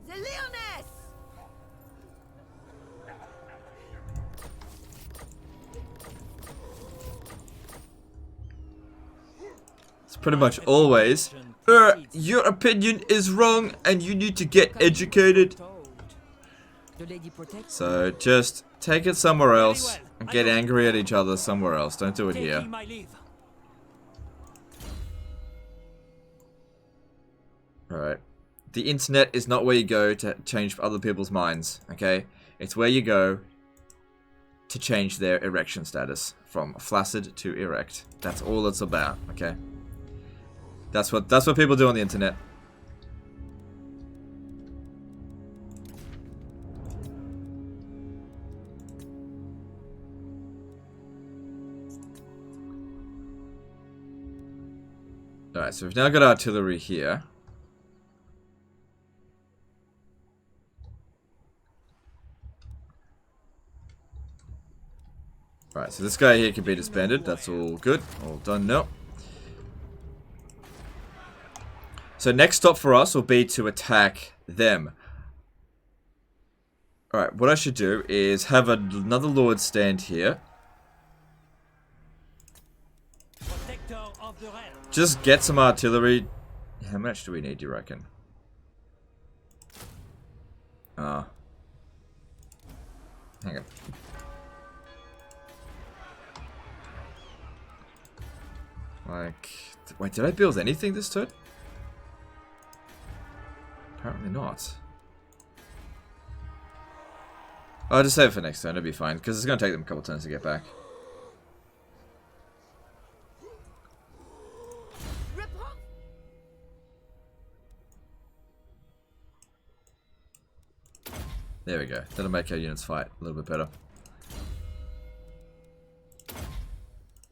The Lyonesse! It's pretty much always, your opinion is wrong and you need to get educated. The lady protects. So just take it somewhere else and get angry at each other somewhere else. Don't do it here. My leave. Alright. The internet is not where you go to change other people's minds, okay? It's where you go to change their erection status from flaccid to erect. That's all it's about, okay? That's what people do on the internet. Alright, so we've now got artillery here. Alright, so this guy here can be disbanded. That's all good. All done now. So next stop for us will be to attack them. Alright, what I should do is have another lord stand here. Protector of the realm. Just get some artillery. How much do we need, do you reckon? Hang on. Like, wait, did I build anything this turn? Apparently not. I'll just save it for next turn, it'll be fine, because it's going to take them a couple turns to get back. There we go. That'll make our units fight a little bit better.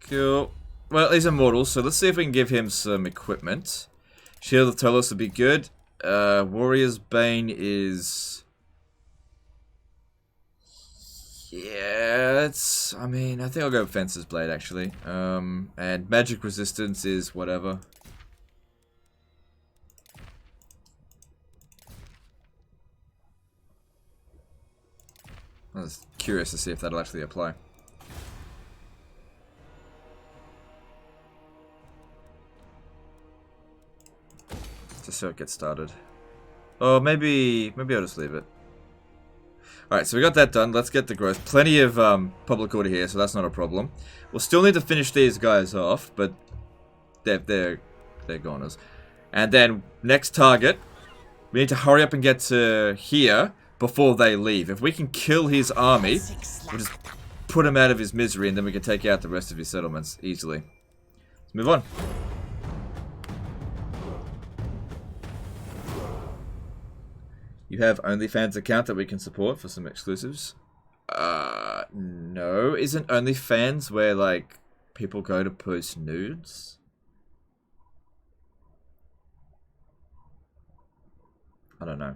Cool. Well, he's immortal, so let's see if we can give him some equipment. Shield of Telos would be good. Warrior's Bane is... Yeah, it's... I mean, I think I'll go with Fencer's Blade, actually. And Magic Resistance is whatever. I was curious to see if that'll actually apply. Just so it gets started. Oh, maybe I'll just leave it. Alright, so we got that done. Let's get the growth. Plenty of public order here, so that's not a problem. We'll still need to finish these guys off, but they're goners. And then next target, we need to hurry up and get to here before they leave. If we can kill his army, we'll just put him out of his misery, and then we can take out the rest of his settlements easily. Let's move on. You have OnlyFans account that we can support for some exclusives? No. Isn't OnlyFans where, like, people go to post nudes? I don't know.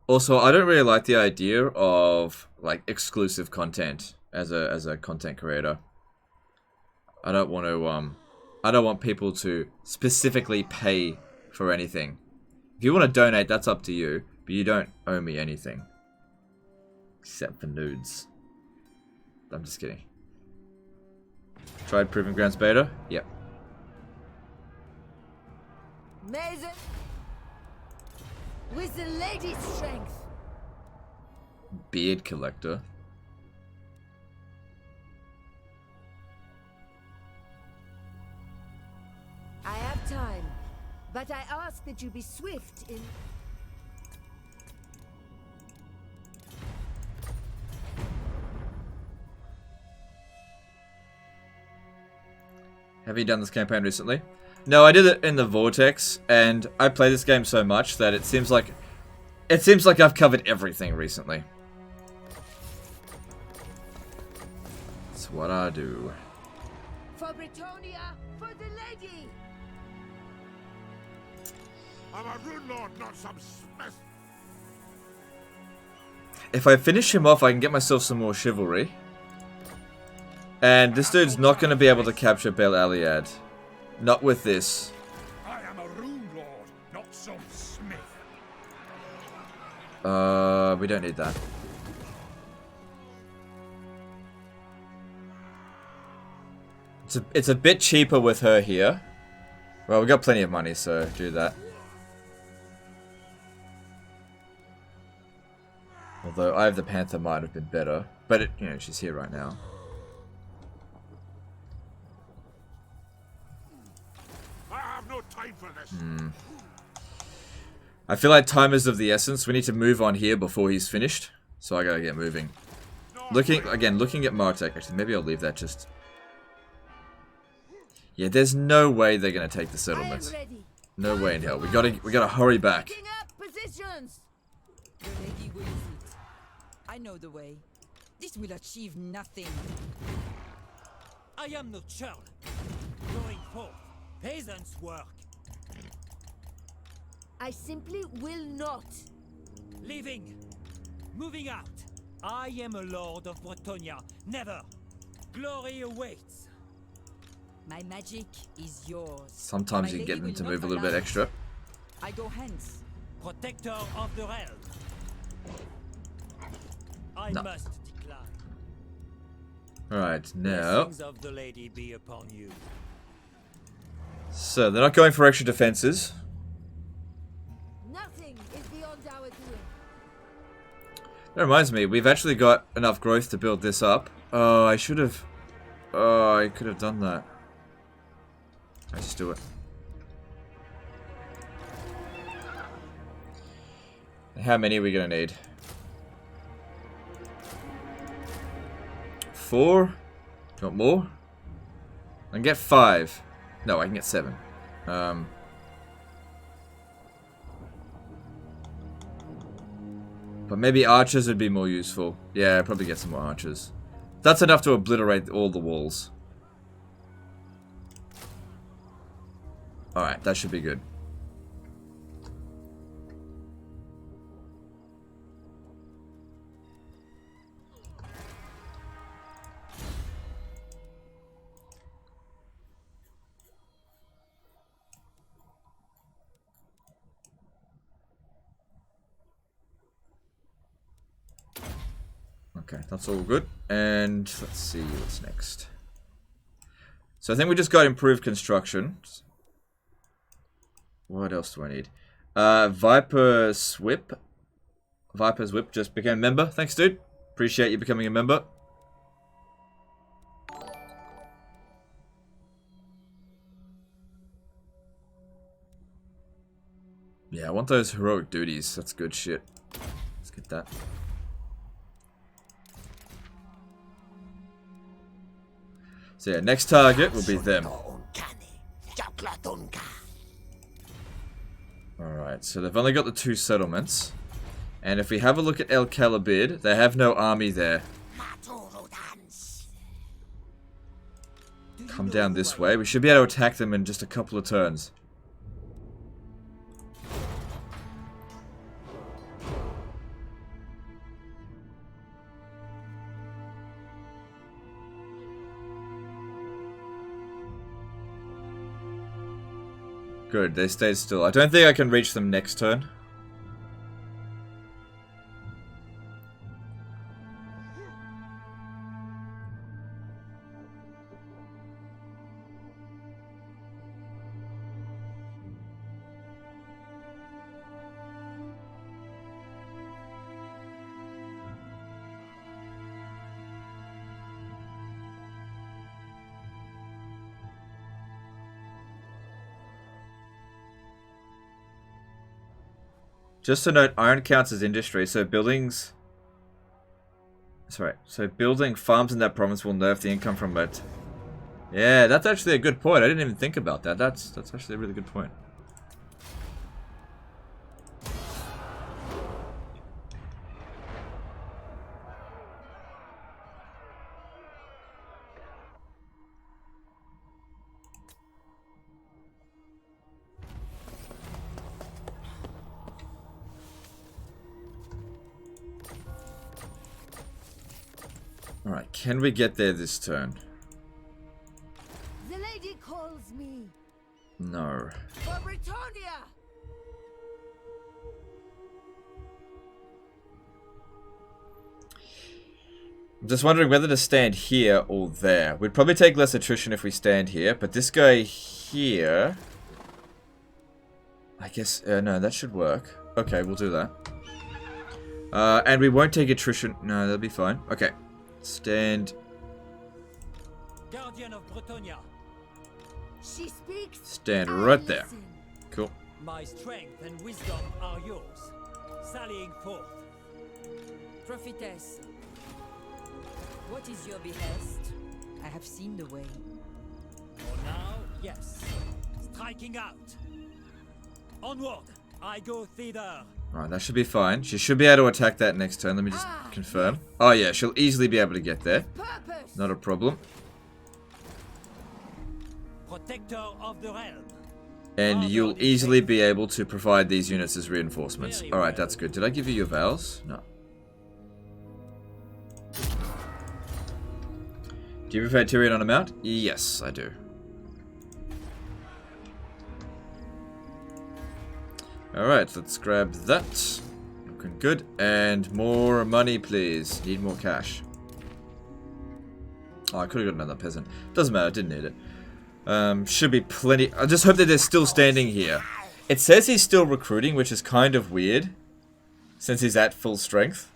Also, I don't really like the idea of, like, exclusive content as a content creator. I don't want to, I don't want people to specifically pay for anything. If you want to donate, that's up to you, but you don't owe me anything. Except for nudes. I'm just kidding. Tried Proving Grounds beta? Yep. Mason, with the lady's strength. Beard collector. I have time, but I ask that you be swift in... Have you done this campaign recently? No, I did it in the Vortex, and I play this game so much that it seems like I've covered everything recently. That's what I do. For Britonia, for the lady! I'm a rune lord, not some smith. If I finish him off, I can get myself some more chivalry. And this dude's not going to be able to capture Bel Aliad. Not with this. I am a rune lord, not some smith. We don't need that. It's a bit cheaper with her here. Well, we got plenty of money, so do that. Although Eye of the Panther might have been better, but it, you know, she's here right now. I have no time for this. I feel like time is of the essence. We need to move on here before he's finished, so I gotta get moving. Looking at Martek. Actually, maybe I'll leave that just. Yeah, there's no way they're gonna take the settlement. No way in hell. We gotta hurry back. Positions. The lady will eat. I know the way. This will achieve nothing. I am no child. Going forth, peasants' work. I simply will not. Leaving. Moving out. I am a lord of Bretonia. Never. Glory awaits. My magic is yours. Sometimes My you can get lady them to will move a not little bit allow extra. it. I go hence. Protector of the realm. I No. must decline. Alright, now. Blessings of the lady be upon you. So, they're not going for extra defenses. Nothing is beyond our doing. That reminds me, we've actually got enough growth to build this up. Oh, I should have... Oh, I could have done that. Let's just do it. How many are we going to need? 4? You want more? I can get 5. No, I can get 7. But maybe archers would be more useful. Yeah, I'd probably get some more archers. That's enough to obliterate all the walls. Alright, that should be good. Okay, that's all good. And let's see what's next. So I think we just got improved construction. What else do I need? Viper's Whip. Viper's Whip just became a member. Thanks, dude. Appreciate you becoming a member. Yeah, I want those heroic duties. That's good shit. Let's get that. So yeah, next target will be them. Alright, so they've only got the 2 settlements. And if we have a look at El Calabid, they have no army there. Come down this way. We should be able to attack them in just a couple of turns. Good, they stayed still. I don't think I can reach them next turn. Just to note, iron counts as industry, so buildings... Sorry, so building farms in that province will nerf the income from it. Yeah, that's actually a good point. I didn't even think about that. That's actually a really good point. Alright, can we get there this turn? The lady calls me. No. For Britannia! I'm just wondering whether to stand here or there. We'd probably take less attrition if we stand here, but this guy here... I guess, no, that should work. Okay, we'll do that. And we won't take attrition. No, that'll be fine. Okay. Stand. Guardian of Britannia. She speaks. Stand I right there. listen. Cool. My strength and wisdom are yours. Sallying forth. Prophetess, what is your behest? I have seen the way. For now, yes. Striking out. Onward. I go thither. Alright, that should be fine. She should be able to attack that next turn. Let me just confirm. Oh yeah, she'll easily be able to get there. Purpose. Not a problem. Protector of the realm. And you'll easily be able to provide these units as reinforcements. Alright, that's good. Did I give you your vows? No. Do you prefer Tyrion on a mount? Yes, I do. Alright, let's grab that. Looking good. And more money, please. Need more cash. Oh, I could have got another peasant. Doesn't matter, didn't need it. Should be plenty. I just hope that they're still standing here. It says he's still recruiting, which is kind of weird. Since he's at full strength.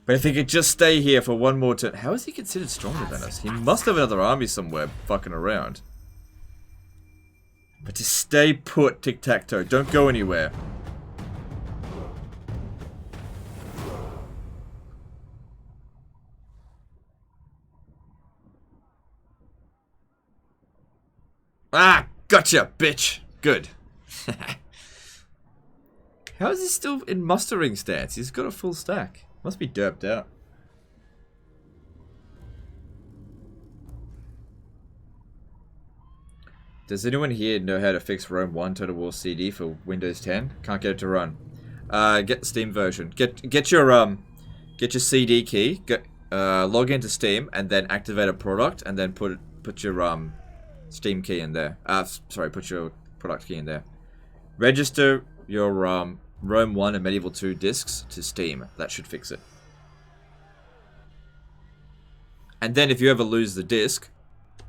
But if he could just stay here for one more turn. How is he considered stronger than us? He must have another army somewhere fucking around. But just stay put, tic-tac-toe. Don't go anywhere. Ah! Gotcha, bitch! Good. How is he still in mustering stance? He's got a full stack. Must be derped out. Does anyone here know how to fix Rome 1 Total War CD for Windows 10? Can't get it to run. Get the Steam version. Get your CD key. Log into Steam and then activate a product and then put your Steam key in there. Sorry, put your product key in there. Register your Rome 1 and Medieval 2 discs to Steam. That should fix it. And then if you ever lose the disc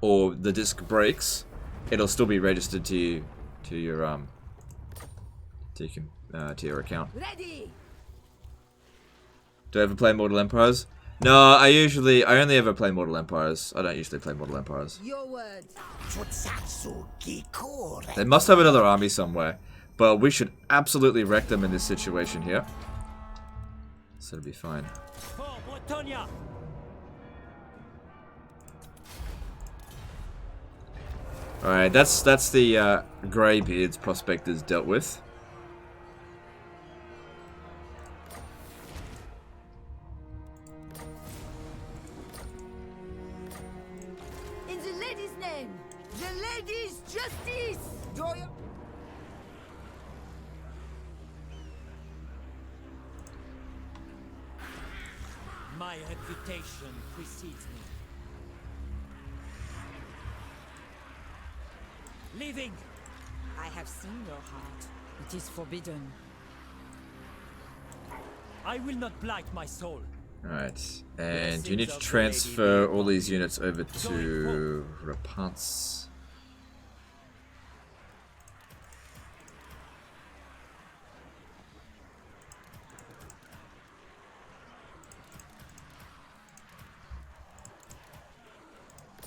or the disc breaks, it'll still be registered to your account. Ready. Do I ever play Mortal Empires? No, I only ever play Mortal Empires. I don't usually play Mortal Empires. Your word. They must have another army somewhere, but we should absolutely wreck them in this situation here. So it'll be fine. For Bretonia. Alright, that's the Graybeards prospectors dealt with. In the lady's name, the lady's justice. Doya. My reputation precedes me. Leaving! I have seen your heart. It is forbidden. I will not blight my soul. Alright, and you need to transfer all these units over to Repanse.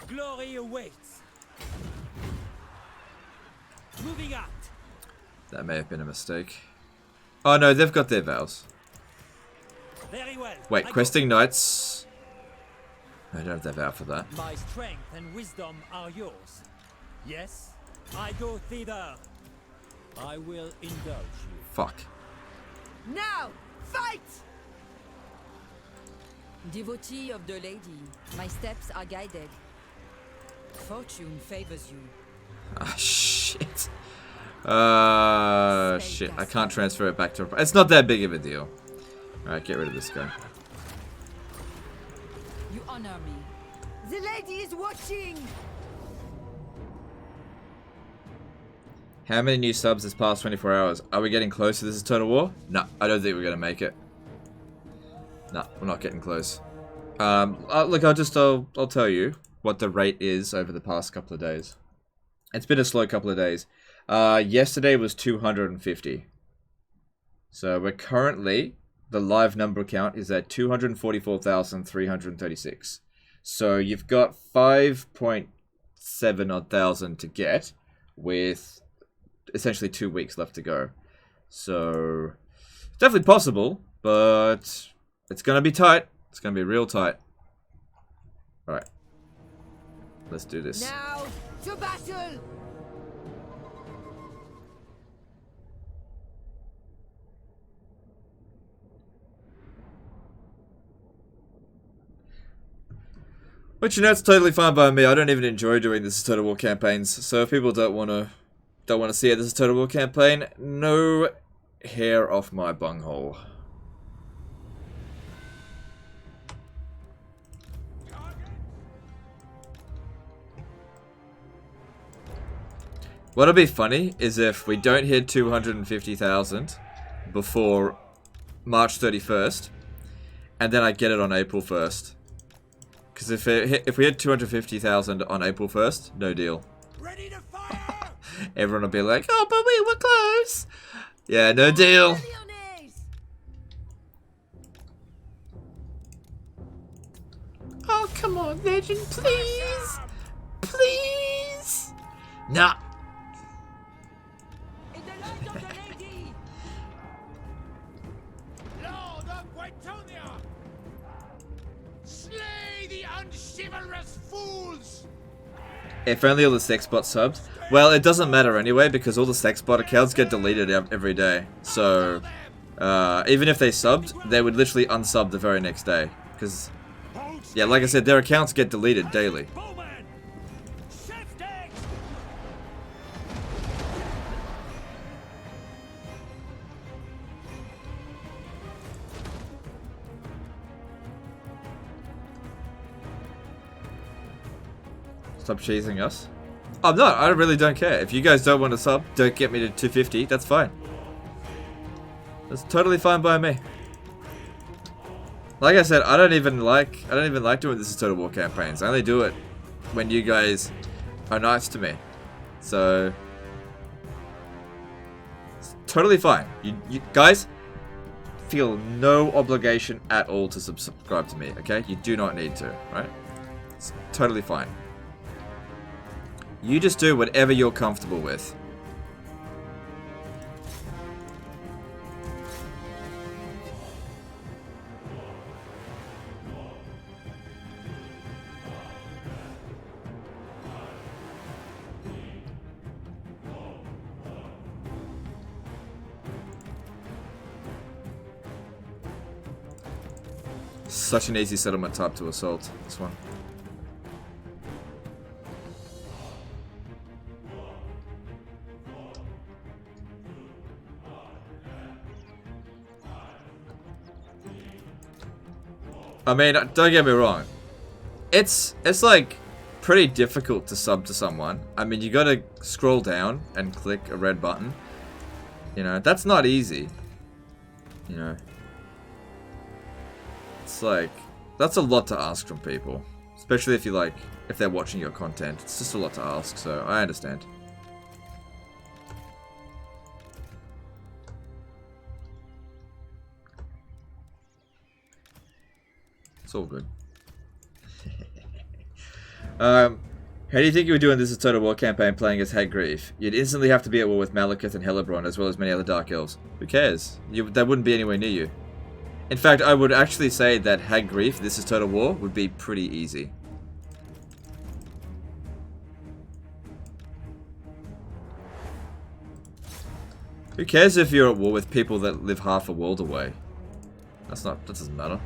Glory awaits. Moving out. That may have been a mistake. Oh no, they've got their vows. Very well. Wait, questing knights. I don't have their vow for that. My strength and wisdom are yours. Yes, I go thither. I will indulge you. Fuck. Now, fight! Devotee of the lady, my steps are guided. Fortune favors you. Ah, shit. Shit. I can't transfer it back to... It's not that big of a deal. Alright, get rid of this guy. You honor me. The lady is watching. How many new subs this past 24 hours? Are we getting close to this is Total War? No, I don't think we're going to make it. No, we're not getting close. Look, I'll tell you what the rate is over the past couple of days. It's been a slow couple of days. Yesterday was 250. So we're currently, the live number count is at 244,336. So you've got 5.7 odd thousand to get with essentially 2 weeks left to go. So it's definitely possible, but it's going to be tight. It's going to be real tight. Alright. Let's do this. Now, to battle! Which, you know, it's totally fine by me. I don't even enjoy doing This is Total War campaigns. So if people don't want to see it, This is Total War campaign, no hair off my bunghole. What'll be funny is if we don't hit 250,000 before March 31st, and then I get it on April 1st. Because if we hit 250,000 on April 1st, no deal. Ready to fire! Everyone will be like, oh, but we were close. Yeah, no deal. Lyonesse! Oh, come on, legend, please. Please. Nah. In the light of the lady! Lord of Bretonia! Slay the unchivalrous fools! If only all the sex bots subbed. Well, it doesn't matter anyway because all the sex bot accounts get deleted every day. So, even if they subbed, they would literally unsub the very next day. Because, yeah, like I said, their accounts get deleted daily. Bowman! Shifting! Stop cheesing us. I'm not. I really don't care. If you guys don't want to sub, don't get me to 250. That's fine. That's totally fine by me. Like I said, I don't even like doing This Is Total War campaigns. I only do it when you guys are nice to me. So it's totally fine. You guys feel no obligation at all to subscribe to me, okay? You do not need to, right? It's totally fine. You just do whatever you're comfortable with. Such an easy settlement type to assault, this one. I mean, don't get me wrong. It's like pretty difficult to sub to someone. I mean, you gotta scroll down and click a red button. You know, that's not easy. You know. It's like, that's a lot to ask from people. Especially if if they're watching your content. It's just a lot to ask, so I understand. It's all good. How do you think you would do in This Is Total War campaign playing as Hagrief? You'd instantly have to be at war with Malekith and Hellebrand, as well as many other Dark Elves. Who cares? They wouldn't be anywhere near you. In fact, I would actually say that Hagrief, This Is Total War, would be pretty easy. Who cares if you're at war with people that live half a world away? That doesn't matter.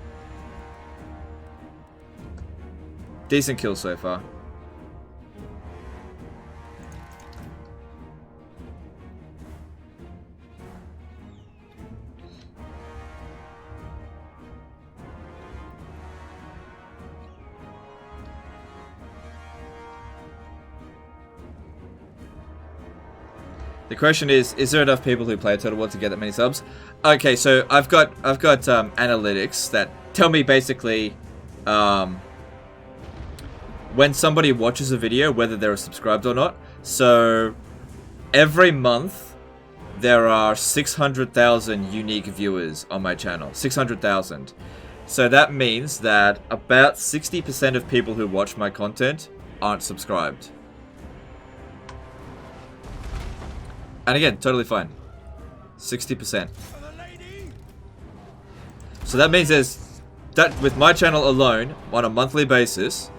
Decent kill so far. The question is there enough people who play Total War to get that many subs? Okay, so I've got analytics that tell me basically when somebody watches a video, whether they're subscribed or not. So every month there are 600,000 unique viewers on my channel. 600,000. So that means that about 60% of people who watch my content aren't subscribed. And again, totally fine. 60%. So that means that with my channel alone, on a monthly basis,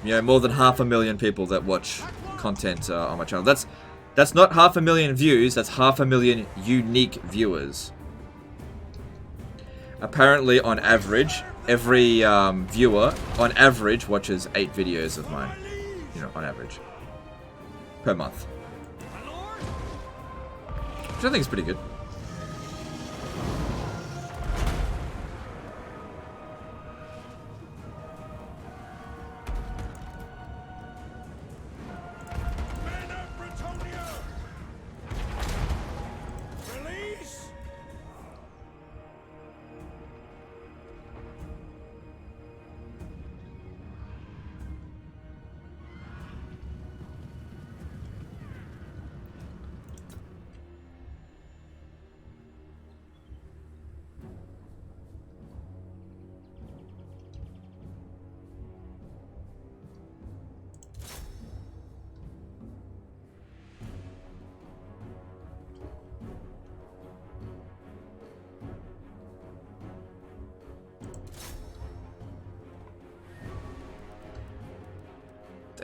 you know, more than 500,000 people that watch content on my channel. That's not 500,000 views, that's 500,000 unique viewers. Apparently, on average, every viewer, on average, watches 8 videos of mine. You know, on average. Per month. Which I think is pretty good. Men of Bretonia!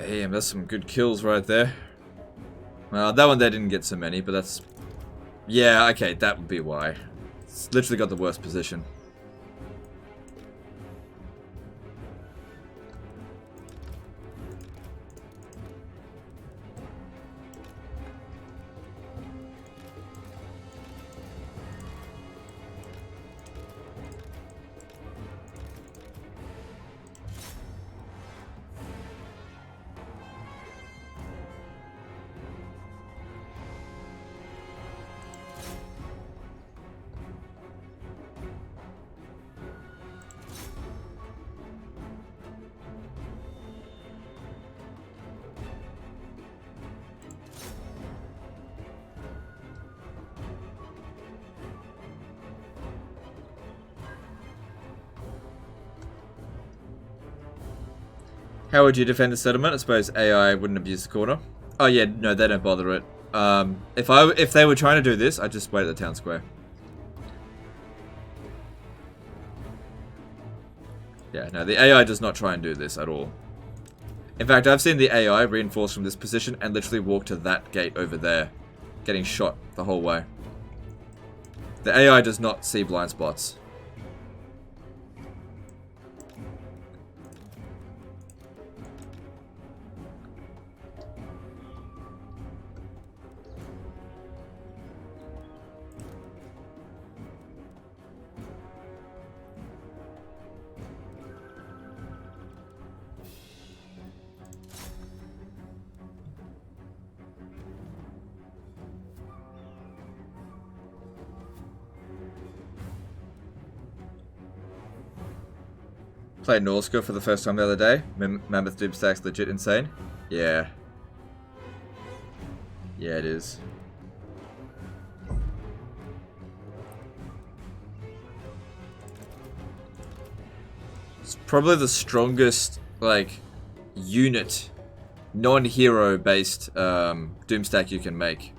Damn, that's some good kills right there. Well, that one there didn't get so many, but that's... Yeah, okay, that would be why. It's literally got the worst position. How would you defend the settlement? I suppose AI wouldn't abuse the corner. Oh yeah, no, they don't bother it. If they were trying to do this, I'd just wait at the town square. Yeah, no, the AI does not try and do this at all. In fact, I've seen the AI reinforce from this position and literally walk to that gate over there, getting shot the whole way. The AI does not see blind spots. Played Norska for the first time the other day. Mammoth Doomstack's legit insane. Yeah. Yeah, it is. It's probably the strongest, like, unit, non-hero based Doomstack you can make.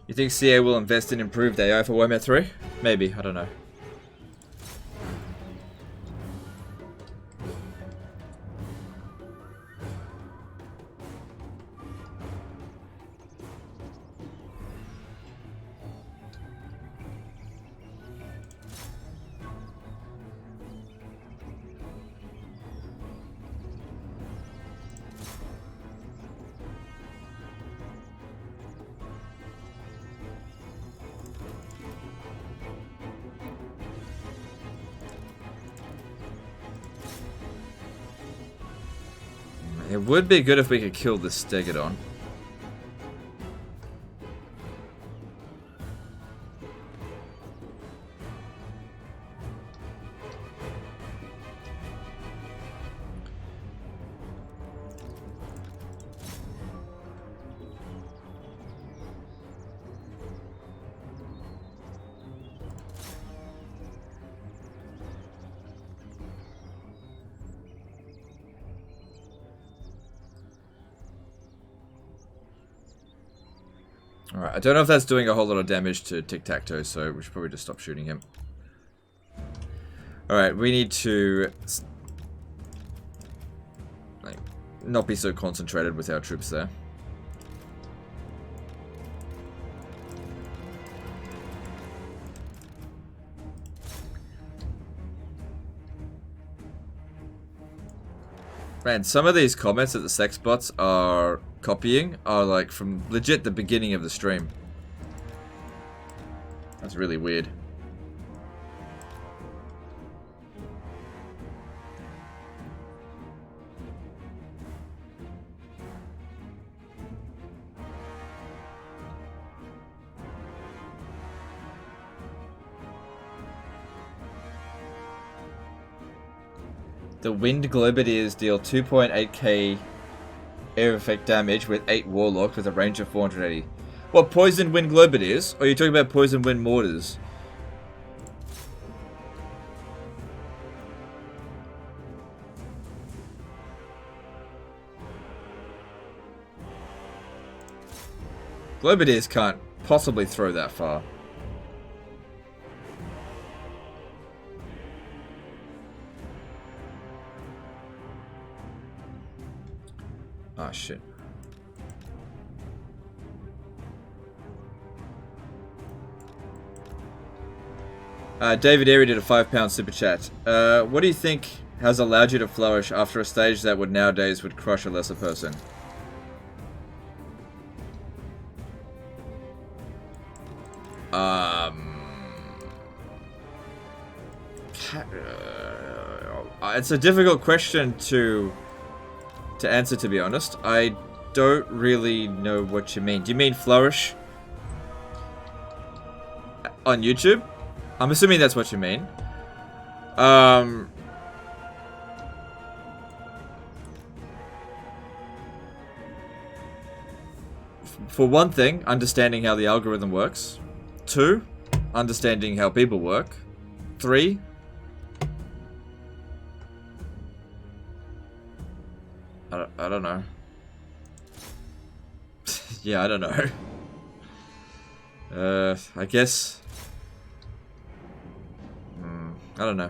You think CA will invest in improved AI for Warhammer 3? Maybe, I don't know. It would be good if we could kill this Stegodon. Alright, I don't know if that's doing a whole lot of damage to Tic-Tac-Toe, so we should probably just stop shooting him. Alright, we need to like, not be so concentrated with our troops there. Man, some of these comments that the sex bots are copying are like from legit the beginning of the stream. That's really weird. The Wind Globadiers deal 2.8k air effect damage with 8 Warlock with a range of 480. What, Poison Wind Globadiers? Or are you talking about Poison Wind Mortars? Globadiers can't possibly throw that far. Ah, shit. David Airy did a £5 super chat. What do you think has allowed you to flourish after a stage that would nowadays would crush a lesser person? It's a difficult question to answer, to be honest. I don't really know what you mean. Do you mean flourish on YouTube? I'm assuming that's what you mean. For one thing, understanding how the algorithm works. 2, understanding how people work. 3, I don't know. Yeah, I don't know. I guess. I don't know.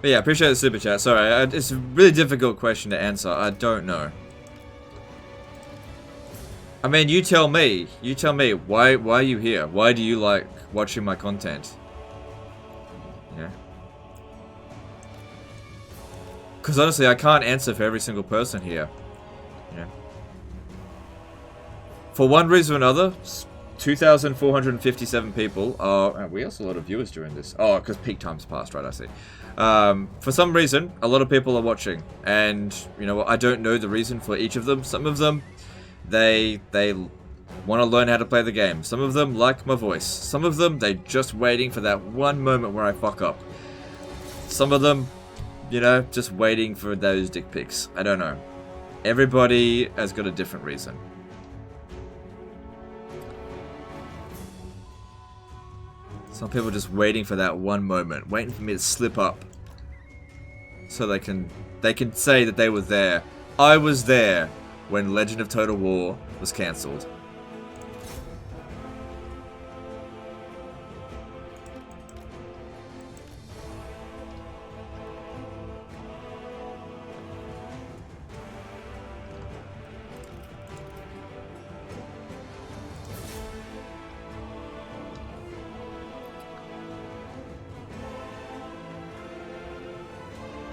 But yeah, appreciate the super chat. Sorry, it's a really difficult question to answer. I don't know. I mean, you tell me. You tell me. Why are you here? Why do you like watching my content? Yeah. Because honestly, I can't answer for every single person here. Yeah. For one reason or another, 2,457 people are... we also a lot of viewers during this. Oh, because peak time's passed, right? I see. For some reason, a lot of people are watching. And, you know, I don't know the reason for each of them. Some of them... They want to learn how to play the game. Some of them like my voice. Some of them, they're just waiting for that one moment where I fuck up. Some of them, you know, just waiting for those dick pics. I don't know. Everybody has got a different reason. Some people just waiting for that one moment. Waiting for me to slip up. So they can say that they were there. I was there when Legend of Total War was cancelled.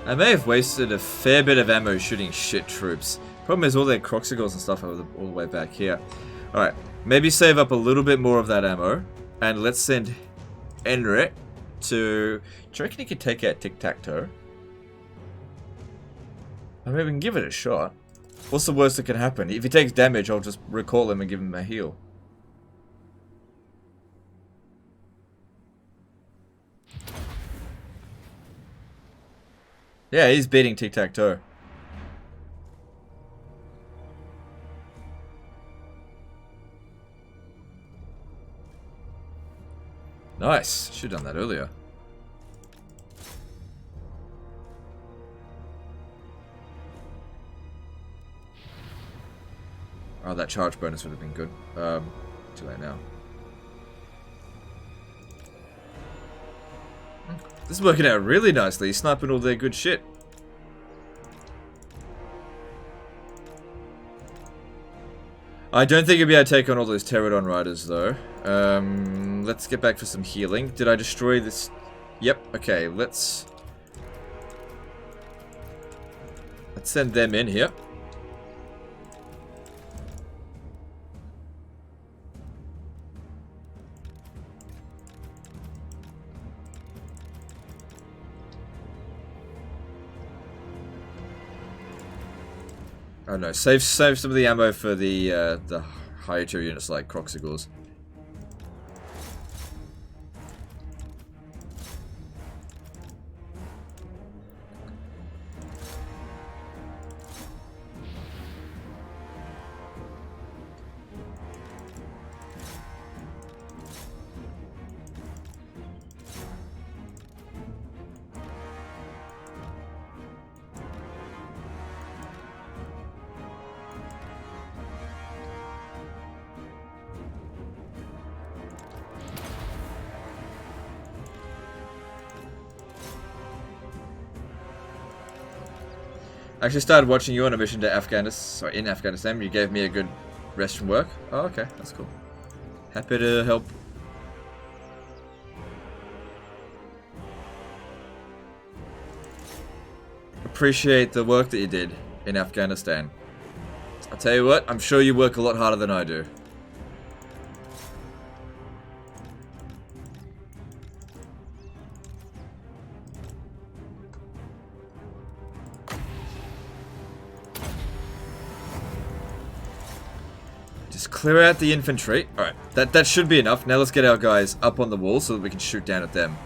I may have wasted a fair bit of ammo shooting shit troops. Problem is all their Croxigals and stuff are all the way back here. Alright, maybe save up a little bit more of that ammo. And let's send Enrit to... Do you reckon he could take out Tic-Tac-Toe? I mean, we can give it a shot. What's the worst that can happen? If he takes damage, I'll just recall him and give him a heal. Yeah, he's beating Tic-Tac-Toe. Nice. Should have done that earlier. Oh, that charge bonus would have been good. Too late now. This is working out really nicely. He's sniping all their good shit. I don't think he'll be able to take on all those Pterodon Riders, though. Let's get back for some healing. Did I destroy this? Yep, okay, let's send them in here. I don't know. Save some of the ammo for the higher tier units like Croxigors. I actually started watching you on a mission to Afghanistan. Sorry, in Afghanistan. You gave me a good rest from work. Oh, okay, that's cool. Happy to help. Appreciate the work that you did in Afghanistan. I'll tell you what, I'm sure you work a lot harder than I do. Clear out the infantry. Alright, that should be enough. Now let's get our guys up on the wall so that we can shoot down at them.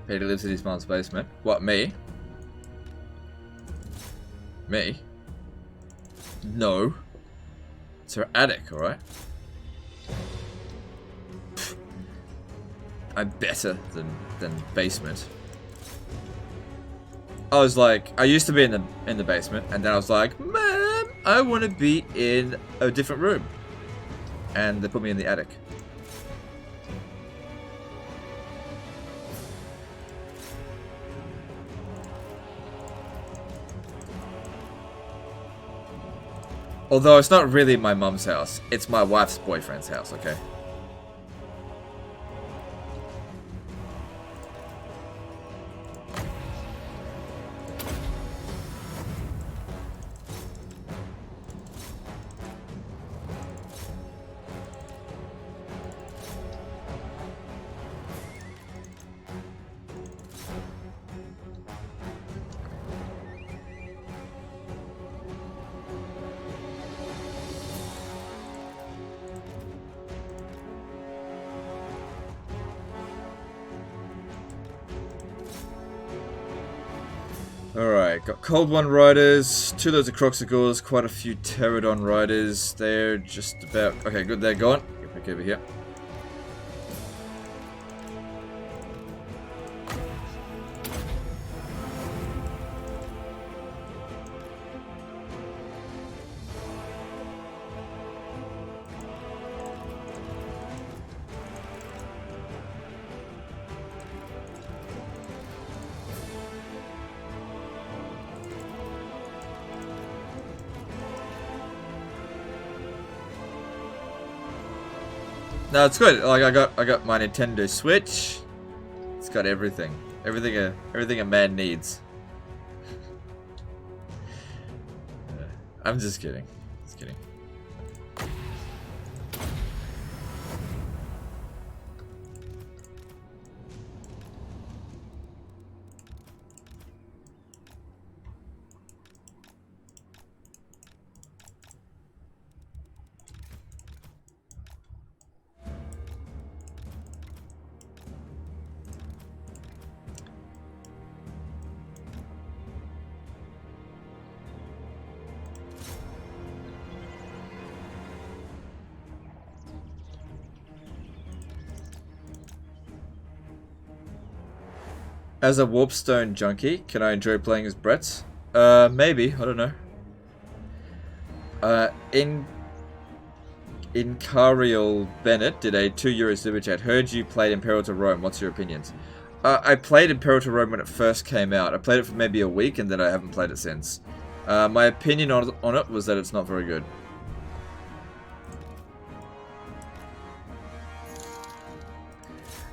Peter lives in his mom's basement. What, me? Me? No. It's her attic, alright? I'm better than basement. I was like, I used to be in the basement, and then I was like, man, I want to be in a different room. And they put me in the attic. Although it's not really my mum's house, it's my wife's boyfriend's house, okay? Alright, got Cold One Riders, 2 loads of Croxigors, quite a few Pterodon Riders. They're just about... Okay, good, they're gone. Get back over here. No, it's good. Like I got my Nintendo Switch. It's got everything. Everything a man needs. I'm just kidding. Just kidding. As a Warpstone junkie, can I enjoy playing as Bretts? Maybe. I don't know. Incarial Bennett did a €2 super chat. Heard you played Imperial to Rome. What's your opinions? I played Imperator Rome when it first came out. I played it for maybe a week and then I haven't played it since. My opinion on it was that it's not very good.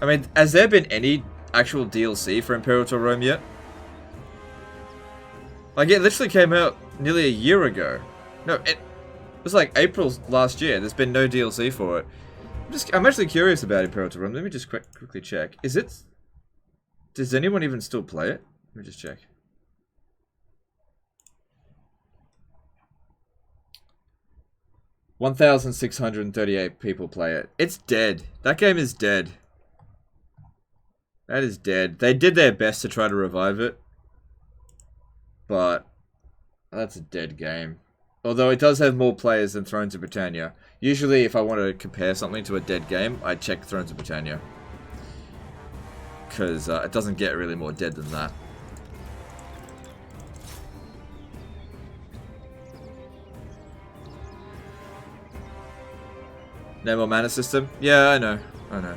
I mean, has there been any actual DLC for Imperator Rome yet? Like, it literally came out nearly a year ago. No, it was like April last year. There's been no DLC for it. I'm actually curious about Imperator Rome. Let me just quickly check. Is it... Does anyone even still play it? Let me just check. $1,638 people play it. It's dead. That game is dead. That is dead. They did their best to try to revive it. But that's a dead game. Although it does have more players than Thrones of Britannia. Usually if I want to compare something to a dead game, I check Thrones of Britannia. Because it doesn't get really more dead than that. No more mana system? Yeah, I know. I know.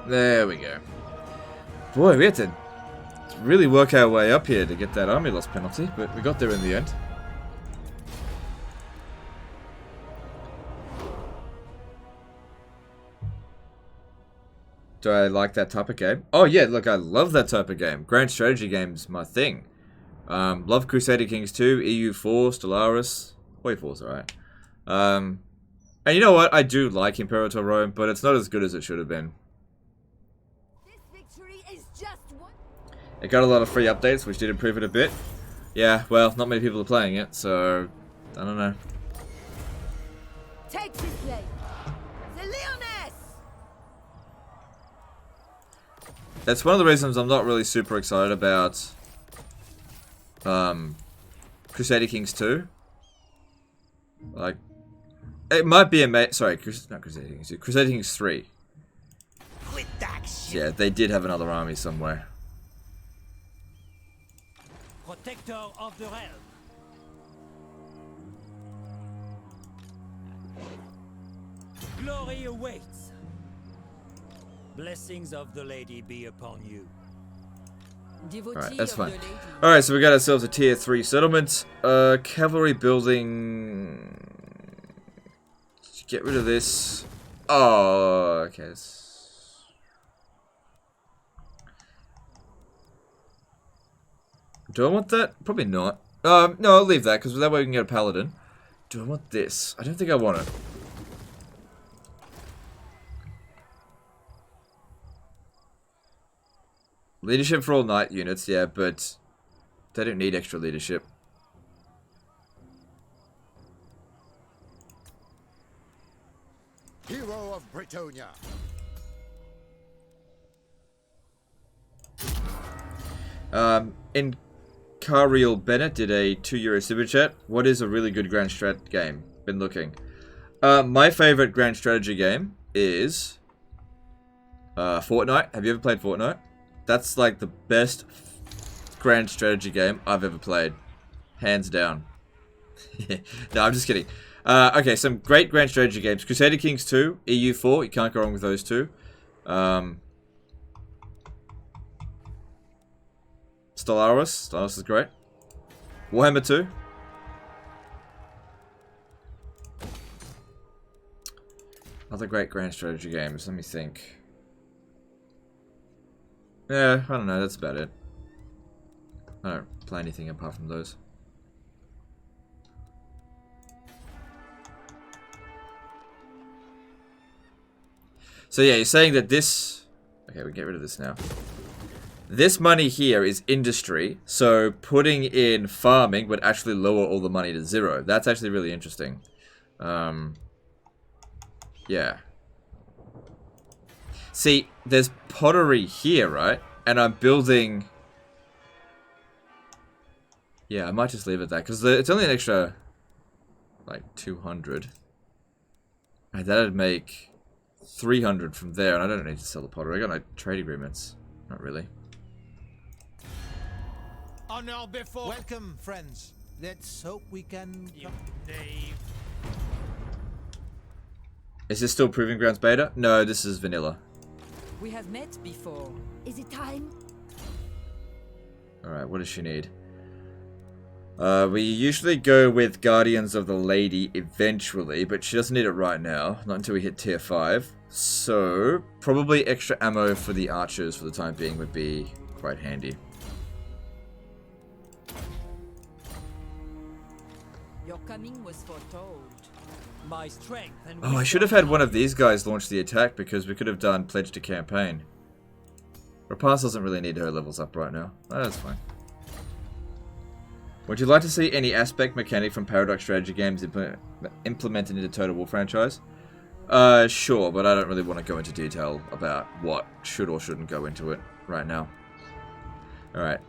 There we go. Boy, we had to really work our way up here to get that army loss penalty, but we got there in the end. Do I like that type of game? Oh yeah, look, I love that type of game. Grand strategy game's my thing. Love Crusader Kings 2, EU4, Stellaris. EU4's alright. And you know what? I do like Imperator Rome, but it's not as good as it should have been. It got a lot of free updates, which did improve it a bit. Yeah, well, not many people are playing it, so I don't know. Take this blade. The Lyonesse! That's one of the reasons I'm not really super excited about Crusader Kings 2. Like, it might be not Crusader Kings 2, Crusader Kings 3. Quit that shit. Yeah, they did have another army somewhere. Protector of the realm. Glory awaits. Blessings of the lady be upon you. Alright, that's fine. Alright, so we got ourselves a tier 3 settlement. Cavalry building. Get rid of this. Oh, okay. Do I want that? Probably not. No, I'll leave that, because that way we can get a paladin. Do I want this? I don't think I want it. Leadership for all knight units, yeah, but they don't need extra leadership. Hero of Britonia. In Cariel Bennett did a €2 super chat. What is a really good grand strat game? Been looking. My favorite grand strategy game is Fortnite. Have you ever played Fortnite? That's like the best grand strategy game I've ever played. Hands down. No, I'm just kidding. Okay, some great grand strategy games. Crusader Kings 2, EU4. You can't go wrong with those two. Stellaris is great. Warhammer 2. Other great grand strategy games. Let me think. Yeah, I don't know. That's about it. I don't play anything apart from those. So yeah, you're saying that this... Okay, we can get rid of this now. This money here is industry, so putting in farming would actually lower all the money to 0. That's actually really interesting. Yeah. See, there's pottery here, right? And I'm building... Yeah, I might just leave it at that, because it's only an extra, like, 200. And that'd make 300 from there, and I don't need to sell the pottery. I got no trade agreements. Not really. Honor before. Welcome, friends. Let's hope we can. You knave. Is this still Proving Grounds beta? No, this is vanilla. We have met before. Is it time? Alright, what does she need? We usually go with Guardians of the Lady eventually, but she doesn't need it right now. Not until we hit tier 5. So, probably extra ammo for the archers for the time being would be quite handy. Your coming was foretold. My strength and Oh, I should have had one of these guys launch the attack because we could have done Pledge to Campaign. Repanse doesn't really need her levels up right now. Oh, that's fine. Would you like to see any aspect mechanic from Paradox strategy games implemented into Total War franchise? Sure, but I don't really want to go into detail about what should or shouldn't go into it right now. Alright.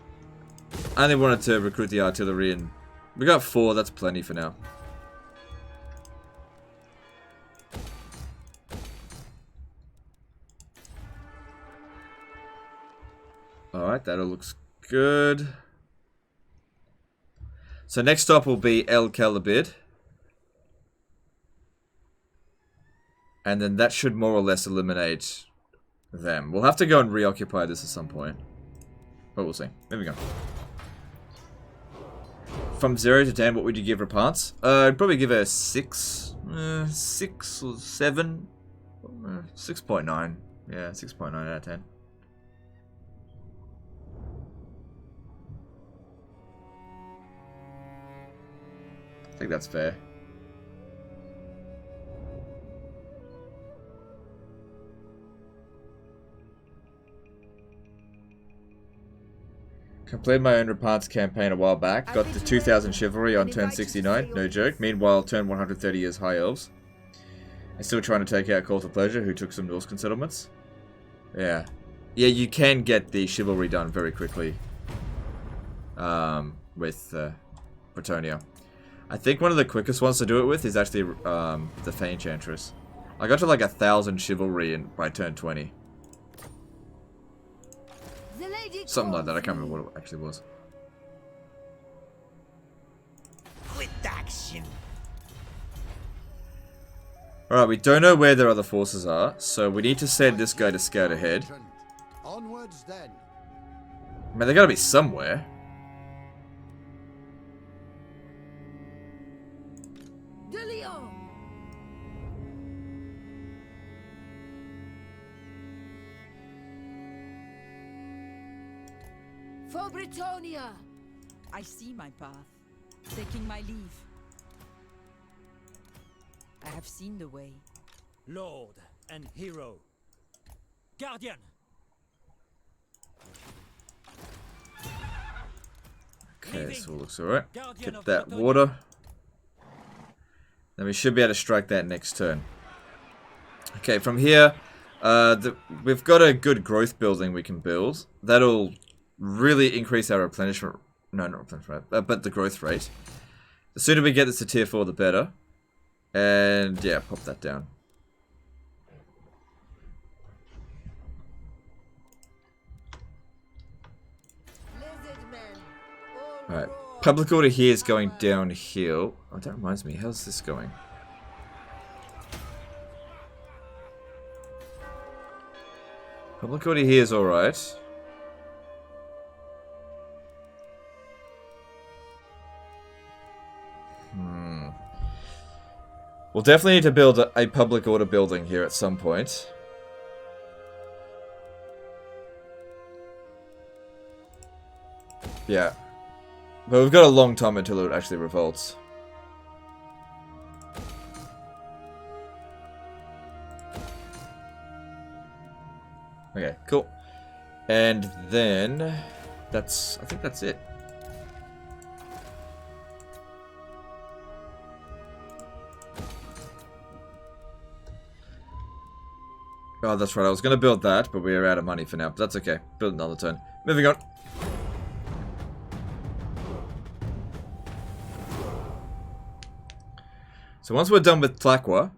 I only wanted to recruit the artillery and we got 4, that's plenty for now. Alright, that all looks good. So next stop will be El Calibid. And then that should more or less eliminate them. We'll have to go and reoccupy this at some point. But we'll see. Moving on. From 0 to 10, what would you give Repanse? I'd probably give her 6. 6 or 7. 6.9. Yeah, 6.9 out of 10. I think that's fair. Completed my own Repanse campaign a while back. Got the 2000 chivalry on turn 69. No joke. Meanwhile, turn 130 years high elves. And still trying to take out Call to Pleasure, who took some Norscan settlements. Yeah. Yeah, you can get the chivalry done very quickly. With Bretonia. I think one of the quickest ones to do it with is actually the Fey Enchantress. I got to like 1,000 chivalry by turn 20. Something like that, I can't remember what it actually was. Quit action. Alright, we don't know where their other forces are, so we need to send this guy to scout ahead. Onwards then. I mean, they gotta be somewhere. De Lyon. For Bretonia. I see my path. Taking my leave. I have seen the way. Lord and hero. Guardian. Okay, so it looks alright. Guardian Get of that Bretonia. water. Then we should be able to strike that next turn. Okay, from here, we've got a good growth building we can build. That'll really increase our replenishment. No, not replenishment, but the growth rate. The sooner we get this to tier 4, the better. And yeah, pop that down. Alright, public order here is going downhill. Oh, that reminds me, how's this going? Public order here is alright. We'll definitely need to build a public order building here at some point. Yeah. But we've got a long time until it actually revolts. Okay, cool. And then I think that's it. Oh, that's right. I was going to build that, but we're out of money for now. But that's okay. Build another turn. Moving on. So once we're done with Tlaqua,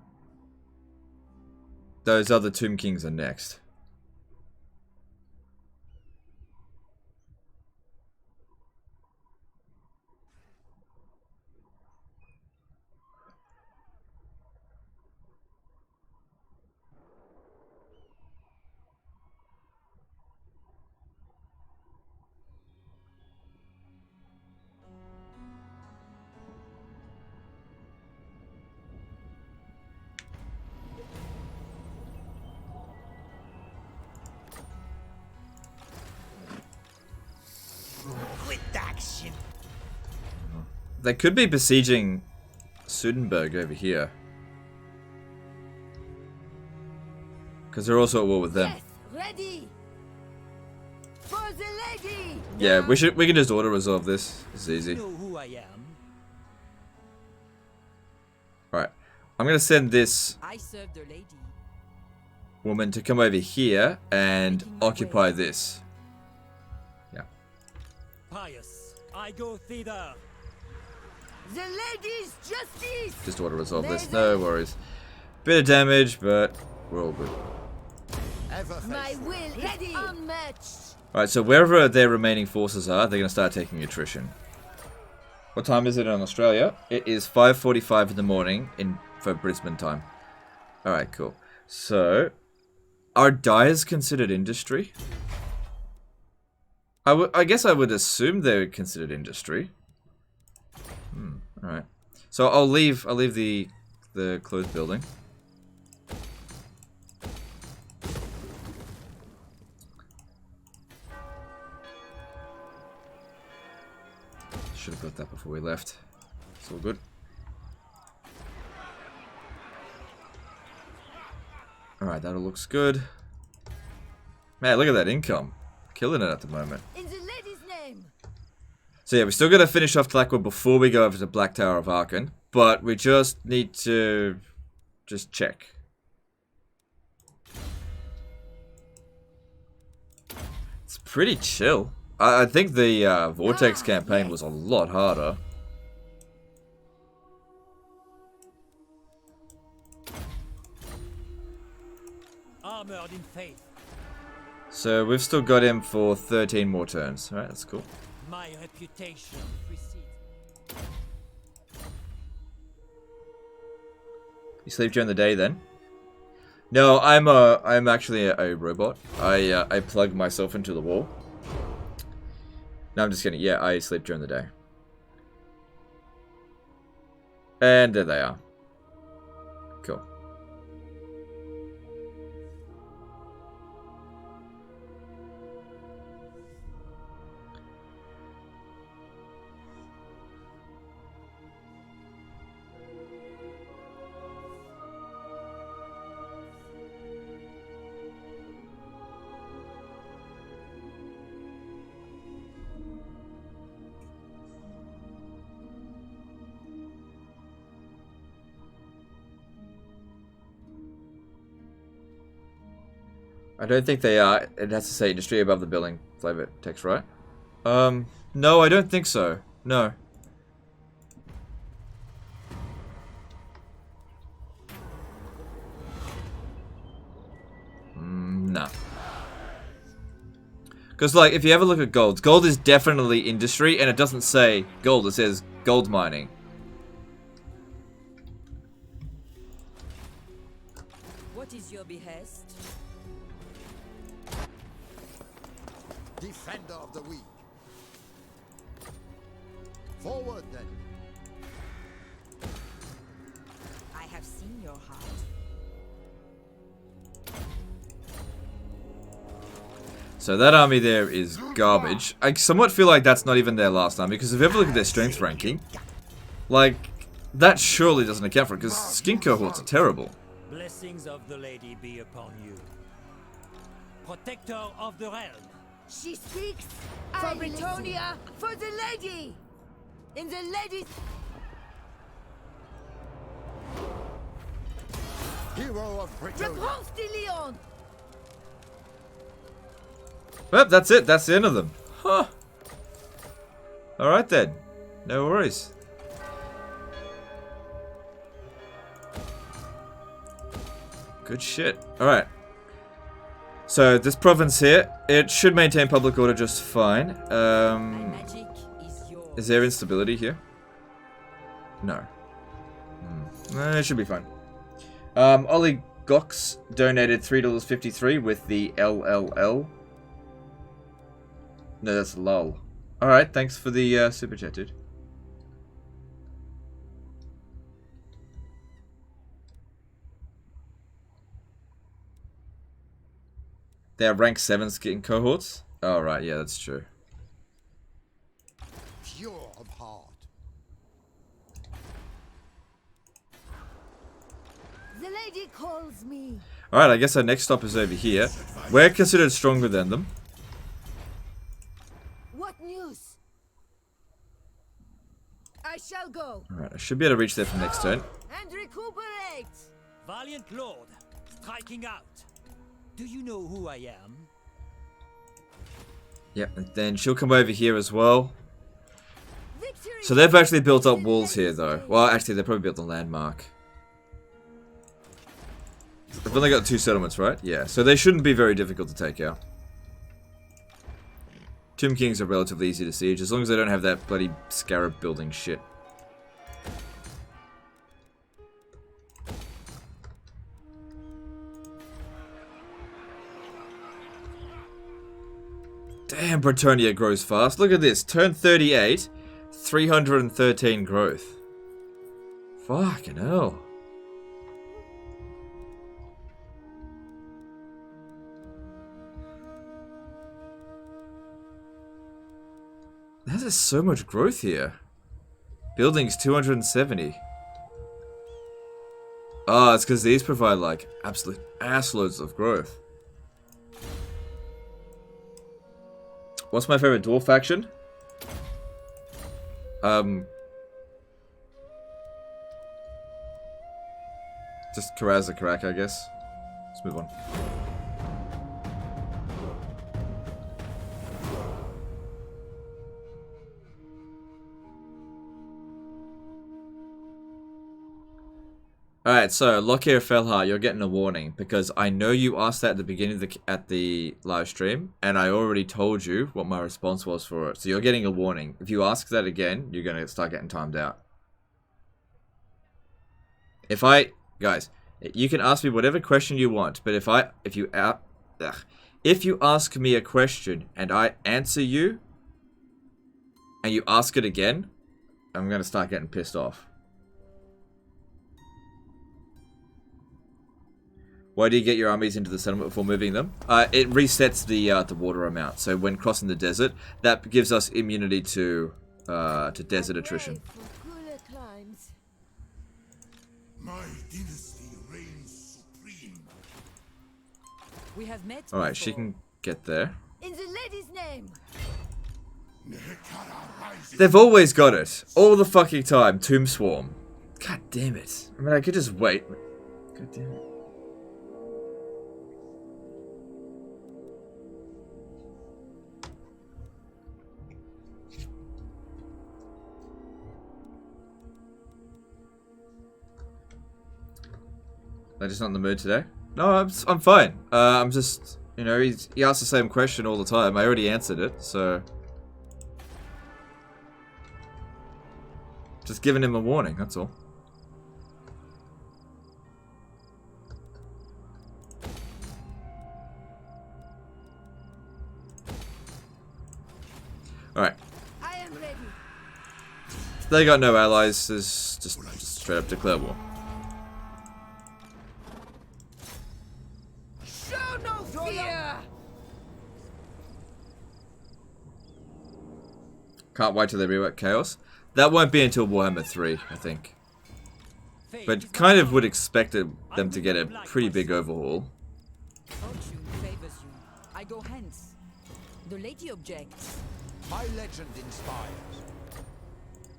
those other Tomb Kings are next. They could be besieging Sudenburg over here. Because they're also at war with them. Yes, ready. For the lady. Yeah, we can just auto resolve this. It's easy. You know who I am. Right. I'm gonna send this I serve the lady. woman to come over here and occupy this. Yeah. Pious, I go thither. The lady's justice. Just auto resolve this. No worries. Bit of damage, but we're all good. Ever My faithful. will ready. Unmatched. Alright, so wherever their remaining forces are, they're gonna start taking attrition. What time is it in Australia? It is 5:45 in the morning for Brisbane time. Alright, cool. So, are dyers considered industry? I guess I would assume they're considered industry. Alright. So I'll leave the closed building. Should have got that before we left. It's all good. Alright, that all looks good. Man, look at that income. Killing it at the moment. In the lady's name. So yeah, we still gotta finish off Blackwood before we go over to Black Tower of Arkan. But we just need to just check. It's pretty chill. I think the Vortex campaign was a lot harder. Armored in faith. So we've still got him for 13 more turns. Alright, that's cool. My reputation precedes. You sleep during the day then? No, I'm actually a robot. I plug myself into the wall. No, I'm just kidding. Yeah, I sleep during the day. And there they are. Cool. I don't think they are. It has to say industry above the billing flavor text, right? No, I don't think so. No. Nah. Because, like, if you ever look at gold, gold is definitely industry, and it doesn't say gold, it says gold mining. What is your behest? Defender of the weak. Forward then. I have seen your heart. So that army there is garbage. I somewhat feel like that's not even their last army, because if you ever look at their strength ranking, like, that surely doesn't account for it, because skin cohorts are terrible. Blessings of the lady be upon you. Protector of the realm. She speaks for Britonia, for the lady. In the lady's. Hero of Britain. Repanse de Lyon. Well, that's it. That's the end of them. Huh. Alright then. No worries. Good shit. Alright. So, this province here, it should maintain public order just fine. My magic is yours. Is there instability here? No. It should be fine. Ollie Gox donated $3.53 with the LLL. No, that's LOL. Alright, thanks for the super chat, dude. They have rank 7 skin cohorts? Oh, right, yeah, that's true. heart. The lady calls me. Alright, I guess our next stop is over here. We're considered stronger than them. What news? I shall go Alright, I should be able to reach there for next turn. and recuperate. Valiant Lord, striking out. Do you know who I am? Yep, and then she'll come over here as well. Victory. So they've actually built up walls here though. Well, actually they probably built a landmark. They've only got 2 settlements, right? Yeah, so they shouldn't be very difficult to take out. Tomb Kings are relatively easy to siege, as long as they don't have that bloody scarab building shit. Damn, Bretonia grows fast. Look at this. Turn 38, 313 growth. Fucking hell. There's so much growth here. Buildings 270. Oh, it's because these provide like absolute assloads of growth. What's my favorite dwarf faction? Just Karaz the Karak, I guess. Let's move on. Alright, so Lockyer Felhar, you're getting a warning because I know you asked that at the beginning of the live stream, and I already told you what my response was for it. So you're getting a warning. If you ask that again, you're gonna start getting timed out. Guys, you can ask me whatever question you want, but if you ask me a question and I answer you, and you ask it again, I'm gonna start getting pissed off. Why do you get your armies into the settlement before moving them? It resets the water amount. So when crossing the desert, that gives us immunity to desert attrition. For cooler climes. My dynasty reigns supreme. We have met. Alright, she before. can get there. In the lady's name. They've always got it. All the fucking time. Tomb Swarm. God damn it. I mean, I could just wait. God damn it. I'm just not in the mood today. No, I'm fine. I'm just, you know, he asks the same question all the time. I already answered it, so just giving him a warning. That's all. All right. I am ready. They got no allies. There's just straight up declare war. Show no fear. Can't wait till they rework Chaos. That won't be until Warhammer 3, I think. But kind of would expect them to get a pretty big overhaul. Fortune favors you. I go hence. The lady objects. My legend inspires.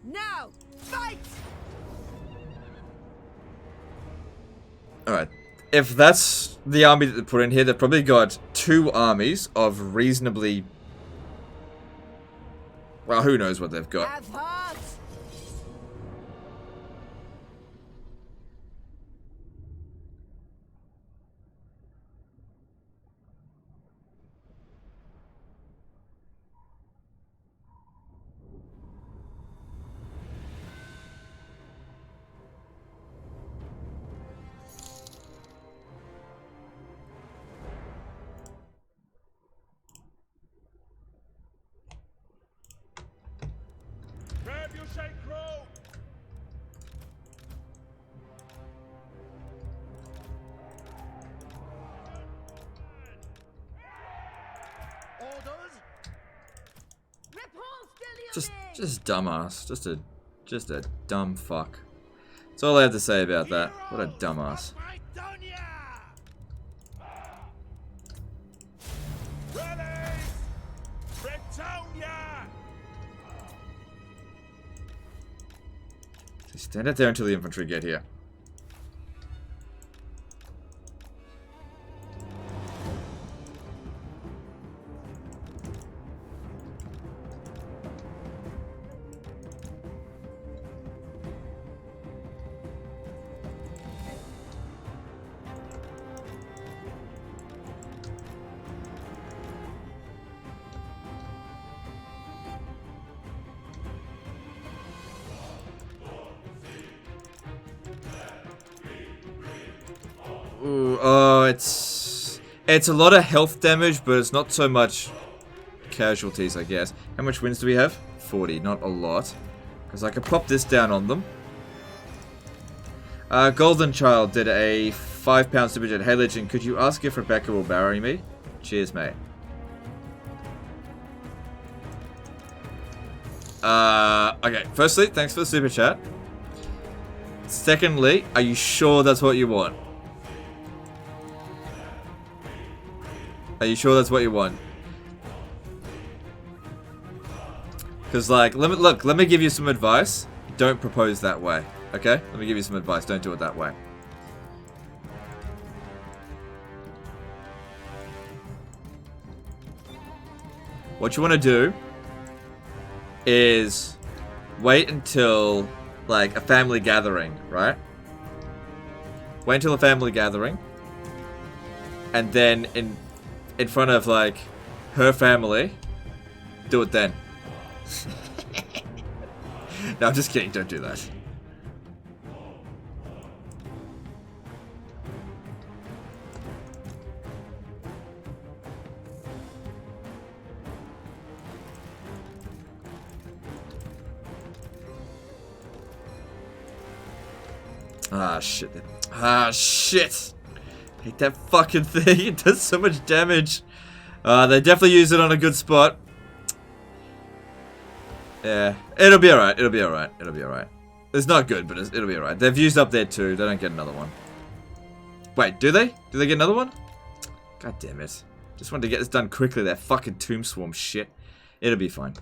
Now, fight! Alright. If that's the army that they put in here, they've probably got 2 armies of reasonably... Well, who knows what they've got. Have heart. Just dumbass. Just a dumb fuck. That's all I have to say about that. What a dumbass. Stand out there until the infantry get here. Ooh, oh, it's a lot of health damage, but it's not so much casualties, I guess. How much wins do we have? 40, not a lot. Because I could pop this down on them. Golden Child did a £5 super chat. Hey Legend, could you ask if Rebecca will marry me? Cheers, mate. Okay, firstly, thanks for the super chat. Secondly, are you sure that's what you want? Are you sure that's what you want? Because, like, let me give you some advice. Don't propose that way, okay? Let me give you some advice. Don't do it that way. What you want to do is wait until, like, a family gathering, right? Wait until a family gathering. And then in front of, like, her family, do it then. No, I'm just kidding. Don't do that. Ah, shit. Ah, shit. I hate that fucking thing. It does so much damage. They definitely use it on a good spot. Yeah. It'll be alright. It'll be alright. It'll be alright. It's not good, but it'll be alright. They've used up there too. They don't get another one. Wait, do they? Do they get another one? God damn it. Just wanted to get this done quickly. That fucking Tomb Swarm shit. It'll be fine.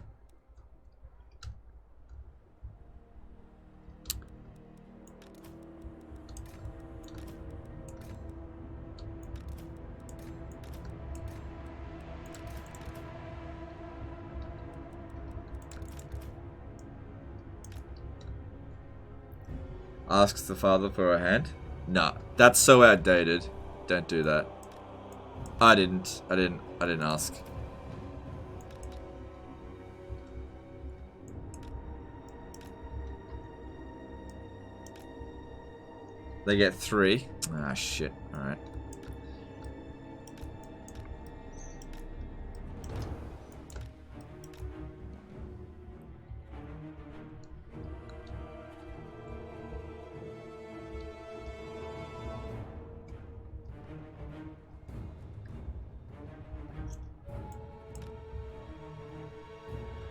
Asks the father for a hand? Nah, that's so outdated. Don't do that. I didn't ask. They get 3. Ah, shit. Alright.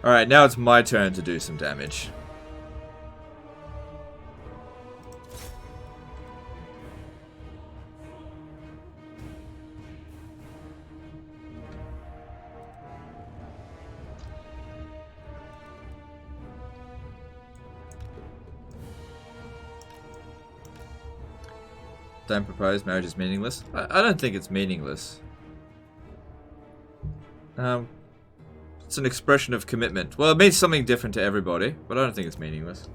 Alright, now it's my turn to do some damage. Don't propose, marriage is meaningless. I don't think it's meaningless. It's an expression of commitment. Well, it means something different to everybody, but I don't think it's meaningless.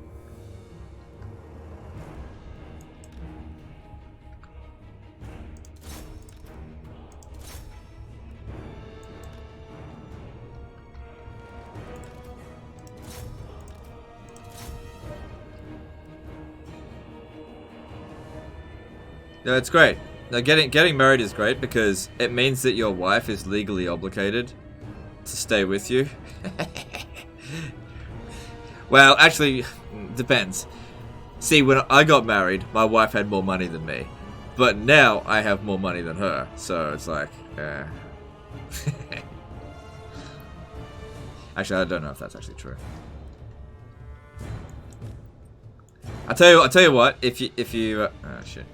No, it's great. Now, getting married is great because it means that your wife is legally obligated to stay with you. Well, actually, depends. See, when I got married, my wife had more money than me. But now I have more money than her. So it's like, Actually, I don't know if that's actually true. I'll tell you what. If you oh shit.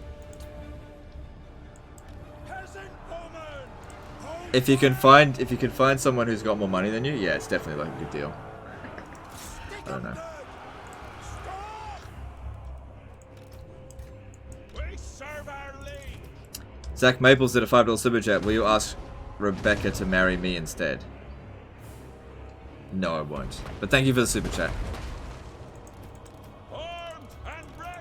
If you can find someone who's got more money than you, yeah, it's definitely like a good deal. I don't know. Zach Maples did a $5 super chat. Will you ask Rebecca to marry me instead? No, I won't. But thank you for the super chat. Armed and ready.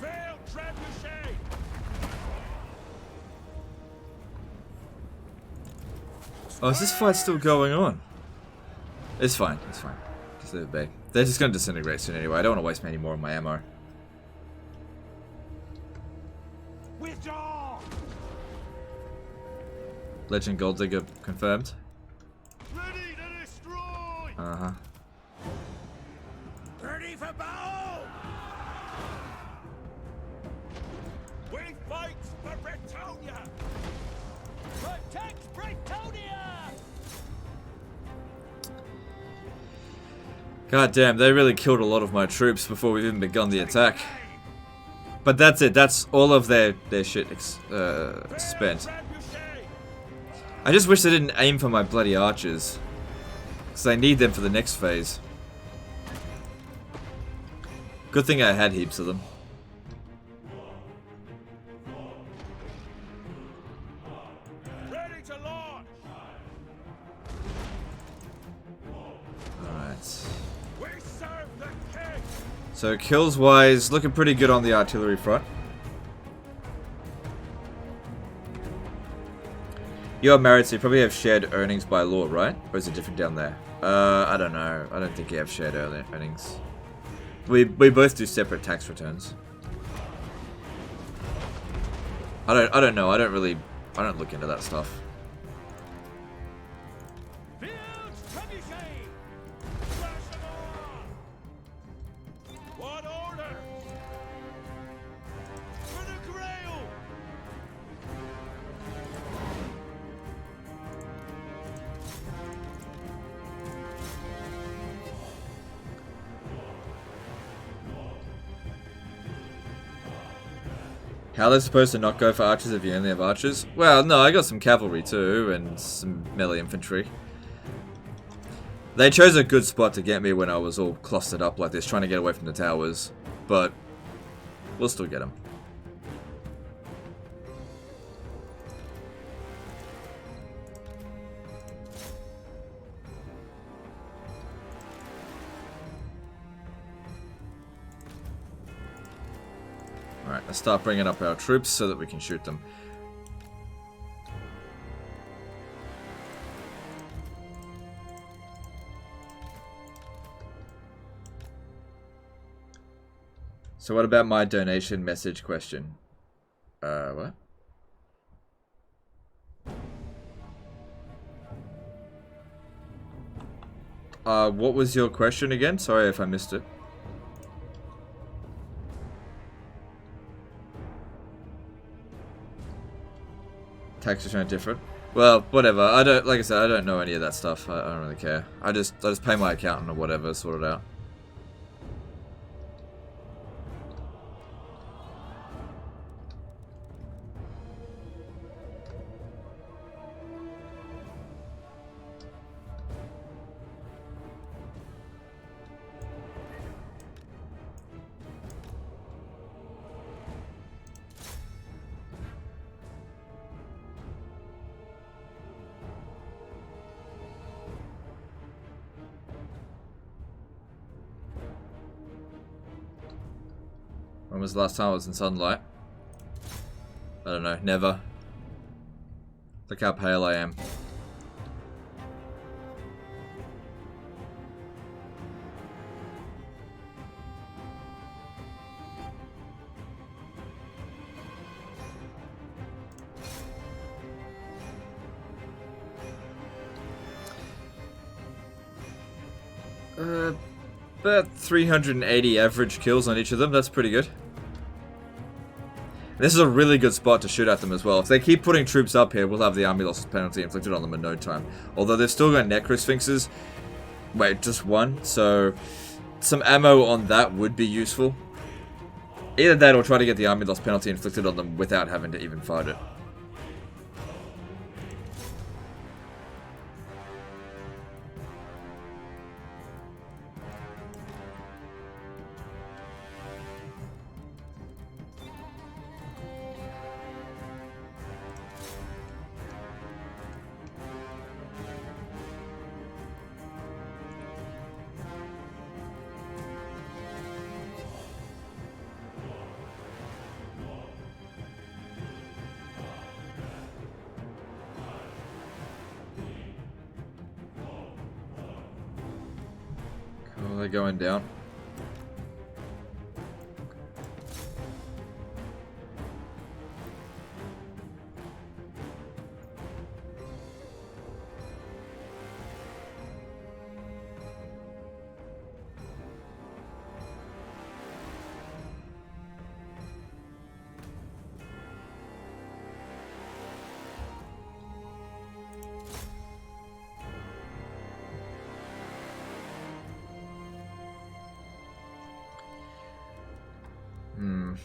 Failed trebuchet. Oh, is this fight still going on? It's fine. It's fine. Just leave it be. They're just going to disintegrate soon anyway. I don't want to waste any more of my ammo. Withdraw. Legend Gold Digger confirmed. Ready to destroy. Uh-huh. Ready for battle. We fight for Bretonia. Protect Bretonia. God damn, they really killed a lot of my troops before we've even begun the attack. But that's it. That's all of their shit spent. I just wish they didn't aim for my bloody archers. Because I need them for the next phase. Good thing I had heaps of them. Ready to launch. Alright. We serve the king. So kills wise, looking pretty good on the artillery front. You are married, so you probably have shared earnings by law, right? Or is it different down there? I don't know. I don't think you have shared earnings. We both do separate tax returns. I don't know. I don't look into that stuff. Field trebuchet. Flash them on. What order? For the Grail. How are they supposed to not go for archers if you only have archers? Well, no, I got some cavalry too, and some melee infantry. They chose a good spot to get me when I was all clustered up like this, trying to get away from the towers. But we'll still get them. Alright, let's start bringing up our troops so that we can shoot them. So what about my donation message question? What? What was your question again? Sorry if I missed it. Tax return different. Well, whatever. I don't, like I said, I don't know any of that stuff. I don't really care. I just pay my accountant or whatever, sort it out. When was the last time I was in sunlight? I don't know, never. Look how pale I am. About 380 average kills on each of them. That's pretty good. This is a really good spot to shoot at them as well. If they keep putting troops up here, we'll have the army losses penalty inflicted on them in no time. Although they've still got Necrosphinxes. Wait, just one? So, some ammo on that would be useful. Either that or try to get the army loss penalty inflicted on them without having to even fight it. Oh, they're going down.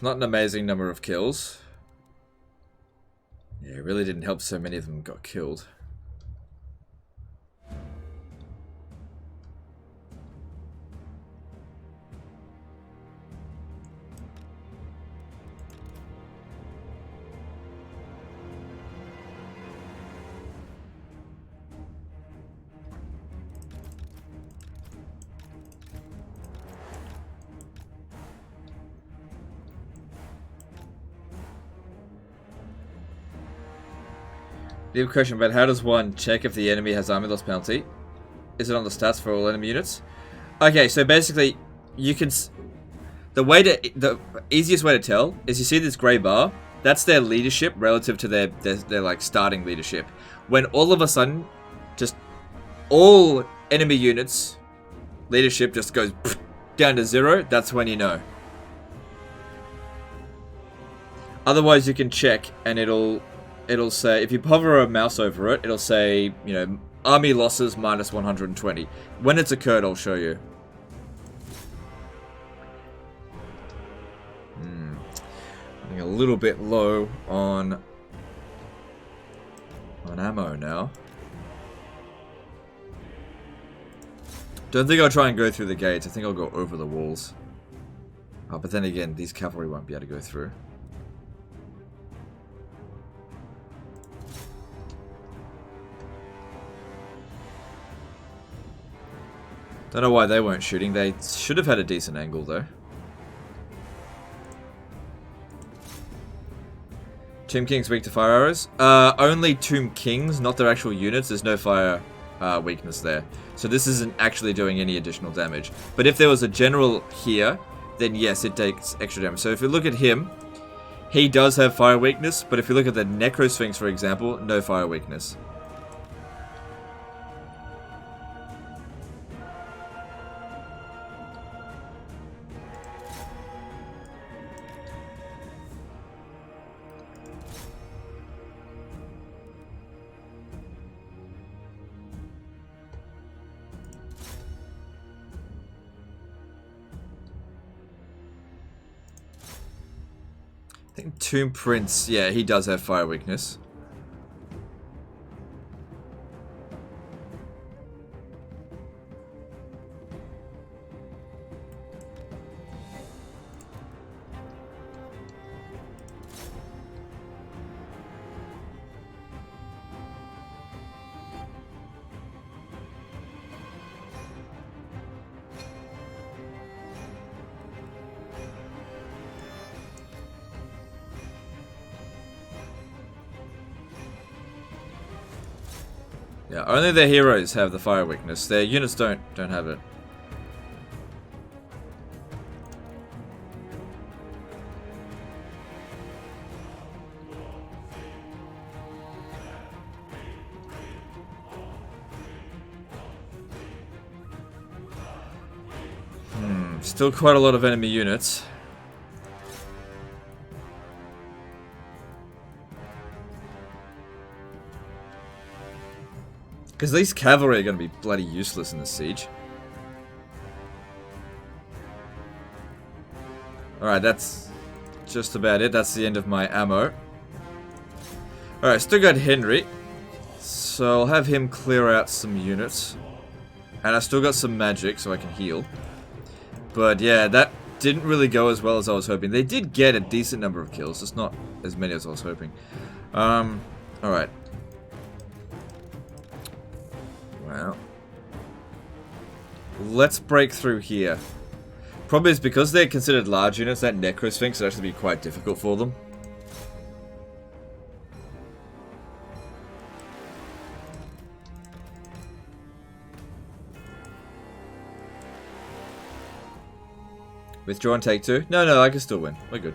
Not an amazing number of kills. Yeah, it really didn't help so many of them got killed. Deep question, but how does one check if the enemy has army loss penalty? Is it on the stats for all enemy units? Okay, so basically, you can... The easiest way to tell is you see this grey bar. That's their leadership relative to their like starting leadership. When all of a sudden, just all enemy units leadership just goes down to 0, that's when you know. Otherwise, you can check and it'll say, if you hover a mouse over it, it'll say, you know, army losses minus 120. When it's occurred, I'll show you. Running a little bit low on ammo now. Don't think I'll try and go through the gates. I think I'll go over the walls. Oh, but then again, these cavalry won't be able to go through. Don't know why they weren't shooting. They should have had a decent angle, though. Tomb King's weak to fire arrows. Only Tomb Kings, not their actual units. There's no fire weakness there. So this isn't actually doing any additional damage. But if there was a general here, then yes, it takes extra damage. So if you look at him, he does have fire weakness. But if you look at the Necrosphinx, for example, no fire weakness. I think Tomb Prince, yeah, he does have fire weakness. Yeah, only their heroes have the fire weakness. Their units don't have it. Still quite a lot of enemy units. Because these cavalry are going to be bloody useless in this siege. Alright, that's just about it. That's the end of my ammo. Alright, still got Henry. So I'll have him clear out some units. And I still got some magic so I can heal. But yeah, that didn't really go as well as I was hoping. They did get a decent number of kills, just not as many as I was hoping. Alright. Well. Let's break through here. Problem is, because they're considered large units, that Necrosphinx would actually be quite difficult for them. Withdraw and take 2? No, I can still win. We're good.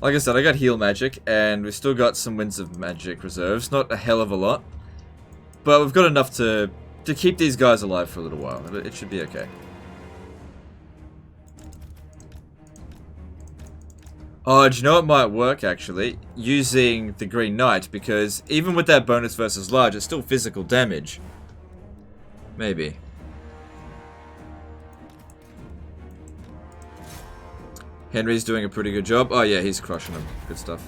Like I said, I got heal magic, and we've still got some Winds of Magic reserves. Not a hell of a lot, but we've got enough to keep these guys alive for a little while. It should be okay. Oh, do you know what might work, actually? Using the Green Knight, because even with that bonus versus large, it's still physical damage. Maybe. Henry's doing a pretty good job. Oh yeah, he's crushing them. Good stuff.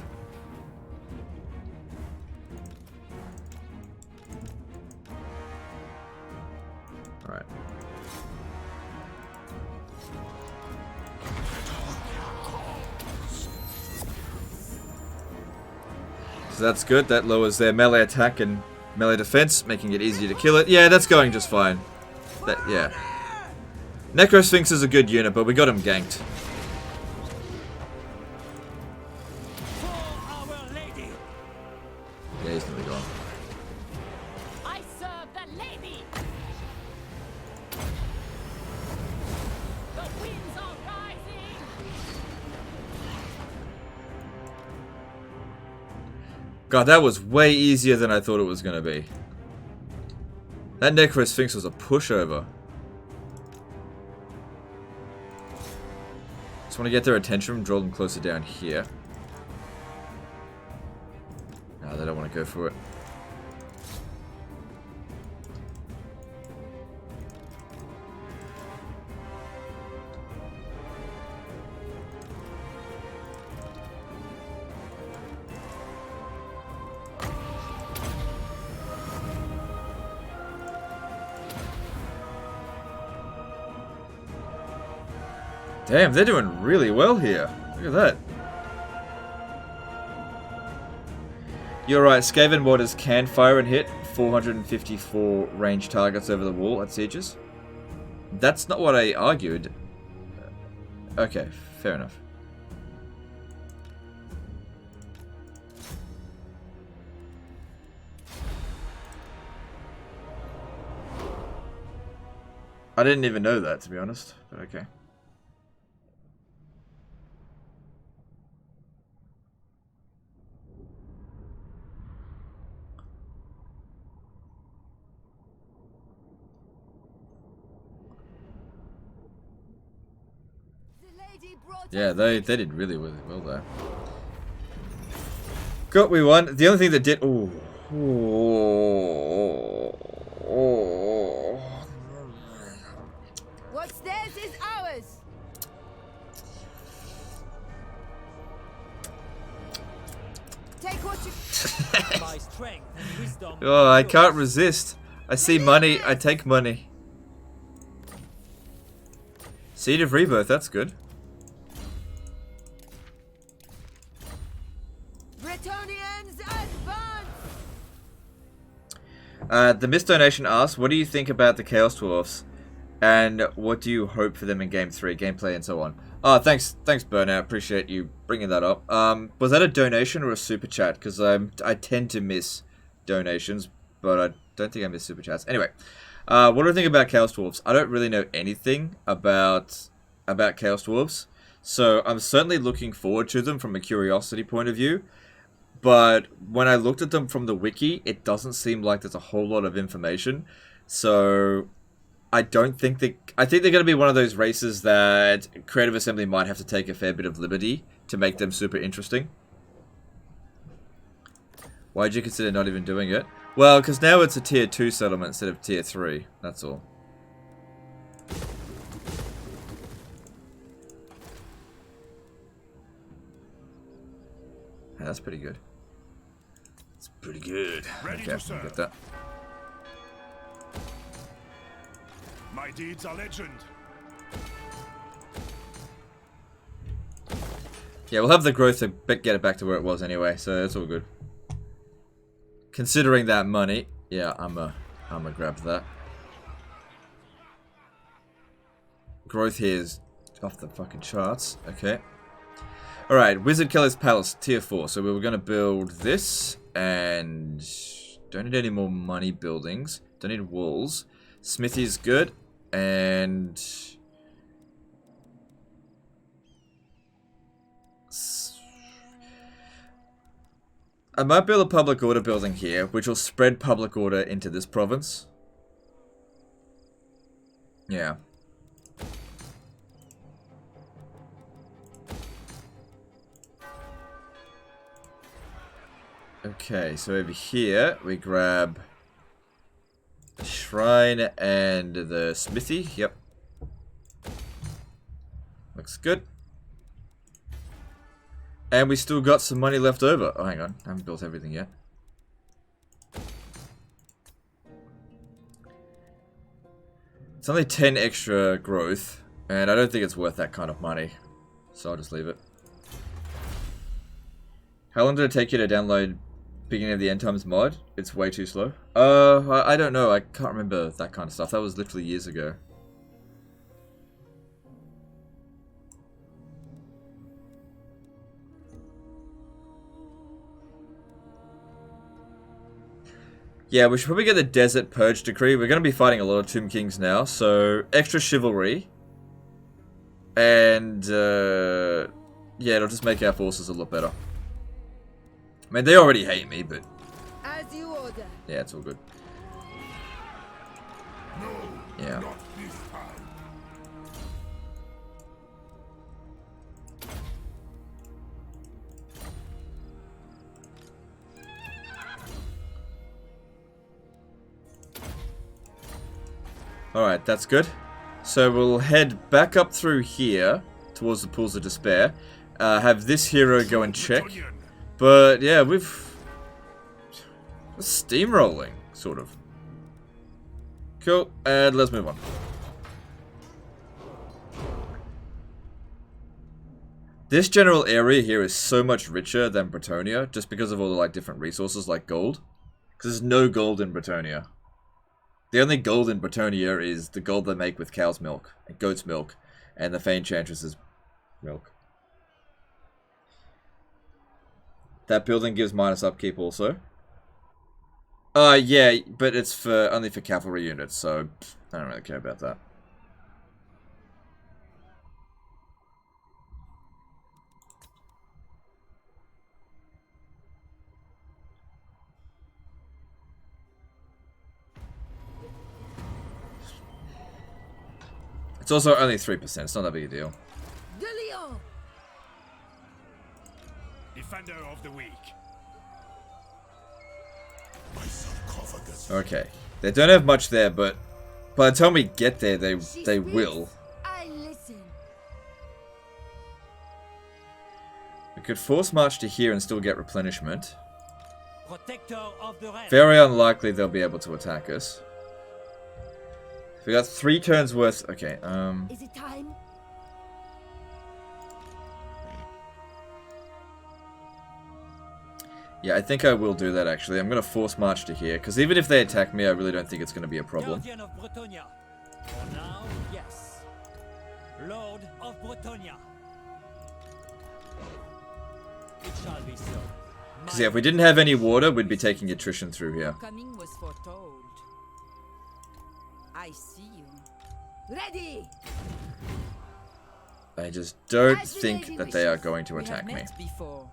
Alright. So that's good. That lowers their melee attack and melee defense, making it easier to kill it. Yeah, that's going just fine. Yeah. Necrosphinx is a good unit, but we got him ganked. Yeah, he's nearly gone. I serve the lady. The winds are rising. God, that was way easier than I thought it was going to be. That Necrosphinx was a pushover. Just want to get their attention and draw them closer down here. No, they don't want to go for it. Damn, they're doing really well here. Look at that. You're right, Skaven mortars can fire and hit 454 range targets over the wall at sieges. That's not what I argued. Okay, fair enough. I didn't even know that, to be honest, but okay. Yeah, they did really well there. Got we won. The only thing that did... Ooh. What's theirs is ours. Take what you... My strength and wisdom. Oh, I can't resist. I see money, I take money. Seed of Rebirth, that's good. Bretonians advance! The Mist Donation asks, what do you think about the Chaos Dwarfs? And what do you hope for them in Game 3, gameplay and so on? Oh, thanks, Burnout. Appreciate you bringing that up. Was that a donation or a super chat? Because I tend to miss donations, but I don't think I miss super chats. Anyway, what do I think about Chaos Dwarves? I don't really know anything about Chaos Dwarves, so I'm certainly looking forward to them from a curiosity point of view. But when I looked at them from the wiki, it doesn't seem like there's a whole lot of information. So I think they're going to be one of those races that Creative Assembly might have to take a fair bit of liberty to make them super interesting. Why'd you consider not even doing it? Well, because now it's a tier 2 settlement instead of tier 3. That's all. Hey, that's pretty good. It's pretty good. Ready Okay, to serve. get that. My deeds are legend. Yeah, we'll have the growth to get it back to where it was anyway, so it's all good. Considering that money, yeah, I'm a grab that. Growth here is off the fucking charts. Okay. Alright, Wizard Keller's Palace, tier 4. So we were going to build this, and don't need any more money buildings. Don't need walls. Smithy's good, and I might build a public order building here, which will spread public order into this province. Yeah. Okay, so over here we grab the shrine and the smithy. Yep. Looks good. And we still got some money left over. Oh, hang on. I haven't built everything yet. It's only 10 extra growth, and I don't think it's worth that kind of money. So I'll just leave it. How long did it take you to download Beginning of the End Times mod? It's way too slow. I don't know. I can't remember that kind of stuff. That was literally years ago. Yeah, we should probably get the Desert Purge Decree. We're going to be fighting a lot of Tomb Kings now, so extra chivalry. And, yeah, it'll just make our forces a lot better. I mean, they already hate me, but... As you order. Yeah, it's all good. Yeah. Alright, that's good. So we'll head back up through here towards the Pools of Despair. Have this hero go and check. But yeah, we're steamrolling, sort of. Cool, and let's move on. This general area here is so much richer than Bretonnia, just because of all the like different resources like gold. Because there's no gold in Bretonnia. The only gold in Bretonnia is the gold they make with cow's milk, and goat's milk, and the Fey Enchantress's milk. That building gives minus upkeep also. Yeah, but it's only for cavalry units, so I don't really care about that. It's also only 3%, it's not that big a deal. De Lyon. Defender of the weak. Okay. They don't have much there, but by the time we get there, they will. I listen. We could force march to here and still get replenishment. Protector of the realm. Very unlikely they'll be able to attack us. We got 3 turns worth. Okay, Is it time? yeah, I think I will do that actually. I'm gonna force march to here, because even if they attack me, I really don't think it's gonna be a problem. Guardian of Bretonnia. For now, yes. Lord of Bretonnia. shall be so. Because yeah, if we didn't have any water, we'd be taking attrition through here. Coming was foretold. I see you. Ready! I just don't think that they are going to We have attack me. met before.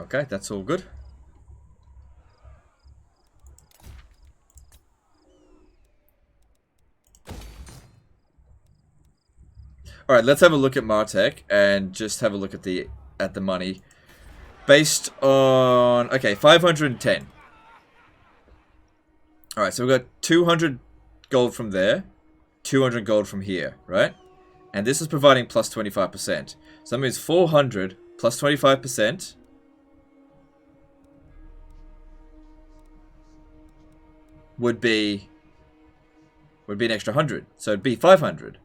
Okay, that's all good. Alright, let's have a look at Martech and just have a look at the money. Based on... Okay, 510. Alright, so we've got 200 gold from there. 200 gold from here, right? And this is providing plus 25%. So that means 400 plus 25%. Would be an extra 100. So it'd be 500.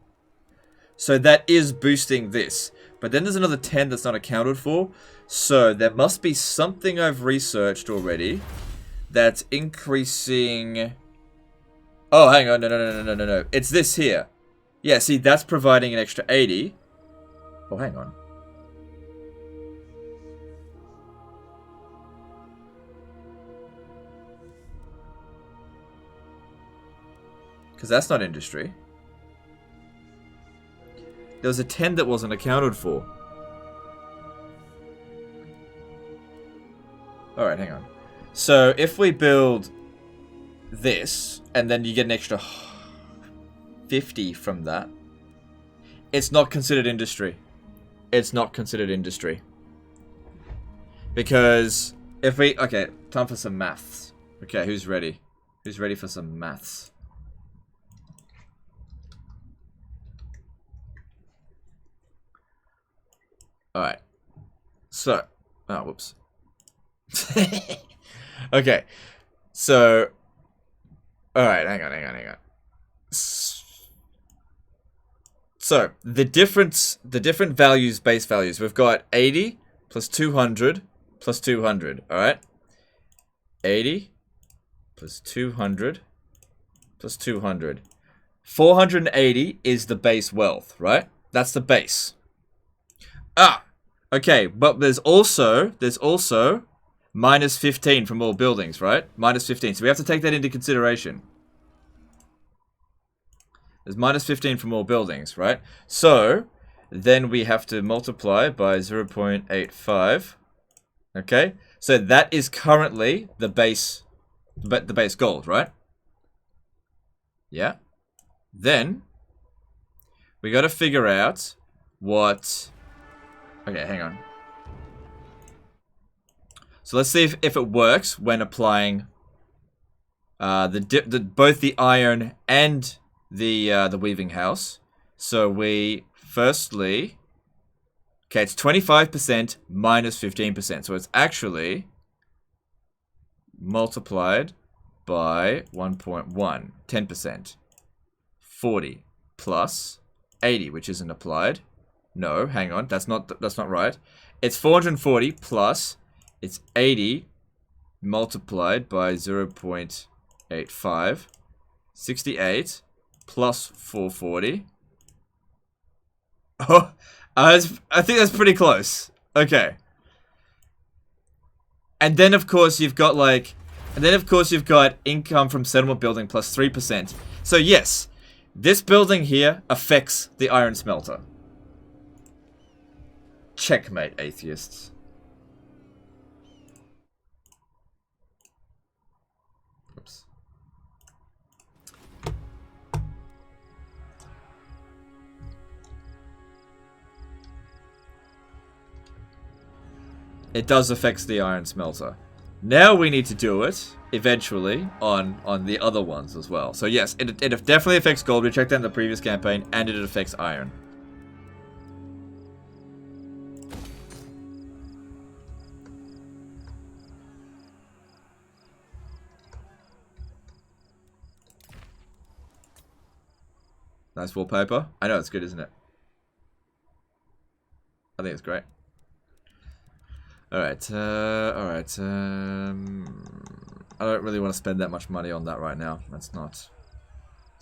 So that is boosting this. But then there's another 10 that's not accounted for. So there must be something I've researched already that's increasing... Oh, hang on. No. It's this here. Yeah, see, that's providing an extra 80. Oh, hang on. Because that's not industry. There was a 10 that wasn't accounted for. Alright, hang on. So, if we build this, and then you get an extra 50 from that, it's not considered industry. It's not considered industry. Because, if we... Okay, time for some maths. Okay, who's ready? Who's ready for some maths? Alright. So. Oh, whoops. Okay. So. Alright, hang on. So, the different values, base values. We've got 80 plus 200 plus 200. Alright? 80 plus 200 plus 200. 480 is the base wealth, right? That's the base. Ah, okay, but there's also minus 15 from all buildings, right? Minus 15, so we have to take that into consideration. There's minus 15 from all buildings, right? So, then we have to multiply by 0.85. Okay, so that is currently the base gold, right? Yeah. Then, we got to figure out what... Okay, hang on. So let's see if it works when applying both the iron and the weaving house. So we firstly, okay, it's 25% minus 15%. So it's actually multiplied by 1.1, 10%. 40 plus 80, which isn't applied. No, hang on. That's not right. It's 440 plus it's 80 multiplied by 0.85. 68 plus 440. Oh, I think that's pretty close. Okay. And then of course you've got income from settlement building plus 3%. So yes, this building here affects the iron smelter. Checkmate, atheists. Oops. It does affect the iron smelter. Now we need to do it, eventually, on the other ones as well. So yes, it definitely affects gold. We checked that in the previous campaign, and it affects iron. Nice wallpaper. I know it's good, isn't it? I think it's great. Alright, alright, I don't really want to spend that much money on that right now. That's not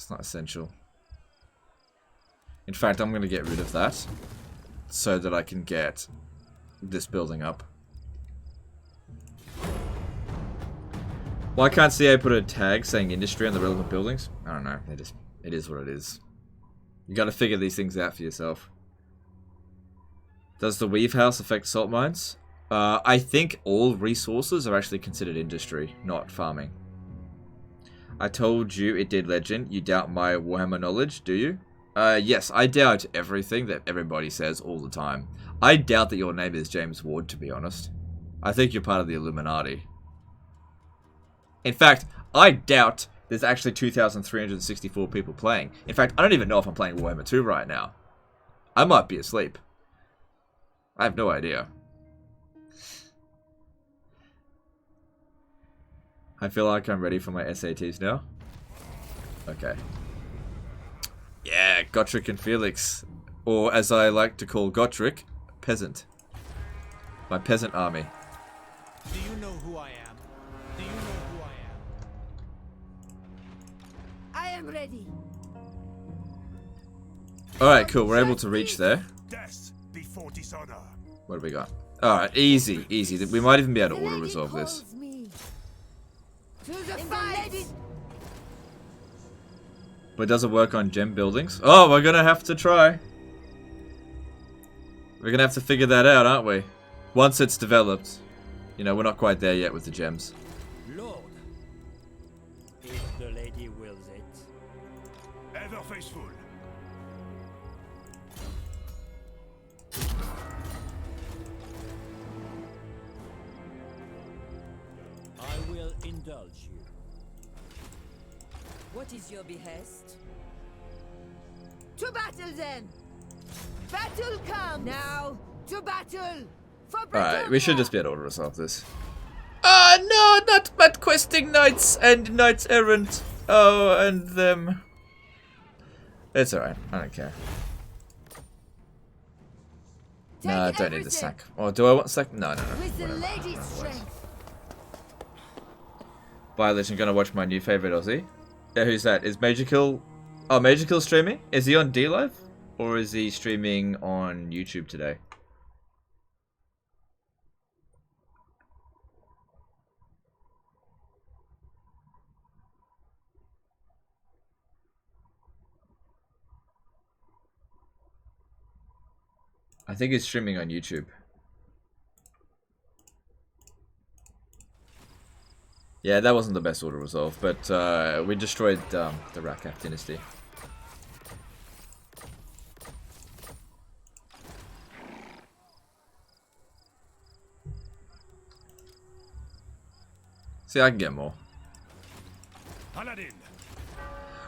It's not essential. In fact, I'm going to get rid of that so that I can get this building up. Why can't CA put a tag saying industry on the relevant buildings? I don't know. It is what it is. You got to figure these things out for yourself. Does the Weave House affect salt mines? I think all resources are actually considered industry, not farming. I told you it did, Legend. You doubt my Warhammer knowledge, do you? Yes, I doubt everything that everybody says all the time. I doubt that your name is James Ward, to be honest. I think you're part of the Illuminati. In fact, I doubt there's actually 2,364 people playing. In fact, I don't even know if I'm playing Warhammer 2 right now. I might be asleep. I have no idea. I feel like I'm ready for my SATs now. Okay. Yeah, Gottrick and Felix. Or as I like to call Gottrick, peasant. My peasant army. Do you know who I am? Do you know who I am? I am ready. Alright, cool. We're able to reach there. Death before dishonor. What do we got? Alright, easy, easy. We might even be able to auto resolve this. To the fight! But does it work on gem buildings? Oh, we're gonna have to try. We're gonna have to figure that out, aren't we? Once it's developed. You know, we're not quite there yet with the gems. Lord, if the lady wills it. Ever faithful. I will indulge you. What is your behest? To battle then! Battle comes! Now, to battle! For Alright, we should just be able to resolve this. Ah, no, not but questing knights and knights errant. Oh, and them. It's alright, I don't care. No, I don't need the sack. Or do I want sack? No, no, no. With the Whatever. lady's strength. Violet, I'm gonna watch my new favorite Aussie. Yeah, who's that? Is Major Kill... Oh, Major Kill streaming? Is he on D-Live? Or is he streaming on YouTube today? I think he's streaming on YouTube. Yeah, that wasn't the best auto resolve, but we destroyed the Rakaf dynasty. See, I can get more. Paladin.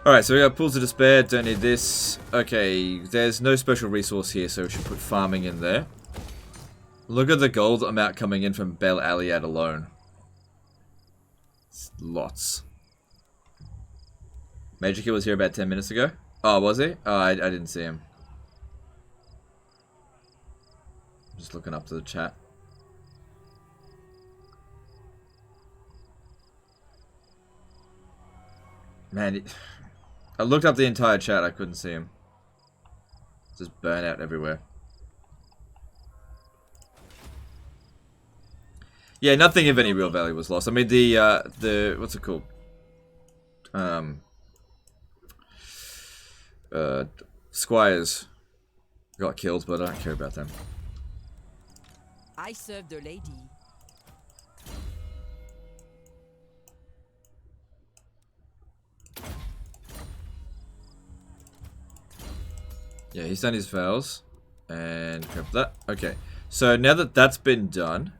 Alright, so we got Pools of Despair, don't need this. Okay, there's no special resource here, so we should put farming in there. Look at the gold amount coming in from Bel Aliad alone. It's lots. Major Kill was here about 10 minutes ago. Oh, was he? Oh, I didn't see him. Just looking up to the chat. Man, I looked up the entire chat, I couldn't see him. Just burnout everywhere. Yeah, nothing of any real value was lost. I mean, the what's it called? Squires got killed, but I don't care about them. I serve the lady. Yeah, he's done his vows. And grab that. Okay. So now that that's been done,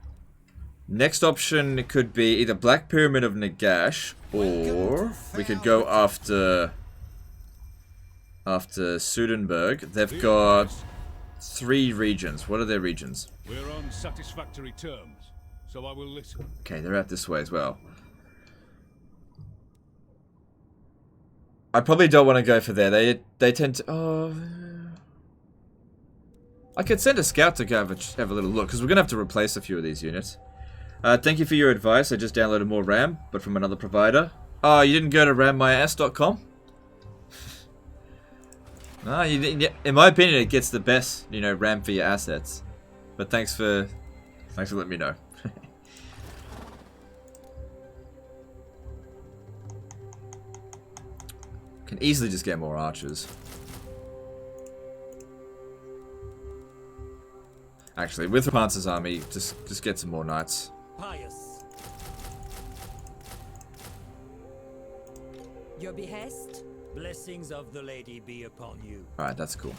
next option could be either Black Pyramid of Nagash, or we could go after Sudenburg. They've got 3 regions. What are their regions? We're on satisfactory terms, so I will listen. Okay, they're out this way as well. I probably don't want to go for there. They tend to... Oh... I could send a scout to go have a little look, because we're going to have to replace a few of these units. Thank you for your advice. I just downloaded more RAM, but from another provider. Oh, you didn't go to rammyass.com? No, in my opinion, it gets the best, you know, RAM for your assets. But thanks for letting me know. Can easily just get more archers. Actually, with Repanse's army, just get some more knights. Pious. Your behest? Blessings of the lady be upon you. Alright, that's cool.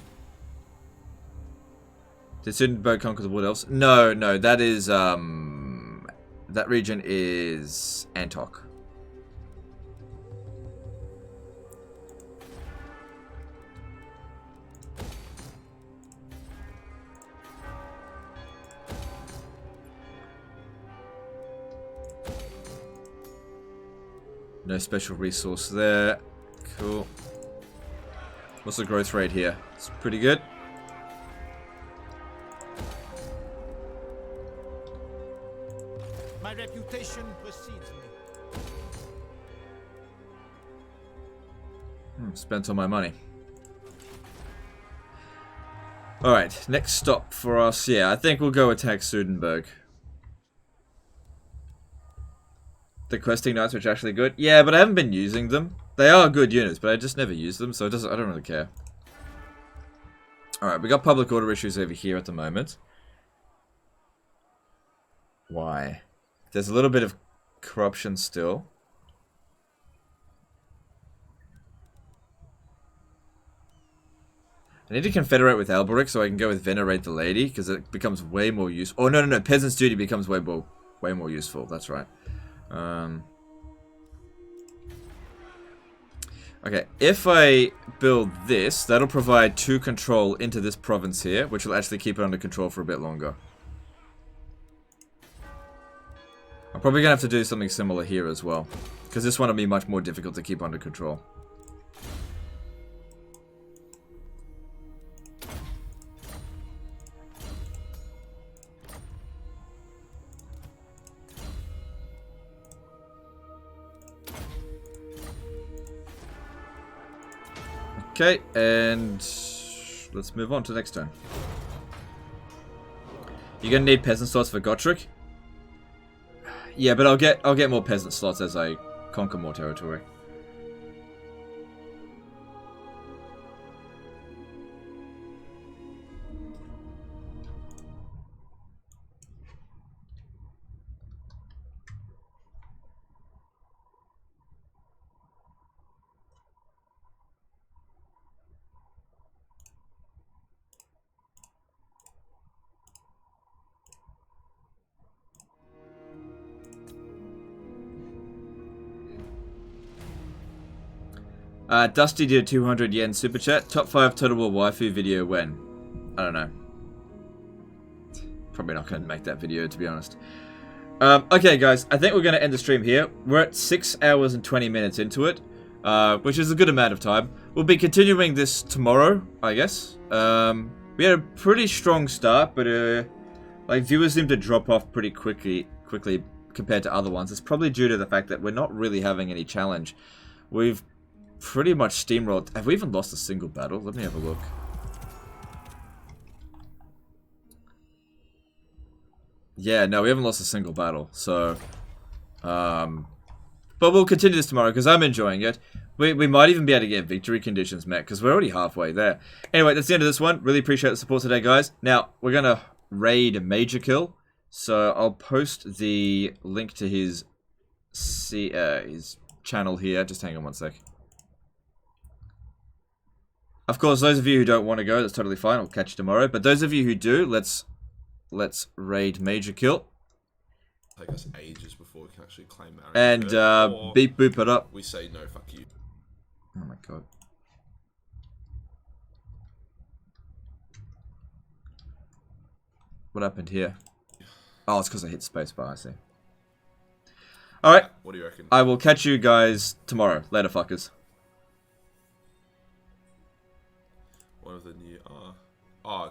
Did Swedenborg conquer the Wood Elves? No, that is, that region is Antok. No special resource there. Cool. What's the growth rate here? It's pretty good. My reputation precedes me. Spent all my money. Alright, next stop for us. Yeah, I think we'll go attack Sudenburg. The questing knights, which are actually good. Yeah, but I haven't been using them. They are good units, but I just never use them, so I don't really care. Alright, we got public order issues over here at the moment. Why? There's a little bit of corruption still. I need to confederate with Alberic so I can go with Venerate the Lady, because it becomes way more useful. Oh, no. Peasant's Duty becomes way more useful. That's right. Okay, if I build this, that'll provide 2 control into this province here, which will actually keep it under control for a bit longer. I'm probably going to have to do something similar here as well, because this one will be much more difficult to keep under control. Okay, and let's move on to the next turn. You're gonna need peasant slots for Gottrick. Yeah, but I'll get more peasant slots as I conquer more territory. Dusty did a 200 yen super chat. Top 5 Total War waifu video when? I don't know. Probably not going to make that video, to be honest. Okay, guys. I think we're going to end the stream here. We're at 6 hours and 20 minutes into it, which is a good amount of time. We'll be continuing this tomorrow, I guess. We had a pretty strong start, but like viewers seem to drop off pretty quickly compared to other ones. It's probably due to the fact that we're not really having any challenge. We've pretty much steamrolled. Have we even lost a single battle? Let me have a look. Yeah, no, we haven't lost a single battle. So, but we'll continue this tomorrow because I'm enjoying it. We might even be able to get victory conditions met because we're already halfway there. Anyway, that's the end of this one. Really appreciate the support today, guys. Now, we're going to raid Major Kill. So, I'll post the link to his channel here. Just hang on one sec. Of course, those of you who don't want to go, that's totally fine. I'll catch you tomorrow. But those of you who do, let's raid Major Kill. Take us ages before we can actually claim marriage. And beep boop it up. We say no, fuck you. Oh my god. What happened here? Oh, it's because I hit spacebar, I see. Alright. What do you reckon? I will catch you guys tomorrow. Later, fuckers. One of the new...